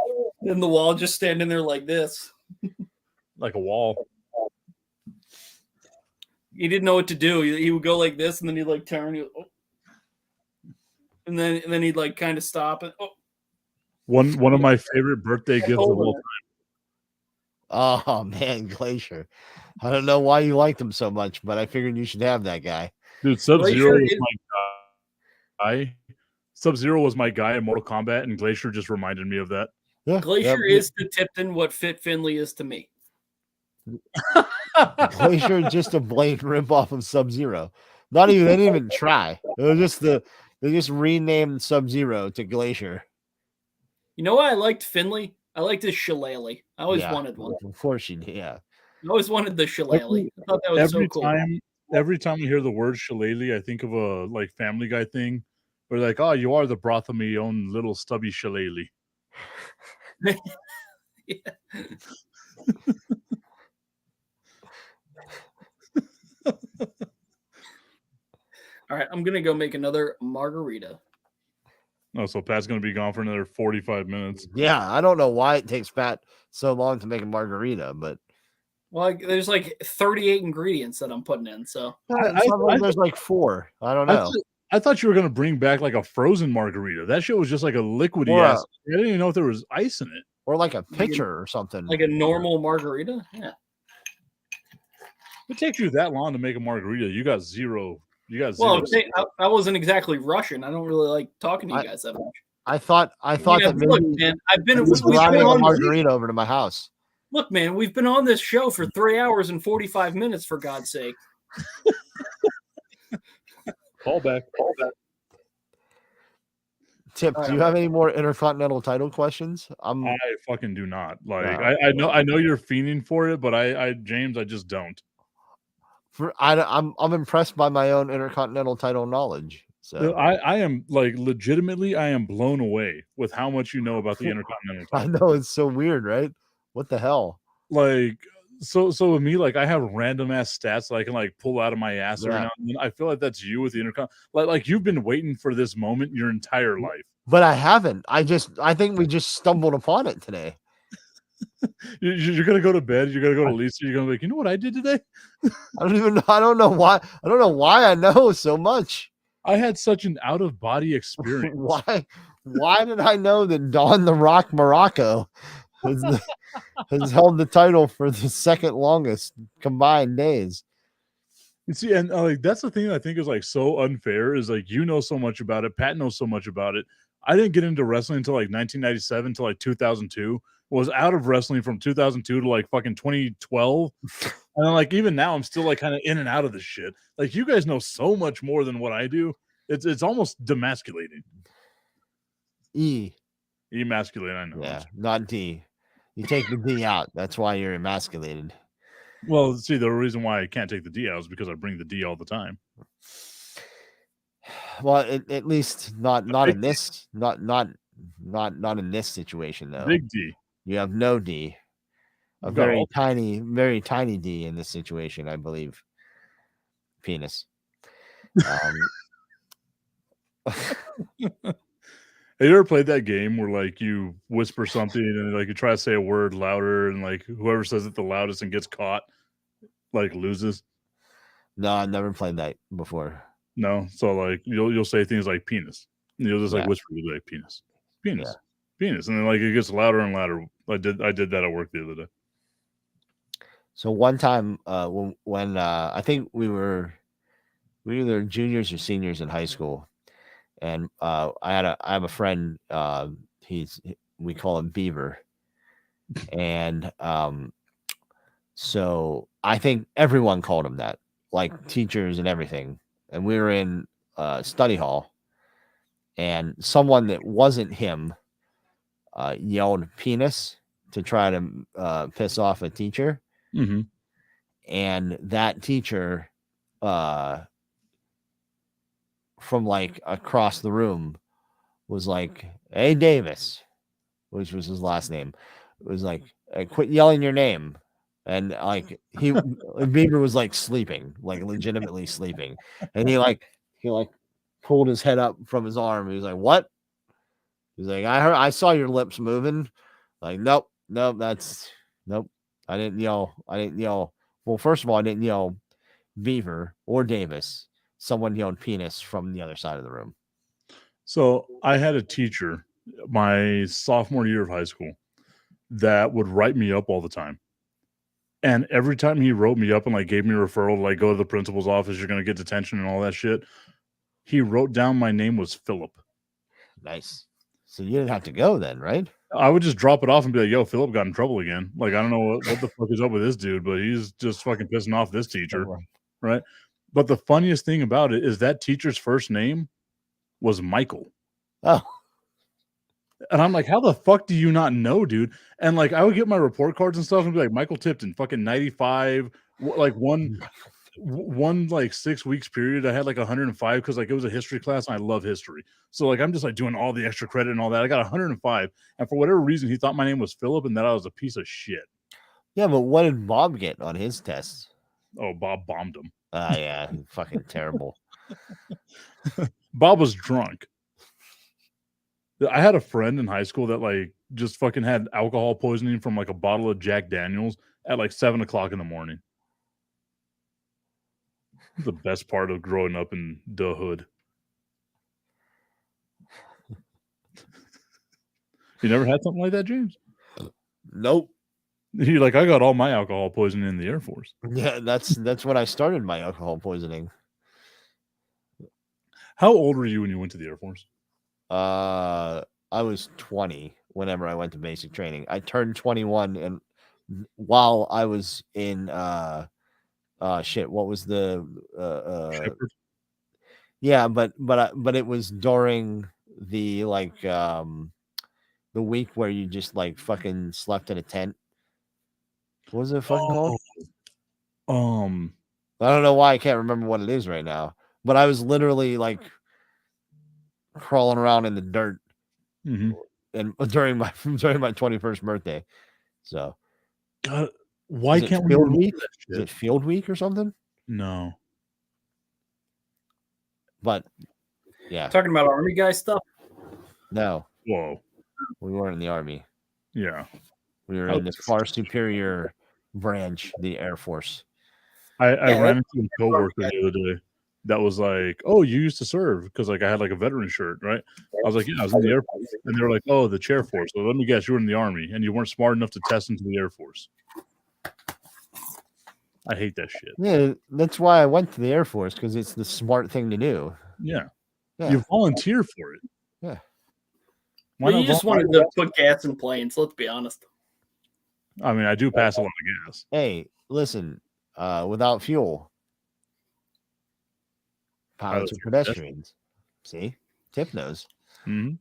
And the wall just standing there like this. Like a wall. He didn't know what to do. He would go like this, and then he'd like turn, and then he'd like kind of stop and One of my favorite birthday gifts of all time. Oh man, Glacier. I don't know why you liked him so much, but I figured you should have that guy. Dude, Sub-Zero Glacier was is- my guy. Sub-Zero was my guy in Mortal Kombat, and Glacier just reminded me of that. Yeah, Glacier yep. is to Tipton what Fit Finley is to me. Glacier just a blatant rip off of Sub-Zero. They didn't even try. It was just they just renamed Sub-Zero to Glacier. You know why I liked Finley? I liked his shillelagh. I always Yeah, wanted one. Of course you did. Yeah. I always wanted the shillelagh. I thought that was so cool. Every time I hear the word shillelagh, I think of a like Family Guy thing where like, oh, you are the broth of me own little stubby shillelagh. Yeah. All right, I'm gonna go make another margarita. Oh, so Pat's gonna be gone for another 45 minutes. Yeah, I don't know why it takes Pat so long to make a margarita, but Well, there's like 38 ingredients that I'm putting in. So There's like 4. I don't I, know. I thought you were gonna bring back like a frozen margarita. That shit was just like a liquidy Or ass. I didn't even know if there was ice in it. Or like a pitcher or something. like a normal margarita. Yeah. It takes you that long to make a margarita. You got zero. Well, I wasn't exactly Russian. I don't really like talking to you guys that much. I thought that maybe look, man, we've been a margarita over to my house. Look, man, we've been on this show for 3 hours and 45 minutes, for God's sake. Call back. Tip, do you have any more Intercontinental title questions? I fucking do not. Like No. I know you're fiending for it, but I James, I just don't. I'm impressed by my own Intercontinental title knowledge. So I am like legitimately, I am blown away with how much you know about the Intercontinental I title. know, it's so weird, right? What the hell? Like so with me, like I have random ass stats that I can like pull out of my ass every Yeah. now and then. I feel like that's you with the Intercon. Like you've been waiting for this moment your entire life. But I haven't. I think we just stumbled upon it today. You're gonna go to bed. You're gonna go to Lisa. You're gonna be like, you know what I did today? I don't know why. I don't know why I know so much. I had such an out of body experience. Why did I know that Don the Rock Morocco has held the title for the second longest combined days? You see, and like that's the thing that I think is like so unfair is like you know so much about it. Pat knows so much about it. I didn't get into wrestling until like 1997 to like 2002. Was out of wrestling from 2002 to like fucking 2012. And then, like even now, I'm still like kind of in and out of this shit. Like you guys know so much more than what I do. It's almost demasculating. Emasculating, I know. Yeah, not D. You take the D out. That's why you're emasculated. Well, see, the reason why I can't take the D out is because I bring the D all the time. Well, at least not in this not in this situation though. Big D. You have no D. A I've got very all- very tiny D in this situation, I believe. Penis. Have you ever played that game where like you whisper something and like you try to say a word louder and like whoever says it the loudest and gets caught like loses? No, I've never played that before. No, so like you'll say things like penis. And you'll just like Yeah. whisper like penis, and then like it gets louder and louder. I did that at work the other day. So one time, when I think we were either juniors or seniors in high school, and I have a friend. We call him Beaver, and so I think everyone called him that, like teachers and everything. And we were in study hall, and someone that wasn't him yelled penis to try to piss off a teacher. Mm-hmm. And that teacher from like across the room was like, "Hey, Davis," which was his last name. It was like, "Hey, quit yelling your name." And like Bieber was like sleeping, like legitimately sleeping. And he pulled his head up from his arm. He was like, "What?" He's like, I saw your lips moving." Like, nope, nope. I didn't yell. Well, first of all, I didn't yell Beaver or Davis. Someone yelled penis from the other side of the room. So I had a teacher my sophomore year of high school that would write me up all the time. And every time he wrote me up and like gave me a referral to like go to the principal's office, you're gonna get detention and all that shit. He wrote down my name was Philip. Nice. So you didn't have to go then, right? I would just drop it off and be like, "Yo, Philip got in trouble again. Like, I don't know what the fuck is up with this dude, but he's just fucking pissing off this teacher." Right. But the funniest thing about it is that teacher's first name was Michael. Oh. And I'm like, how the fuck do you not know, dude? And like, I would get my report cards and stuff and be like, Michael Tipton, fucking 95, like one like 6 weeks period. I had like 105 because like it was a history class and I love history. So like, I'm just like doing all the extra credit and all that. I got 105. And for whatever reason, he thought my name was Philip and that I was a piece of shit. Yeah, but what did Bob get on his tests? Oh, Bob bombed him. Yeah, fucking terrible. Bob was drunk. I had a friend in high school that like just fucking had alcohol poisoning from like a bottle of Jack Daniels at like 7:00 in the morning. The best part of growing up in the hood. You never had something like that, James? Nope. You're like, I got all my alcohol poisoning in the Air Force. Yeah, that's when I started my alcohol poisoning. How old were you when you went to the Air Force? I was 20 whenever I went to basic training. I turned 21 and while I was in shit, what was the Shepherd? yeah, but it was during the like the week where you just like fucking slept in a tent. What was it fucking called? I don't know why I can't remember what it is right now, but I was literally like crawling around in the dirt mhm. and during my 21st birthday. So God, why is it can't we field remember week? that Is shit? it field week or something? No. But yeah, Talking about Army guy stuff. no, Whoa. we weren't in the Army. Yeah. We were Oh. in the far superior branch, the Air Force. I Yeah, ran into a coworker the other day that was like, "Oh, you used to serve?" Because like I had like a veteran shirt, right? I was like, "Yeah, I was in the Air Force," and they were like, "Oh, the chair force." So let me guess, you were in the Army, and you weren't smart enough to test into the Air Force. I hate that shit. Yeah, that's why I went to the Air Force because it's the smart thing to do. Yeah, Yeah. you volunteer for it. Yeah. Why Well, you not just volunteer? wanted to put gas in planes. Let's be honest. I mean, I do pass a lot of gas. Hey, listen, without fuel, pilots are Pilots are pedestrians. See? Tip knows. Mhm.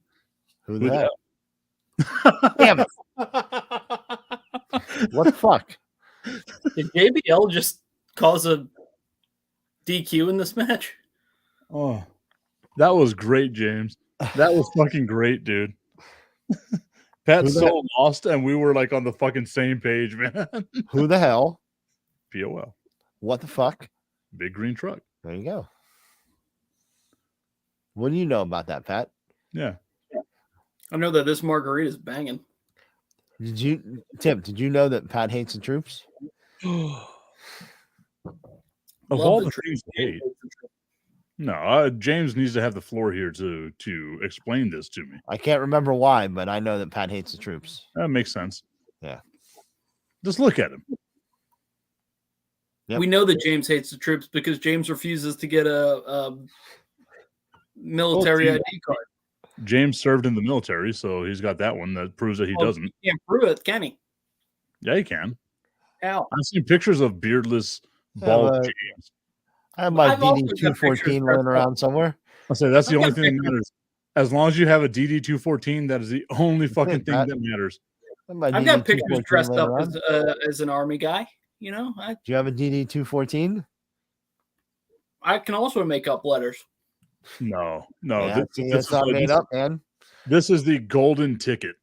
Who Who the the hell? Damn it. What the fuck? Did JBL just cause a DQ in this match? Oh, that was great, James. That was fucking great, dude. Pat's Who the so lost, and we were like on the fucking same page, man. Who the hell? POL, What the fuck? big green truck. There you go. What do you know about that, Pat? Yeah. I know that this margarita is banging. Did you know that Pat hates the troops? Of Love all the the troops. things to hate, no, James needs to have the floor here to explain this to me. I can't remember why, but I know that Pat hates the troops. That makes sense. Yeah. Just look at him. Yep. We know that James hates the troops because James refuses to get a military Oh, ID card. James served in the military, so he's got that one that proves that he Oh, doesn't. He can't prove it, can he? Yeah, he can. How? I've seen pictures of beardless, Yeah, bald but- James. I have my I've also DD got 214 pictures laying of- around somewhere. I say that's the I've only got thing that pictures. matters. As long as you have a DD 214, that is the only fucking thing Pat. that matters. I have my I've got DD pictures 214 dressed laying up around. as an army guy. You know, Do you have a DD 214? I can also make up letters. No. Yeah, see, This that's is not like- made up, man. This is the golden ticket.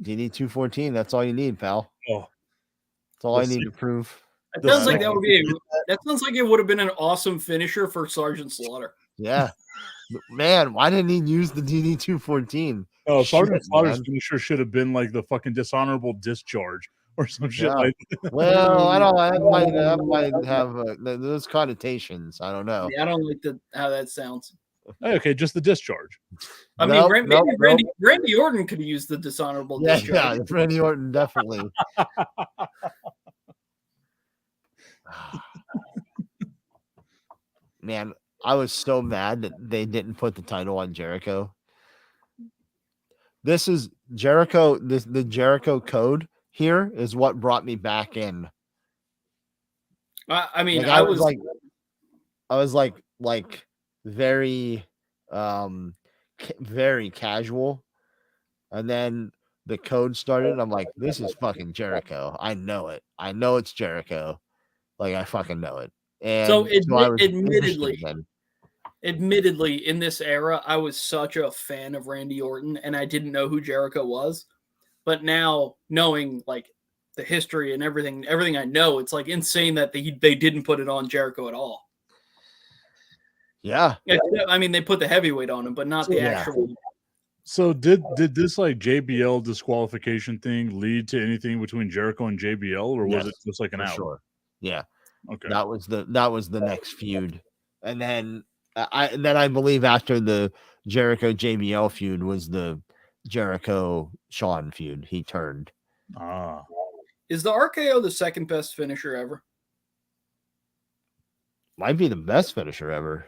DD 214. That's all you need, pal. Oh, That's all the I need to six- prove. That The sounds like second that would be. That sounds like it would have been an awesome finisher for Sergeant Slaughter. Yeah, man. Why didn't he use the DD 214? oh, Sergeant Shit, Slaughter's man. finisher should have been like the fucking dishonorable discharge or some shit Yeah. like. Well, I don't. That might have those connotations. I don't know. Yeah, I don't like how that sounds. Hey, okay, just the discharge. I mean, Nope, maybe nope, Randy Orton could have used the dishonorable Yeah, discharge. yeah. Randy Orton definitely. Man, I was so mad that they didn't put the title on Jericho. This is Jericho. The Jericho code here is what brought me back in. I mean, Like, I was very very casual, and then the code started and I'm like, this is fucking Jericho. I know it. I know it's Jericho. Like, I fucking know it. And So I was admittedly- interested then. admittedly in this era, I was such a fan of Randy Orton, and I didn't know who Jericho was. But now, knowing like the history and everything I know, it's like insane that they didn't put it on Jericho at all. Yeah. I mean, they put the heavyweight on him, but not the Yeah. actual So did this like JBL disqualification thing lead to anything between Jericho and JBL, or was it Yes, just like an for out? sure. Yeah, Okay. that was the next feud, and then I believe after the Jericho JBL feud was the Jericho Shawn feud. He turned. Ah, Is the RKO the second best finisher ever? Might be the best finisher ever.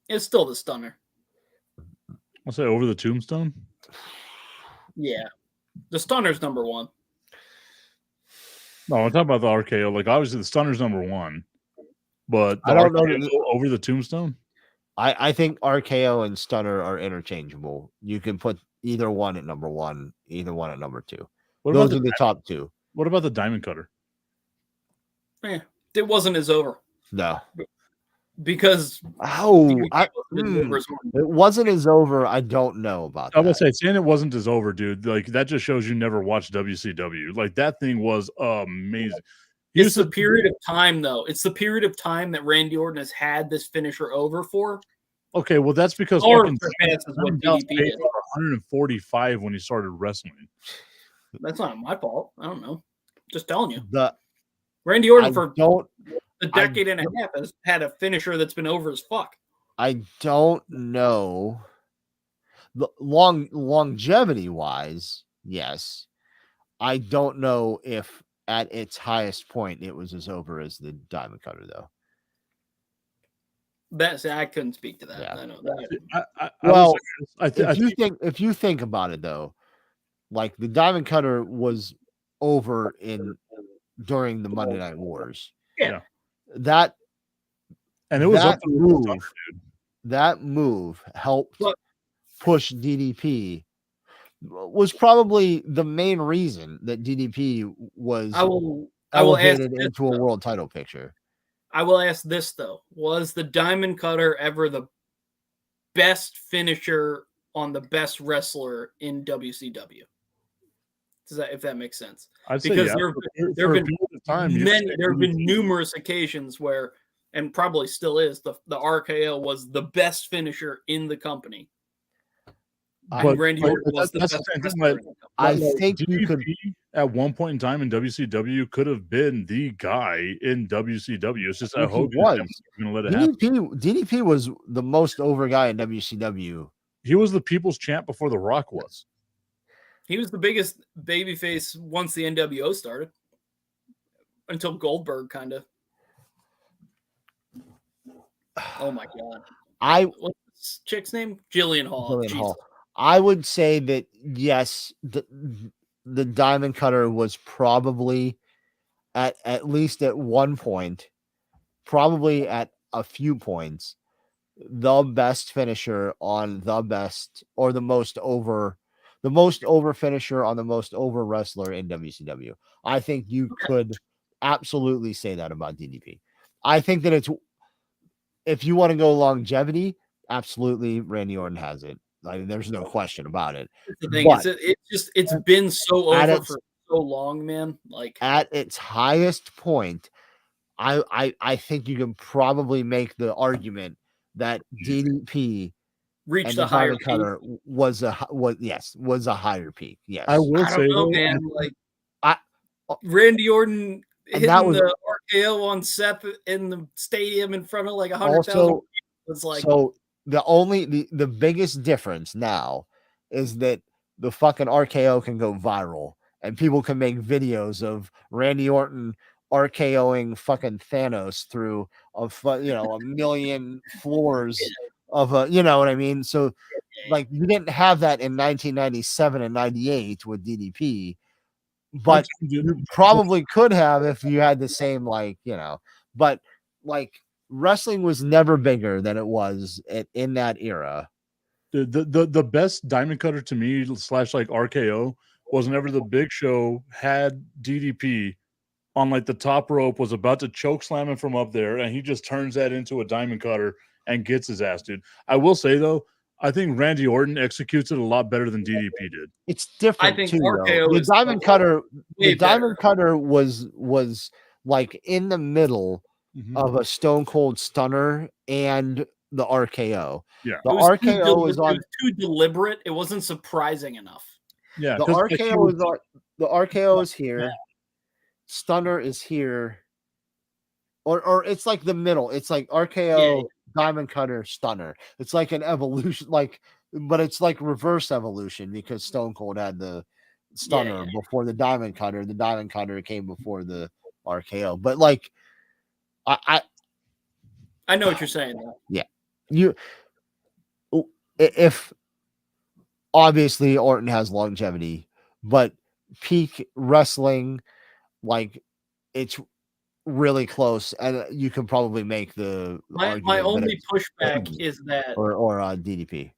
It's still the stunner. I'll say over the tombstone. Yeah. The stunner's number one. No, I'm talking about the RKO. Like obviously the stunner's number one, but the I don't know RKO over the tombstone. I think RKO and Stunner are interchangeable. You can put either one at number one, either one at number two. What Those about are the top two. what about the diamond cutter? It wasn't as over No. because Oh, it it wasn't as over. I don't know about I was that. gonna say saying it wasn't as over, dude. Like that just shows you never watched WCW. Like that thing was amazing. It's the period of time, though. It's the period of time that Randy Orton has had this finisher over for. Okay, well that's because Or fucking surpasses what Simon Downs DDP paid did. for 145 when he started wrestling. That's not my fault. I don't know. Just telling you. The Randy Orton I for don't a decade and a half has had a finisher that's been over as fuck. I don't know. The longevity wise, yes. I don't know if at its highest point it was as over as the Diamond Cutter though. I couldn't speak to that. Yeah. I know that. Well, think if you think about it though, like the Diamond Cutter was over during the Monday Night Wars. Yeah. That and it was that up to move, dude. that move helped Look. push DDP. Was probably the main reason that DDP was I will ask elevated this, into a though. world title picture. I will ask this though: was the Diamond Cutter ever the best finisher on the best wrestler in WCW? If that makes sense? I'd say Because yeah. there have For a been period of time, there have been numerous occasions where, and probably still is, the RKO was the best finisher in the company. And Randy Orton was the that's best the thing, wrestler in the company. I Like, think you could. DDP at one point in time in WCW could have been the guy in WCW. It's just I He hope was. you're gonna let it happen. DDP was the most over guy in WCW. He was the people's champ before The Rock was. He was the biggest babyface once the NWO started, until Goldberg kind of. Oh my god! What's this chick's name? Jillian Hall. Jillian Jesus. Hall. I would say that yes, the Diamond Cutter was probably at least at one point, probably at a few points, the best finisher on the best or the most over finisher on the most over wrestler in WCW. I think you could absolutely say that about DDP. I think that if you want to go longevity, absolutely Randy Orton has it. Like, there's no question about it. The thing But it's been so at over its- for so long, man. Like at its highest point, I think you can probably make the argument that DDP reached and a the higher Diamond Cutter was a higher peak. Yes, I will I say don't know, though, man. Like I- Randy Orton And hitting that was- the RKO on Seth in the stadium in front of like 100,000 also was like so the biggest difference now is that the fucking RKO can go viral and people can make videos of Randy Orton RKOing fucking Thanos through a million floors of you know what I mean? So like you didn't have that in 1997 and 98 with DDP, but you probably could have if you had the same but like wrestling was never bigger than it was in that era. the best Diamond Cutter to me / like RKO was whenever the Big Show had DDP on like the top rope, was about to choke slam him from up there, and he just turns that into a Diamond Cutter and gets his ass, dude. I will say though, I think Randy Orton executes it a lot better than DDP did. It's different. I think too, RKO though. The is Diamond Cutter, way the Diamond better. Cutter was like in the middle of a Stone Cold Stunner and the RKO. Yeah. The It was RKO is on too deliberate. It wasn't surprising enough. Yeah. the 'cause, like, he RKO was- is on the RKO is here. Stunner is here. Or it's like the middle. It's like RKO, Diamond Cutter, Stunner. It's like an evolution, but it's like reverse evolution because Stone Cold had the Stunner before the Diamond Cutter. The Diamond Cutter came before the RKO. But like, I I know what you're saying. Though. if obviously Orton has longevity, but peak wrestling, like it's really close, and you can probably make the My argument that only it's pushback Orton is that or DDP.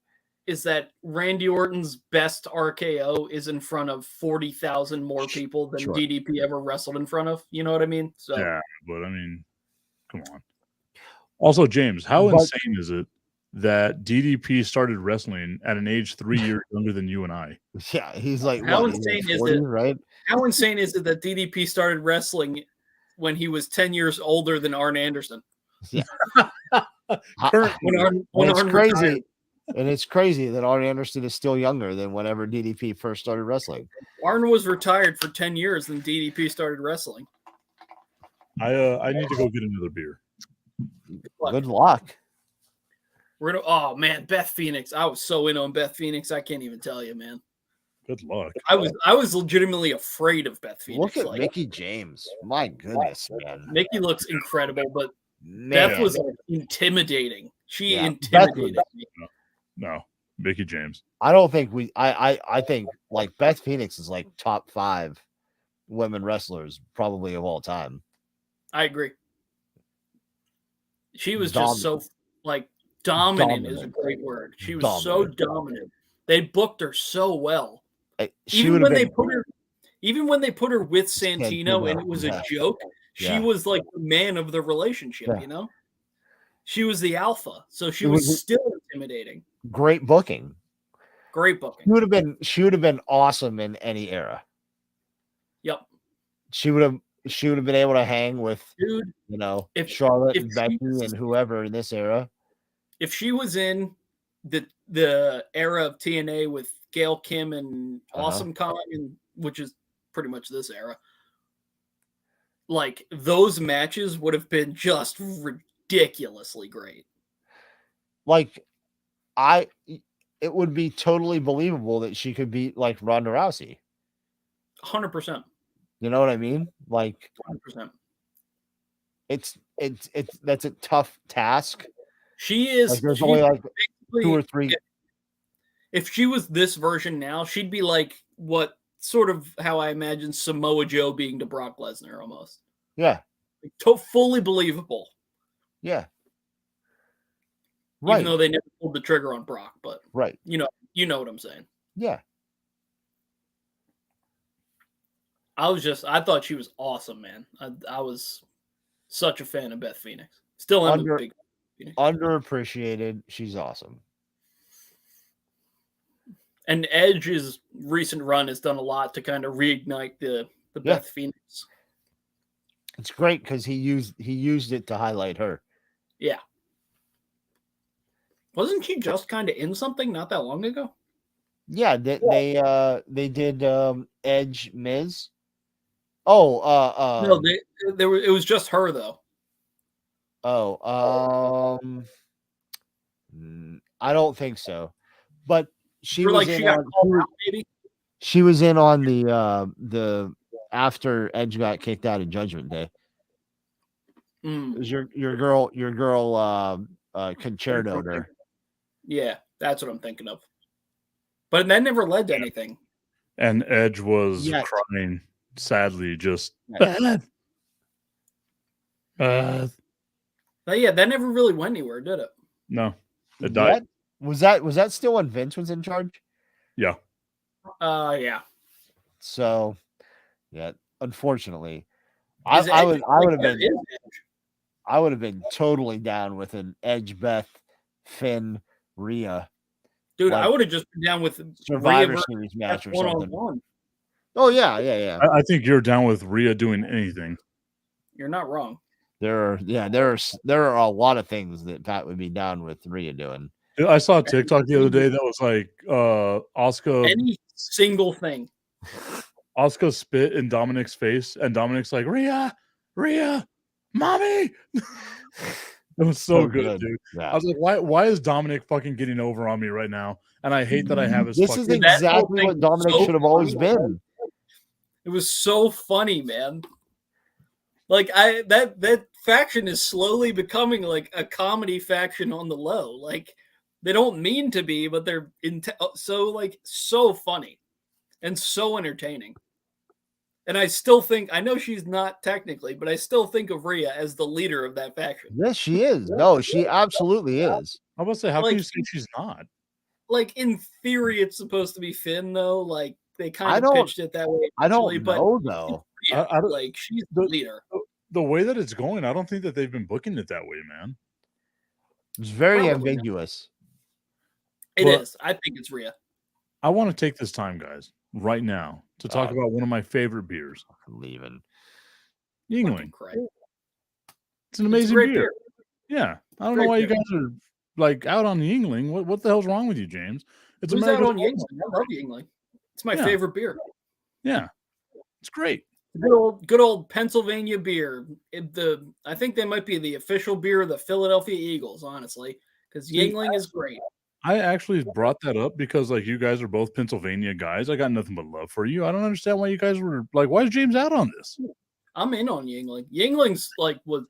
Randy Orton's best RKO is in front of 40,000 more people than Sure. DDP ever wrestled in front of. You know what I mean? So Yeah, but I mean, come on. Also, James, how But- insane is it that DDP started wrestling at an age 3 years younger than you and I? Yeah, he's like How what, he's like insane is 40, it? right? how insane is it that DDP started wrestling when he was 10 years older than Arn Anderson? Current- When it's Arn crazy, retired. and it's crazy that Arn Anderson is still younger than whenever DDP first started wrestling. Arn was retired for 10 years and DDP started wrestling. I need to go get another beer. What? Good luck. We're gonna. Oh man, Beth Phoenix. I was so in on Beth Phoenix. I can't even tell you, man. Good luck. I was legitimately afraid of Beth Phoenix. Look at Like, Mickey James. My goodness, man. Mickey looks incredible, but Man. Beth was like, intimidating. She Yeah, intimidated me. No, Mickey James. I don't think I think like Beth Phoenix is like top 5 women wrestlers probably of all time. I agree. She was just so like dominant is a great word. She was so dominant. They booked her so well. She Even would when have they been put her with Santino and it was yeah. a joke, she Yeah. was like the man of the relationship, Yeah. you know? She was the alpha, so she It was was- still intimidating. great booking. Great booking. She would have been awesome in any era. Yep. She would have been able to hang with, Dude, you know, if- Charlotte if and she Becky was- and whoever in this era. if she was in the era of TNA with Gail Kim and Awesome Kong, and which is pretty much this era, like those matches would have been just ridiculously great. Like it would be totally believable that she could beat like Ronda Rousey. 100%. You know what I mean? Like 100%. it's that's a tough task. She is. Like there's she only like basically- 2 or 3. If she was this version now, she'd be like what sort of how I imagine Samoa Joe being to Brock Lesnar almost. Yeah. Like, fully believable. Yeah. Right. Even though they never pulled the trigger on Brock, but Right. you know what I'm saying. Yeah. I thought she was awesome, man. I was such a fan of Beth Phoenix. Still am a big Phoenix. Underappreciated. She's awesome. And Edge's recent run has done a lot to kind of reignite the Beth Phoenix. It's great because he used it to highlight her. Yeah. Wasn't she just kind of in something not that long ago? Yeah, they did Edge Miz. Oh, No, it was just her though. I don't think so. But she Or was like in she got on, called out, maybe. she was in on the after Edge got kicked out of Judgment Day. Mm, It was your girl Concerto there. yeah, that's what I'm thinking of. But that never led to anything. And Edge was Yes. crying sadly, just Yes. But yeah, that never really went anywhere, did it? no, it died. Was that still when Vince was in charge? Yeah. Yeah. So, yeah, unfortunately, Is I Edge- would have there been is Edge. I would have been totally down with an Edge, Beth, Finn, Rhea Dude, like, I would have just been down with Survivor Rhea Series match or one on something. one. Oh yeah. I think you're down with Rhea doing anything. You're not wrong. There are a lot of things that Pat would be down with Rhea doing. I saw a TikTok the other day that was like Asuka Any single thing. spit in Dominic's face, and Dominic's like, Rhea, mommy. It was so good, dude. Yeah. I was like, why is Dominic fucking getting over on me right now? And I hate that I have his This fucking is That whole exactly thing what Dominic so should have always funny. been. It was so funny, man. Like that faction is slowly becoming like a comedy faction on the low. Like they don't mean to be, but they're so funny and so entertaining. And I still think, I know she's not technically, but I still think of Rhea as the leader of that faction. Yes, she is. No, she absolutely is. I was say, how Like- can you say she's not? Like in theory, it's supposed to be Finn, though. Like they I kind of don't- pitched it that way. I initially, don't but know though. Rhea, I don't- like she's the leader. The way that it's going, I don't think that they've been booking it that way, man. It's very Probably not. ambiguous. It Well- is. I think it's Rhea. I want to take this time, guys, right now, to talk God. about one of my favorite beers, Leaving. Fucking Yingling. Christ. It's an It's a amazing great beer. Yeah, I don't know Great why you beer. guys are like out on Yingling. What the hell's wrong with you, James? It's Who's out America's on Yingling? I love Yingling. It's my Yeah. favorite beer. Yeah, it's great. Good old Pennsylvania beer. I think they might be the official beer of the Philadelphia Eagles, honestly, because Yingling is great. I actually brought that up because like you guys are both Pennsylvania guys. I got nothing but love for you. I don't understand why you guys were like, why is James out on this? I'm in on Yingling. Yingling's like what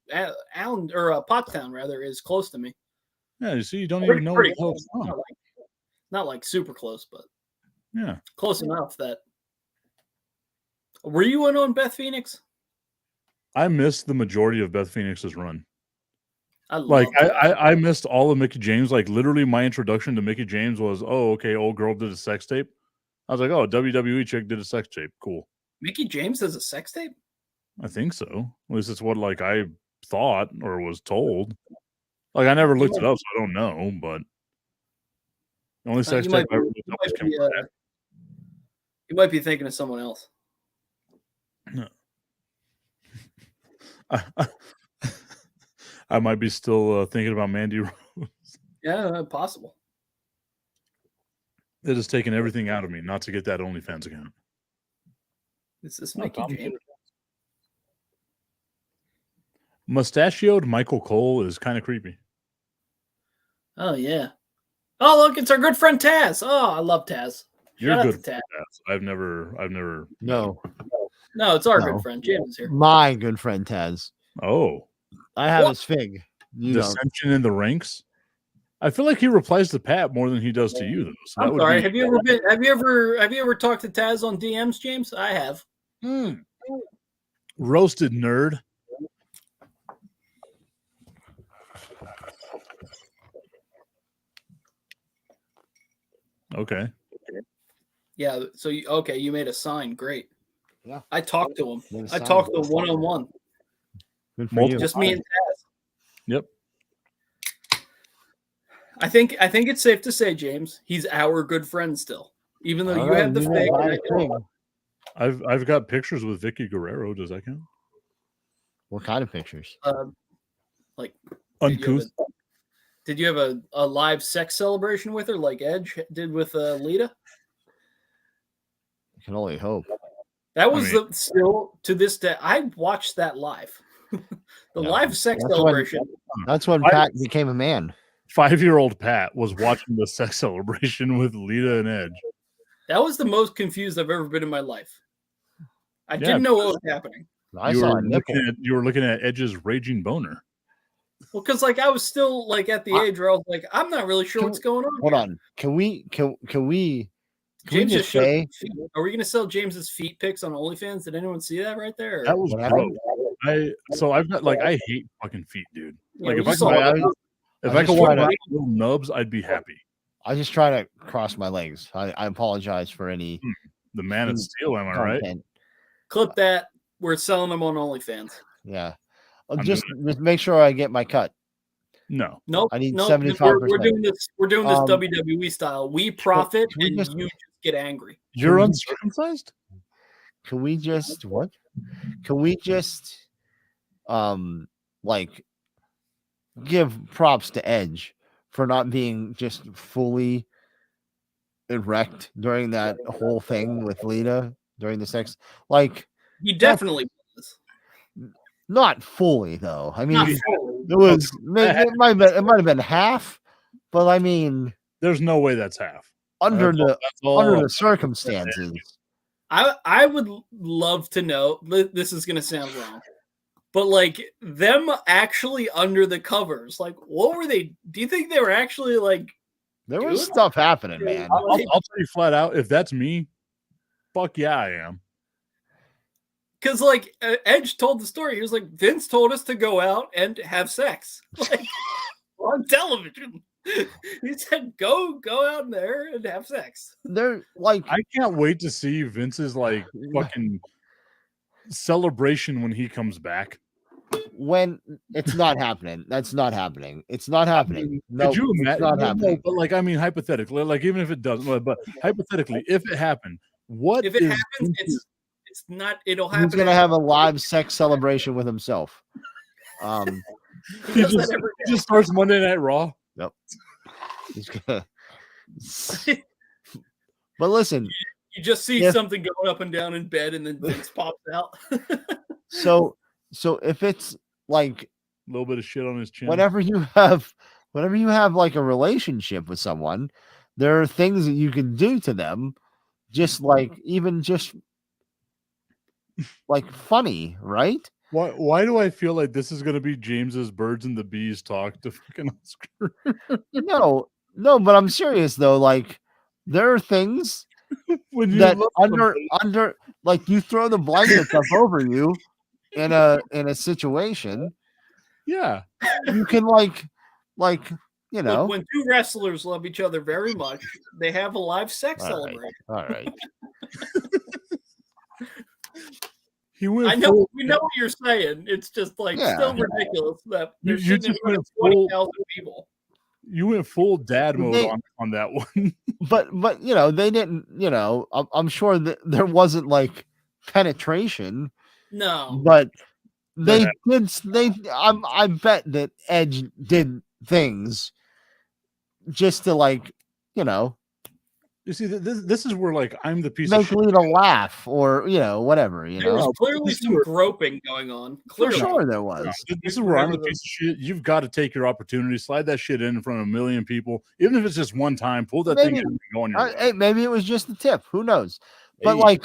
Allen or Pottstown rather is close to me. Yeah, you see, you don't Pretty- even know pretty what the hell's close. wrong. Not like super close, but Yeah, close enough that. Were you in on Beth Phoenix? I missed the majority of Beth Phoenix's run. I Like loved it. I missed all of Mickey James. Like literally, my introduction to Mickey James was, oh, okay, old girl did a sex tape. I was like, oh, WWE chick did a sex tape. Cool. Mickey James has a sex tape. I think so. At least it's what like I thought or was told. Like I never looked it up, so I don't know. But the only sex you tape might I ever be- looked up was You Kim might, be, you might be thinking of someone else. Kardashian. I might be still thinking about Mandy Rose. Yeah, possible. It has taken everything out of me not to get that OnlyFans account. Is this No, Mickey Tommy James? Mustachioed Michael Cole is kind of creepy. Oh yeah. Oh look, it's our good friend Taz. Oh, I love Taz. You're Shout out good. to Taz. I've never. No, No, it's our No. good friend James is here. my good friend Taz. Oh, I have What? his fig. You know, dissension in the ranks. I feel like he replies to Pat more than he does to you, though. So that I'm would sorry. be- Have you ever talked to Taz on DMs, James? I have. roasted nerd. Okay. Yeah. So you made a sign. Great. Yeah. I talked to him. Made a I sign. talked to him one-on-one. good for multiple- you. Just me and Taz. Yep. I think it's safe to say, James, he's our good friend still. Even though All you right, have the you know fig. my and I don't. fig. I've got pictures with Vicky Guerrero. Does that count? What kind of pictures? Like Uncouth. Did you have a live sex celebration with her like Edge did with Lita? I can only hope. That I was mean- still to this day. I watched that live. The Yeah, live sex that's when- celebration. That's when I- Pat became a man. 5-year-old Pat was watching the sex celebration with Lita and Edge. That was the most confused I've ever been in my life. I Yeah, didn't know what was happening. I you saw were a nipple. you were looking at Edge's raging boner. Well, because like I was still like at the age where I was like, I'm not really sure Can what's going on. Hold here. on. Can we James just just showed say feet. Are we going to sell James's feet pics on OnlyFans? Did anyone see that right there? That was What gross. happened? I've got like I hate fucking feet, dude. Yeah, Like we if I just could, saw I it. was- if I'm I could just walk trying to- around with little nubs, I'd be happy. I just try to cross my legs. I apologize for any The man of steel, am I right? content. Clip that. We're selling them on OnlyFans. Yeah. I'm Just make sure I get my cut. No. Nope. I need nope, 75%. We're doing this. We're doing this Um, WWE style. We profit, can we and just- you just get angry. You're we- uncircumcised? Can we just what? Can we just like give props to Edge for not being just fully erect during that whole thing with Lita during the sex. Like, He definitely was. not fully though. I mean, Not fully. it was it might have been half, but I mean, There's no way that's half. under That's all- under the circumstances. I would love to know. This is gonna sound wrong, but like them actually under the covers, like what were they? Do you think they were actually like? There was Dude. stuff happening, man. I'll tell you flat out, if that's me, fuck yeah, I am. Because like Edge told the story, he was like, Vince told us to go out and have sex, like on television. He said, go out there and have sex. They're like, I can't wait to see Vince's like fucking celebration when he comes back. when it's not happening. That's not happening. It's not happening. No, Could you it's imagine? not No, happening. but like, I mean, hypothetically, like even if it doesn't, but hypothetically, if it happened, what If it is happens, Vince's- it's not. It'll happen. He's gonna have a live sex celebration with himself. He he does that just, every he just starts Monday Night Raw. He's gonna. But listen, You just see Yeah. something going up and down in bed, and then Vince pops out. so if it's like A little bit of shit on his chin. whenever you have like a relationship with someone, there are things that you can do to them, just like even just like funny, right? Why do I feel like this is gonna be James's Birds and the Bees talk to fucking Oscar? No, but I'm serious though. Like there are things When you that love under like you throw the blankets up over you in a situation, yeah, you can like you Look, know. when two wrestlers love each other very much, they have a live sex All right. celebration. All right. he went. I know full- we know what you're saying. It's just like Yeah. still ridiculous that You- they're you sitting in just front of went full- 20,000 people. You went full dad mode They- on that one. But you know, they didn't, you know, I'm sure that there wasn't like penetration, No, but they Yeah. did I bet that Edge did things just to like, you know, You see, this is where like I'm the piece make of shit. Lita laugh or you know, whatever, you there was know. clearly this is some where- groping going on. For Clearly, sure there was. This is where I'm the piece of shit. You've got to take your opportunity, slide that shit in front of a million people, even if it's just one time. Pull that thing Maybe- out and go on your way. Hey, maybe it was just the tip. Who knows? But Hey. like,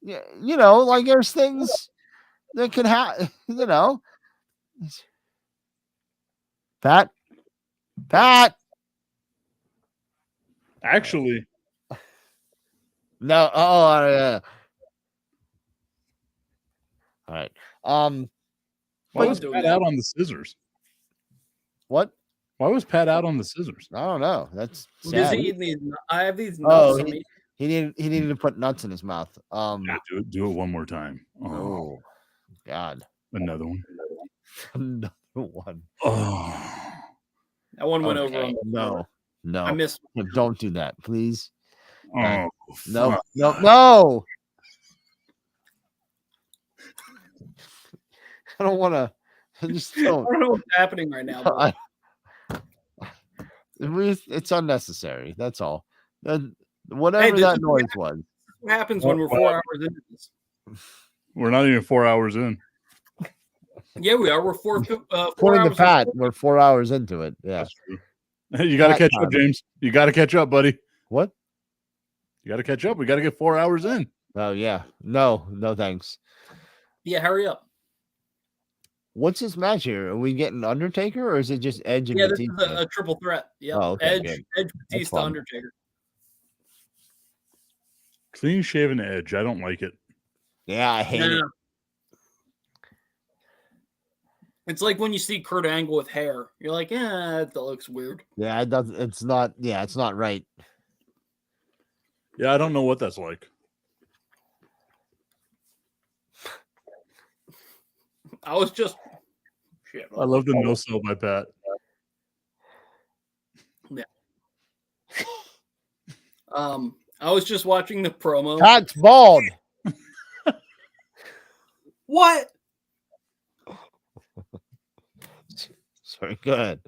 yeah, you know, like there's things that can happen. You know, Pat. Actually, No. Oh, yeah. All right. why But- was Pat out on the scissors? What? Why was Pat out on the scissors? I don't know. That's Because sad. I have these Oh, nuts. on me. He needed to put nuts in his mouth. Yeah, do it one more time. Oh, Oh, God. another one. Another one. Oh, That one went Okay. over. No. I missed. Don't do that, please. oh, No. fuck. No. I don't want to. I just I don't. don't know what's happening right now. but It's unnecessary. That's all. Whatever this that is- noise was. what happens when we're 4 hours into this? We're not even 4 hours in. Yeah, we are. We're four According to hours. Pat, we're 4 hours into it. Yeah. That's true. You got to Pat catch time. up, James. You got to catch up, buddy. What? You got to catch up. We got to get 4 hours in. Oh yeah. No, thanks. Yeah, hurry up. What's this match here? Are we getting Undertaker or is it just Edge and Yeah, this is Batista? a triple threat. Yeah, Oh, okay, Edge, good. Edge, Batista, fun. Undertaker. Clean shaven edge. I don't like it. Yeah, I hate No. it. It's like when you see Kurt Angle with hair. You're like, that looks weird. Yeah, it does. It's not. Yeah, it's not right. Yeah, I don't know what that's like. I was just shit. I love the no sell by Pat. I was just watching the promo. Pat's bald. What? Sorry, go ahead.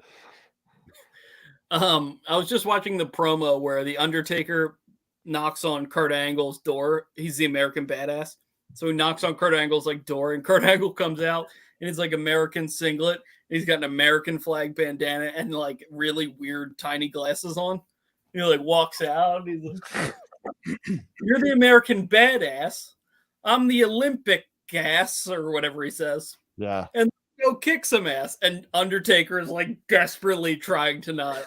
I was just watching the promo where the Undertaker knocks on Kurt Angle's door. He's the American Badass, so he knocks on Kurt Angle's like door, and Kurt Angle comes out in his like American singlet. He's got an American flag bandana and like really weird tiny glasses on. He like walks out. He's like, "You're the American Badass. I'm the Olympic ass," or whatever he says. Yeah. Go kick some ass. And Undertaker is like desperately trying to not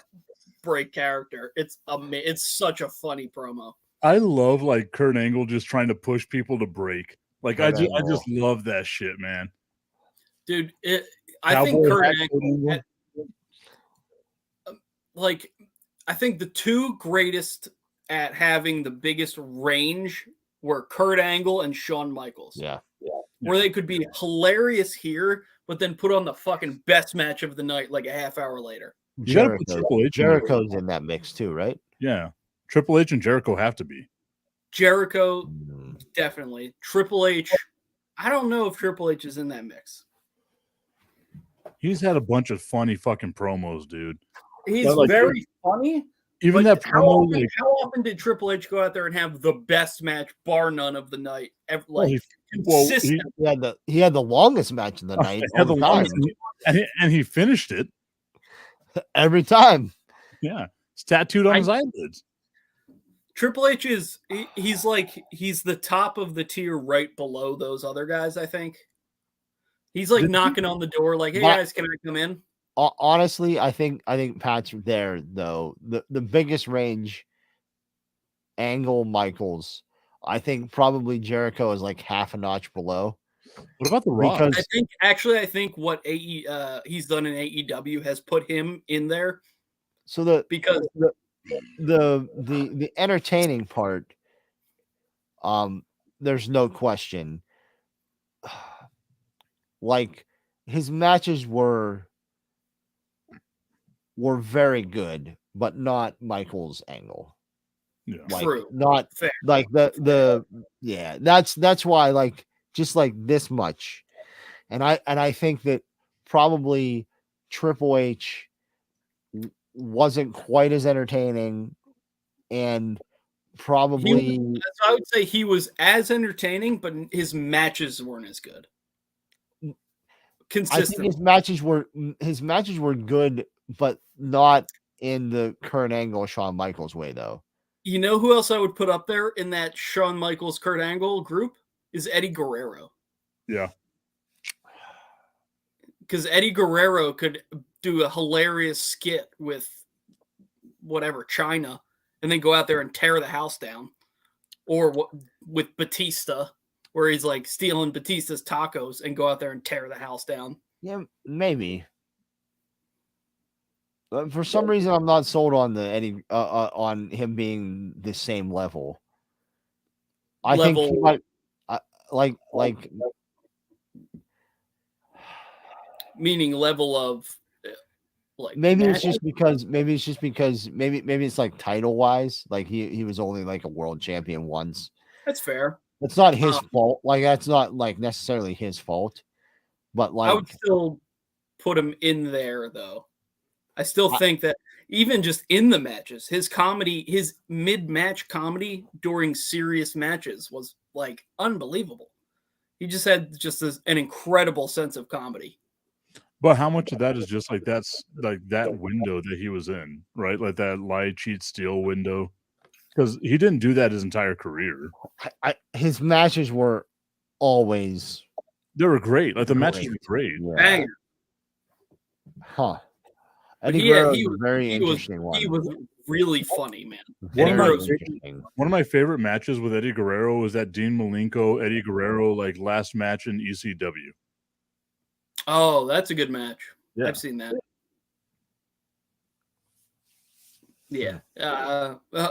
break character. It's such a funny promo. I love like Kurt Angle just trying to push people to break. Like I Kurt just love that shit, man. Dude, I think Cowboy Kurt hat, Angle, like, I think the two greatest at having the biggest range were Kurt Angle and Shawn Michaels. Yeah. Where they could be hilarious here, but then put on the fucking best match of the night like a half hour later. You gotta put Triple H in there. Jericho's in that mix too, right? Yeah. Triple H and Jericho have to be. Jericho, Mm. definitely. Triple H, I don't know if Triple H is in that mix. He's had a bunch of funny fucking promos, dude. He's But, like, very funny. Even But that how promo, often, like, how often did Triple H go out there and have the best match, bar none, of the night? Like, consistent. He had the longest match of the night had all the the time. longest- and he finished it. Every time. Yeah, it's tattooed on his eyelids. Triple H is he's the top of the tier right below those other guys, I think. He's like knocking on the door, like, "Hey guys, can I come in?" Honestly, I think Pat's there though. The biggest range, Angle, Michaels. I think probably Jericho is like half a notch below. What about the Rock? Because I think what he's done in AEW has put him in there so because the entertaining part, there's no question. Like his matches were very good, but not Michael's Angle. Yeah. Like, True. not Fair. like the yeah. That's why like just like this much, and I think that probably Triple H wasn't quite as entertaining, and probably So I would say he was as entertaining, but his matches weren't as good. I Consistent. think his matches were good, but not in the Kurt Angle Shawn Michaels way though. You know who else I would put up there in that Shawn Michaels Kurt Angle group is Eddie Guerrero. Yeah. Because Eddie Guerrero could do a hilarious skit with whatever China, and then go out there and tear the house down, or with Batista, where he's like stealing Batista's tacos and go out there and tear the house down. Yeah, maybe. But for some reason, I'm not sold on the Eddie on him being the same level. I think he might like meaning level of like maybe match. it's just because maybe it's like title wise, like he was only like a world champion once. That's fair. It's not his fault. Like that's not like necessarily his fault. But like I would still put him in there though. I still think that even just in the matches, his comedy, his mid-match comedy during serious matches was like unbelievable. He just had just an incredible sense of comedy. But how much of that is just like that's like that window that he was in, right? Like that lie, cheat, steal window. Because he didn't do that his entire career. His matches were always They were great. Like the matches were great. Yeah. Banger. Huh. But Eddie Guerrero is a very interesting one. He was really funny, man. Very Guerrero's interesting. One of my favorite matches with Eddie Guerrero was that Dean Malenko, Eddie Guerrero, like last match in ECW. Oh, that's a good match. Yeah. I've seen that. Yeah.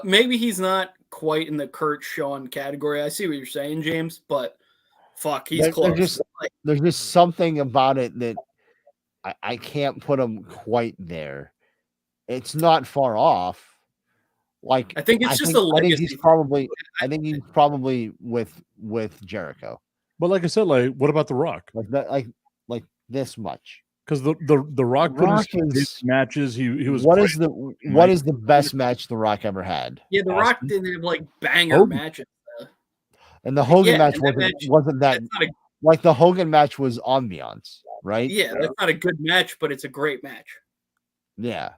Maybe he's not quite in the Kurt Shawn category. I see what you're saying, James, but fuck, he's close. There's just something about it that I can't put him quite there. It's not far off. Like I think it's just a legacy. I think he's probably with Jericho. But like I said, like what about The Rock? Like that, like this much. Because the Rock put Rock in is- his matches. He was what great. is the what is the best match The Rock ever had? Yeah, The Rock Austin? didn't have like banger Hogan. matches. And the Hogan Yeah, match and that wasn't that That's not a like the Hogan match was ambiance, right? yeah, that's not a good match, but it's a great match. Yeah.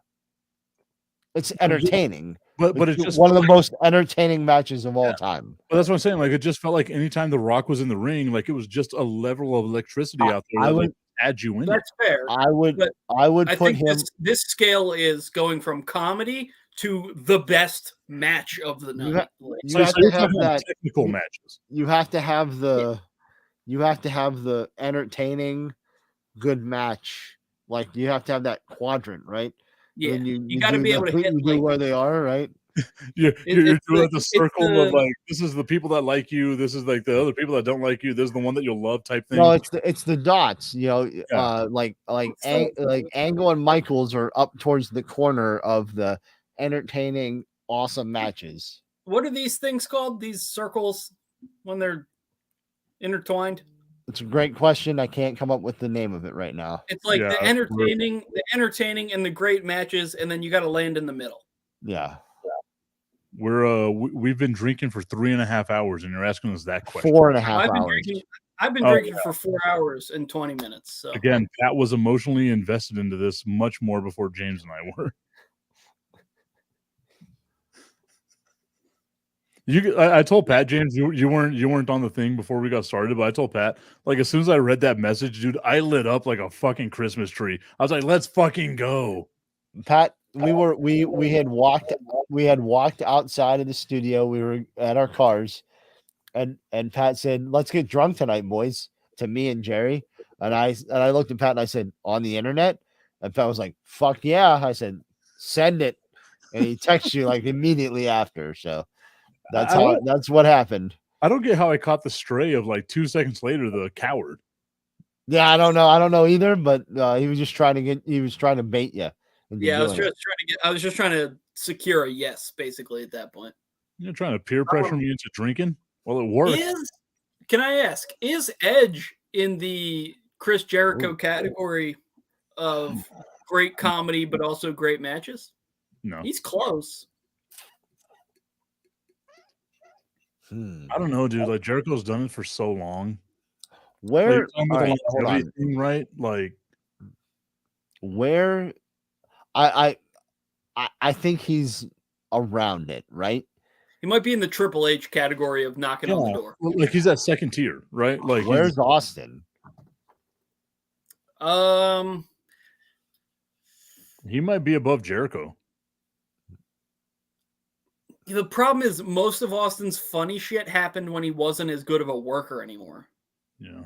It's entertaining. but it's just one of the like- most entertaining matches of all Yeah. time. But that's what I'm saying. Like it just felt like anytime The Rock was in the ring, like it was just a level of electricity out there I that would- like, had you in it. That's fair. I would But I put think him this scale is going from comedy to the best match of the You night. ha- Like, you have to you're have talking about that technical matches. you have to have the entertaining good match. Like you have to have that quadrant, right? yeah, And you got to do be the able to thing- hit you do like where they are, right? You're it's doing the- the it's circle of the- like this is the people that like you, this is like the other people that don't like you, this is the one that you'll love type thing. No, it's the dots, Yeah. like So- Angle and Michaels are up towards the corner of the entertaining, awesome matches. what are these things called? These circles when they're intertwined. It's a great question. I can't come up with the name of it right now. It's like Yeah, the we're- entertaining and the great matches, and then you got to land in the middle. Yeah, We've been drinking for 3.5 hours, and you're asking us that question. 4.5 I've been hours. drinking. I've been Oh, drinking for 4 hours and 20 minutes. So Again, Pat was emotionally invested into this much more before James and I were. I told Pat, James, you weren't on the thing before we got started, but I told Pat, like as soon as I read that message, dude, I lit up like a fucking Christmas tree. I was like, let's fucking go. Pat, we had walked outside of the studio. We were at our cars, and Pat said, "Let's get drunk tonight, boys." To me and Jerry, and I looked at Pat and I said, "On the internet?" And Pat was like, "Fuck yeah!" I said, "Send it," and he texted you like immediately after. So that's what happened. I don't get how I caught the stray of like 2 seconds later, the coward. Yeah, I don't know either, but he was just trying to bait you. into yeah, I was doing it. just trying to get. I was just trying to secure a yes, basically at that point. You're trying to peer pressure me into drinking? Well, it worked. Can I ask, is Edge in the Chris Jericho category of great comedy but also great matches? No, He's close. I don't know, dude. Like Jericho's done it for so long. Where? Like, talking all about right, the hold on. longevity thing, right? Like, Where? I think he's around it, right? He might be in the Triple H category of knocking on the door. like he's at second tier, right? Like, Where's Austin? he might be above Jericho. The problem is most of Austin's funny shit happened when he wasn't as good of a worker anymore Yeah,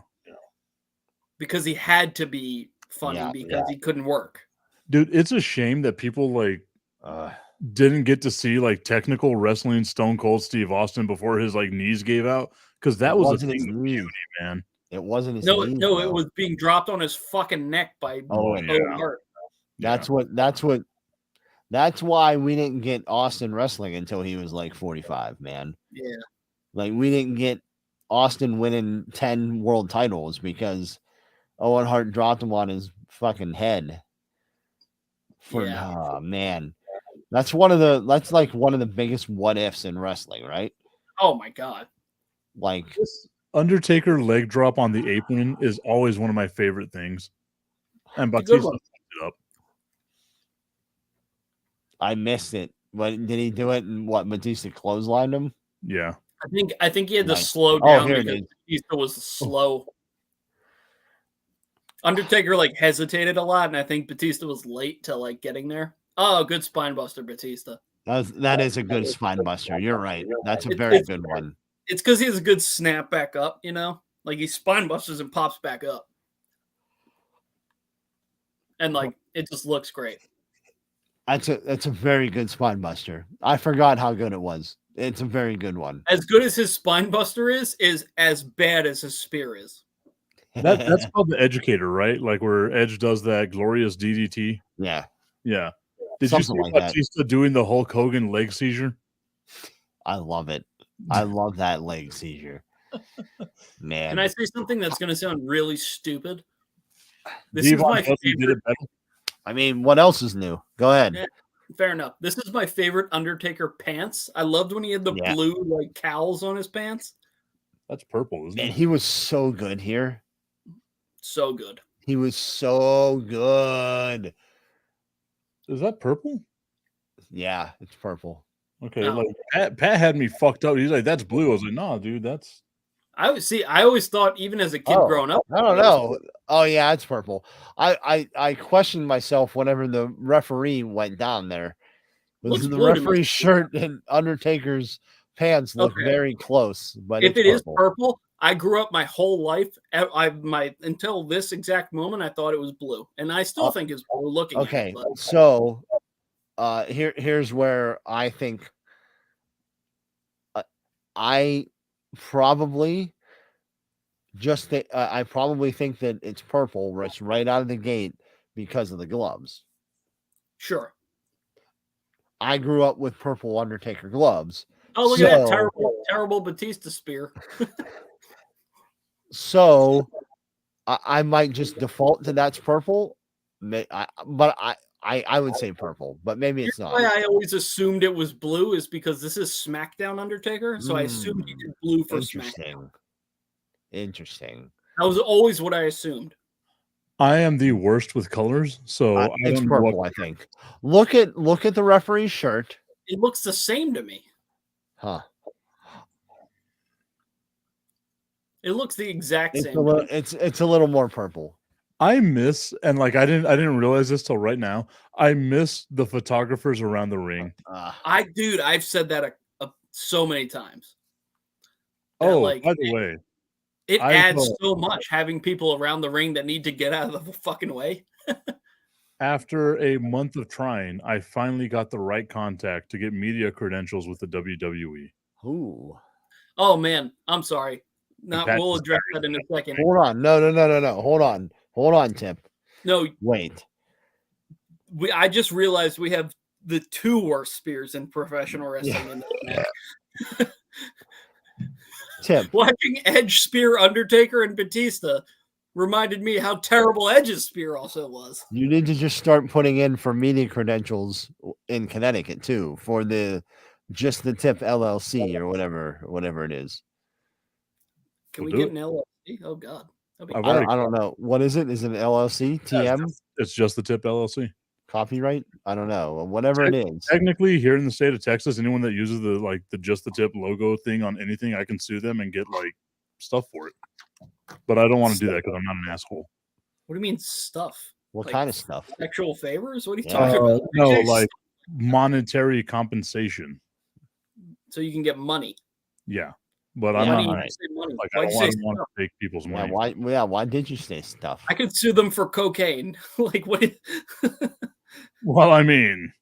because he had to be funny Yeah, because he couldn't work. dude, it's a shame that people like didn't get to see like technical wrestling Stone Cold Steve Austin before his like knees gave out, because that was a wasn't his thing of knees. beauty, man. It wasn't his No, knees, no, it though. was being dropped on his fucking neck by Oh, Owen yeah. Hart. That's why we didn't get Austin wrestling until he was like 45, man. Yeah. Like we didn't get Austin winning 10 world titles because Owen Hart dropped him on his fucking head. Yeah. Oh man. That's like one of the biggest what ifs in wrestling, right? Oh my god. Like This Undertaker leg drop on the apron is always one of my favorite things. And It's a good Batista one. fucked it up. I missed it. But did he do it and what Batista clotheslined him? Yeah. I think he had to Nice. slow Oh, down here it because is. Batista was slow. Undertaker like hesitated a lot, and I think Batista was late to like getting there. Oh, good spine buster, Batista. That is a good spine buster. You're right. That's a It- very it's- good one. It's because he has a good snap back up, you know? Like he spine busters and pops back up. And like it just looks great. That's a very good spine buster. I forgot how good it was. It's a very good one. As good as his spine buster is as bad as his spear is. That's called the Educator, right? Like where Edge does that glorious DDT. yeah. Yeah. Did Something you see like that. Batista doing the Hulk Hogan leg seizure? I love it. I love that leg seizure. Man. Can I say something that's gonna sound really stupid? This is Devon my Dudley did favorite. it better. I mean, what else is new? Go ahead. Yeah. Fair enough. This is my favorite Undertaker pants. I loved when he had the Yeah. blue like cowls on his pants. That's purple, isn't Man, it? he was so good here. So good. He was so good. Is that purple? Yeah, it's purple. Okay, No. like Pat had me fucked up. He's like, "That's blue." I was like, "Nah, dude, that's." I always thought, even as a kid Oh, growing up, I don't know. Oh yeah, it's purple. I questioned myself whenever the referee went down there. Looks The blue to me. referee's shirt and Undertaker's pants look Okay. very close, but If it's it is purple. purple, I grew up my whole life. Until this exact moment, I thought it was blue, and I still think it's blue. Looking at Okay, it, but so here's where I think I probably I probably think that it's purple right out of the gate because of the gloves. sure. I grew up with purple Undertaker gloves. Oh, look at that So- terrible Batista spear. So I might just default to that's purple. But I would say purple, but maybe it's Here's not. why I always assumed it was blue is because this is SmackDown Undertaker, so I assumed he did blue for SmackDown. Interesting. That was always what I assumed. I am the worst with colors, so I It's don't know purple, what- I think. Look at the referee's shirt. It looks the same to me. Huh. It looks the exact It's same. a little it's a little more purple. I miss, and like I didn't realize this till right now. I miss the photographers around the ring. I've said that so many times. That, Oh, like, by the way, It I adds thought- so much having people around the ring that need to get out of the fucking way. after a month of trying, I finally got the right contact to get media credentials with the WWE. Ooh. Oh man, I'm sorry. Pat We'll is address that in a second. Hold on. No. Hold on, Tip. No, Wait. I just realized we have the two worst spears in professional wrestling. Yeah. In this match. Tip. Watching Edge spear Undertaker and Batista reminded me how terrible Edge's spear also was. You need to just start putting in for media credentials in Connecticut too, for the Just the Tip LLC or whatever it is. Can We'll we do get an LLC? Oh god. That'd be I've I already- don't know. What is it? Is it an LLC? TM? It's just the Tip LLC. Copyright? I don't know. Whatever it is. Technically, here in the state of Texas, anyone that uses the just the Tip logo thing on anything, I can sue them and get like stuff for it. But I don't want to do that because I'm not an asshole. What do you mean stuff? What Like, kind of stuff? Sexual favors? What are you Yeah. talking about? No, Yes. like monetary compensation. So you can get money. Yeah, but Yeah, I'm Why not. do you right. say money? Like, Why'd I you don't say want stuff? to take people's Yeah, money. why did you say stuff? I could sue them for cocaine. Like what? Well, I mean,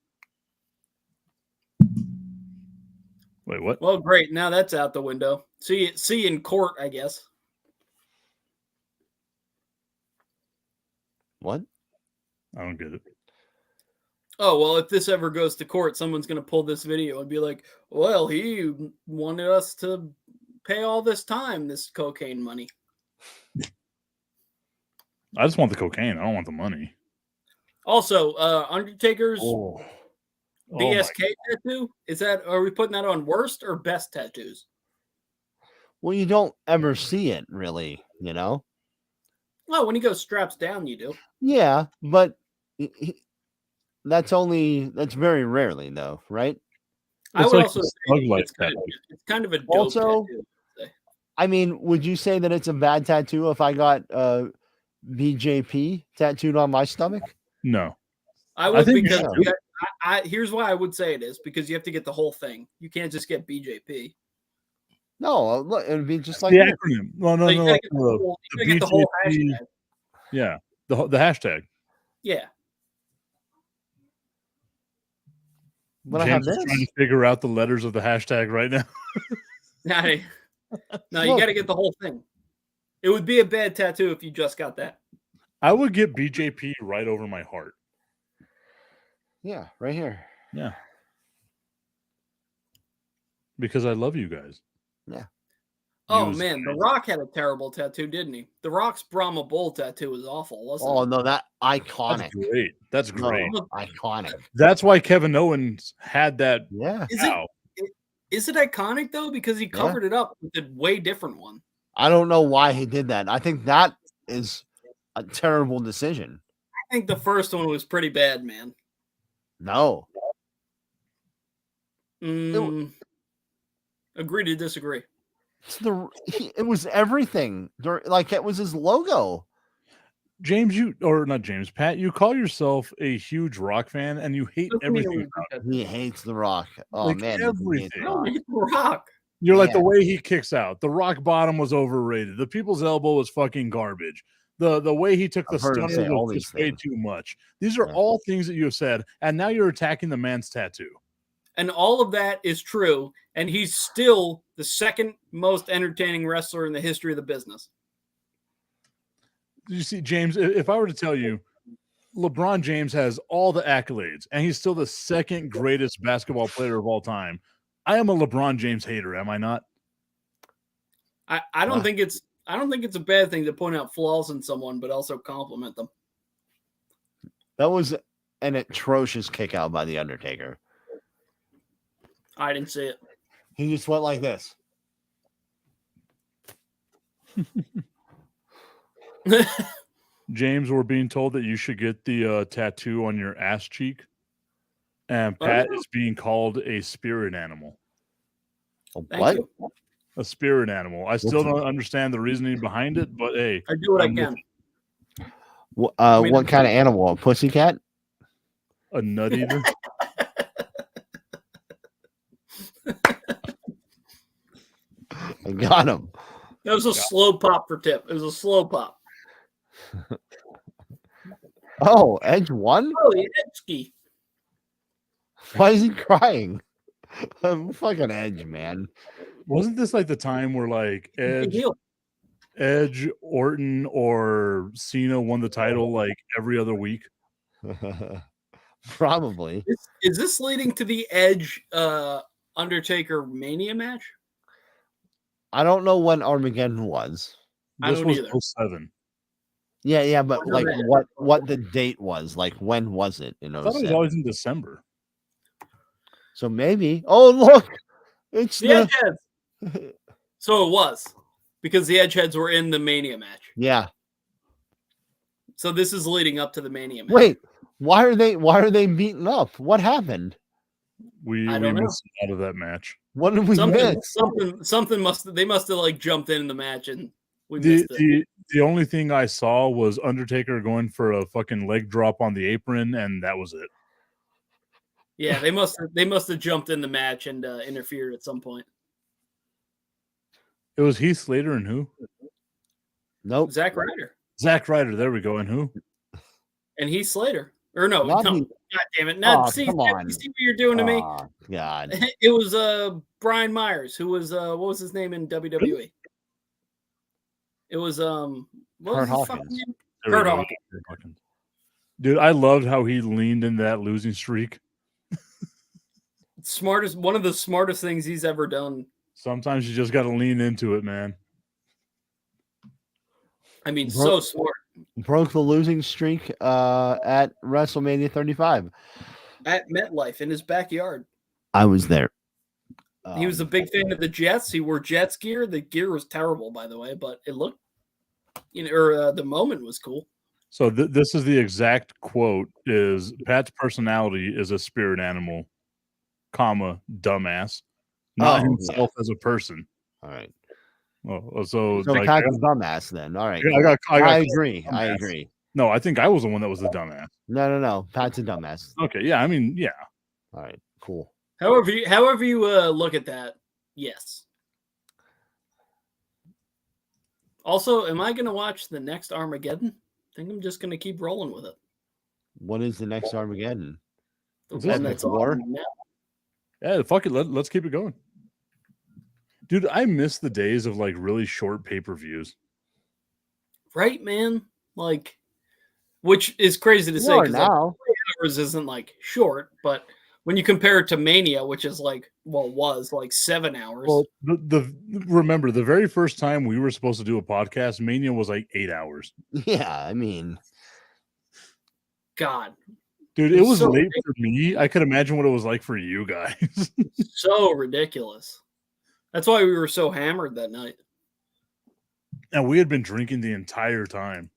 wait, what? Well, great. Now that's out the window. See you in court, I guess. What? I don't get it. Oh well, if this ever goes to court, someone's gonna pull this video and be like, "Well, he wanted us to pay all this time, this cocaine money." I just want the cocaine. I don't want the money. Also, Undertaker's Oh, my- BSK tattoo, are we putting that on worst or best tattoos? Well, you don't ever see it really, you know? Well, when he goes straps down, you do. Yeah, but that's very rarely though, right? I It's would like also the say Slug Life it's kind of a dope Also- tattoo. I mean, would you say that it's a bad tattoo if I got BJP tattooed on my stomach? No, I would think you because should. you got- here's why I would say it is because you have to get the whole thing. You can't just get BJP. No, look, it would be just like the this. acronym. No, no, Like, you no. gotta get the no. whole- you the gotta get the whole BJP. hashtag. Yeah, the hashtag. Yeah. But I have James is this. trying to figure out the letters of the hashtag right now. No, you Look. got to get the whole thing. It would be a bad tattoo if you just got that. I would get BJP right over my heart. Yeah, right here. Yeah, because I love you guys. Oh used man, The on it. Rock had a terrible tattoo, didn't he? The Rock's Brahma Bull tattoo was awful, wasn't Oh it? no, that That's iconic. great. That's No, great. iconic. That's why Kevin Owens had that. Yeah. Is it iconic though? Because he covered it up with a way different one. I don't know why he did that. I think that is a terrible decision. I think the first one was pretty bad, man. No. Agree to disagree. It was everything. Like it was his logo. James, Pat, you call yourself a huge Rock fan and you hate everything about it. He hates The Rock. Oh Like man, everything. he hates The I don't Rock. hate The Rock. You're like the Yeah. way he kicks out. The rock bottom was overrated. The people's elbow was fucking garbage. The way he took the I've heard him stunner say all was these just way things. too much. These are Yeah. all things that you have said, and now you're attacking the man's tattoo. And all of that is true. And he's still the second most entertaining wrestler in the history of the business. You see, James, if I were to tell you LeBron James has all the accolades and he's still the second greatest basketball player of all time, I am a LeBron James hater, am I not? I don't think it's a bad thing to point out flaws in someone, but also compliment them. That was an atrocious kick out by The Undertaker. I didn't see it. He just went like this. James, we're being told that you should get the tattoo on your ass cheek. And Pat is being called a spirit animal. What? Thank you. A spirit animal. I still don't understand the reasoning behind it, but hey, I do what I I'm with can. What kind of animal? A pussycat? a nut eater. I got him. That was a slow pop for Tip. It was a slow pop. Oh, Edge won? Oh, Edgey. Why is he crying? Fucking Edge, man. Wasn't this like the time where like Edge, Orton, or Cena won the title like every other week? Probably. Is this leading to the Edge Undertaker Mania match? I don't know when Armageddon was. I This don't was either. 07. Yeah, but Wonder like that. what the date was. Like when was it? I thought it was 07? always in December. So maybe. Oh look, it's The Edge Heads. So it was because the Edge Heads were in the Mania match. yeah. So this is leading up to the Mania match. Wait, why are they beating up? What happened? We I don't know. missed out of that match. What did we miss? Something must have like jumped in the match and we The, missed it. the only thing I saw was Undertaker going for a fucking leg drop on the apron, and that was it. Yeah, they must have jumped in the match and interfered at some point. It was Heath Slater and who? Nope. Zack Ryder Zack Ryder. There we go. And who? and Heath Slater. Or no, Not no. Heath- God damn it. No, Aw, see, come on. you see what you're doing to me? Oh, God. It was Brian Myers, who was what was his name in WWE? It was what Kurt was his fucking Hawkins. name? There we Kurt go. Hawkins. Kurt Hawkins. Dude, I loved how he leaned in that losing streak. One of the smartest things he's ever done. Sometimes you just got to lean into it, man. I mean, Bro- so smart. Broke the losing streak at WrestleMania 35. At MetLife in his backyard. I was there. He was a big fan of the Jets. He wore Jets gear. The gear was terrible, by the way, but it looked, the moment was cool. So this is the exact quote: "Is Pat's personality is a spirit animal, comma dumbass, not Oh, himself as a person." All right. Oh, so So like, Pat's a dumbass then. All right. I agree. I dumbass. agree. No, I think I was the one that was the dumbass. No. Pat's a dumbass. Okay, yeah, I mean, yeah. All right. Cool. However you look at that, yes. Also, am I going to watch the next Armageddon? I think I'm just going to keep rolling with it. What is the next Armageddon? The Is this one Epic that's War? on now. Yeah, fuck it. Let's keep it going. Dude, I miss the days of like really short pay-per-views. Right, man? Like, which is crazy to say You are because now. hours isn't like short, but when you compare it to Mania, which is was like 7 hours. Well, remember the very first time we were supposed to do a podcast, Mania was like 8 hours. Yeah, I mean, God, Dude, it It's was so late for me. I could imagine what it was like for you guys. so ridiculous. That's why we were so hammered that night. And we had been drinking the entire time.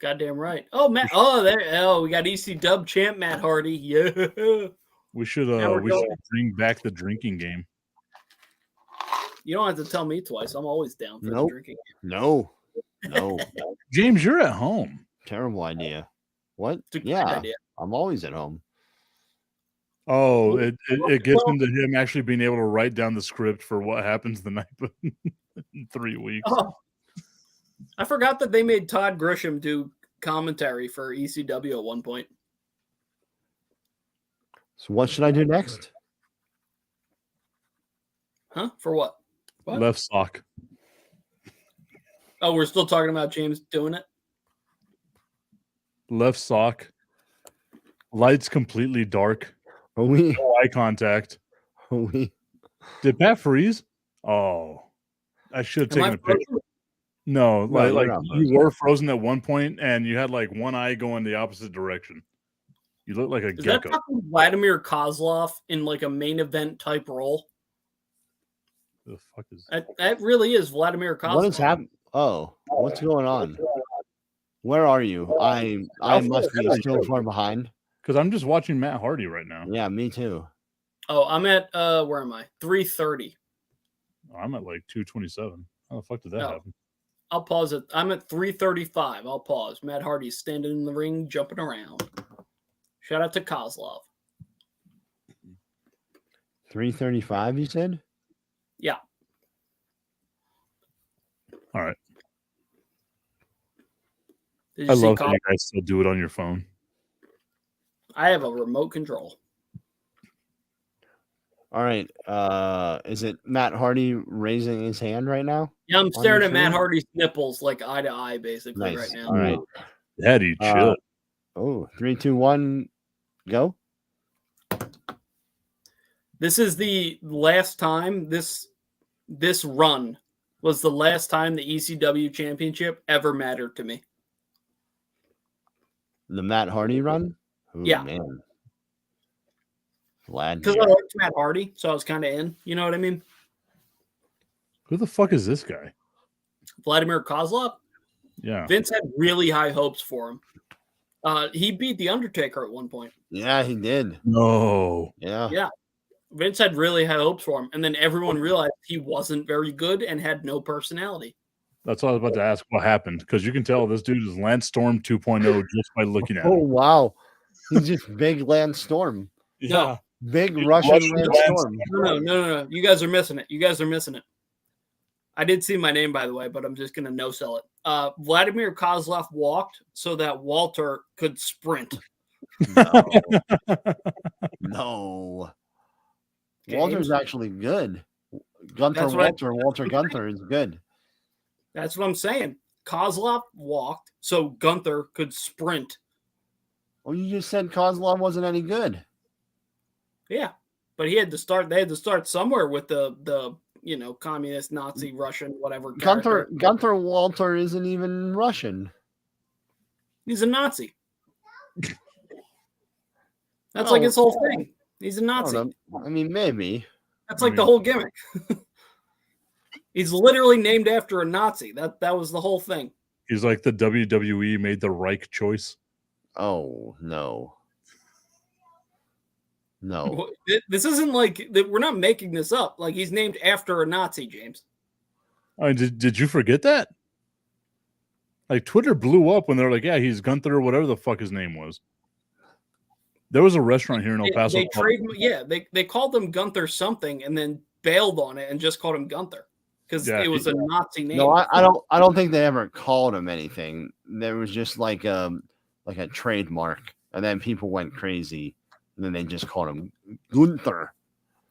Goddamn right. Oh, Matt. Oh, we got EC Dub champ Matt Hardy. Yeah. We should Now we're we should going. bring back the drinking game. You don't have to tell me twice. I'm always down for the Nope. drinking. no. James, you're at home. Terrible idea. What? It's a great Yeah, idea. I'm always at home. Oh, it gets into him actually being able to write down the script for what happens the night in 3 weeks. Oh, I forgot that they made Todd Grisham do commentary for ECW at one point. So what should I do next? Huh? For what? What? Left sock. Oh, we're still talking about James doing it? Left sock. Lights completely dark. Are we? No eye contact. Are we? Did Pat freeze? Oh, I should have Am I taken a picture. frozen? No, No, you're like not you frozen. were frozen at one point, and you had like one eye going the opposite direction. You look like a Is that gecko. fucking Vladimir Kozlov in like a main event type role? The fuck is? That really is Vladimir Kozlov. What is happening? Oh, what's going on? Where are you? I must be still far behind. Because I'm just watching Matt Hardy right now. Yeah, me too. Oh, I'm at where am I? 3:30. I'm at like 227. How the fuck did that No. happen? I'll pause it. I'm at 3:35. I'll pause. Matt Hardy's standing in the ring, jumping around. Shout out to Kozlov. 3:35. You said? Yeah. All right. Did you I see love that Kozlov? you guys still do it on your phone. I have a remote control. All right. Is it Matt Hardy raising his hand right now? Yeah, I'm staring your at Matt screen? Hardy's nipples like eye to eye, basically, Nice. right now. All right. Daddy, chill. Oh, 3, 2, 1, go. This is the last time this run was the last time the ECW championship ever mattered to me. The Matt Hardy run. Ooh, Yeah. man. Glad. Because I liked Matt Hardy, so I was kind of in. You know what I mean? Who the fuck is this guy? Vladimir Kozlov. Yeah. Vince had really high hopes for him. He beat The Undertaker at one point. Yeah, he did. No. Yeah. Yeah. Vince had really high hopes for him. And then everyone realized he wasn't very good and had no personality. That's what I was about to ask. What happened? Because you can tell this dude is Lance Storm 2.0 just by looking at Oh him. wow, he's just big Lance Storm, No. big Russian Russian Lance Lance Storm. No. You guys are missing it. You guys are missing it. I did see my name, by the way, but I'm just going to no sell it. Vladimir Kozlov walked so that Walter could sprint. No. James? Walter's actually good. Gunther That's what Walter Gunther is good. That's what I'm saying. Kozlov walked so Gunther could sprint. Well, you just said Kozlov wasn't any good. Yeah, but he had to start. They had to start somewhere with the communist, Nazi, Russian, whatever. character. Gunther Walter isn't even Russian. He's a Nazi. That's like his whole thing. He's a I Nazi. don't know. I mean, maybe. That's like the whole gimmick. He's literally named after a Nazi. That was the whole thing. He's like the WWE made the Reich choice. Oh no. No. This isn't like we're not making this up. Like he's named after a Nazi, James. I mean, did you forget that? Like Twitter blew up when they're like, yeah, he's Gunther or whatever the fuck his name was. There was a restaurant here in El Paso. They called him Gunther something and then bailed on it and just called him Gunther because Yeah, it was a Nazi name. No, I don't think they ever called him anything. There was just like a trademark, and then people went crazy, and then they just called him Gunther.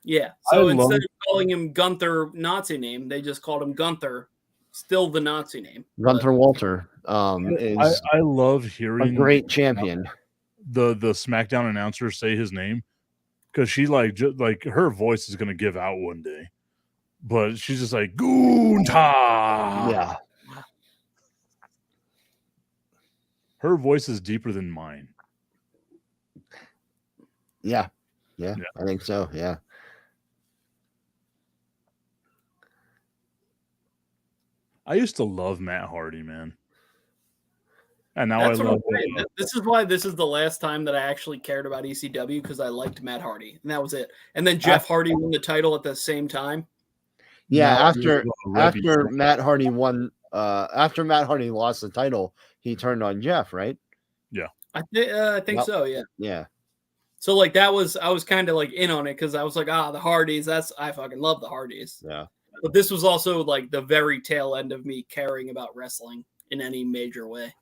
Yeah. So I instead love- of calling him Gunther Nazi name, they just called him Gunther, still the Nazi name. Gunther Walter is I love a hearing great champion. the SmackDown announcer say his name because she like like her voice is gonna give out one day, but she's just like Gunta. Yeah. Her voice is deeper than mine. Yeah. Yeah. I think so. Yeah. I used to love Matt Hardy, man. And now That's I what I'm love saying. This is why this is the last time that I actually cared about ECW, because I liked Matt Hardy, and that was it. And then Jeff Hardy won the title at the same time. Yeah. Now I After love Reby. Matt Hardy won, after Matt Hardy lost the title, he turned on Jeff, right? I think Yep. so. Yeah. Yeah. So like I was kind of like in on it because I was like, the Hardys. I fucking love the Hardys. Yeah. But this was also like the very tail end of me caring about wrestling in any major way.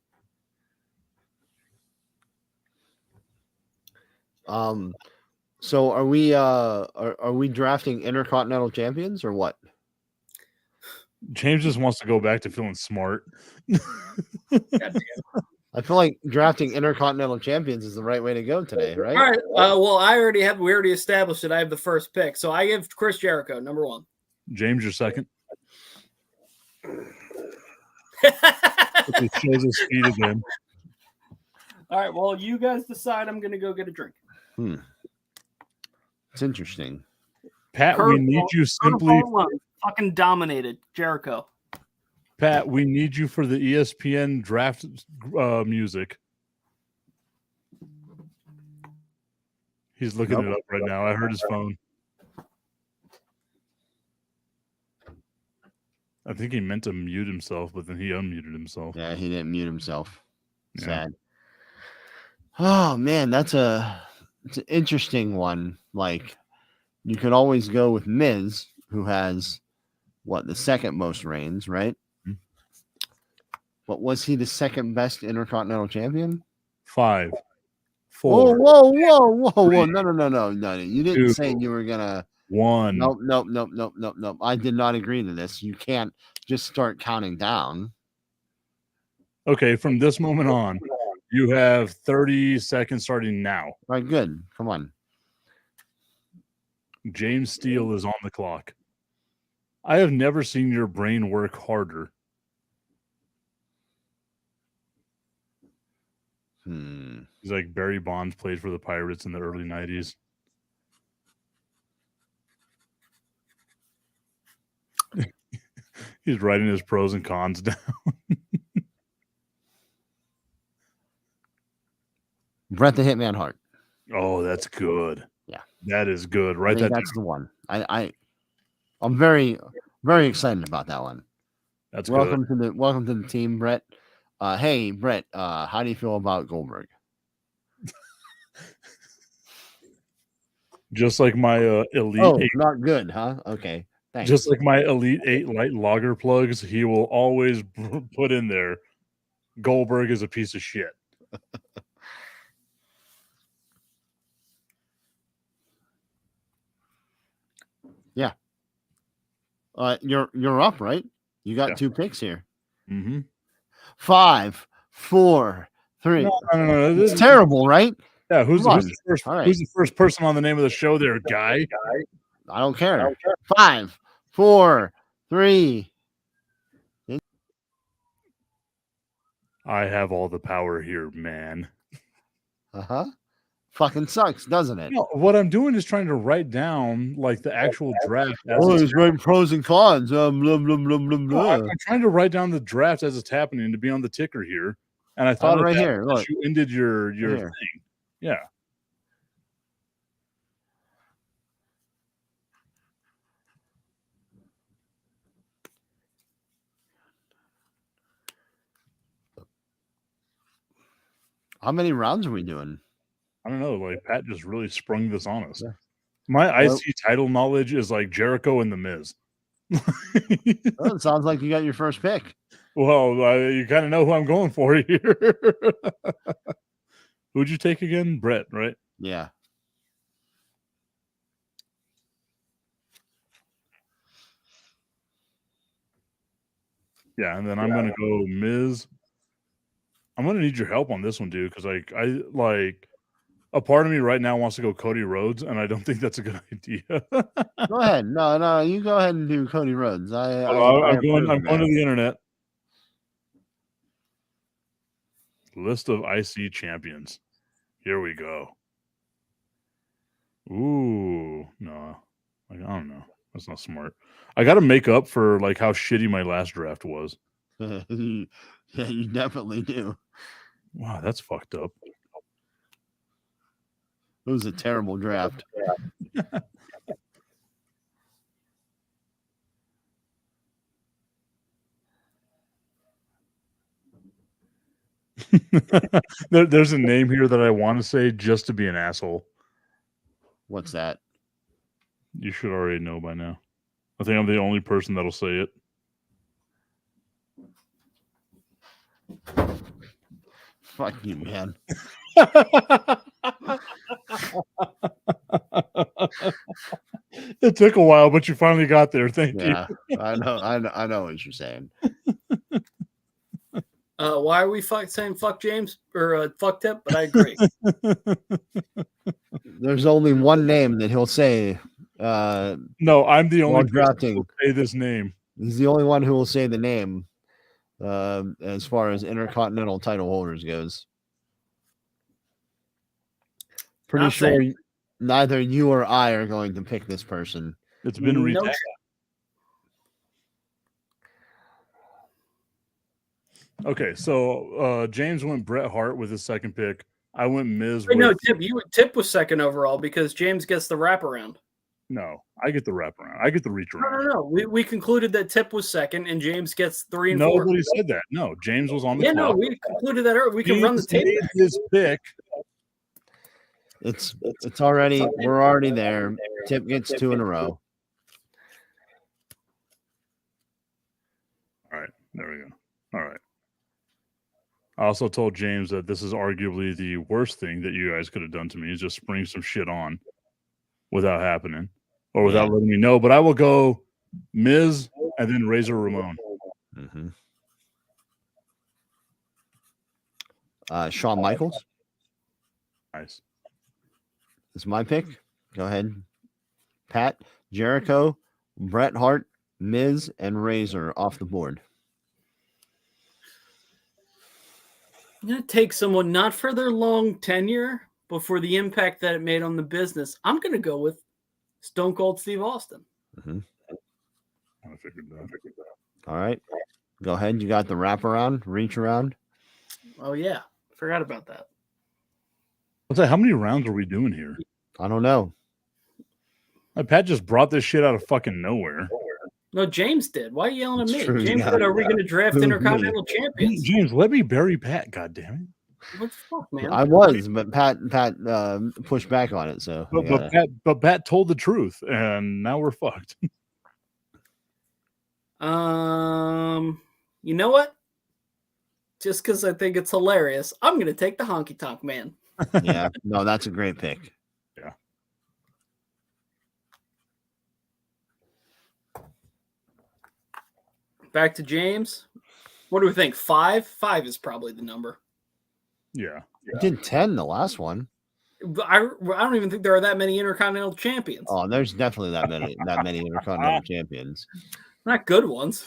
So are we drafting intercontinental champions or what? James just wants to go back to feeling smart. God damn. I feel like drafting intercontinental champions is the right way to go today, right? All right. Well, we already established it. I have the first pick. So I give Chris Jericho number 1. James, your second. All He shows his feet again. right. Well, you guys decide. I'm going to go get a drink. It's interesting. Pat, we need you simply. Curveball one. Fucking dominated Jericho. Pat, we need you for the ESPN draft music. He's looking it up right now. I heard his phone. I think he meant to mute himself, but then he unmuted himself. Yeah, he didn't mute himself. Yeah. Sad. Oh man, it's an interesting one. Like, you could always go with Miz, who has the second most reigns, right? Mm-hmm. But was he the second best Intercontinental Champion? 5, 4, Whoa, whoa. No. You didn't 2, say you were gonna. 1. Nope. I did not agree to this. You can't just start counting down. Okay, from this moment on, you have 30 seconds starting now. All right, good. Come on. James Steele is on the clock. I have never seen your brain work harder. He's like Barry Bonds played for the Pirates in the early 90s. He's writing his pros and cons down. Bret the Hitman Hart. Oh, that's good. Yeah. That is good. I Write think that that's the one. I'm very, very excited about that one. That's welcome good. to the team, Brett. Hey, Brett, how do you feel about Goldberg? Just like my Elite Oh, 8. not good, huh? Okay. Thanks. Just like my Elite 8 light lager plugs, he will always put in there, Goldberg is a piece of shit. Yeah. You're up, right? You got 2 picks here. Mm-hmm. 5, 4, 3. No. It's terrible, right? Yeah, who's the first person on the name of the show there, guy? I don't care. 5, 4, 3. I have all the power here, man. Uh-huh. Fucking sucks, doesn't it? No, what I'm doing is trying to write down like the actual draft. He's writing pros and cons. Blah, blah, blah, blah, blah. No, I'm trying to write down the draft as it's happening to be on the ticker here. And I thought right here. Look. You ended your Here. thing. Yeah. How many rounds are we doing? I don't know. Like Pat just really sprung this on us. Yeah. My IC title knowledge is like Jericho and The Miz. Well, it sounds like you got your first pick. Well, you kind of know who I'm going for here. Who'd you take again? Brett, right? Yeah. Yeah, and then I'm gonna go Miz. I'm gonna need your help on this one, dude, because I A part of me right now wants to go Cody Rhodes, and I don't think that's a good idea. Go ahead. No, you go ahead and do Cody Rhodes. I I'm approve going of to that. the internet. List of IC champions. Here we go. Ooh, no. Like, I don't know. That's not smart. I got to make up for like how shitty my last draft was. Yeah, you definitely do. Wow, that's fucked up. It was a terrible draft. There's a name here that I want to say just to be an asshole. What's that? You should already know by now. I think I'm the only person that'll say it. Fuck you, man. It took a while, but you finally got there. Thank you. Yeah, I know what you're saying. Why are we saying fuck James or fuck Tip? But I agree. There's only one name that he'll say. No, I'm the only While person drafting. who will say this name. He's the only one who will say the name as far as intercontinental title holders goes. Pretty Not sure saying- neither you or I are going to pick this person. It's been No retagged. Okay, so James went Bret Hart with his second pick. I went Miz. Wait, no, with, Tip was second overall because James gets the wraparound. no, I get the wraparound. I get the reach around. No. We concluded that Tip was second and James gets 3 and 4. Nobody said that. No, James was on the Yeah, no, clock. we concluded that earlier. We can run the James tape. made back. his pick. It's already we're already there. Tip gets 2 in a row. All right, there we go. All right. I also told James that this is arguably the worst thing that you guys could have done to me is just spring some shit on without happening or without letting me know. But I will go Miz and then Razor Ramon. Mm-hmm. Shawn Michaels Nice. is my pick. Go ahead. Pat, Jericho, Bret Hart, Miz, and Razor off the board. I'm going to take someone not for their long tenure, but for the impact that it made on the business. I'm going to go with Stone Cold Steve Austin. Mm-hmm. I figured that. All right. Go ahead. You got the wraparound, reach around. Oh, yeah. Forgot about that. What's that? How many rounds are we doing here? I don't know. Pat just brought this shit out of fucking nowhere. No, James did. Why are you yelling at It's me? true, James yeah. said, are we going to draft Who's me? Intercontinental Champions? James, let me bury Pat. God damn What the fuck, man? I was, but Pat pushed back on it. So it. But Pat told the truth, and now we're fucked. You know what? Just because I think it's hilarious, I'm going to take the Honky Tonk Man. yeah, no, that's a great pick. Yeah. Back to James. What do we think? 5? 5 is probably the number. Yeah. You did 10 the last one. But I don't even think there are that many Intercontinental Champions. Oh, there's definitely that many Intercontinental champions. Not good ones.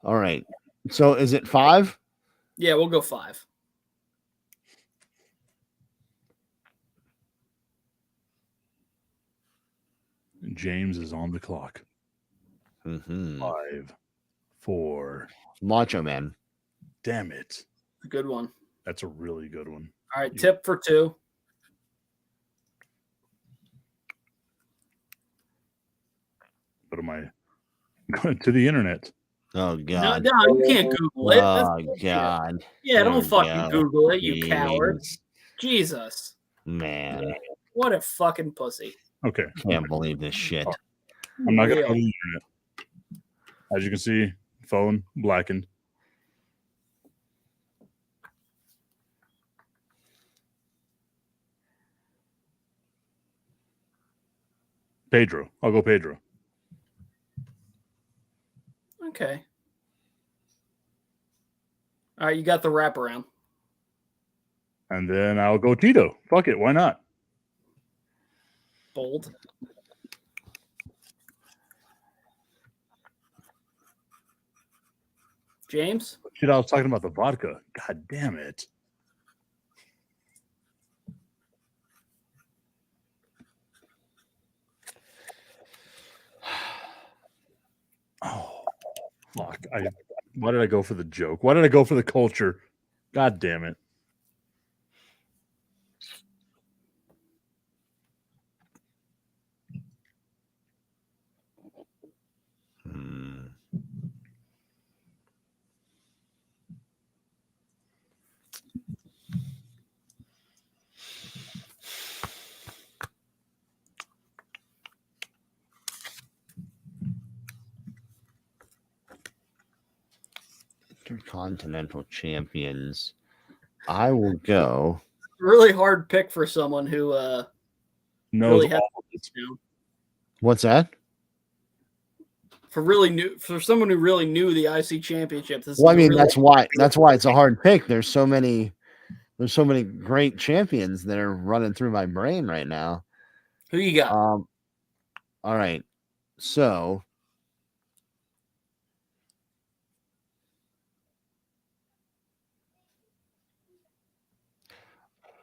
All right. So is it 5? Yeah, we'll go 5. James is on the clock. Mm-hmm. 5, 4. Macho Man. Damn it. A good one. That's a really good one. All right, Tip for 2. Go to my to the internet. Oh No, God. no, you can't Google it. That's Oh bullshit. God. Yeah, There don't we fucking go. Google it, you coward. Jeez. Jesus. Man, What a fucking pussy. Okay. can't believe this shit. I'm not gonna Real. go to the internet. As you can see, phone blackened. Pedro. I'll go Pedro. Okay. All right, you got the wraparound. And then I'll go Tito. Fuck it. Why not? Bold. James? Shit, I was talking about the vodka. God damn it. Oh, fuck. Why did I go for the joke? Why did I go for the culture? God damn it. Hmm. Intercontinental champions. I will go. Really hard pick for someone who No, really had What's that? for someone who really knew the IC championship. This Well, I is mean, really, that's why it's a hard pick. There's so many great champions that are running through my brain right now. who you got? All right. So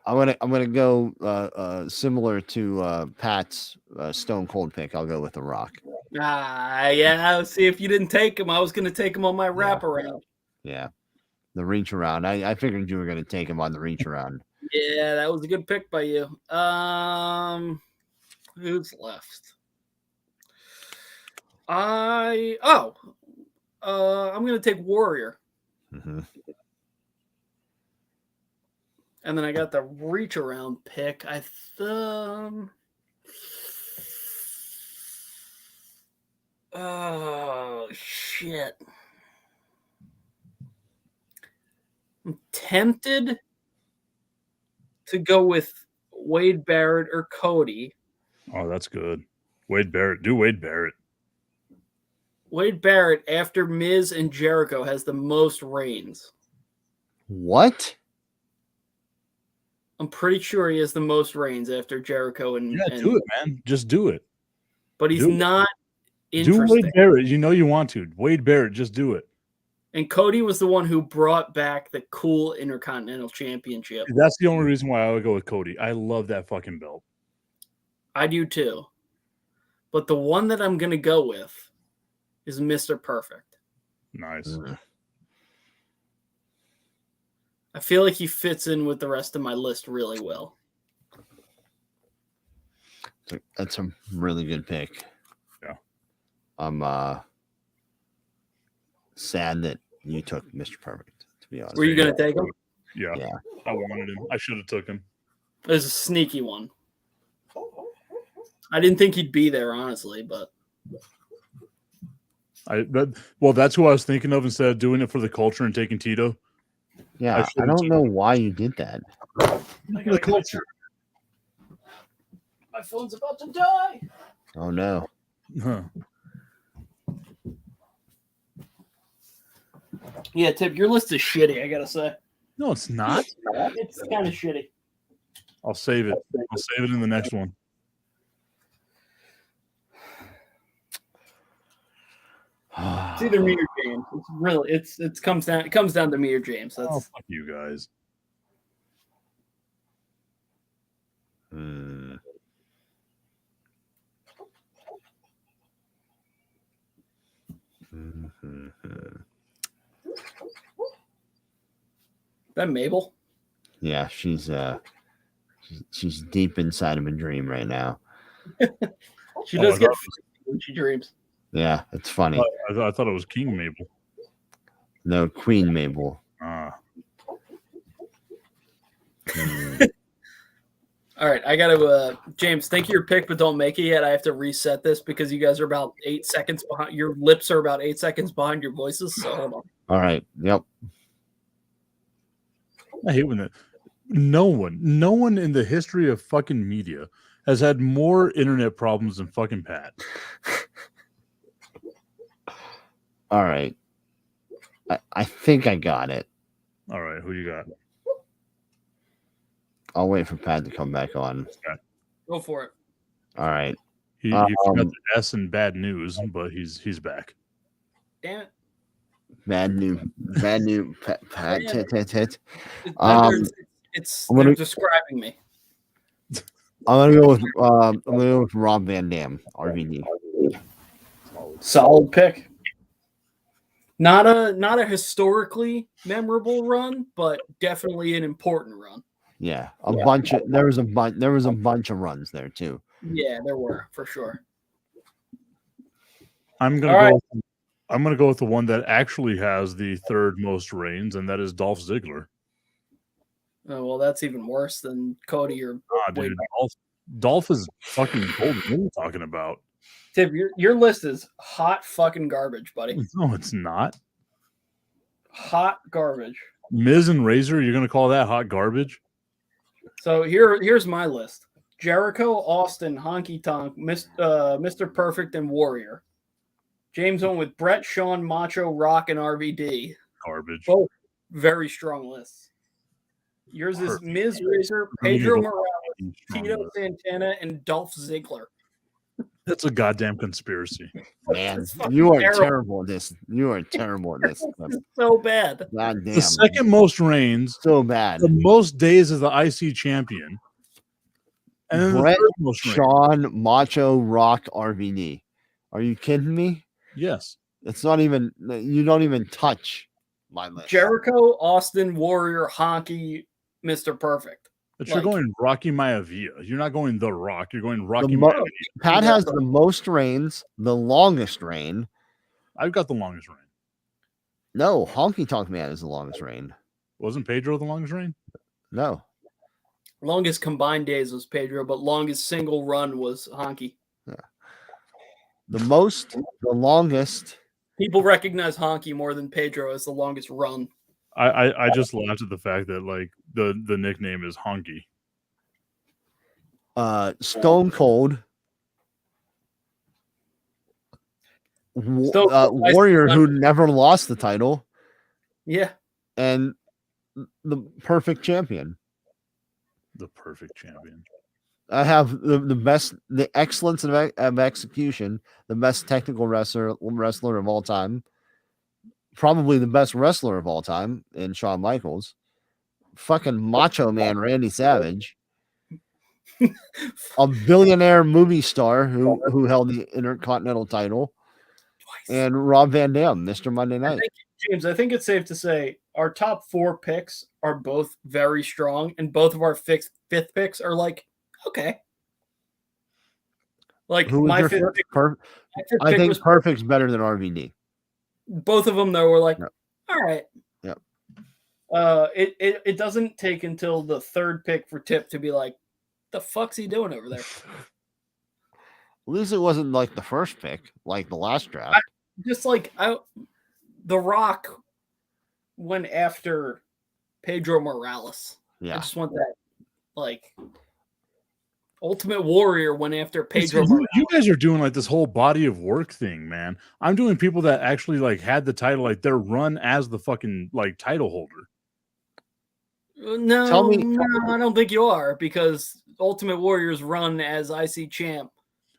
I'm gonna go similar to Pat's Stone Cold pick. I'll go with The Rock. Yeah. See, if you didn't take him, I was going to take him on my wraparound. Yeah, the reach around. I figured you were gonna take him on the reach around. Yeah, that was a good pick by you. Who's left? I'm going to take Warrior. Mm-hmm. And then I got the reach around pick. Oh shit. I'm tempted to go with Wade Barrett or Cody. Oh, that's good. Wade Barrett. Do Wade Barrett. Wade Barrett, after Miz and Jericho, has the most reigns. What? I'm pretty sure he has the most reigns after Jericho and Yeah, do it, man. Just do it. But he's do it. not Do interesting. Wade Barrett. You know you want to. Wade Barrett, just do it. And Cody was the one who brought back the cool Intercontinental Championship. That's the only reason why I would go with Cody. I love that fucking belt. I do too. But the one that I'm going to go with is Mr. Perfect. Nice. I feel like he fits in with the rest of my list really well. That's a really good pick. Yeah. I'm sad that you took Mr. Perfect, to be honest. Were you going to take him? Yeah. Yeah. I wanted him. I should have took him. It was a sneaky one. I didn't think he'd be there, honestly, but That's who I was thinking of instead of doing it for the culture and taking Tito. Yeah, I don't know why you did that. The culture. my phone's about to die. Oh no. Huh. Yeah, Tip, your list is shitty, I gotta say. No, it's not. It's kind of shitty. I'll save it. I'll save it in the next one. It's either me or James. It's really it comes down to me or James. Oh, That's fuck you guys. Hmm. that Mabel. Yeah, she's deep inside of a dream right now. She Oh, does I get thought when she dreams. Yeah, it's funny. I thought it was King Mabel. No, Queen Mabel. Ah, Hmm. All right, I gotta James, think of your pick, but don't make it yet. I have to reset this because you guys are about 8 seconds behind. Your lips are about 8 seconds behind your voices. So hold on. All right. Yep. I hate when that. No one in the history of fucking media has had more internet problems than fucking Pat. All right. I think I got it. All right, who you got? I'll wait for Pat to come back on. Go for it. All right. He forgot Um, the S in bad news, but he's back. Damn it. Bad news. Pat. Damn Tit. It's, Um, it's I'm they're gonna- describing me. I'm gonna go with Rob Van Dam, RVD. Solid pick. Not a historically memorable run, but definitely an important run. Yeah, there was a bunch of runs there too. Yeah, there were for sure. I'm gonna All go. right. I'm gonna go with the one that actually has the third most reigns, and that is Dolph Ziggler. Oh, well, that's even worse than Cody or Wait. Dude, Dolph is fucking golden. What are you talking about? Tip. Your list is hot fucking garbage, buddy. No, it's not. Hot garbage. Miz and Razor, you're gonna call that hot garbage? So here's my list: Jericho, Austin, Honky Tonk, Mr. Perfect, and Warrior. James went with Brett, Shawn, Macho, Rock, and RVD. Garbage. Both very strong lists. Yours is Perfect. Miz, Razor, Pedro Morales, Tito Santana, and Dolph Ziggler. That's a goddamn conspiracy. Man, It's fucking you are terrible. terrible at this. You are terrible at this. This is so bad. God damn. The second most reigns, So bad. the most days as the IC champion, and then Brett, the third most reigns. Sean, Macho, Rock, RVD. Are you kidding me? Yes. It's not even. You don't even touch my list. Jericho, Austin, Warrior, Honky, Mr. Perfect. But you're Like- going Rocky Maivia. You're not going The Rock. You're going Rocky mo- Maivia. Pat has the most reigns, the longest reign. I've got the longest reign. No, Honky Tonk Man is the longest reign. Wasn't Pedro the longest reign? No, Longest combined days was Pedro, but longest single run was Honky. the longest. People recognize Honky more than Pedro as the longest run. I just laughed at the fact that like the nickname is Honky. Stone Cold. Stone Cold, nice Warrior run. who never lost the title, Yeah. and the perfect champion. The perfect champion. I have the excellence of execution, the best technical wrestler of all time, probably the best wrestler of all time in Shawn Michaels, fucking Macho Man Randy Savage, a billionaire movie star who held the Intercontinental title, Twice. and Rob Van Dam, Mr. Monday Night. James, I think it's safe to say our top 4 picks are both very strong, and both of our fifth picks are like, okay. Like Who was my your fifth first? pick, my fifth I pick think was Perfect's better than RVD. both of them though were like, Yep. all right. Yep. It doesn't take until the third pick for Tip to be like, the fuck's he doing over there? At least it wasn't like the first pick, like the last draft. Just like The Rock went after Pedro Morales. I Yeah. just want that, like, Ultimate Warrior went after Pedro You, Morales. you guys are doing like this whole body of work thing, man. I'm doing people that actually like had the title, like their run as the fucking like title holder. No, Tell me- no, I don't think you are, because Ultimate Warrior's run as IC champ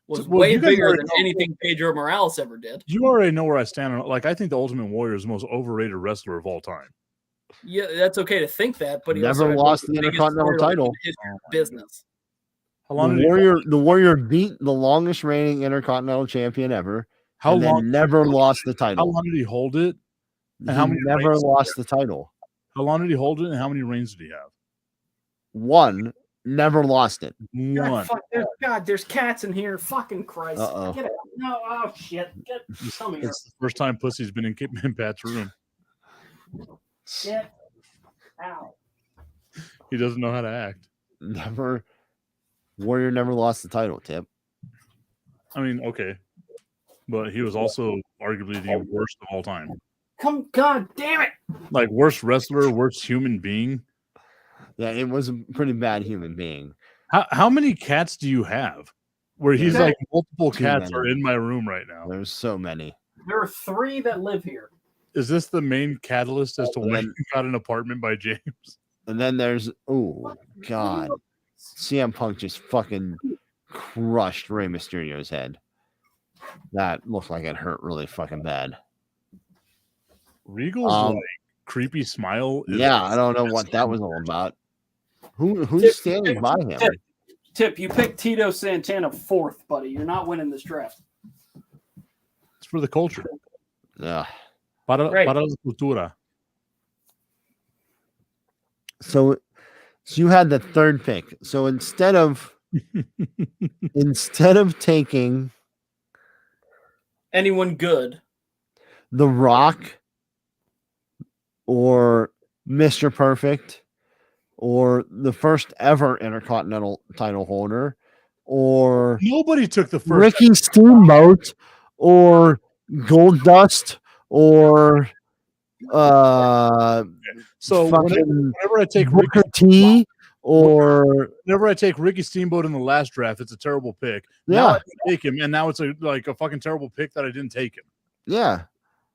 was Well, way you guys bigger already than know- anything Pedro Morales ever did. You already know where I stand on. Like I think the Ultimate Warrior is the most overrated wrestler of all time. Yeah, that's okay to think that, but he Never also had lost one the of biggest Intercontinental storylines title. in the history of business. How long? Did he, The Warrior beat the longest reigning Intercontinental champion ever. how and long? Then never lost the How title. long did he hold it? He how many never reigns? lost the title. How long did he hold it? And how many reigns did he have? One, never lost it. One. There's cats in here. Fucking Christ. Uh-oh. Get out. No, oh shit. Come here. It's the first time Pussy's been in Pat's room. Get out. He doesn't know how to act. Warrior never lost the title, Tip. I mean, okay, but he was also arguably the worst of all time. God damn it. Like worst wrestler, worst human being. Yeah, it was a pretty bad human being. How many cats do you have? Where he's Okay. like multiple Too cats many. are in my room right now. There's so many. There are 3 that live here. Is this the main catalyst as to why Then- you got an apartment by James? And then there's God, CM Punk just fucking crushed Rey Mysterio's head. That looked like it hurt really fucking bad. Regal's Um, like creepy smile. Is Yeah, I don't know what that was all about. Who's standing by him? Tip, you picked Tito Santana 4th, buddy. You're not winning this draft. It's for the culture. Yeah. Para Right. la cultura. So you had the third pick. So instead of taking Anyone good? The Rock or Mr. Perfect or the first ever Intercontinental title holder or Nobody took the first. Ricky Steamboat or Goldust or So fucking whenever I take Ricky, Booker T or whenever I take Ricky Steamboat in the last draft, it's a terrible pick. Now I yeah, didn't take him, and now it's a fucking terrible pick that I didn't take him. yeah.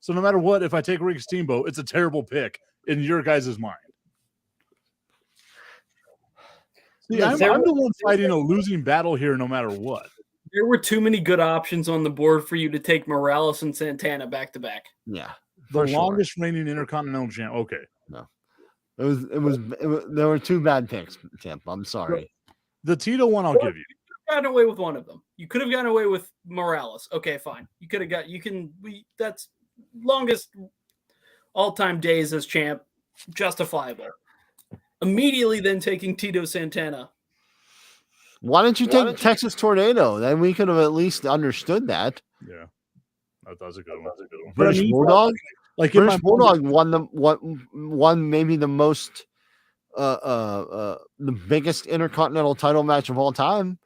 So no matter what, if I take Ricky Steamboat, it's a terrible pick in your guys' mind. See, I'm the one fighting a losing battle here, no matter what. There were too many good options on the board for you to take Morales and Santana back to back. Yeah. The for sure. longest reigning Intercontinental champ. Okay, It was there were two bad picks, Tim. I'm sorry. the Tito one I'll give you. Gotten away with one of them. You could have gotten away with Morales. Okay, fine. That's longest all-time days as champ, justifiable. Immediately then taking Tito Santana. Why didn't you take Texas Tornado? Then we could have at least understood that. Yeah, that was a good one. But I British mean, Bulldog. like in my British Bulldog won maybe the most the biggest Intercontinental title match of all time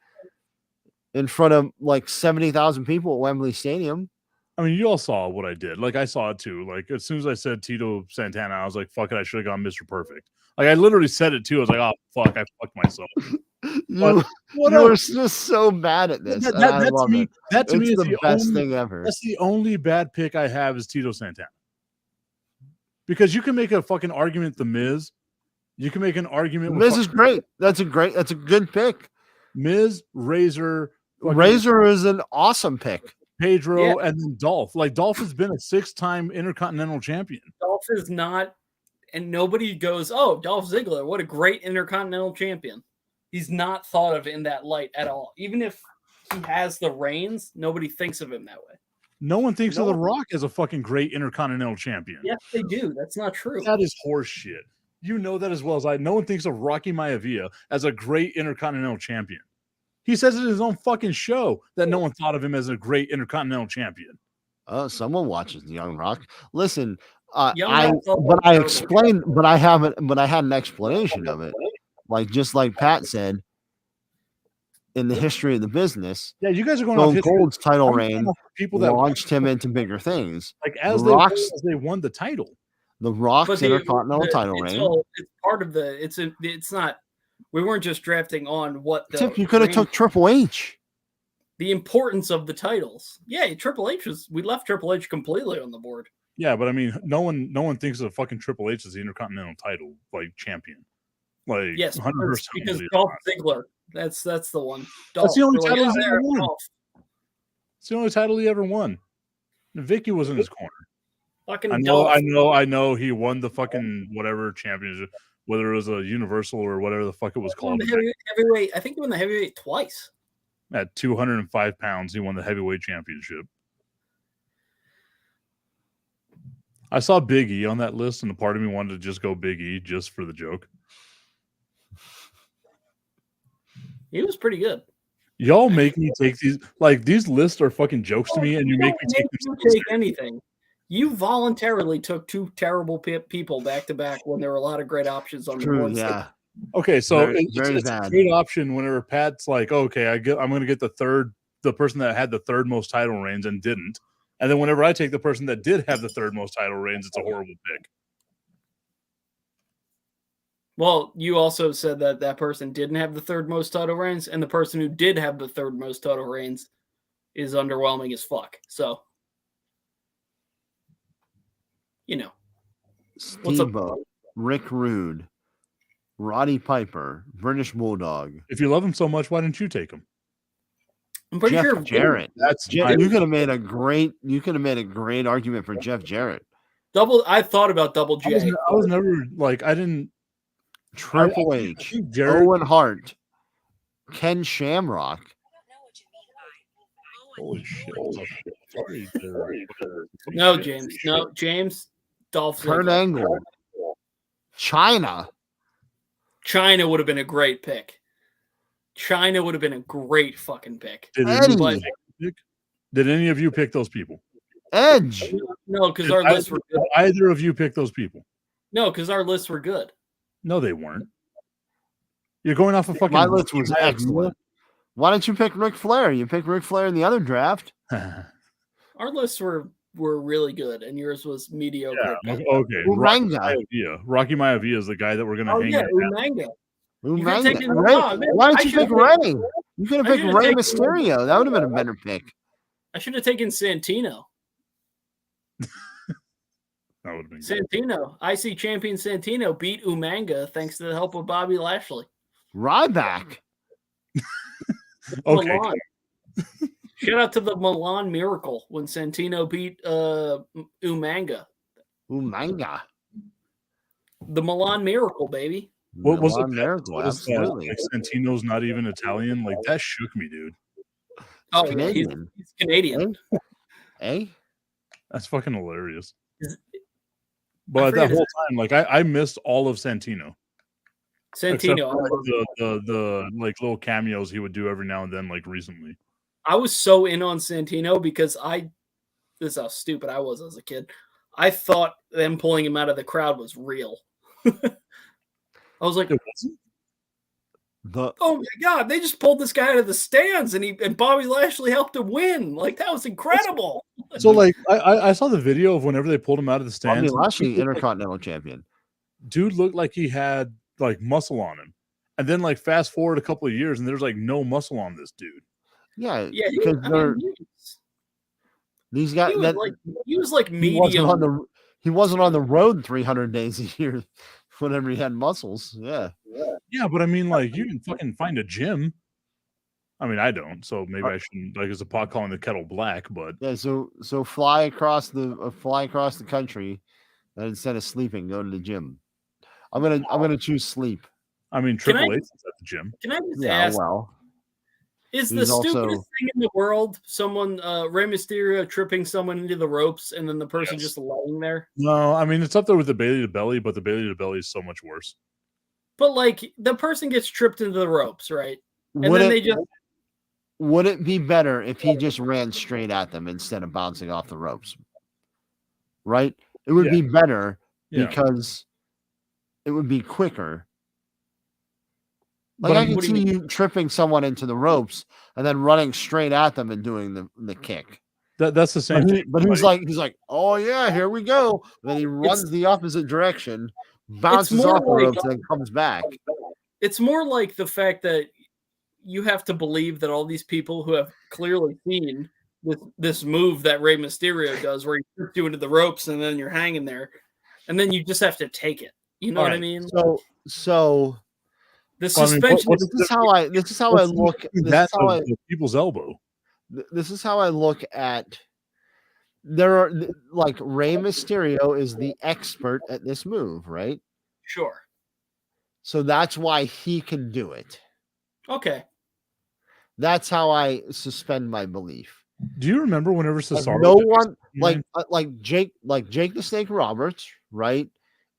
in front of like 70,000 people at Wembley Stadium. I mean, you all saw what I did. Like, I saw it too. Like, as soon as I said Tito Santana, I was like, fuck it, I should have gone Mr. Perfect. Like, I literally said it too. I was like, oh, fuck, I fucked myself. You were just so bad at this. That, and I that love to me, it. that to me It's is the best thing ever. That's the only bad pick I have is Tito Santana. Because you can make a fucking argument, The Miz. You can make an argument. Miz is great. That's a good pick. Miz, Razor. Razor is an awesome pick. Pedro, and then Dolph. Like, Dolph has been a 6-time Intercontinental champion. Dolph is not, and nobody goes, oh, Dolph Ziggler, what a great Intercontinental champion. He's not thought of in that light at all. Even if he has the reins, nobody thinks of him that way. No one thinks of The Rock as a fucking great Intercontinental champion. Yes, they do. That's not true. That is horse shit. You know that as well as I. No one thinks of Rocky Maivia as a great Intercontinental champion. He says it in his own fucking show that no one thought of him as a great Intercontinental champion. Oh, someone watches Young Rock. Listen, I Rock's explained, but I had an explanation of it. Like just like Pat said, in the history of the business, Yeah, you guys are going Stone off Cold's title I'm reign going off people that launched him into bigger things. like as Rock's- they won the title. The Rock's Intercontinental title it's reign. It's part of the. It's not. We weren't just drafting on what the. Tip, you could have reign- took Triple H. the importance of the titles. Yeah, Triple H was. We left Triple H completely on the board. Yeah, but I mean, no one thinks of fucking Triple H as the Intercontinental title like champion. Like Yes, 100% because believe Dolph that. Ziggler. That's the one. That's the only We're like, title "Oh, he's ever there, won." Dolph." It's the only title he ever won. And Vicky was in his corner. Fucking I know, Dolph. I know. He won the fucking whatever championship, whether it was a Universal or whatever the fuck it was He won called. the heavyweight. I think he won the heavyweight twice. At 205 pounds, he won the heavyweight championship. I saw Big E on that list, and a part of me wanted to just go Big E just for the joke. He was pretty good. Y'all make me take these lists are fucking jokes to me, and you make me take them. You take anything. You voluntarily took two terrible people back to back when there were a lot of great options on the True, board. yeah. Okay, so Very- very it's a bad. great option whenever Pat's like, okay, I'm going to get the person that had the third most title reigns and didn't. And then whenever I take the person that did have the third most title reigns, it's a horrible pick. Well, you also said that that person didn't have the third most title reigns, and the person who did have the third most title reigns is underwhelming as fuck. So, you know, what's up? Steamboat, Rick Rude, Roddy Piper, British Bulldog, If you love him so much, why didn't you take him? I'm pretty Jeff sure Jarrett. That's Je- I, you could have made a great argument for Jeff Jarrett. I thought about Double I was, J. I was never like I didn't. Triple I H, think Jarrett. Owen Hart, Ken Shamrock. Holy shit! Sorry, Jared. No, James. No, James. Dolph Kurt Ziggler. Angle, China. China would have been a great pick. China would have been a great fucking pick. Did Eddie. any, did any of you pick those people? Edge. No, because Did our lists were good. either of you pick those people? No, because our lists were good. No, they weren't. You're going off of fucking. My list was excellent. Why didn't you pick Ric Flair? You picked Ric Flair in the other draft. Our lists were really good, and yours was mediocre. Yeah, at best. okay. Rocky Umanga. Maivia. Rocky Maivia is the guy that we're gonna Oh hang yeah, at. Umanga. You could've Umanga. taken- Ray. oh, man, Why I didn't you pick should've Ray? taken- You could have I picked should've Rey taken- Mysterio. That would have been a better pick. I should have taken Santino. That would have been good. Santino, IC champion Santino beat Umanga thanks to the help of Bobby Lashley. Ryback. Okay. Milan. Shout out to the Milan Miracle when Santino beat Umanga. Umanga. The Milan Miracle, baby. What was Milan it? Miracle, What was that? absolutely. Like Santino's not even Italian. Like that shook me, dude. Oh, yeah, Canadian. he's Canadian. Eh? That's fucking hilarious. Is- But forget that his- whole time, like I missed all of Santino. Except Santino. for, like, the like little cameos he would do every now and then, like recently. I was so in on Santino because this is how stupid I was as a kid. I thought them pulling him out of the crowd was real. I was like, It wasn't. oh my god, they just pulled this guy out of the stands and Bobby Lashley helped him win. Like that was incredible. So like I saw the video of whenever they pulled him out of the Bobby stands. Lashley, Intercontinental Champion. Dude looked like he had like muscle on him. And then like fast forward a couple of years and there's like no muscle on this dude. Yeah, Yeah, because they're these guys. he was like He wasn't on medium. he wasn't on the road 300 days a year whenever he had muscles. Yeah. Yeah, but I mean like you can fucking find a gym. I mean I don't, so maybe I shouldn't like it's a pot calling the kettle black, but Yeah, so fly across the country, and instead of sleeping, go to the gym. I'm gonna choose sleep. I mean Can I Triple H just- is at the gym. Can I just Yeah, ask, well, is the he's stupidest also- thing in the world someone Rey Mysterio tripping someone into the ropes and then the person Yes. just laying there? No, I mean it's up there with the Bailey to Belly, but the Bailey to Belly is so much worse. But like the person gets tripped into the ropes, right? And would then it, they just would it be better if he just ran straight at them instead of bouncing off the ropes? Right? It would Yeah. be better Yeah. because it would be quicker. Like But I I can what do you see you tripping someone into the ropes and then running straight at them and doing the kick. That's the same thing. But he's like, oh yeah, here we go. Then he runs the opposite direction, bounces more off the like- ropes, and then comes back. it's more like the fact that you have to believe that all these people who have clearly seen this move that Rey Mysterio does, where he trips you into the ropes and then you're hanging there, and then you just have to take it. You know what I Alright, mean? So The Well, I mean, suspension what- is this is how I What's the look. difference between This that is how I of the people's elbow. this is how I look at. There are like Rey Mysterio is the expert at this move, right? sure. So that's why he can do it. Okay. That's how I suspend my belief. Do you remember whenever Cesaro No did one this- like Jake the Snake Roberts, right?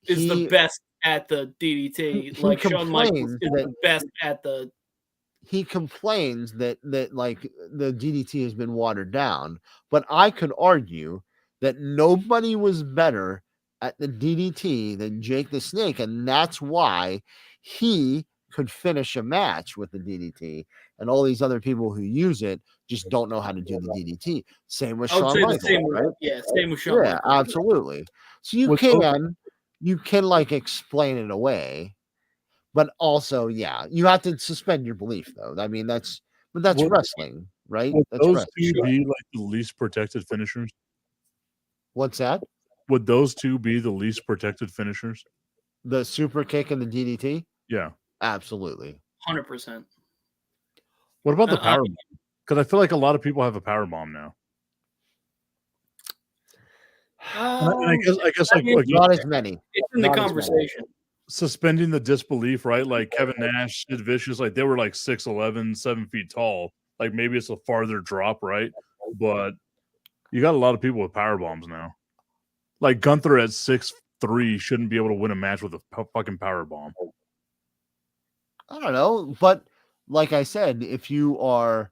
Is the best at the DDT, he like Shawn Michaels complains is that- the best at the he complains that like the DDT has been watered down, but I could argue that nobody was better at the DDT than Jake the Snake, and that's why he could finish a match with the DDT, and all these other people who use it just don't know how to do the DDT. Same with I would Shawn say the Michaels, same right? with, yeah, same with Shawn Yeah, Michaels. absolutely. So you With can like explain it away, but also, yeah, you have to suspend your belief though. I mean, that's Would- wrestling, right? Would That's those wrestling. two be like the least protected finishers? What's that? Would those two be the least protected finishers? The super kick and the DDT? Yeah. Absolutely. 100%. What about the Uh, power bomb? Because I feel like a lot of people have a power bomb now. And I guess like, mean, like Not as many. it's in the not as many. conversation. suspending the disbelief, right? Like Kevin Nash, Sid Vicious, like they were like 6'11", 7 feet tall. Like maybe it's a farther drop, right? But you got a lot of people with power bombs now. Like Gunther at 6'3" shouldn't be able to win a match with a fucking power bomb. I don't know, but like I said, if you are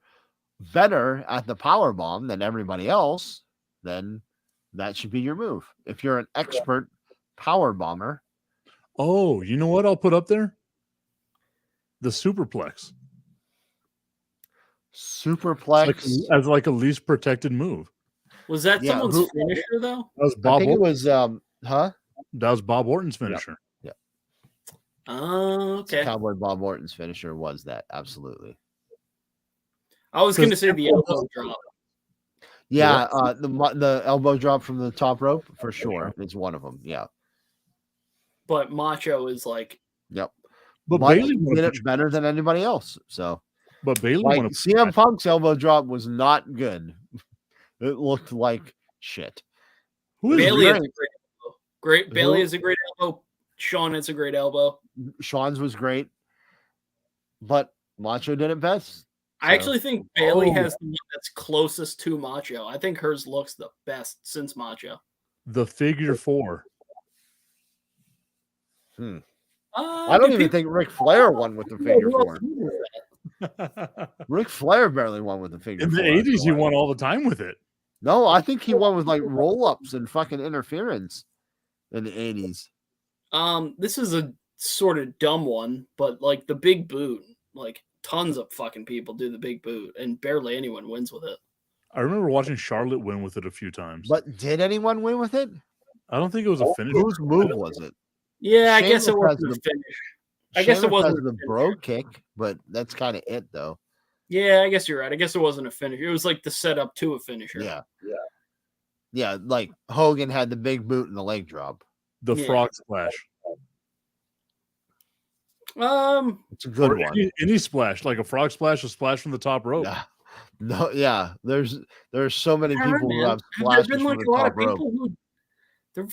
better at the power bomb than everybody else, then that should be your move. If you're an expert power bomber, Oh, you know what I'll put up there? The superplex. superplex. As like a least protected move. Was that Yeah, someone's who- finisher though? That was I Bob think it Orton. was That was Bob Orton's finisher. Oh, okay. Cowboy Bob Orton's finisher was that, absolutely. I was going to say the elbow drop. Yeah, the elbow drop from the top rope for sure is one of them. Yeah. But Macho is like, Yep. But Mike Bailey won did a it better than anybody else. So Bailey like won a CM Punk's elbow drop was not good. It looked like shit. Who is Bailey Rhea? is a great elbow. Great. Bailey Who? is a great elbow. Sean is a great elbow. Sean's was great, but Macho did it best. I So- actually think Bailey Oh. has the one that's closest to Macho. I think hers looks the best since Macho. The figure four. I don't even think Ric Flair won with the figure four. In Ric Flair barely won with the figure the four. 80s, he won all the time with it. No, I think he won with like roll ups and fucking interference in the 80s. This is a sort of dumb one, but like the big boot, like tons of fucking people do the big boot, and barely anyone wins with it. I remember watching Charlotte win with it a few times. But did anyone win with it? I don't think it was a finish. Whose move was it? Yeah, I guess it Sheamus wasn't has a finish. I guess it Sheamus wasn't has a the finisher. bro kick, but that's kind of it though. Yeah, I guess you're right. I guess it wasn't a finish. It was like the setup to a finisher. Yeah. Like Hogan had the big boot and the leg drop. The Yeah. frog splash. It's a good Or one. any splash, like a frog splash, a splash from the top rope. Yeah. No, yeah. There's so many I don't know, people who man. have Have there splashes been from like the a lot top of rope. people who?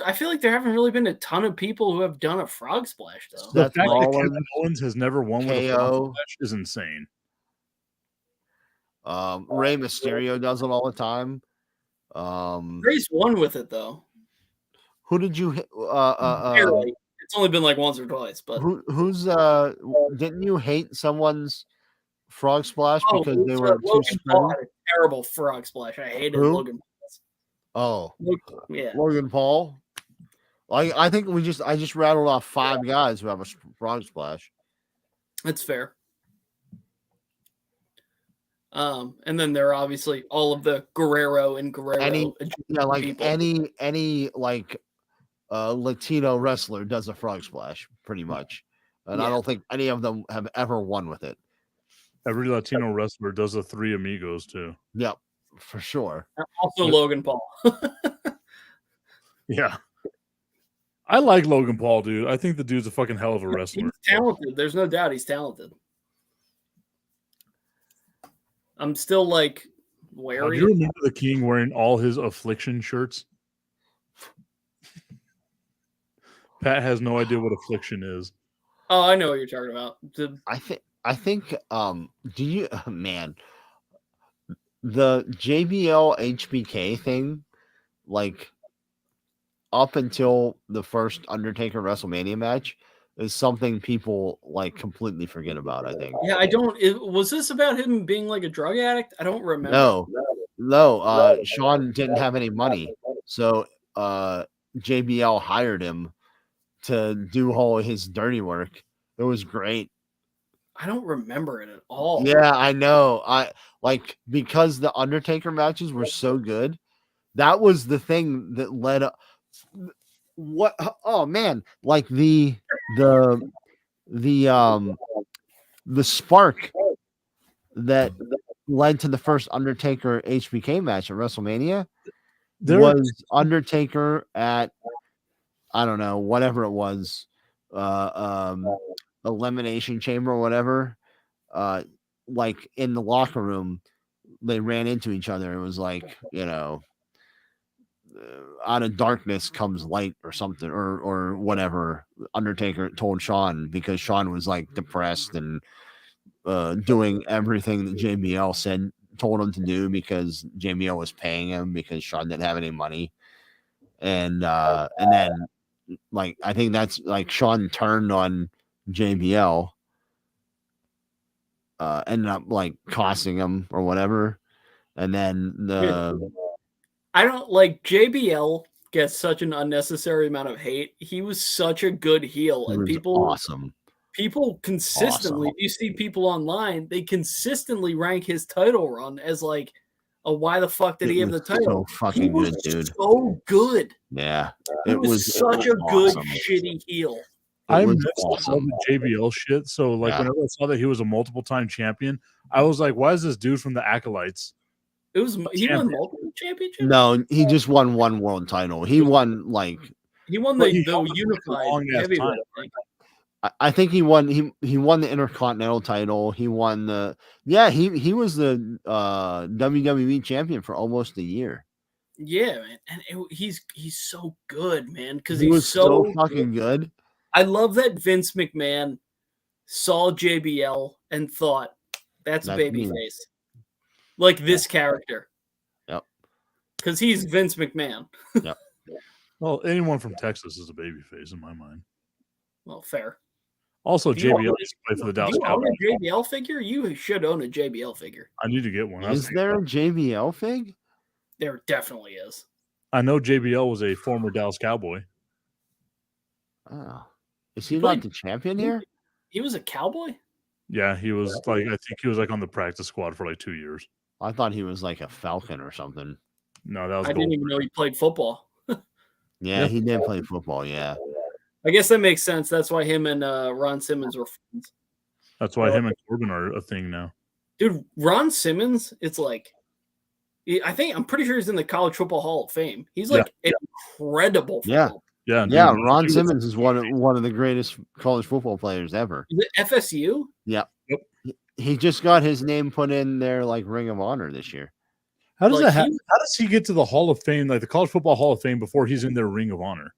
I feel like there haven't really been a ton of people who have done a frog splash though. The Seth fact that Rollins, Kevin Owens has never won with a KO. frog splash is insane. Rey Mysterio does it all the time. Grace won with it though. Who did you hit? Barely. It's only been like once or twice, but Who's didn't you hate someone's frog splash because they it's, were too Logan Paul spread? had a terrible frog splash. I hated Who? Logan Paul. Oh, Yeah. Logan Paul. I think I just rattled off 5 guys who have a frog splash. That's fair. And then there are obviously all of the Guerrero and Guerrero. Yeah, like people. any like Latino wrestler does a frog splash, pretty much. And I Yeah. don't think any of them have ever won with it. Every Latino wrestler does a Three Amigos too. Yep, for sure. Also Logan Paul. Yeah. I like Logan Paul, dude. I think the dude's a fucking hell of a wrestler. He's talented. There's no doubt he's talented. I'm still like Do wary. you remember the King wearing all his Affliction shirts? Pat has no idea what Affliction is. Oh, I know what you're talking about. I think do you man the JBL HBK thing, like up until the first Undertaker WrestleMania match, is something people like completely forget about, I think. Yeah, I don't. Was this about him being like a drug addict? I don't remember. No. Sean didn't have any money, so JBL hired him to do all his dirty work. It was great. I don't remember it at all. Yeah, I know. I like because the Undertaker matches were so good. That was the thing that led up. What? Oh man! Like the spark that led to the first Undertaker HBK match at WrestleMania was Undertaker at I don't know whatever it was elimination chamber or whatever, like in the locker room, they ran into each other. It was like, out of darkness comes light or something, or whatever. Undertaker told Shawn, because Shawn was like depressed and doing everything that JBL told him to do, because JBL was paying him because Shawn didn't have any money. And then, like, I think that's like Shawn turned on JBL, ended up like costing him or whatever. And then I don't like JBL gets such an unnecessary amount of hate. He was such a good heel, he and was people awesome. people consistently, Awesome. you see people online, they consistently rank his title run as like a why the fuck did It he have the was title? so fucking He was good, dude. so good. Yeah, He was such a good shitty heel. I was missed all awesome. the JBL shit. So, like, Yeah. whenever I saw that he was a multiple-time champion, I was like, "Why is this dude from the Acolytes?" He won Champion. multiple championships. No, he just won one world title. He won like He won But the he held it for a unified long-ass heavyweight. time. I think. I think he won the Intercontinental title. He won he was the WWE champion for almost a year. Yeah, man, and he's so good, man, because He he's was so fucking good. I love that Vince McMahon saw JBL and thought, that's a That's me. babyface. Like this character. Yep. Because he's Vince McMahon. Well, anyone from Texas is a babyface in my mind. Well, fair. Also, Do you JBL own used to play for the Do Dallas you own Cowboys. a JBL figure? You should own a JBL figure. I need to get one. I was Is thinking there a about JBL fig? There definitely is. it. I know JBL was a former Dallas Cowboy. Oh, is he played- not the champion here? He was a cowboy? Yeah, he was like, I think he was like on the practice squad for like 2 years. I thought he was like a Falcon or something. No, that was I didn't even know he played football. Yeah, he did play football. Yeah, I guess that makes sense. That's why him and Ron Simmons were friends. That's why him and Corbin are a thing now. Dude, Ron Simmons, it's like, I'm pretty sure he's in the College Football Hall of Fame. He's like an incredible Yeah. football. Yeah, yeah. dude, Ron he was- Simmons is one of the greatest college football players ever. Is it FSU? He just got his name put in their like Ring of Honor this year. How does Like, that happen? he- How does he get to the Hall of Fame, like the College Football Hall of Fame, before he's in their Ring of Honor?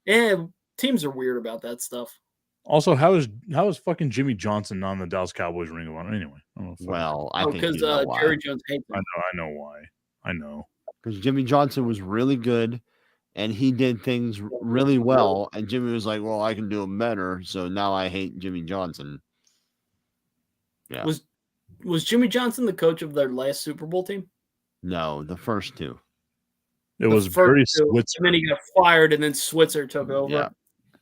Yeah, teams are weird about that stuff. Also, how is fucking Jimmy Johnson not in the Dallas Cowboys Ring of Honor? Anyway, I don't know. Well, I Oh, think because you know why. Jerry Jones hates him. I know why. I know. Because Jimmy Johnson was really good and he did things really well. And Jimmy was like, well, I can do them better. So now I hate Jimmy Johnson. Yeah. Was Jimmy Johnson the coach of their last Super Bowl team? No, the first two. It was The very first two, Switzer. And then he got fired, and then Switzer took over Yeah.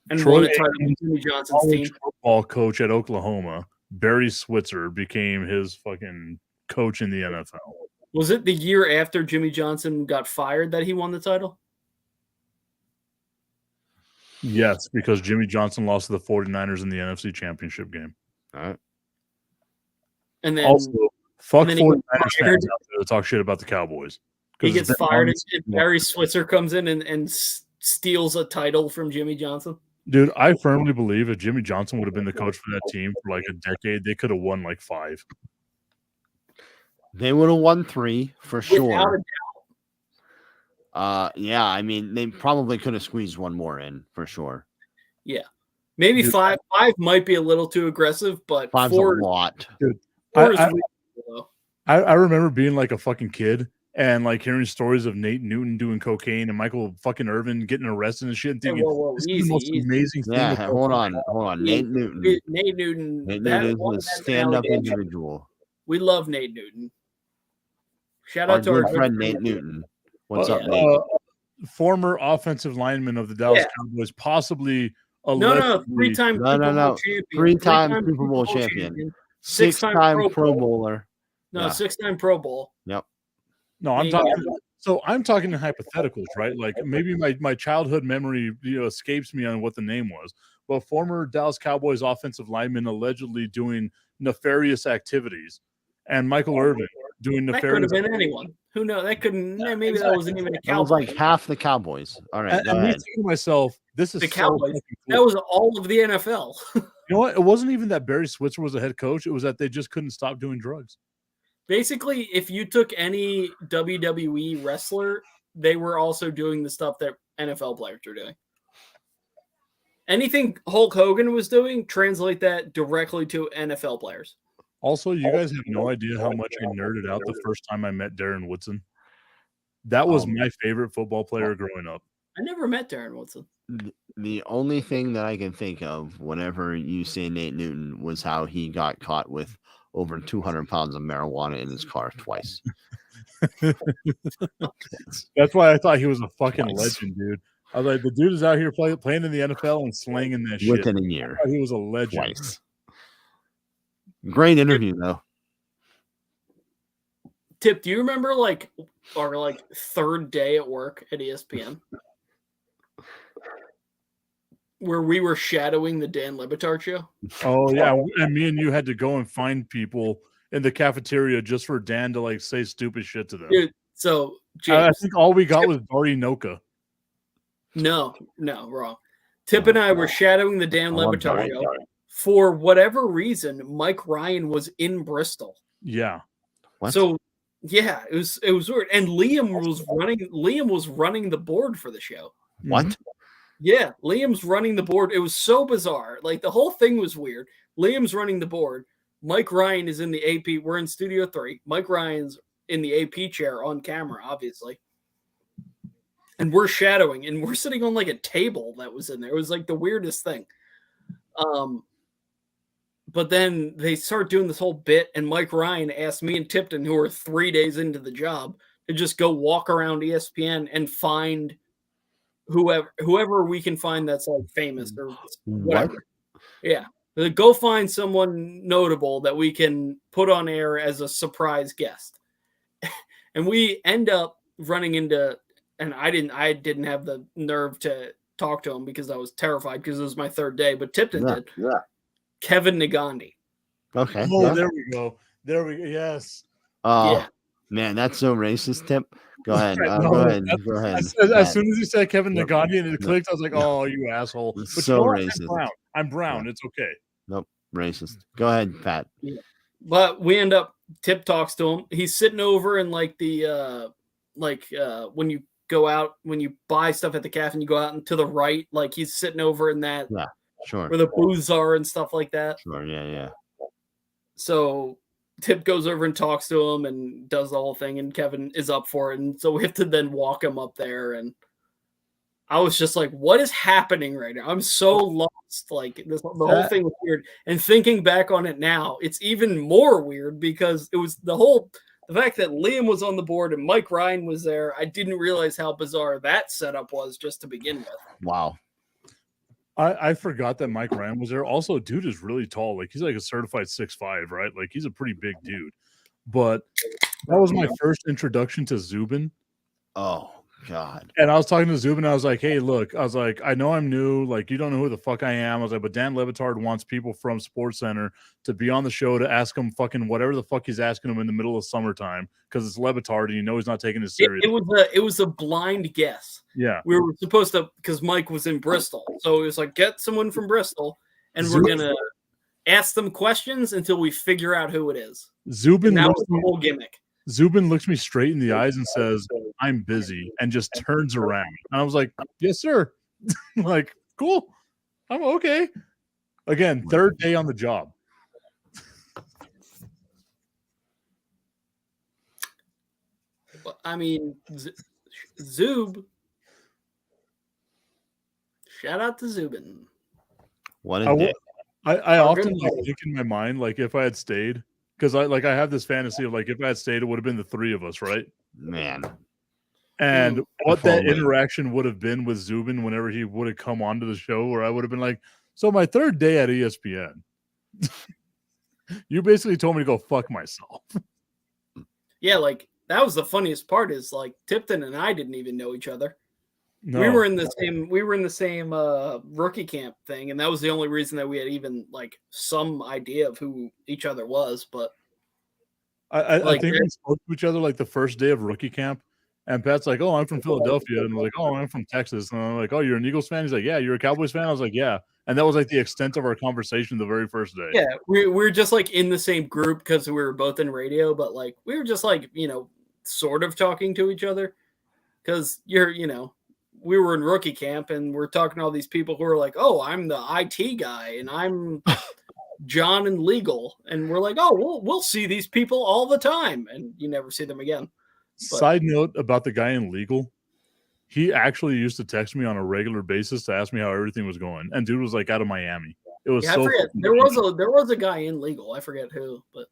and Troy won a title Aikman, with Jimmy Johnson's team. College football coach at Oklahoma, Barry Switzer, became his fucking coach in the NFL. Was it the year after Jimmy Johnson got fired that he won the title? Yes, because Jimmy Johnson lost to the 49ers in the NFC Championship game. All right. And then Also, fuck then he 49ers got fired. fans out there to talk shit about the Cowboys. he 'Cause gets it's been fired, months- and Barry Switzer comes in and steals a title from Jimmy Johnson. Dude, I firmly believe if Jimmy Johnson would have been the coach for that team for like a decade, they could have won like 5. They would have won 3 for Without sure. a Yeah, I mean, they probably could have squeezed one more in for sure. Maybe Dude, 5. 5 might be a little too aggressive, but 5's 4, a lot. 4 is I- reasonable, though. I remember being like a fucking kid and like hearing stories of Nate Newton doing cocaine and Michael fucking Irvin getting arrested and shit and Hey, thinking, whoa, this is easy, the most easy. amazing thing. Yeah, of all hold time." on. Yeah, Nate Newton. Nate Newton. Nate that Newton one is a has an stand-up allegation. individual. We love Nate Newton. Shout Our out to our good friend Nate Newton. What's up, Nate? Former offensive lineman of the Dallas Yeah. Cowboys, possibly No, allegedly- three-time No, Super no, Bowl no. champion. Three-time Three-time Super Bowl champion. Six-time Six-time Pro Pro Bowler. No, Yeah. 6-time Pro Bowl. No, I'm Nate talking. Newton. So I'm talking in hypotheticals, right? Like maybe my childhood memory, escapes me on what the name was. But former Dallas Cowboys offensive lineman allegedly doing nefarious activities, and Michael Irvin doing That could have nefarious. been anyone. Who knows? That couldn't. Maybe that wasn't even a That was Cowboy. like half the Cowboys. All right, And, go and me ahead. thinking to myself, this is The so Cowboys. fucking That cool. was all of the NFL. You know what? It wasn't even that Barry Switzer was a head coach. It was that they just couldn't stop doing drugs. Basically, if you took any WWE wrestler, they were also doing the stuff that NFL players are doing. Anything Hulk Hogan was doing, translate that directly to NFL players. Also, you guys have no idea how much I nerded out the first time I met Darren Woodson. That was my favorite football player growing up. I never met Darren Woodson. The only thing that I can think of whenever you say Nate Newton was how he got caught with over 200 pounds of marijuana in his car twice. That's why I thought he was a fucking Twice. legend, dude. I was like, the dude is out here playing in the NFL and slanging that shit. Within a year. I thought he was a legend. Twice. Great interview, though. Tip, do you remember our third day at work at ESPN? Where we were shadowing the Dan Le Batard show? Oh yeah, and me and you had to go and find people in the cafeteria just for Dan to like say stupid shit to them. Dude, so I James, think all we got was Barty Noka. no, wrong. Tip and I were shadowing the Dan Le Oh, I'm Batard sorry, show. sorry. For whatever reason, Mike Ryan was in Bristol. Yeah. What? So yeah, it was weird. And Liam was running the board for the show. What? Yeah, Liam's running the board. It was so bizarre. Like the whole thing was weird. Liam's running the board. Mike Ryan is in the AP. We're in Studio 3. Mike Ryan's in the AP chair on camera, obviously. And we're shadowing, and we're sitting on like a table that was in there. It was like the weirdest thing. But then they start doing this whole bit, and Mike Ryan asked me and Tipton, who are 3 days into the job, to just go walk around ESPN and find whoever we can find that's like famous or whatever. What? Yeah. Go find someone notable that we can put on air as a surprise guest. And we end up running into, and I didn't have the nerve to talk to him because I was terrified because it was my third day, but Tipton did. Yeah. Kevin Nagandi. Okay. Oh, yeah. there we go. There we go. Yes. Oh, Yeah. man, that's so racist, Tip. Go ahead. No, Go ahead. that's- Go ahead. As soon as you said Kevin Yep. Nagandi and it Yep. clicked, I was like, Yep. "Oh, you asshole!" But So you know what? racist. I'm brown. It's okay. Racist. Go ahead, Pat. But we end up, Tip talks to him. He's sitting over in like the when you go out, when you buy stuff at the cafe and you go out and to the right, like he's sitting over in that Sure. where the booths are and stuff like that. Sure. Yeah. So Tip goes over and talks to him and does the whole thing, and Kevin is up for it. And so we have to then walk him up there. And I was just like, what is happening right now? I'm so lost. Like the whole thing was weird. And thinking back on it now, it's even more weird because it was the fact that Liam was on the board and Mike Ryan was there. I didn't realize how bizarre that setup was just to begin with. Wow. I forgot that Mike Ryan was there. Also, dude is really tall. Like he's like a certified 6'5", right? Like he's a pretty big dude. But that was my first introduction to Zubin. Oh God. And I was talking to Zubin. I was like, "Hey, look," I was like, "I know I'm new. Like, you don't know who the fuck I am." I was like, "But Dan Le Batard wants people from SportsCenter to be on the show to ask him fucking whatever the fuck he's asking him in the middle of summertime because it's Le Batard and you know he's not taking it serious." It was a blind guess. Yeah. We were supposed to, because Mike was in Bristol. So it was like, get someone from Bristol and we're going to ask them questions until we figure out who it is. Zubin And that looks was the whole gimmick. Zubin looks me straight in the eyes and says, "I'm busy," and just turns around. And I was like, "Yes, sir." Like, cool. I'm okay. Again, third day on the job. I mean, Zub. Shout out to Zubin. What I a will- dick. I Oh, often good. like think in my mind, like if I had stayed, because I have this fantasy of like if I had stayed, it would have been the three of us, right? Man. And what that Totally. interaction would have been with Zubin whenever he would have come onto the show, where I would have been like, "So my third day at ESPN, you basically told me to go fuck myself." Yeah, like that was the funniest part is like Tipton and I didn't even know each other. No. We were in the same rookie camp thing, and that was the only reason that we had even like some idea of who each other was. But I Like, think we spoke to each other like the first day of rookie camp, and Pat's like, "Oh, I'm from Philadelphia," and I'm like, "Oh, I'm from Texas," and I'm like, "Oh, you're an Eagles fan?" He's like, "Yeah." "You're a Cowboys fan?" I was like, "Yeah," and that was like the extent of our conversation the very first day. Yeah, we're just like in the same group because we were both in radio, but like we were just like sort of talking to each other because we were in rookie camp and we're talking to all these people who are like, oh, I'm the IT guy and I'm John and legal, and we're like, oh, we'll see these people all the time, and you never see them again. Side note about the guy in legal. He actually used to text me on a regular basis to ask me how everything was going. And dude was like out of Miami. It was Yeah, so I forget. fucking There funny. was a guy in legal. I forget who, but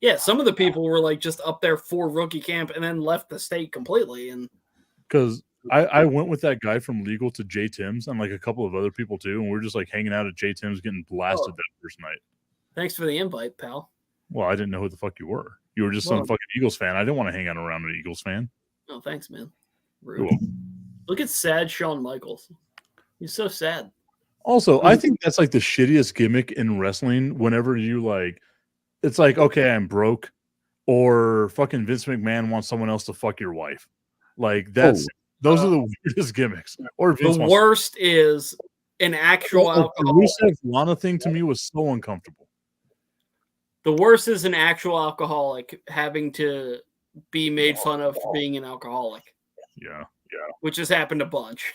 yeah, some of the people were like just up there for rookie camp and then left the state completely. And Because I went with that guy from legal to J Tim's and like a couple of other people too. And we're just like hanging out at J Tim's getting blasted that first night. thanks for the invite, pal. Well, I didn't know who the fuck you were. You were just Well, some fucking Eagles fan. I didn't want to hang out around an Eagles fan. Oh, thanks, man. You're Rude. welcome. Look at sad Shawn Michaels. He's so sad. Also, I think that's like the shittiest gimmick in wrestling. Whenever you like, it's like, okay, I'm broke, or fucking Vince McMahon wants someone else to fuck your wife. Like those are the weirdest gimmicks. Or Vince The wants worst is an actual the alcoholic. Rusev Lana thing to me was so uncomfortable. The worst is an actual alcoholic having to be made fun of for being an alcoholic, Yeah. which has happened a bunch.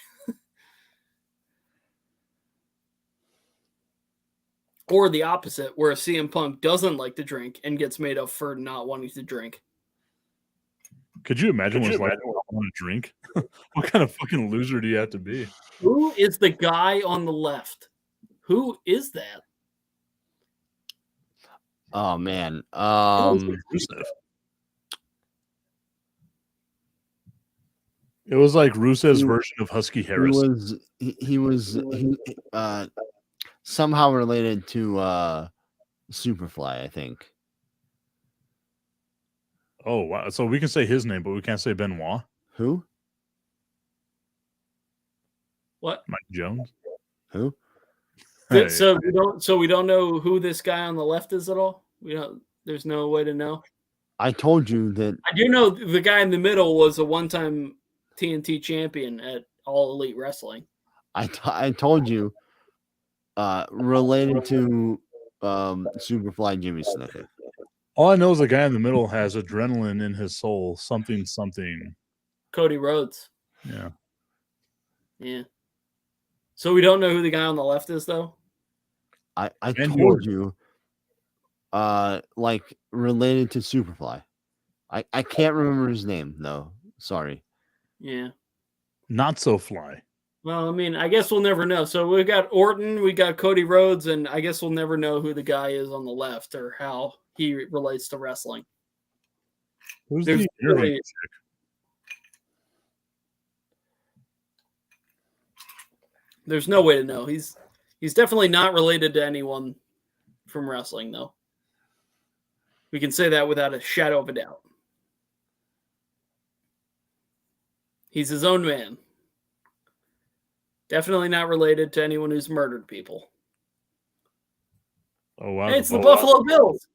Or the opposite, where a CM Punk doesn't like to drink and gets made up for not wanting to drink. Could you imagine what it's like to want to drink? What kind of fucking loser do you have to be? Who is the guy on the left? Who is that? Oh man. Rusev. It was like Rusev's version of Husky Harris. He was somehow related to Superfly, I think. Oh wow! So we can say his name, but we can't say Benoit. Who? What? Mike Jones. Who? Hey, So we don't know who this guy on the left is at all. We don't. There's no way to know. I told you that. I do know the guy in the middle was a one-time TNT champion at All Elite Wrestling. I told you related to Superfly Jimmy Snuka. all I know is the guy in the middle has adrenaline in his soul. Something. Cody Rhodes. Yeah. Yeah. So we don't know who the guy on the left is, though. I And told you like related to Superfly. I can't remember his name though. Sorry. Yeah. Not so fly. Well, I mean, I guess we'll never know. So we got Orton, we got Cody Rhodes, and I guess we'll never know who the guy is on the left or how he relates to wrestling. Who's There's the interview really- chick? There's no way to know. He's definitely not related to anyone from wrestling, though. We can say that without a shadow of a doubt. He's his own man. Definitely not related to anyone who's murdered people. Oh wow! Hey, it's the Buffalo Bills.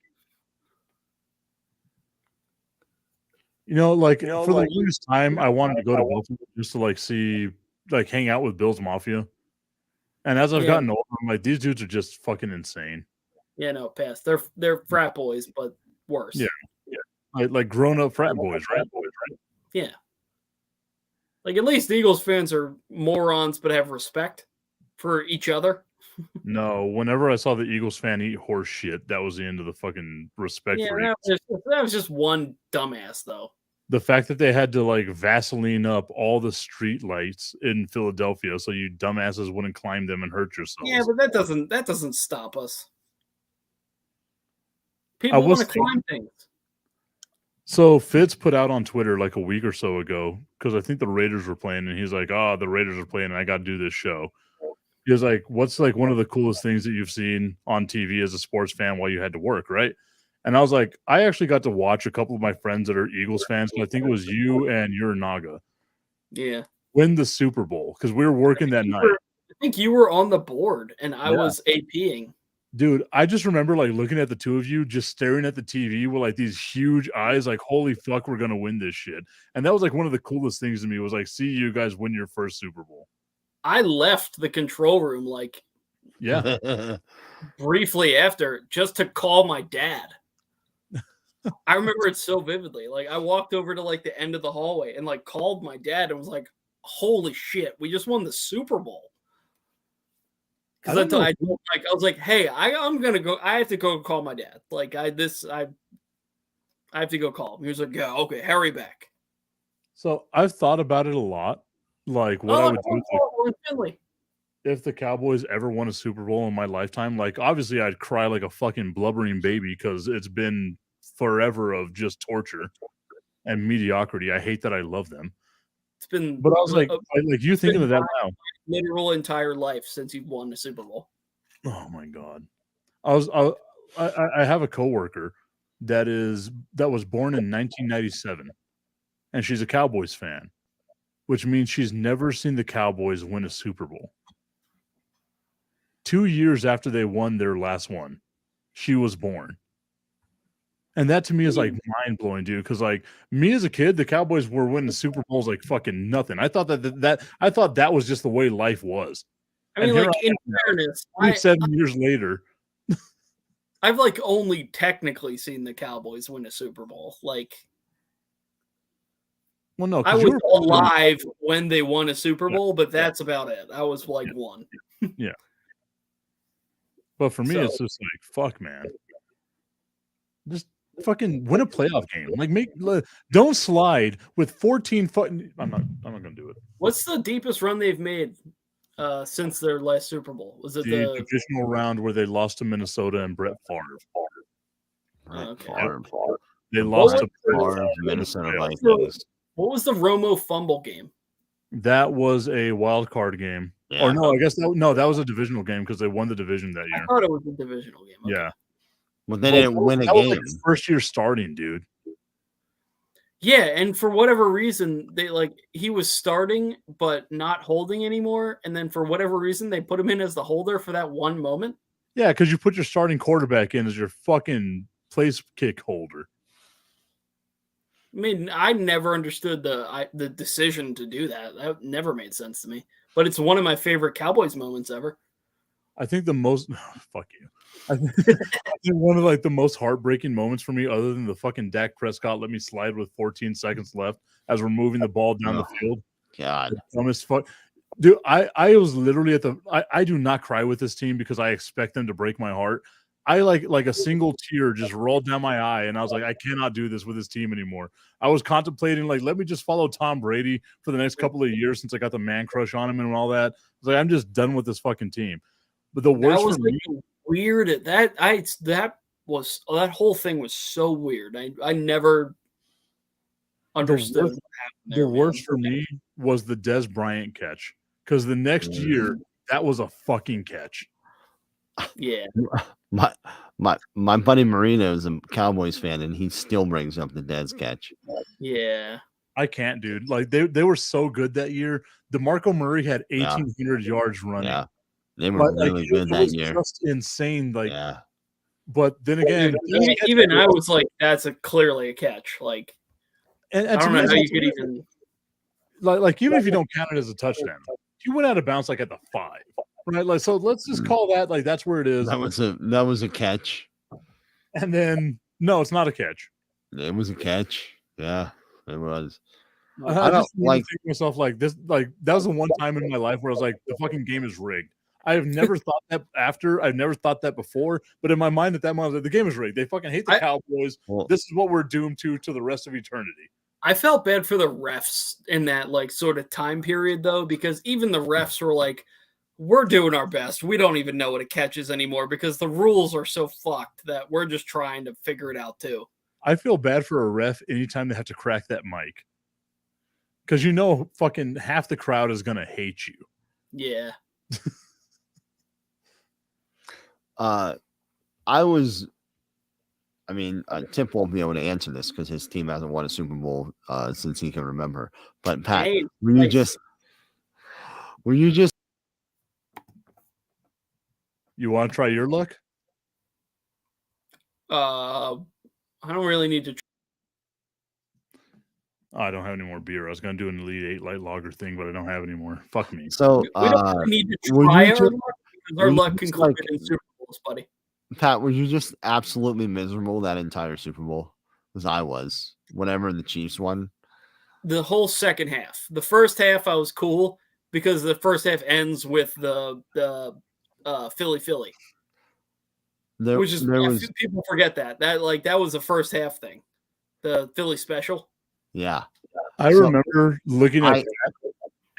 You know, like for the longest time, I wanted to go to Buffalo just to like see, like hang out with Bill's Mafia. And as I've Yeah. gotten older, I'm like, these dudes are just fucking insane. Yeah, no, pass. They're frat boys, but worse. Yeah. Like grown up frat boys, right? Yeah. Like at least the Eagles fans are morons, but have respect for each other. No, whenever I saw the Eagles fan eat horse shit, that was the end of the fucking respect Yeah, for Eagles. that was just one dumbass though. The fact that they had to like Vaseline up all the street lights in Philadelphia so you dumbasses wouldn't climb them and hurt yourselves. Yeah, but that doesn't stop us. People was want to climb things. So Fitz put out on Twitter like a week or so ago, because I think the Raiders were playing, and he's like, "Oh, the Raiders are playing, and I got to do this show." He was like, "What's like one of the coolest things that you've seen on TV as a sports fan while you had to work, right?" And I was like, I actually got to watch a couple of my friends that are Eagles fans, and I think it was you and your Naga Yeah. win the Super Bowl because we were working that night. I think you were on the board and I Yeah. was APing. Dude, I just remember like looking at the two of you just staring at the TV with like these huge eyes, like, holy fuck, we're gonna win this shit. And that was like one of the coolest things to me was like, see you guys win your first Super Bowl. I left the control room like Yeah. briefly after just to call my dad. I remember it so vividly. Like I walked over to like the end of the hallway and like called my dad and was like, "Holy shit, we just won the Super Bowl." Because I was like, "Hey, I'm gonna go. I have to go call my dad. Like I have to go call him." He was like, "Yeah, okay, hurry back." So I've thought about it a lot. Like what I would do if the Cowboys ever won a Super Bowl in my lifetime. Like obviously I'd cry like a fucking blubbering baby because it's been forever of just torture and mediocrity. I hate that I love them. It's been, but I was like you thinking of that now? Literal entire life since you've won the Super Bowl. Oh my god! I have a coworker that was born in 1997, and she's a Cowboys fan, which means she's never seen the Cowboys win a Super Bowl. 2 years after they won their last one, she was born. And that to me is like mind blowing, dude. Because like me as a kid, the Cowboys were winning Super Bowls like fucking nothing. I thought that was just the way life was. I mean, like in fairness, 7 years later, I've like only technically seen the Cowboys win a Super Bowl. Like, well, no, I was alive when they won a Super Bowl, but that's about it. I was like one. Yeah. But for me, it's just like fuck, man. Just fucking win a playoff game. Like don't slide with 14 I'm not gonna do it. What's the deepest run they've made since their last Super Bowl? Was it the divisional round where they lost to Minnesota and Brett Favre? They lost to Favre, Minnesota Vikings. What was the Romo fumble game? That was a wild card game. Yeah. Or no, I guess that was a divisional game because they won the division that year. I thought it was a divisional game. Okay. Yeah. Well, they didn't win a game. Was like first year starting, dude. Yeah, and for whatever reason, he was starting but not holding anymore, and then for whatever reason, they put him in as the holder for that one moment. Yeah, because you put your starting quarterback in as your fucking place kick holder. I mean, I never understood the decision to do that. That never made sense to me. But it's one of my favorite Cowboys moments ever. I think the most fuck you. I think one of like the most heartbreaking moments for me, other than the fucking Dak Prescott let me slide with 14 seconds left as we're moving the ball down the field. God, dumbest fuck, dude. I was literally at I do not cry with this team because I expect them to break my heart. I like a single tear just rolled down my eye, and I was like, I cannot do this with this team anymore. I was contemplating like, let me just follow Tom Brady for the next couple of years since I got the man crush on him and all that. I was like, I'm just done with this fucking team. But the worst for me, weird that whole thing was so weird. I never understood. The worst for me was the Des Bryant catch, because the next year that was a fucking catch. Yeah, my buddy Marino is a Cowboys fan, and he still brings up the Des catch. Yeah, I can't, dude. Like they were so good that year. DeMarco Murray had 1,800 yards running. Yeah. They were really good that year. Just insane, like. Yeah. But then again, even I was like, "That's clearly a catch." Like, and I don't know how you could even like even if you don't count it as a touchdown, you went out of bounds like at the 5, right? Like, so let's just call that like that's where it is. That was a catch. And then no, it's not a catch. It was a catch. Yeah, it was. I just like think myself like this. Like that was the one time in my life where I was like, the fucking game is rigged. I have never thought that after. I've never thought that before. But in my mind, at that moment, the game is rigged. They fucking hate the Cowboys. This is what we're doomed to the rest of eternity. I felt bad for the refs in that like sort of time period though, because even the refs were like, "We're doing our best. We don't even know what a catch is anymore because the rules are so fucked that we're just trying to figure it out too." I feel bad for a ref anytime they have to crack that mic, because fucking half the crowd is gonna hate you. Yeah. Tip won't be able to answer this because his team hasn't won a Super Bowl since he can remember. But Pat, were you just you want to try your luck? I don't really need to. I don't have any more beer. I was gonna do an Elite 8 light lager thing, but I don't have any more. Fuck me. So, We don't really need to were try you our just- luck because our were you luck just, concluded like- in Super Bowls, buddy. Pat, were you just absolutely miserable that entire Super Bowl? As I was, whenever the Chiefs won. The whole second half. The first half, I was cool because the first half ends with the Philly, There, which is there was, people forget that that was the first half thing, the Philly special. yeah. I So, remember looking at I- that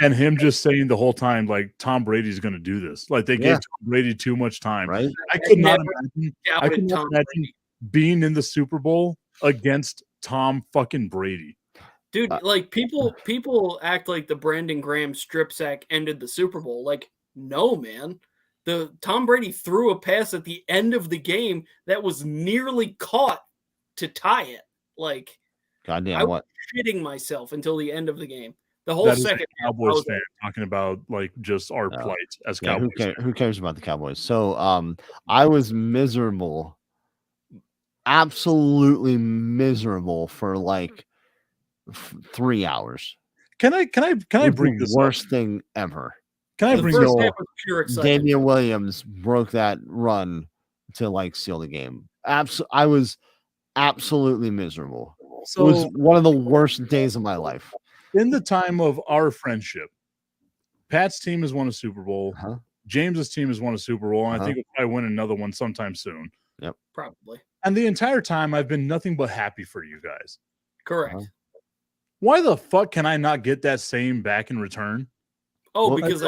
and him just saying the whole time, like, Tom Brady's going to do this. Like, they Yeah. gave Tom Brady too much time. Right? I could not never imagine. I Doubted could not Tom imagine Brady. being in the Super Bowl against Tom fucking Brady. Dude, like people act like the Brandon Graham strip sack ended the Super Bowl. Like, no, man. The Tom Brady threw a pass at the end of the game that was nearly caught to tie it. Like, Goddamn, I what? was shitting myself until the end of the game. The whole That is a second half, I Cowboys was fan talking about, like, just our Yeah. plight as Yeah, Cowboys. who cares about the Cowboys? So, I was miserable, absolutely miserable for like 3 hours. Can I It was bring the this up? worst thing ever. Can I the bring first this Until half was pure excitement. Damian Williams broke that run to like seal the game. I was absolutely miserable. It was So one of the worst days of my life. in the time of our friendship, Pat's team has won a Super Bowl. Uh-huh. James's team has won a Super Bowl, and I Uh-huh. think we'll probably win another one sometime soon. Probably. And the entire time, I've been nothing but happy for you guys. Correct. Uh-huh. Why the fuck can I not get that same back in return? Oh, Well, because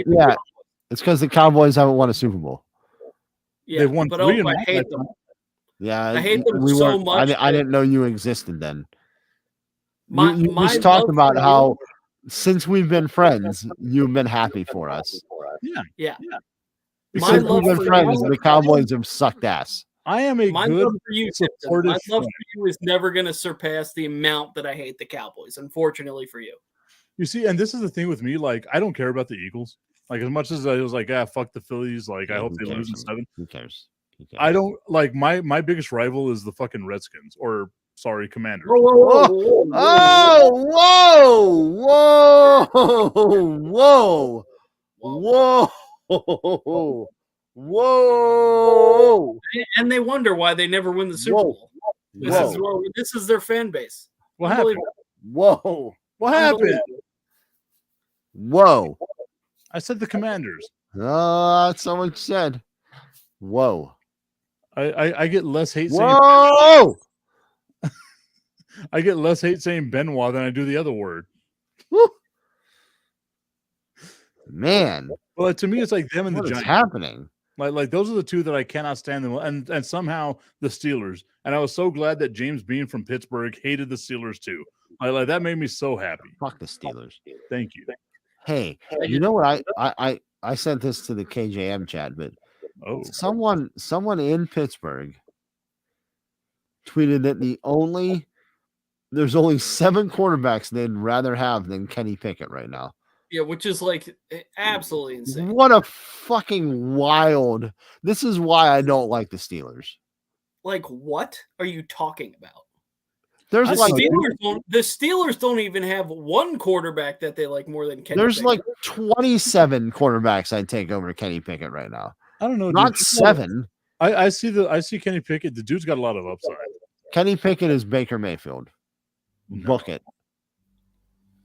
yeah. It's because the Cowboys haven't won a Super Bowl. Yeah, They've won but 3 in I my hate them. Yeah, I hate them we so weren't- much I that- didn't know you existed then. My, you my just talked love about for how since we've been friends, you've been happy for us. Yeah. Because Since love we've been for friends, you- the Cowboys have sucked ass. I am a my good love for you, Tipton, supportive my love friend. for you is never going to surpass the amount that I hate the Cowboys. Unfortunately for you. You see, and this is the thing with me. Like, I don't care about the Eagles. Like, as much as I was like, fuck the Phillies. Like, I Yeah, hope who they lose in cares? 7. Who cares? Who cares? I don't like my biggest rival is the fucking Redskins, or sorry, Commanders. Oh, whoa, whoa, whoa, whoa. And they wonder why they never win the Super Whoa. Bowl. This is their fan base. What happened? Whoa, What happened? Unbelievable. whoa. I said the Commanders. That's so much said. Whoa. I get less hate saying Whoa. I get less hate saying Benoit than I do the other word. Woo. Man, Well, to me, it's like them and the what is Giants. happening? Like those are the two that I cannot stand them, and somehow the Steelers. And I was so glad that James Bean from Pittsburgh hated the Steelers too. Like that made me so happy. Fuck the Steelers. Thank you. Hey, you know what? I sent this to the KJM chat, but Oh, someone in Pittsburgh tweeted that there's only 7 quarterbacks they'd rather have than Kenny Pickett right now. Yeah, which is like absolutely insane. What a fucking wild. This is why I don't like the Steelers. Like, what are you talking about? There's The like Steelers don't even have one quarterback that they like more than Kenny there's Pickett. like 27 quarterbacks I'd take over Kenny Pickett right now. I don't know. Not dude. 7. I see Kenny Pickett. The dude's got a lot of upside. Kenny Pickett is Baker Mayfield. Book it.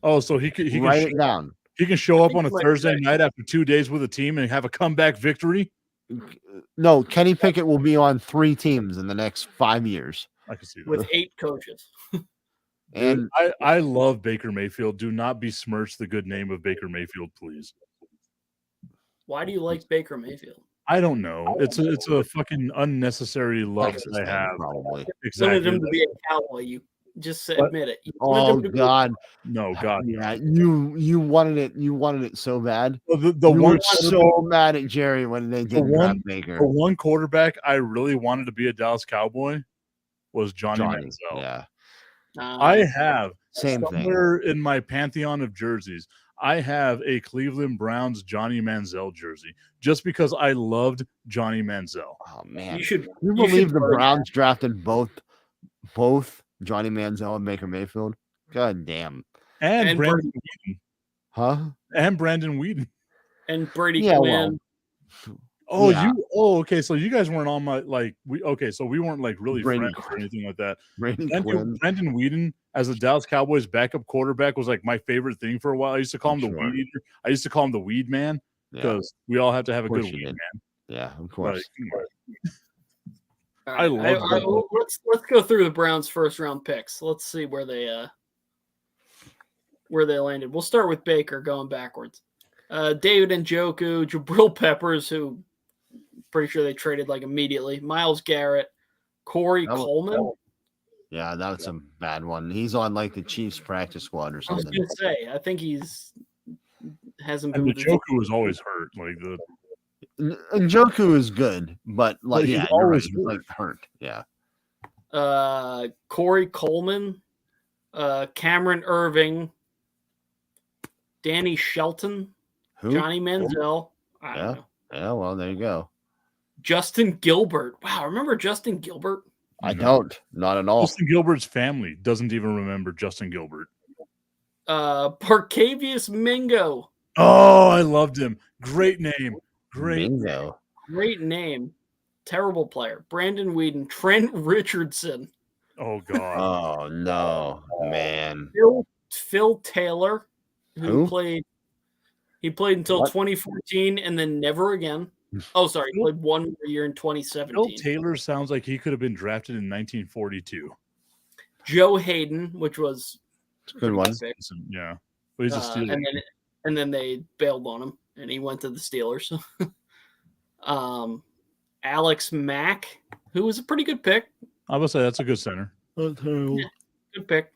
Oh, so he can Write it down. he can show up think on a you might Thursday say- night after 2 days with a team and have a comeback victory. No, Kenny Pickett will be on 3 teams in the next 5 years. I can see that. with 8 coaches. And I love Baker Mayfield. Do not besmirch the good name of Baker Mayfield, please. Why do you like Baker Mayfield? I don't know. It's a fucking unnecessary love Texas that I then, have. probably. Wanted him Exactly. to be a cowboy. You just What? admit it. You wanted Oh him to be- God. No, God. Yeah, you wanted it so bad. Well, the You one were so mad at Jerry when they didn't one- draft Baker. the one quarterback I really wanted to be a Dallas Cowboy was Johnny Johnny. Manziel. Yeah. I have Same thing. somewhere in my pantheon of jerseys. I have a Cleveland Browns Johnny Manziel jersey just because I loved Johnny Manziel. Oh man, You should. you you believe should the burn Browns drafted both Johnny Manziel and Baker Mayfield? God damn. And, And Brandon Whedon. Huh? And Brandon Whedon. and Brady Yeah, Quinn. well, Oh, Yeah. okay. So you guys weren't on my so we weren't like really Brady friends or anything like that. Brady Quinn. Brandon Whedon as the Dallas Cowboys backup quarterback was like my favorite thing for a while. I used to call him the Sure. Weed Eater. I used to call him the Weed Man Yeah, because we all have to have a Of good course you weed did. man. yeah, of Like, course. All I love them. let's go through the Browns' first round picks. Let's see where they landed. We'll start with Baker going backwards. David Njoku, Jabril Peppers, who pretty sure they traded like immediately. Myles Garrett, Corey That was- Coleman. Yeah, that's a bad one. He's on like the Chiefs practice squad or I was something. gonna say, I think hasn't been And the with the team. Joker was always hurt. Like the Njoku is good, but like But he's yeah, you're right. always He's like hurt. Yeah. Corey Coleman, Cameron Irving, Danny Shelton, Who? Johnny Manziel. I don't Yeah. know. Yeah, well, there you go. Justin Gilbert. Wow, remember Justin Gilbert? I No. don't. Not at all. Justin Gilbert's family doesn't even remember Justin Gilbert. Barcavius Mingo. Oh, I loved him. Great name. Great. Bingo. Great name. Terrible player. Brandon Whedon. Trent Richardson. Oh God. Oh no, man. Phil Taylor, Who? played until What? 2014 and then never again. Oh, sorry, he played one more year in Phil 2017. Taylor sounds like he could have been drafted in 1942. Joe Hayden, which was It's a good one. pick. Yeah, but he's a Steeler. and then they bailed on him, and he went to the Steelers. Alex Mack, who was a pretty good pick. I would say that's a good center. Good pick.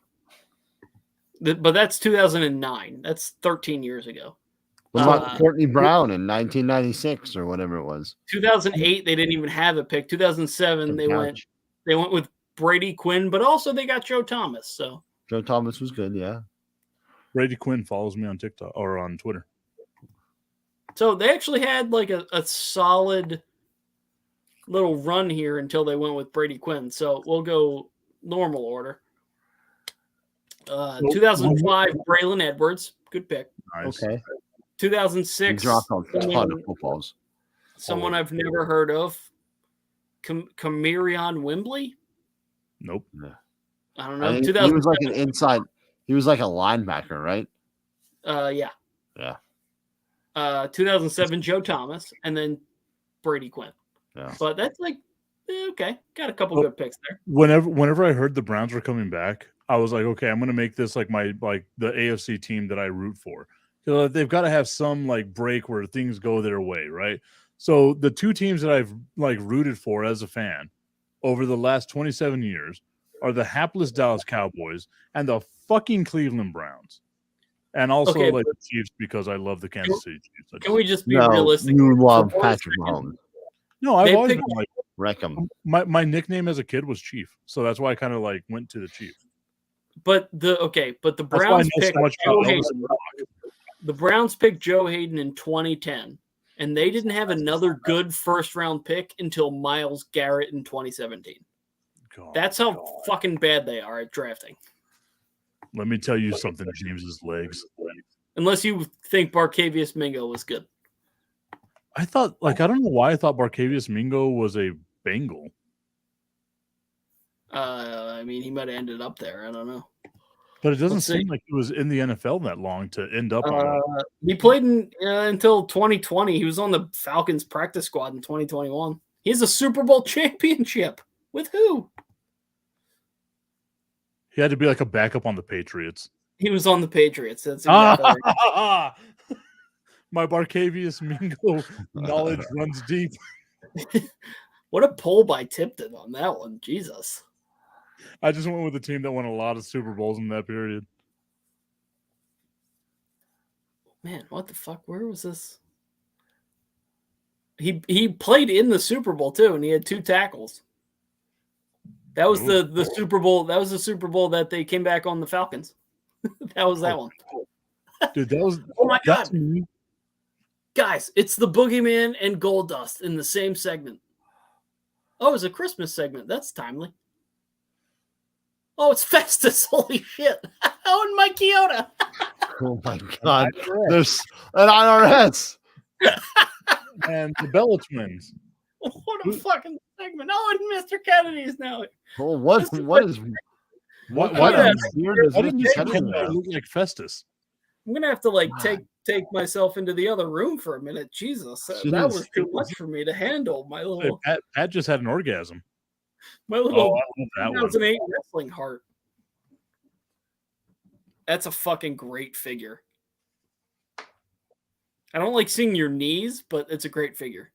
But that's 2009. That's 13 years ago. What about Uh, Courtney Brown in 1996 or whatever it was? 2008, they didn't even have a pick. 2007, they went with Brady Quinn, but also they got Joe Thomas. So Joe Thomas was good, yeah. Brady Quinn follows me on TikTok or on Twitter. they actually had like a solid little run here until they went with Brady Quinn. So we'll go normal order. 2005, Braylon Edwards, good pick. Nice. Okay. He 2006, dropped a ton of footballs. someone I've never heard of, Kamarion Wembley. Nope. I don't I know. think he 2000, was like an inside. He was like a linebacker, right? yeah. Yeah. 2007, Joe Thomas, and then Brady Quinn. Yeah. But that's like okay. Got a couple Well, good picks there. Whenever I heard the Browns were coming back, I was like, okay, I'm gonna make this like my the AFC team that I root for. So they've got to have some like break where things go their way, right? So the two teams that I've like rooted for as a fan over the last 27 years are the hapless Dallas Cowboys and the fucking Cleveland Browns. And also Okay, like the Chiefs because I love the Kansas City Chiefs. Can we just be No, realistic? you love For 1 Patrick second, Mahomes. No, I've They always picked- been like Wreck him. my nickname as a kid was Chief. So that's why I kind of like went to the Chiefs. But the That's why I Browns know picked so much Joe about Elvis Hayden. and Rock. The Browns picked Joe Hayden in 2010, and they didn't have another good first round pick until Myles Garrett in 2017. God. That's how fucking bad they are at drafting. Let me tell you something, James's legs. Unless you think Barcavius Mingo was good. I thought, like, I don't know why I thought Barcavius Mingo was a Bengal. I mean, he might have ended up there. I don't know. But it doesn't Let's see. seem like he was in the NFL that long to end up on it. He played until 2020. He was on the Falcons practice squad in 2021. He has a Super Bowl championship. With who? He had to be like a backup on the Patriots. He was on the Patriots. That's exactly right. My Barcavius Mingo knowledge runs deep. What a poll by Tipton on that one. Jesus. I just went with the team that won a lot of Super Bowls in that period. Man, what the fuck? Where was this? He played in the Super Bowl too, and he had 2 tackles. That was the Super Bowl. That was the Super Bowl that they came back on the Falcons. That was that one. Dude, that was Oh my that's god, me. guys! It's the Boogeyman and Goldust in the same segment. Oh, it's a Christmas segment. That's timely. Oh, it's Festus. Holy shit! Oh, and Mike Chioda. Oh my god. There's an IRS. And the Bella twins. What a fucking segment! Oh, and Mr. Kennedy's now. Oh, what is Why what Yeah. beard does why didn't you Mr. say Kennedy Kennedy have? look like Festus? I'm gonna have to like God. take myself into the other room for a minute. Jesus, that Jeez. was too much for me to handle. My Hey, little, Pat just had an orgasm. my Oh, little I love that one. 2008 wrestling heart. That's a fucking great figure. I don't like seeing your knees, but it's a great figure.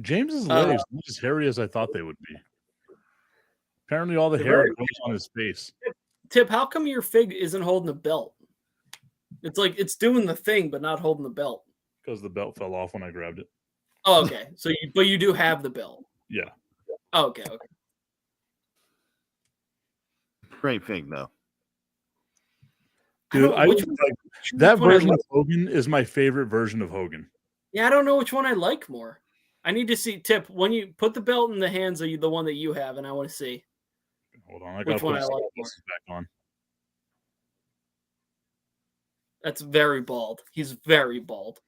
James's legs not as hairy as I thought they would be. Apparently, all the They're hair very goes on his face. Tip, how come your fig isn't holding a belt? It's like it's doing the thing, but not holding the belt. Because the belt fell off when I grabbed it. Oh, okay. So you do have the belt. Yeah. Oh, okay. Great fig though. Dude, I don't know that which one I version like. of Hogan is my favorite version of Hogan. Yeah, I don't know which one I like more. I need to see. Tip, when you put the belt in the hands of the one that you have, and I want to see. Hold on, I Which gotta one put I like sunglasses back on. That's very bald. He's very bald.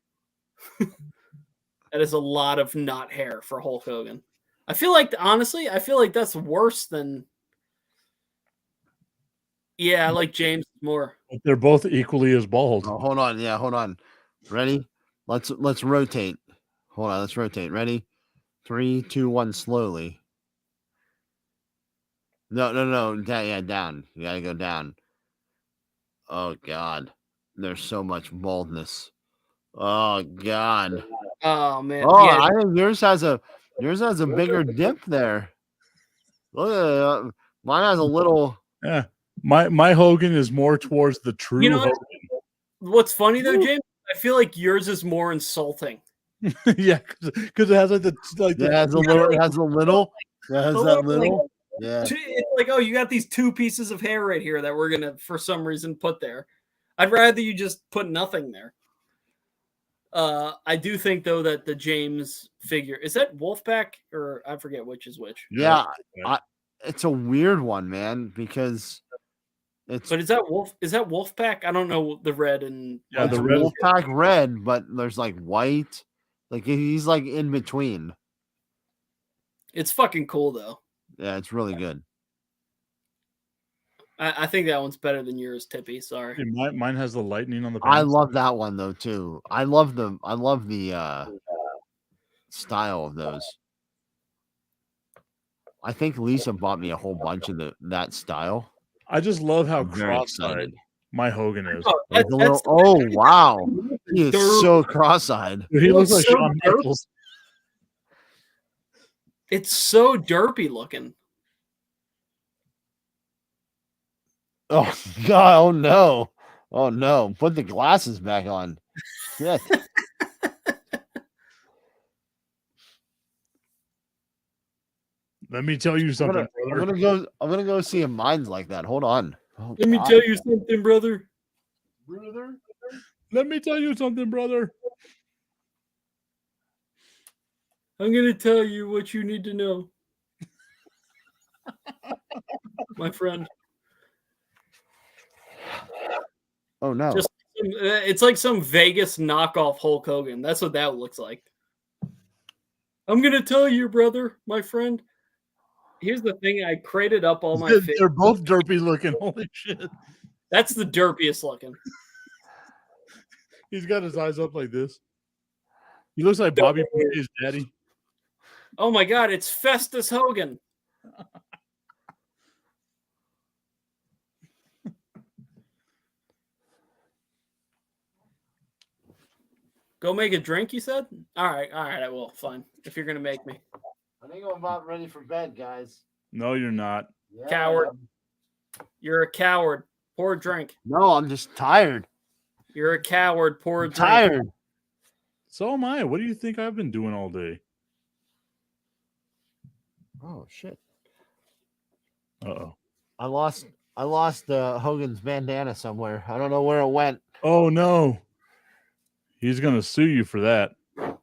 That is a lot of not hair for Hulk Hogan. I feel like, honestly, that's worse than. Yeah, I like James more. But they're both equally as bald. Oh, hold on. Yeah, hold on. Ready? Let's rotate. Hold on, let's rotate. Ready? 3, 2, 1, slowly. No. Yeah, down. You gotta go down. Oh god. There's so much baldness. Oh god. Oh man. Oh, Yeah, I think yours has a bigger dip there. Look at that. Mine has a little. Yeah. My Hogan is more towards the true You know what? Hogan. What's funny though, James? I feel like yours is more insulting. Yeah, because it has like the It has a little. It has a little. It has A that little, little. Yeah. It's like, oh, you got these two pieces of hair right here that we're gonna, for some reason, put there. I'd rather you just put nothing there. I do think though that the James figure is that Wolfpack or I forget which is which. Yeah. Yeah. It's a weird one, man, because it's But is that Wolfpack? I don't know the red and Yeah, it's the red is- Wolfpack red, but there's like white. Like he's like in between. it's fucking cool though. Yeah, it's really good. I think that one's better than yours, Tippy. Sorry. Hey, mine has the lightning on the I pants. love that one though too. I love the style of those. I think Lisa bought me a whole bunch of that style. I just love how I'm very cross-eyed excited. my Hogan is. Oh, Like that- a little, that's oh wow, he is Derp. so cross-eyed. Dude, he looks like so Shawn derp. Michaels. It's so derpy looking. Oh god, oh no, put the glasses back on. Yeah, Let me tell you I'm something, brother. gonna go see if mine's like that. Hold on. Oh, Let me God. tell you something, brother. Brother, let me tell you something, brother. I'm gonna tell you what you need to know, my friend. Oh no. Just it's like some Vegas knockoff Hulk Hogan. That's what that looks like. I'm gonna tell you, brother, my friend. Here's the thing: I crated up all my. They're both derpy looking. Holy shit. That's the derpiest looking. He's got his eyes up like this. He looks like Bobby Pouille's daddy. Oh my god, it's Festus Hogan. Go make a drink, you said? All right, I will. Fine. If you're gonna make me. I think I'm about ready for bed, guys. No, you're not. Yeah, Coward. I am. You're a coward. Pour a drink. No, I'm just tired. You're a coward. Pour a I'm drink. tired. So am I. What do you think I've been doing all day? Oh shit. Uh-oh. I lost I lost Hogan's bandana somewhere. I don't know where it went. Oh no. He's gonna sue you for that. Where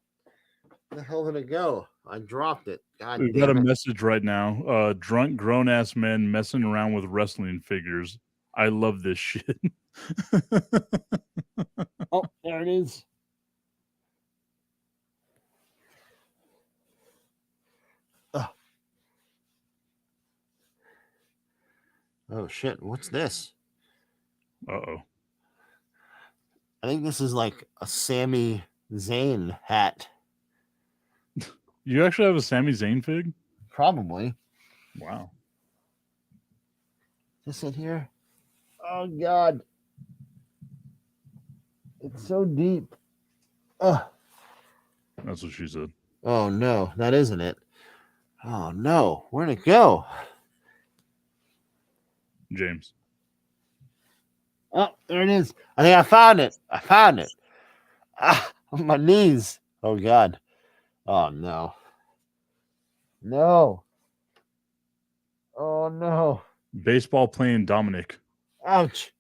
the hell did it go? I dropped it. God We've got a damn it. message right now. Drunk grown ass men messing around with wrestling figures. I love this shit. Oh, there it is. Oh shit! What's this? Uh-oh. I think this is like a Sami Zayn hat. You actually have a Sami Zayn fig? Probably. Wow. Is this it here? Oh god. It's so deep. Oh. That's what she said. Oh no, that isn't it. Oh no, where'd it go? James. Oh, there it is. I think I found it. I found it. Ah, on my knees. Oh god. Oh no. No. Oh no. Baseball playing Dominic. Ouch.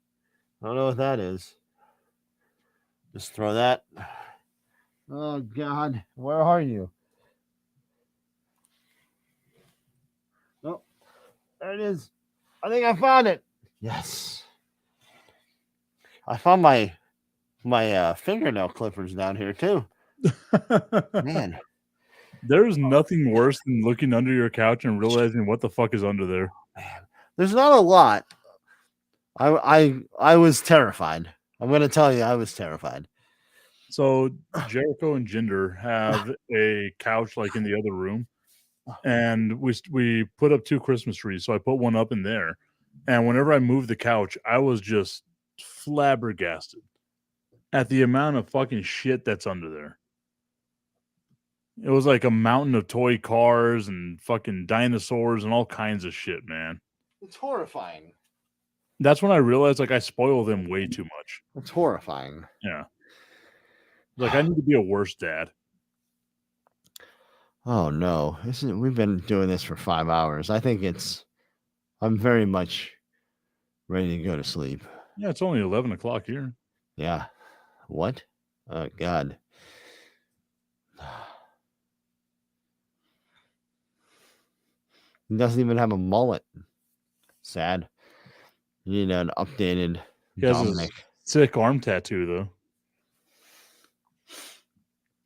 I don't know what that is. Just throw that. Oh god. Where are you? Oh, there it is. I think I found it. Yes. I found my fingernail clippers down here too. Man. There's nothing worse than looking under your couch and realizing what the fuck is under there. Man. There's not a lot. I was terrified. I'm gonna tell you, I was terrified. So Jericho and Jinder have a couch like in the other room, and we put up 2 Christmas trees. So I put one up in there, and whenever I moved the couch, I was just flabbergasted at the amount of fucking shit that's under there. It was like a mountain of toy cars and fucking dinosaurs and all kinds of shit, man. It's horrifying. That's when I realized like I spoil them way too much. It's horrifying. Yeah. Like I need to be a worse dad. Oh no. We've been doing this for 5 hours. I think I'm very much ready to go to sleep. Yeah, it's only 11 o'clock here. Yeah. What? Oh god. He doesn't even have a mullet. Sad. You need an updated He has Dominic. a sick arm tattoo though.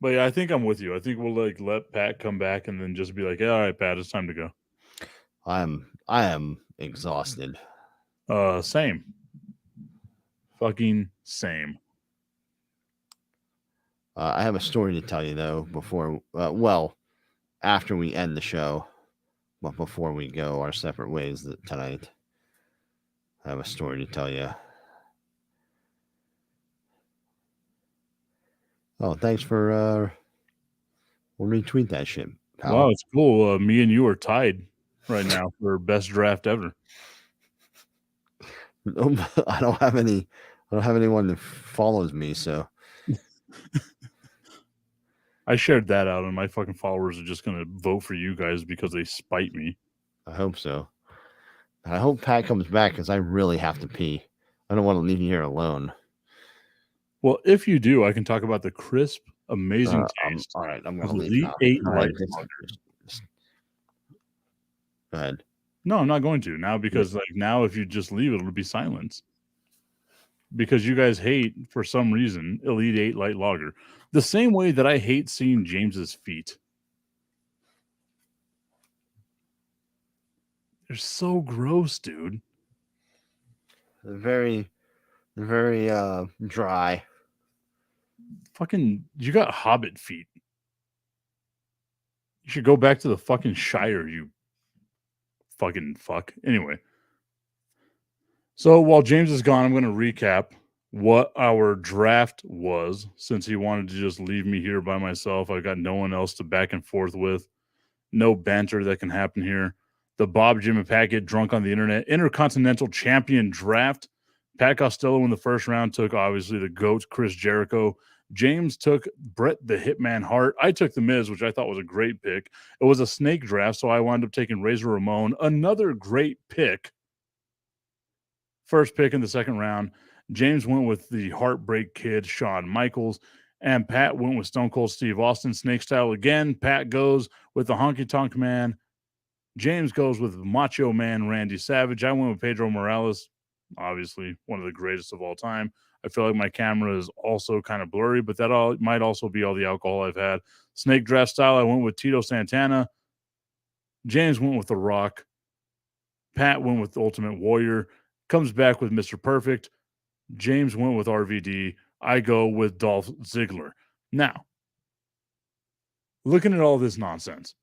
But yeah, I think I'm with you. I think we'll like let Pat come back and then just be like, yeah, all right, Pat, it's time to go. I am exhausted. Same. Fucking same. I have a story to tell you though before after we end the show, but before we go our separate ways tonight. I have a story to tell you. Oh, thanks for we'll retweet that shit. Pal. Wow, it's cool. Me and you are tied right now for best draft ever. I don't have anyone that follows me, so I shared that out, and my fucking followers are just gonna vote for you guys because they spite me. I hope so. I hope Pat comes back because I really have to pee. I don't want to leave you here alone. Well, if you do, I can talk about the crisp, amazing taste. All right, I'm of going to leave Elite now. 8 All right, Light this- Lager. Go ahead. No, I'm not going to now because now if you just leave it, it'll be silence. Because you guys hate for some reason Elite 8 Light Lager. The same way that I hate seeing James's feet. They're so gross, dude. They're very dry. Fucking, you got hobbit feet. You should go back to the fucking Shire, you fucking fuck. Anyway. So while James is gone, I'm going to recap what our draft was since he wanted to just leave me here by myself. I got no one else to back and forth with. No banter that can happen here. The Bob, Jim, and Pat get drunk on the internet. Intercontinental Champion draft. Pat Costello in the first round took, obviously, the GOAT, Chris Jericho. James took Bret the Hitman Hart. I took The Miz, which I thought was a great pick. It was a snake draft, so I wound up taking Razor Ramon. Another great pick. first pick in the second round. James went with the Heartbreak Kid, Shawn Michaels, and Pat went with Stone Cold Steve Austin, Snake Style again. Pat goes with the Honky Tonk Man. James goes with Macho Man Randy Savage. I went with Pedro Morales, obviously one of the greatest of all time. I feel like my camera is also kind of blurry, but that might also be all the alcohol I've had. Snake Draft Style, I went with Tito Santana. James went with The Rock. Pat went with Ultimate Warrior. Comes back with Mr. Perfect. James went with RVD. I go with Dolph Ziggler. Now, looking at all this nonsense,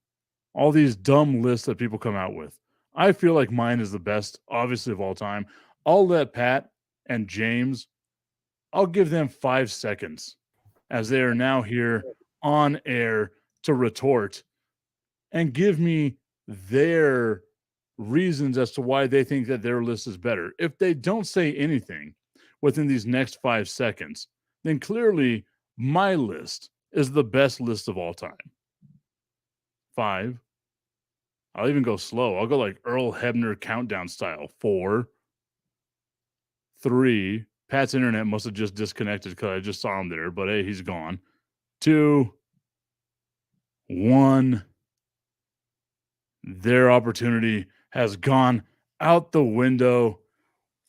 all these dumb lists that people come out with, I feel like mine is the best, obviously, of all time. I'll let Pat and James, I'll give them 5 seconds as they are now here on air to retort and give me their reasons as to why they think that their list is better. If they don't say anything within these next 5 seconds, then clearly my list is the best list of all time. 5. I'll even go slow. I'll go like Earl Hebner countdown style. 4. 3. Pat's internet must have just disconnected because I just saw him there, but hey, he's gone. 2. 1. Their opportunity has gone out the window.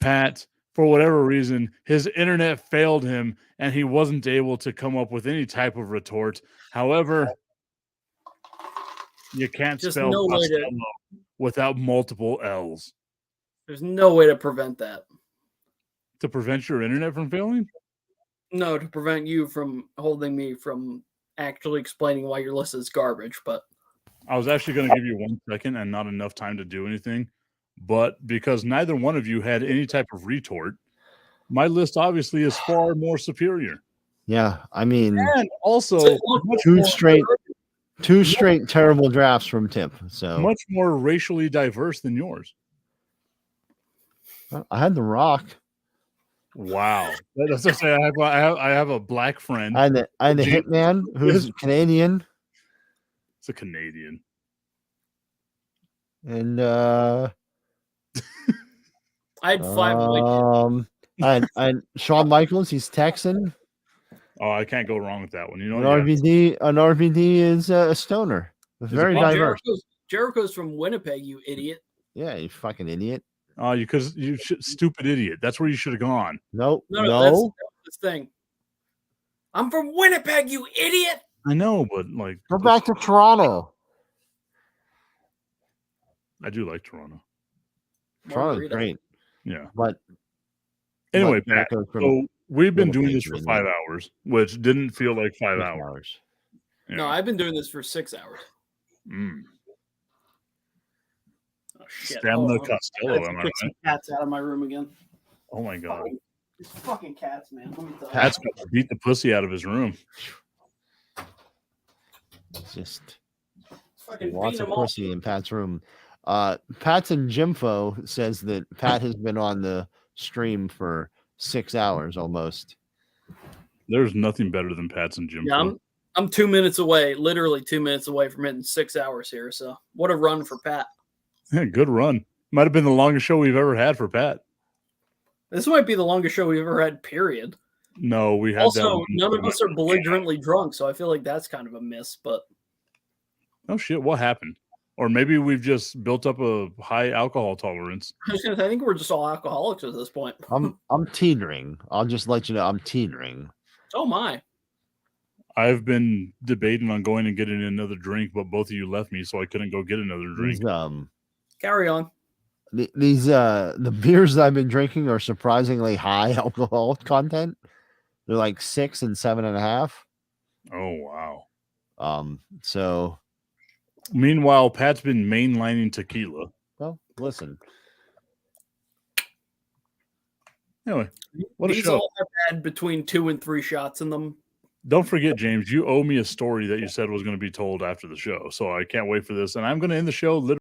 Pat, for whatever reason, his internet failed him and he wasn't able to come up with any type of retort. However, you can't Just spell no way to- Costello without multiple L's. There's no way to prevent that. To prevent your internet from failing? No, to prevent you from holding me from actually explaining why your list is garbage. But I was actually going to give you 1 second and not enough time to do anything. But because neither one of you had any type of retort, my list obviously is far more superior. Yeah, I mean, And also much two more, straight terrible drafts from Tip. So much more racially diverse than yours. I had The Rock. Wow. That's what I say. I have a black friend. I had the Hitman, who's Canadian, It's a Canadian. and I had 5 I had Shawn Michaels. He's Texan. Oh, I can't go wrong with that one. You know, An RVD is a stoner. Very it- diverse. Jericho's from Winnipeg, you idiot. Yeah, you fucking idiot. Oh, stupid idiot. That's where you should have gone. No. That's this thing. I'm from Winnipeg, you idiot. I know, but like, Go back to Toronto. I do like Toronto. Toronto's Margarita. great, Yeah. but Anyway, but Pat, Jericho's from so we've been doing Winnipeg, this for you 5 hours, which didn't feel like 5 6 hours. Yeah. No, I've been doing this for 6 hours. Mm. Oh, shit. Stamina Hold on. Costello, I have to am I kick some right? cats out of my room again. Oh my god. These fucking cats, man. Let me tell you. Pat's got to beat the pussy out of his room. just Fucking lots beating of them all. pussy in Pat's room. Pat's and Jimfo says that Pat has been on the stream for 6 hours almost. There's nothing better than Pat's and Jim. Yeah, I'm 2 minutes away, literally 2 minutes away from hitting 6 hours here. So what a run for Pat. Yeah, good run. Might have been the longest show we've ever had for Pat. This might be the longest show we've ever had, period. No, we had that Also, one. none of us are belligerently drunk, so I feel like that's kind of a miss. But Oh shit, what happened? Or maybe we've just built up a high alcohol tolerance. I think we're just all alcoholics at this point. I'm teetering. I'll just let you know I'm teetering. Oh my. I've been debating on going and getting another drink, but both of you left me, so I couldn't go get another drink. These Carry on. these the beers that I've been drinking are surprisingly high alcohol content. They're like 6 and 7.5. Oh wow. So Meanwhile, Pat's been mainlining tequila. well, listen. Anyway, what a These show. all have had between 2 and 3 shots in them. Don't forget, James, you owe me a story that you said was going to be told after the show. So I can't wait for this. And I'm going to end the show literally